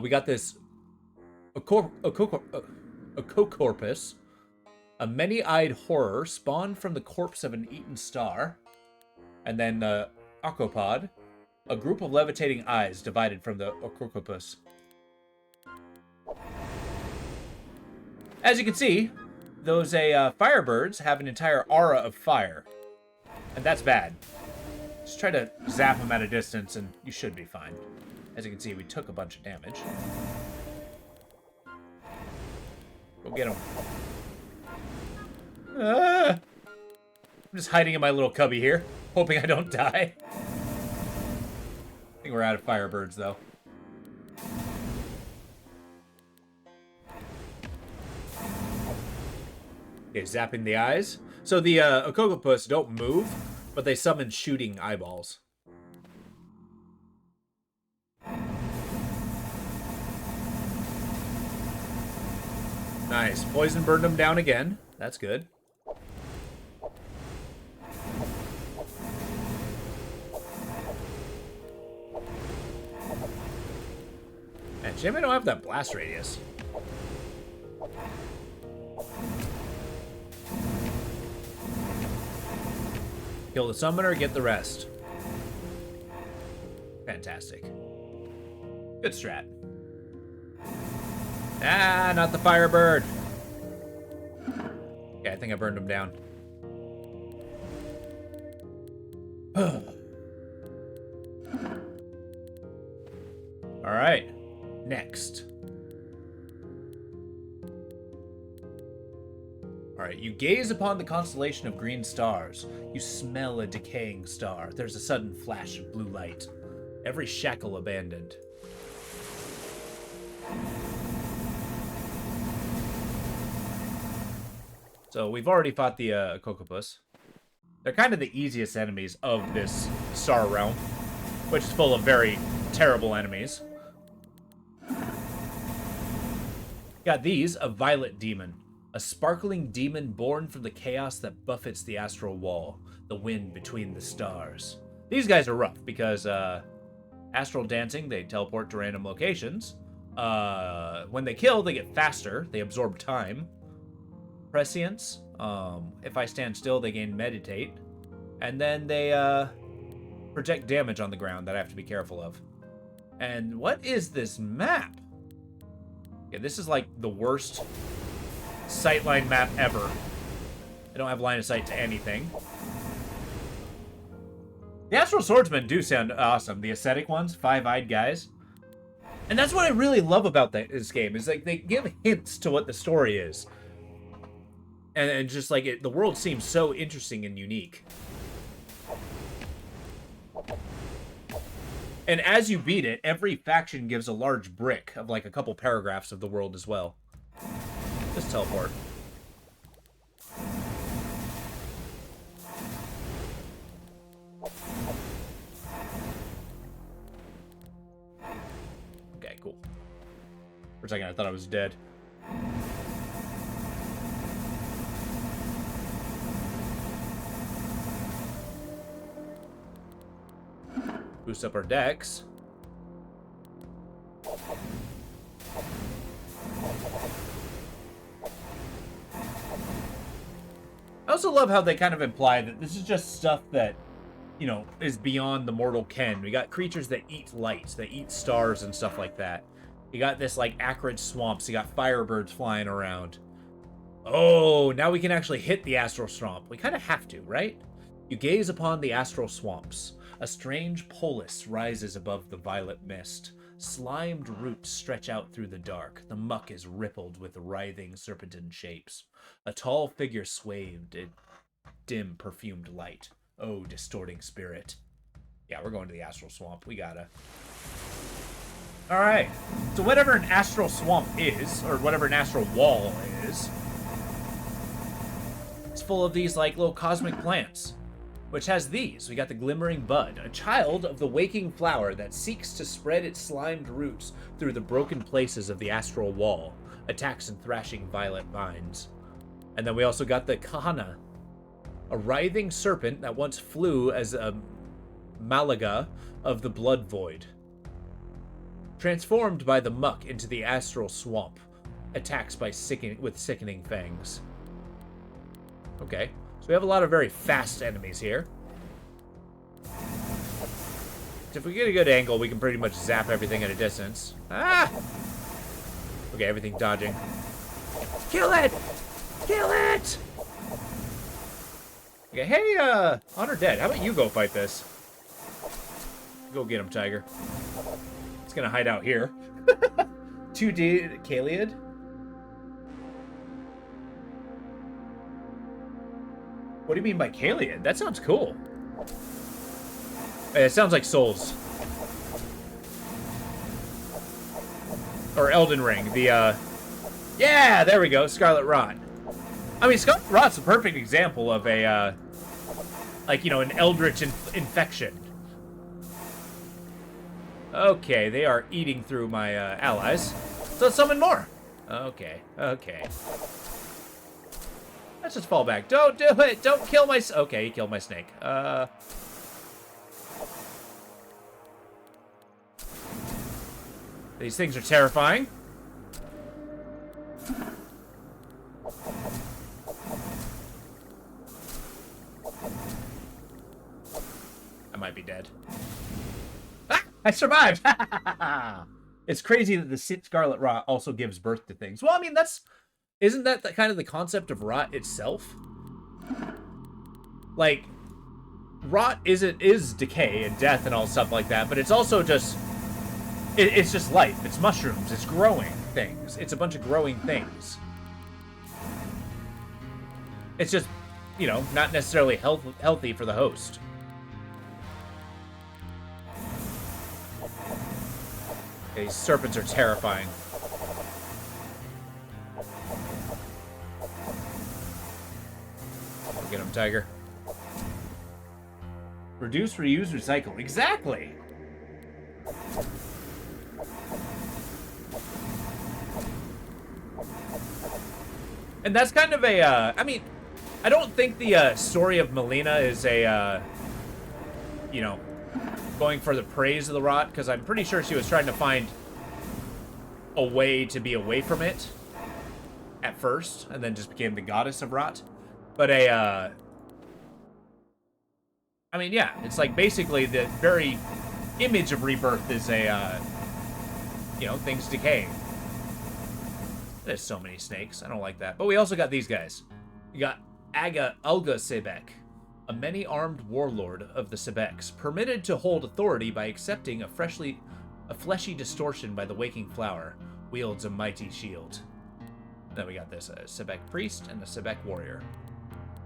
Speaker 2: We got this Ococorpus, a many-eyed horror spawned from the corpse of an eaten star. And then Ocopod, a group of levitating eyes divided from the Ococorpus. As you can see, those firebirds have an entire aura of fire. And that's bad. Just try to zap them at a distance and you should be fine. As you can see, we took a bunch of damage. Go get him. I'm just hiding in my little cubby here, hoping I don't die. I think we're out of firebirds, though. Okay, zapping the eyes. So the Ococopus don't move, but they summon shooting eyeballs. Nice. Poison burned them down again. That's good. Man, shame I don't have that blast radius. Kill the summoner, get the rest. Fantastic. Good strat. Ah, not the firebird. Okay, I think I burned him down. Alright. Next. Alright, you gaze upon the constellation of green stars. You smell a decaying star. There's a sudden flash of blue light. Every shackle abandoned. So we've already fought the Cocopus. They're kind of the easiest enemies of this star realm, which is full of very terrible enemies. Got these, a violet demon. A sparkling demon born from the chaos that buffets the astral wall, the wind between the stars. These guys are rough because astral dancing, they teleport to random locations.
Speaker 3: When they kill, they get faster. They absorb time. Prescience. If I stand still, they gain meditate. And then they project damage on the ground that I have to be careful of. And what is this map? Yeah, this is like the worst sightline map ever. I don't have line of sight to anything. The Astral Swordsmen do sound awesome. The ascetic ones, five-eyed guys. And that's what I really love about this game, is like they give hints to what the story is. And just like the world seems so interesting and unique. And as you beat it, every faction gives a large brick of like a couple paragraphs of the world as well. Just teleport. Okay, cool. For a second, I thought I was dead. Boost up our decks. I also love how they kind of imply that this is just stuff that, you know, is beyond the mortal ken. We got creatures that eat light, that eat stars and stuff like that. You got this, like, acrid swamps. You got firebirds flying around. Oh, now we can actually hit the astral swamp. We kind of have to, right? You gaze upon the astral swamps. A strange polis rises above the violet mist. Slimed roots stretch out through the dark. The muck is rippled with writhing serpentine shapes. A tall figure swayed in dim, perfumed light. Oh, distorting spirit. Yeah, we're going to the astral swamp. We gotta. Alright. So whatever an astral swamp is, or whatever an astral wall is, it's full of these, like, little cosmic plants. Which has these. We got the glimmering bud, a child of the waking flower that seeks to spread its slimed roots through the broken places of the astral wall, attacks and thrashing violet vines. And then we also got the kahana, a writhing serpent that once flew as a malaga of the blood void. Transformed by the muck into the astral swamp, attacks by with sickening fangs. Okay. So we have a lot of very fast enemies here. If we get a good angle, we can pretty much zap everything at a distance. Ah! Okay, everything dodging. Kill it! Kill it! Okay, hey, Honor Dead, how about you go fight this? Go get him, Tiger. It's gonna hide out here. 2D Kaliad? What do you mean by Kaliad? That sounds cool. It sounds like Souls. Or Elden Ring. The, yeah, there we go. Scarlet Rot. I mean, Scarlet Rot's a perfect example of a, like, you know, an eldritch infection. Okay, they are eating through my, allies. So let's summon more. Okay, okay. Let's just fall back. Don't do it! Don't kill my... Okay, he killed my snake. These things are terrifying. I might be dead. Ah! I survived! It's crazy that the Scarlet Rot also gives birth to things. Well, I mean, that's... Isn't that the, kind of the concept of rot itself? Like, rot is decay and death and all stuff like that, but it's also just... It's just life. It's mushrooms. It's growing things. It's a bunch of growing things. It's just, you know, not necessarily healthy for the host. These serpents are terrifying. Get him, Tiger. Reduce, reuse, recycle. Exactly! And that's kind of a, I mean, I don't think the story of Melina is a, you know, going for the praise of the rot, because I'm pretty sure she was trying to find a way to be away from it at first, and then just became the goddess of rot. But I mean, yeah, it's like basically the very image of rebirth is you know, things decaying. There's so many snakes. I don't like that. But we also got these guys. We got Ulga Sebek, a many-armed warlord of the Sebeks, permitted to hold authority by accepting a fleshy distortion by the waking flower, wields a mighty shield. Then we got this, a Sebek priest and a Sebek warrior.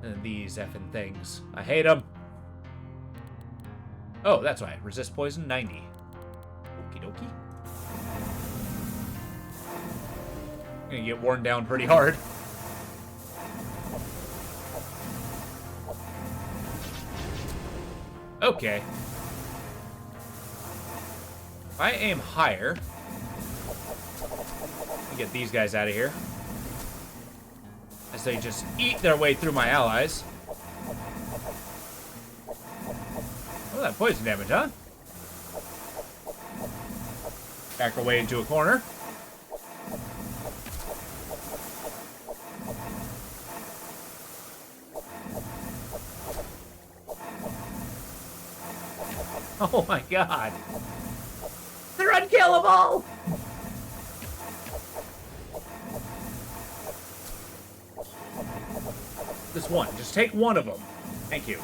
Speaker 3: And these effing things. I hate them. Oh, that's right. Resist poison 90. Okie dokie. Gonna get worn down pretty hard. Okay. If I aim higher, get these guys out of here. As they just eat their way through my allies. Oh, that poison damage, huh? Back away into a corner. Oh my god. They're unkillable! This one. Just take one of them. Thank you.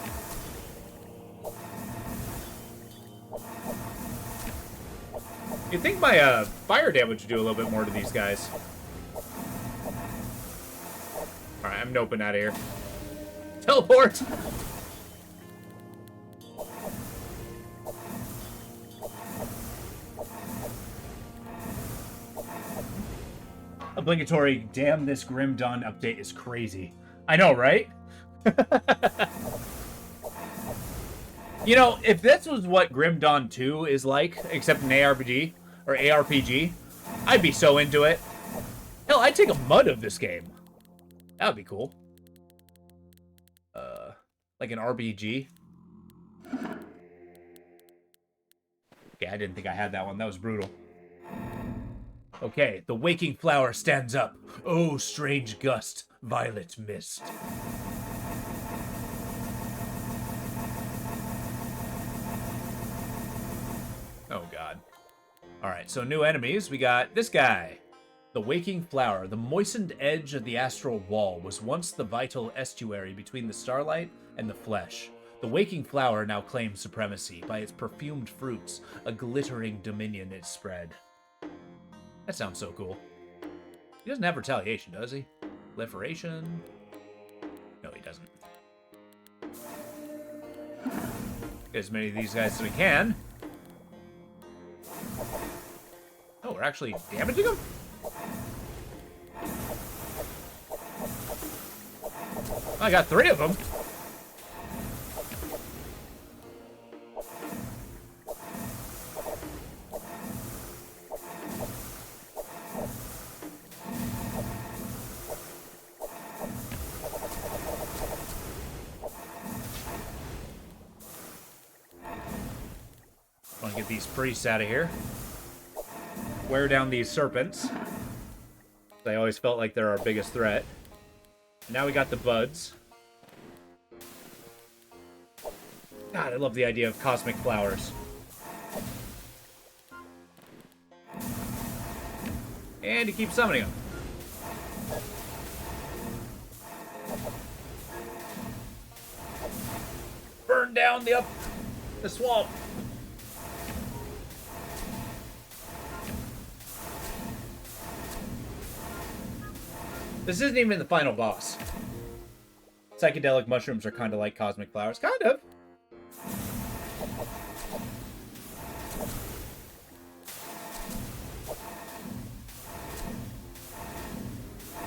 Speaker 3: You'd think my fire damage would do a little bit more to these guys. Alright, I'm noping out of here. Teleport! Obligatory, damn, this Grim Dawn update is crazy. I know, right? You know, if this was what Grim Dawn 2 is like, except an ARPG, or ARPG, I'd be so into it. Hell, I'd take a mud of this game. That would be cool. Like an RPG. Okay, I didn't think I had that one. That was brutal. Okay, the waking flower stands up. Oh, strange gust, violet mist. Oh, God. Alright, so new enemies. We got this guy. The waking flower, the moistened edge of the astral wall, was once the vital estuary between the starlight and the flesh. The waking flower now claims supremacy. By its perfumed fruits, a glittering dominion is spread. That sounds so cool. He doesn't have retaliation, does he? Proliferation? No, he doesn't. Get as many of these guys as we can. Oh, we're actually damaging them? I got 3 of them. Want to get these priests out of here. Wear down these serpents. They always felt like they're our biggest threat. Now we got the buds. God, I love the idea of cosmic flowers. And he keeps summoning them. Burn down the swamp. This isn't even the final boss. Psychedelic mushrooms are kind of like cosmic flowers. Kind of.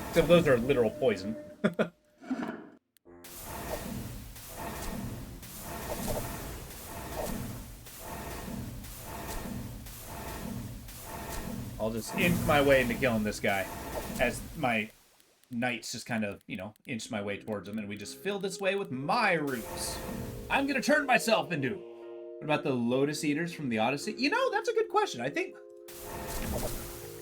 Speaker 3: Except those are literal poison. I'll just inch my way into killing this guy as my knights just kind of, you know, inch my way towards him, and we just fill this way with my roots. I'm gonna turn myself into... What about the Lotus Eaters from the Odyssey? You know, that's a good question. I think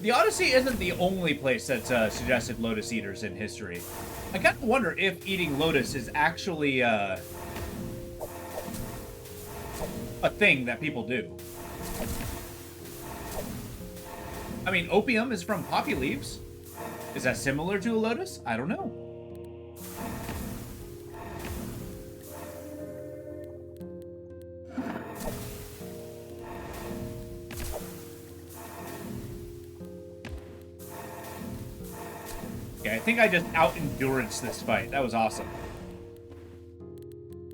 Speaker 2: The Odyssey isn't the only place that's suggested lotus eaters in history. I kind of wonder if eating lotus is actually a thing that people do. I mean, opium is from poppy leaves. Is that similar to a lotus? I don't know. Okay, I think I just out-endurance this fight. That was awesome.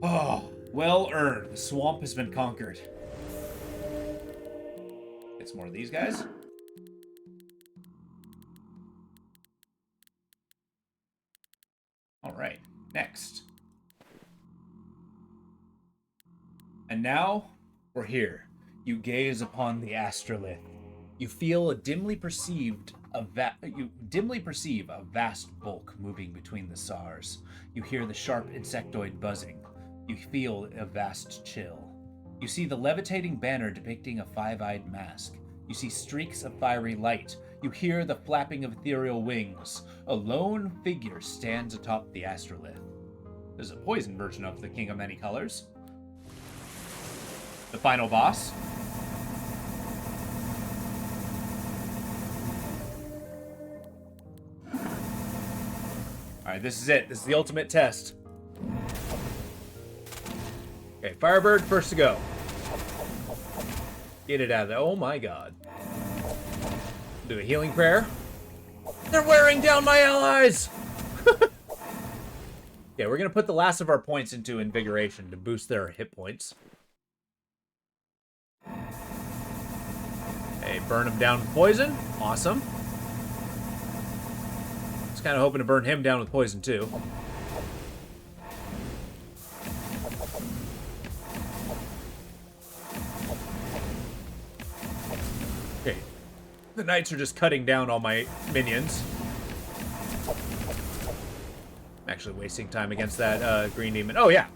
Speaker 2: Oh, well earned. The swamp has been conquered. Get some more of these guys. All right, next. And now, we're here. You gaze upon the astrolith. You feel a dimly perceive a vast bulk moving between the stars. You hear the sharp insectoid buzzing. You feel a vast chill. You see the levitating banner depicting a five-eyed mask. You see streaks of fiery light. You hear the flapping of ethereal wings. A lone figure stands atop the astrolith. There's a poison version of the King of Many Colors. The final boss. Alright, this is it. This is the ultimate test. Okay, Firebird, first to go. Get it out of there. Oh my god. Do a healing prayer. They're wearing down my allies! Okay, we're gonna put the last of our points into Invigoration to boost their hit points. Hey, burn him down with poison. Awesome. Just kind of hoping to burn him down with poison, too. Okay. The knights are just cutting down all my minions. I'm actually wasting time against that green demon. Oh, yeah.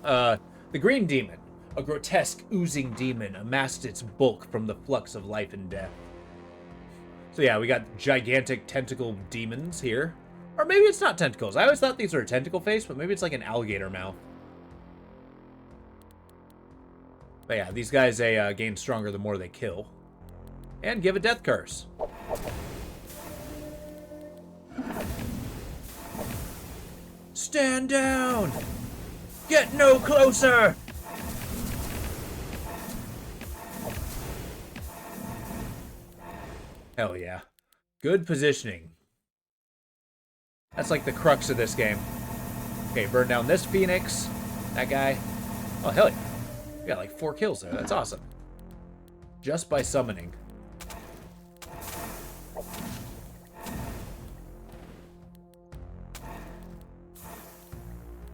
Speaker 2: The green demon. A grotesque, oozing demon amassed its bulk from the flux of life and death. So yeah, we got gigantic tentacle demons here. Or maybe it's not tentacles. I always thought these were a tentacle face, but maybe it's like an alligator mouth. But yeah, these guys, they gain stronger the more they kill. And give a death curse. Stand down! Get no closer! Hell yeah. Good positioning. That's like the crux of this game. Okay, burn down this Phoenix. That guy. Oh, hell yeah. We got like 4 kills there. That's awesome. Just by summoning.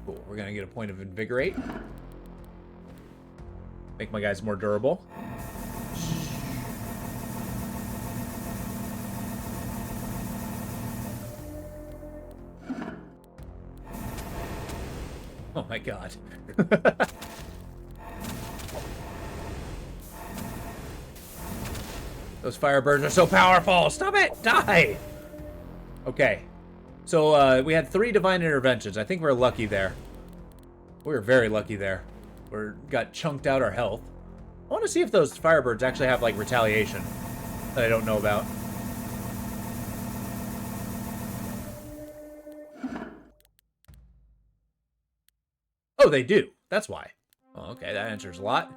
Speaker 2: Cool. We're gonna get a point of Invigorate. Make my guys more durable. Oh my god. Those Firebirds are so powerful! Stop it! Die! Okay. So, we had 3 Divine Interventions. I think we're lucky there. We were very lucky there. We got chunked out our health. I want to see if those Firebirds actually have, like, retaliation that I don't know about. Oh, they do. That's why. Oh, okay, that answers a lot.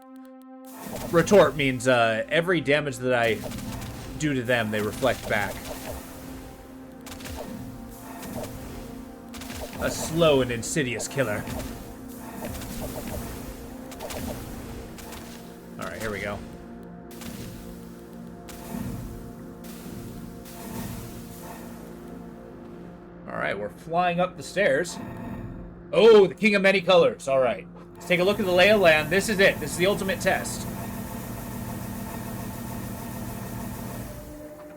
Speaker 2: Retort means every damage that I do to them, they reflect back. A slow and insidious killer. Alright, here we go. Alright, we're flying up the stairs. Oh, the King of Many Colors. All right. Let's take a look at the lay of land. This is it. This is the ultimate test.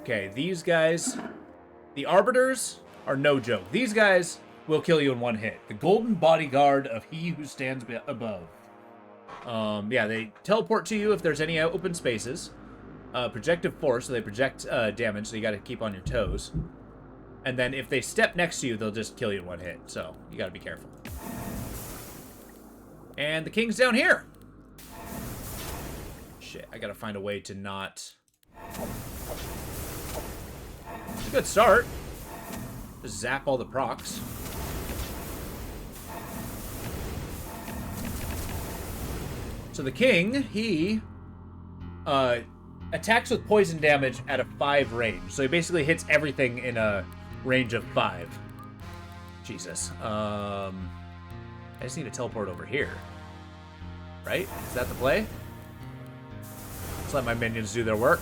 Speaker 2: Okay, these guys... The Arbiters are no joke. These guys will kill you in one hit. The Golden Bodyguard of He Who Stands Above. Yeah, they teleport to you if there's any open spaces.
Speaker 3: projective force, so they project damage, so you got to keep on your toes. And then if they step next to you, they'll just kill you in one hit. So you got to be careful. And the king's down here. Shit, I got to find a way to not... It's a good start. Just zap all the procs. So the king, he attacks with poison damage at a 5 range. So he basically hits everything in a range of 5. Jesus. I just need to teleport over here. Right? Is that the play? Let's let my minions do their work.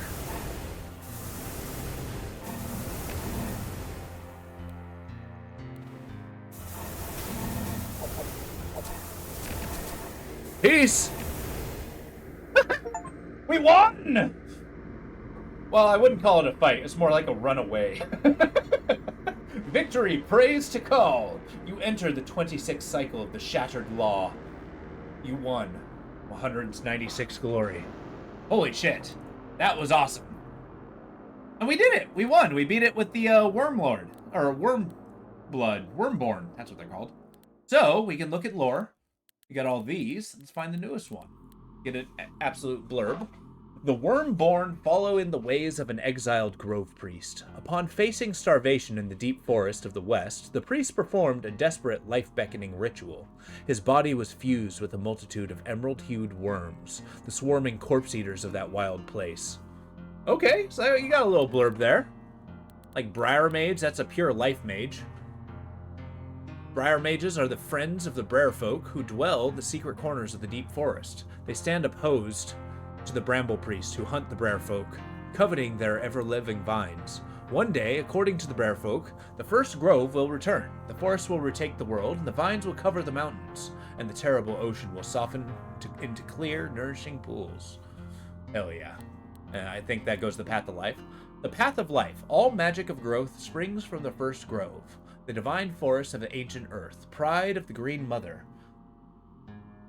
Speaker 3: Peace!
Speaker 2: We won! Well, I wouldn't call it a fight. It's more like a runaway. Victory, praise to call. You enter the 26th cycle of the Shattered Law. You won. 196 glory. Holy shit. That was awesome. And we did it. We won. We beat it with the Wormlord. Or Wormborn. That's what they're called. So, we can look at lore. We got all these. Let's find the newest one. Get an absolute blurb. The Wormborn follow in the ways of an exiled grove priest. Upon facing starvation in the deep forest of the west, the priest performed a desperate, life-beckoning ritual. His body was fused with a multitude of emerald-hued worms, the swarming corpse-eaters of that wild place. Okay, so you got a little blurb there. Like Briar Mage, that's a pure life mage. Briar Mages are the friends of the Brer folk who dwell the secret corners of the deep forest. They stand opposed to the Bramble Priest who hunt the Brer folk, coveting their ever-living vines. One day, according to the Brer folk, the first grove will return, the forest will retake the world, and the vines will cover the mountains, and the terrible ocean will soften into clear, nourishing pools. Hell yeah. I think that goes the path of life. The path of life. All magic of growth springs from the first grove, the divine forest of the ancient earth, pride of the Green Mother.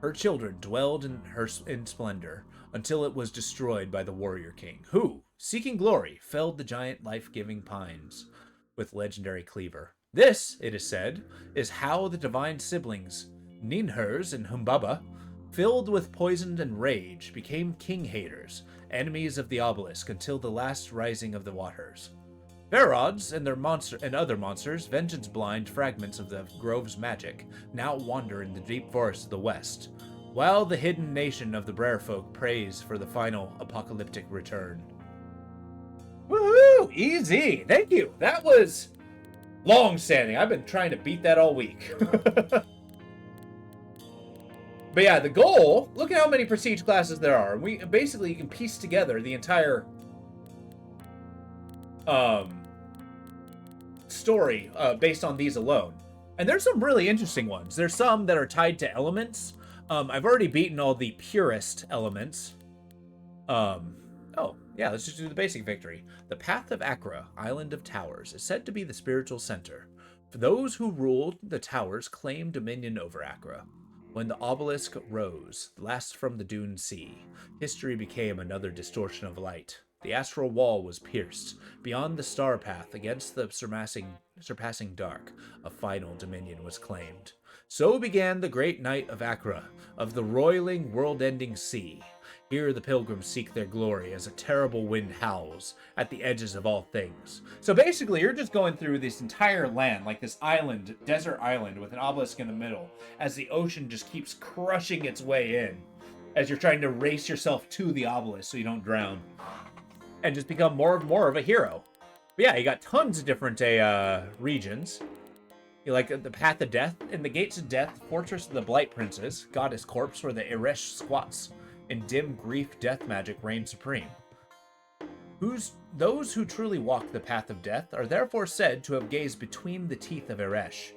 Speaker 2: Her children dwelled in splendor, until it was destroyed by the Warrior King, who, seeking glory, felled the giant life-giving pines with legendary cleaver. This, it is said, is how the divine siblings, Ninhurs and Humbaba, filled with poison and rage, became king-haters, enemies of the obelisk until the last rising of the waters. Ferods and other monsters, vengeance-blind fragments of the grove's magic, now wander in the deep forests of the west, while the hidden nation of the Brer folk prays for the final apocalyptic return. Woohoo! Easy! Thank you! That was long-standing. I've been trying to beat that all week. But yeah, the goal, look at how many prestige classes there are. Basically, you can piece together the entire story based on these alone. And there's some really interesting ones. There's some that are tied to elements. I've already beaten all the purest elements. Oh, yeah, let's just do the basic victory. The Path of Achra, Island of Towers, is said to be the spiritual center. For those who ruled the towers claimed dominion over Achra. When the obelisk rose, last from the dune sea, history became another distortion of light. The astral wall was pierced. Beyond the star path, against the surpassing dark, a final dominion was claimed. So began the great night of Achra, of the roiling, world-ending sea. Here the pilgrims seek their glory as a terrible wind howls at the edges of all things. So basically, you're just going through this entire land, like this island, desert island, with an obelisk in the middle, as the ocean just keeps crushing its way in, as you're trying to race yourself to the obelisk so you don't drown, and just become more and more of a hero. But yeah, you got tons of different regions. You like the Path of Death. In the Gates of Death, Fortress of the Blight Princes, Goddess Corpse, where the Eresh squats, and dim grief death magic reign supreme. Those who truly walk the path of death are therefore said to have gazed between the teeth of Eresh.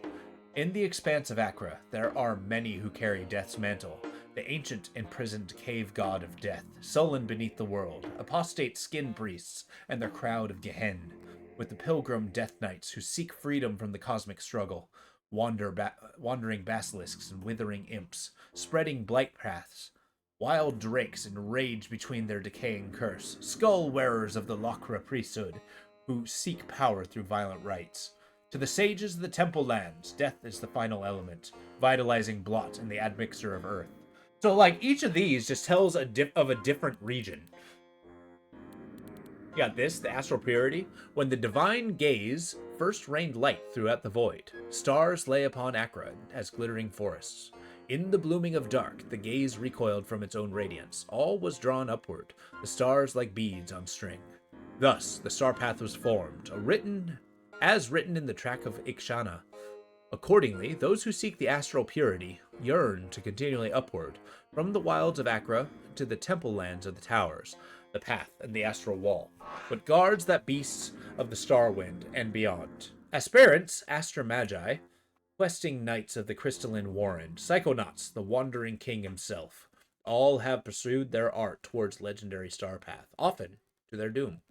Speaker 2: In the expanse of Achra, there are many who carry death's mantle, the ancient imprisoned cave god of death, sullen beneath the world, apostate skin priests, and their crowd of Gehen, with the pilgrim death knights who seek freedom from the cosmic struggle, wandering basilisks and withering imps, spreading blight paths,
Speaker 3: Wild drakes enrage between their decaying curse, skull wearers of the Achra priesthood, who seek power through violent rites. To the sages of the temple lands, death is the final element, vitalizing blot in the admixture of earth. So, like, each of these just tells of a different region. You got this, the astral purity. When the divine gaze first rained light throughout the void, stars lay upon Achra as glittering forests. In the blooming of dark, the gaze recoiled from its own radiance. All was drawn upward, the stars like beads on string. Thus, the star path was formed, as written in the track of Ikshana. Accordingly, those who seek the astral purity yearn to continually upward, from the wilds of Achra to the temple lands of the towers, the path, and the astral wall, but guards that beasts of the star wind and beyond. Aspirants, Astra Magi, questing knights of the crystalline warren, psychonauts, the wandering king himself, all have pursued their art towards legendary star path, often to their doom,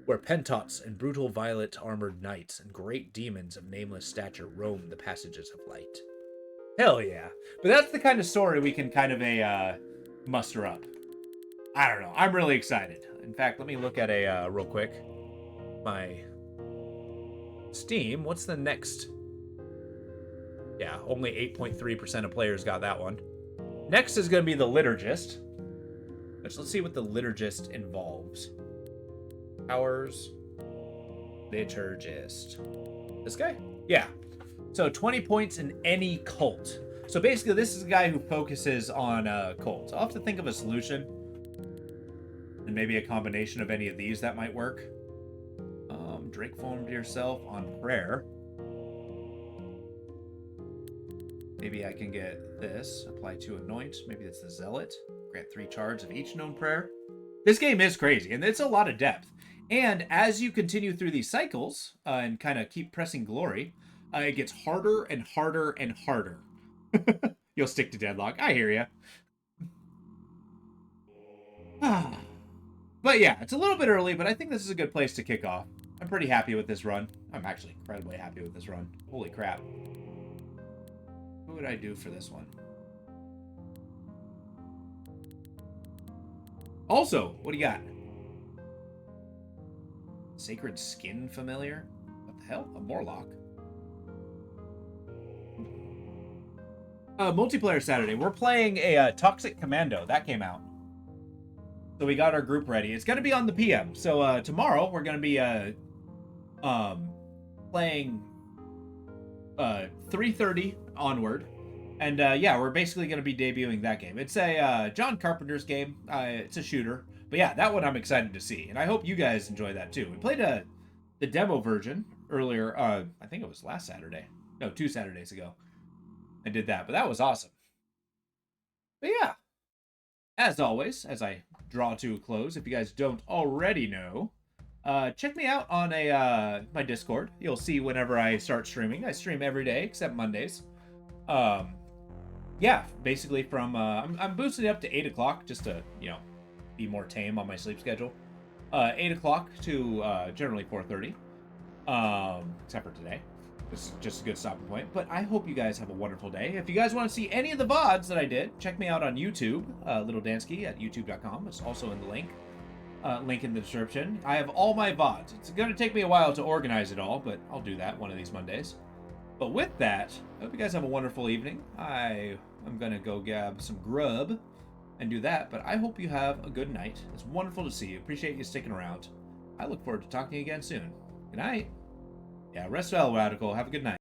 Speaker 3: where pentots and brutal violet-armored knights and great demons of nameless stature roam the passages of light.
Speaker 2: Hell yeah. But that's the kind of story we can kind of muster up. I don't know. I'm really excited. In fact, let me look at real quick. My Steam. What's the next? Yeah, only 8.3% of players got that one. Next is going to be the Liturgist. Let's see what the Liturgist involves. Powers. Liturgist. This guy? Yeah. So 20 points in any cult. So basically, this is a guy who focuses on cults. I'll have to think of a solution. And maybe a combination of any of these that might work. Drink foam to yourself on prayer. Maybe I can get this. Apply to anoint. Maybe it's the zealot. Grant 3 charge of each known prayer. This game is crazy, and it's a lot of depth. And as you continue through these cycles and kind of keep pressing glory, it gets harder and harder and harder. You'll stick to deadlock. I hear you. But yeah, it's a little bit early, but I think this is a good place to kick off. I'm pretty happy with this run. I'm actually incredibly happy with this run. Holy crap. What would I do for this one? Also, what do you got? Sacred Skin Familiar? What the hell? A Morlock. Multiplayer Saturday. We're playing a Toxic Commando. That came out. So we got our group ready. It's going to be on the PM. So tomorrow we're going to be playing 3:30 onward. And yeah, we're basically going to be debuting that game. It's a John Carpenter's game. It's a shooter. But yeah, that one I'm excited to see. And I hope you guys enjoy that too. We played the demo version earlier. I think it was last Saturday. No, 2 Saturdays ago. I did that. But that was awesome. But yeah. As always, as I draw to a close, if you guys don't already know, check me out on my Discord. You'll see whenever I start streaming. I stream every day except Mondays. Yeah, basically from I'm boosting it up to 8 o'clock just to be more tame on my sleep schedule. 8 o'clock to generally 4:30, except for today. It's just a good stopping point. But I hope you guys have a wonderful day. If you guys want to see any of the VODs that I did, check me out on YouTube, Little Dansky at youtube.com. It's also in the link in the description. I have all my VODs. It's going to take me a while to organize it all, but I'll do that one of these Mondays. But with that, I hope you guys have a wonderful evening. I'm going to go grab some grub and do that, but I hope you have a good night. It's wonderful to see you. Appreciate you sticking around. I look forward to talking to you again soon. Good night. Yeah, rest well, Radical. Have a good night.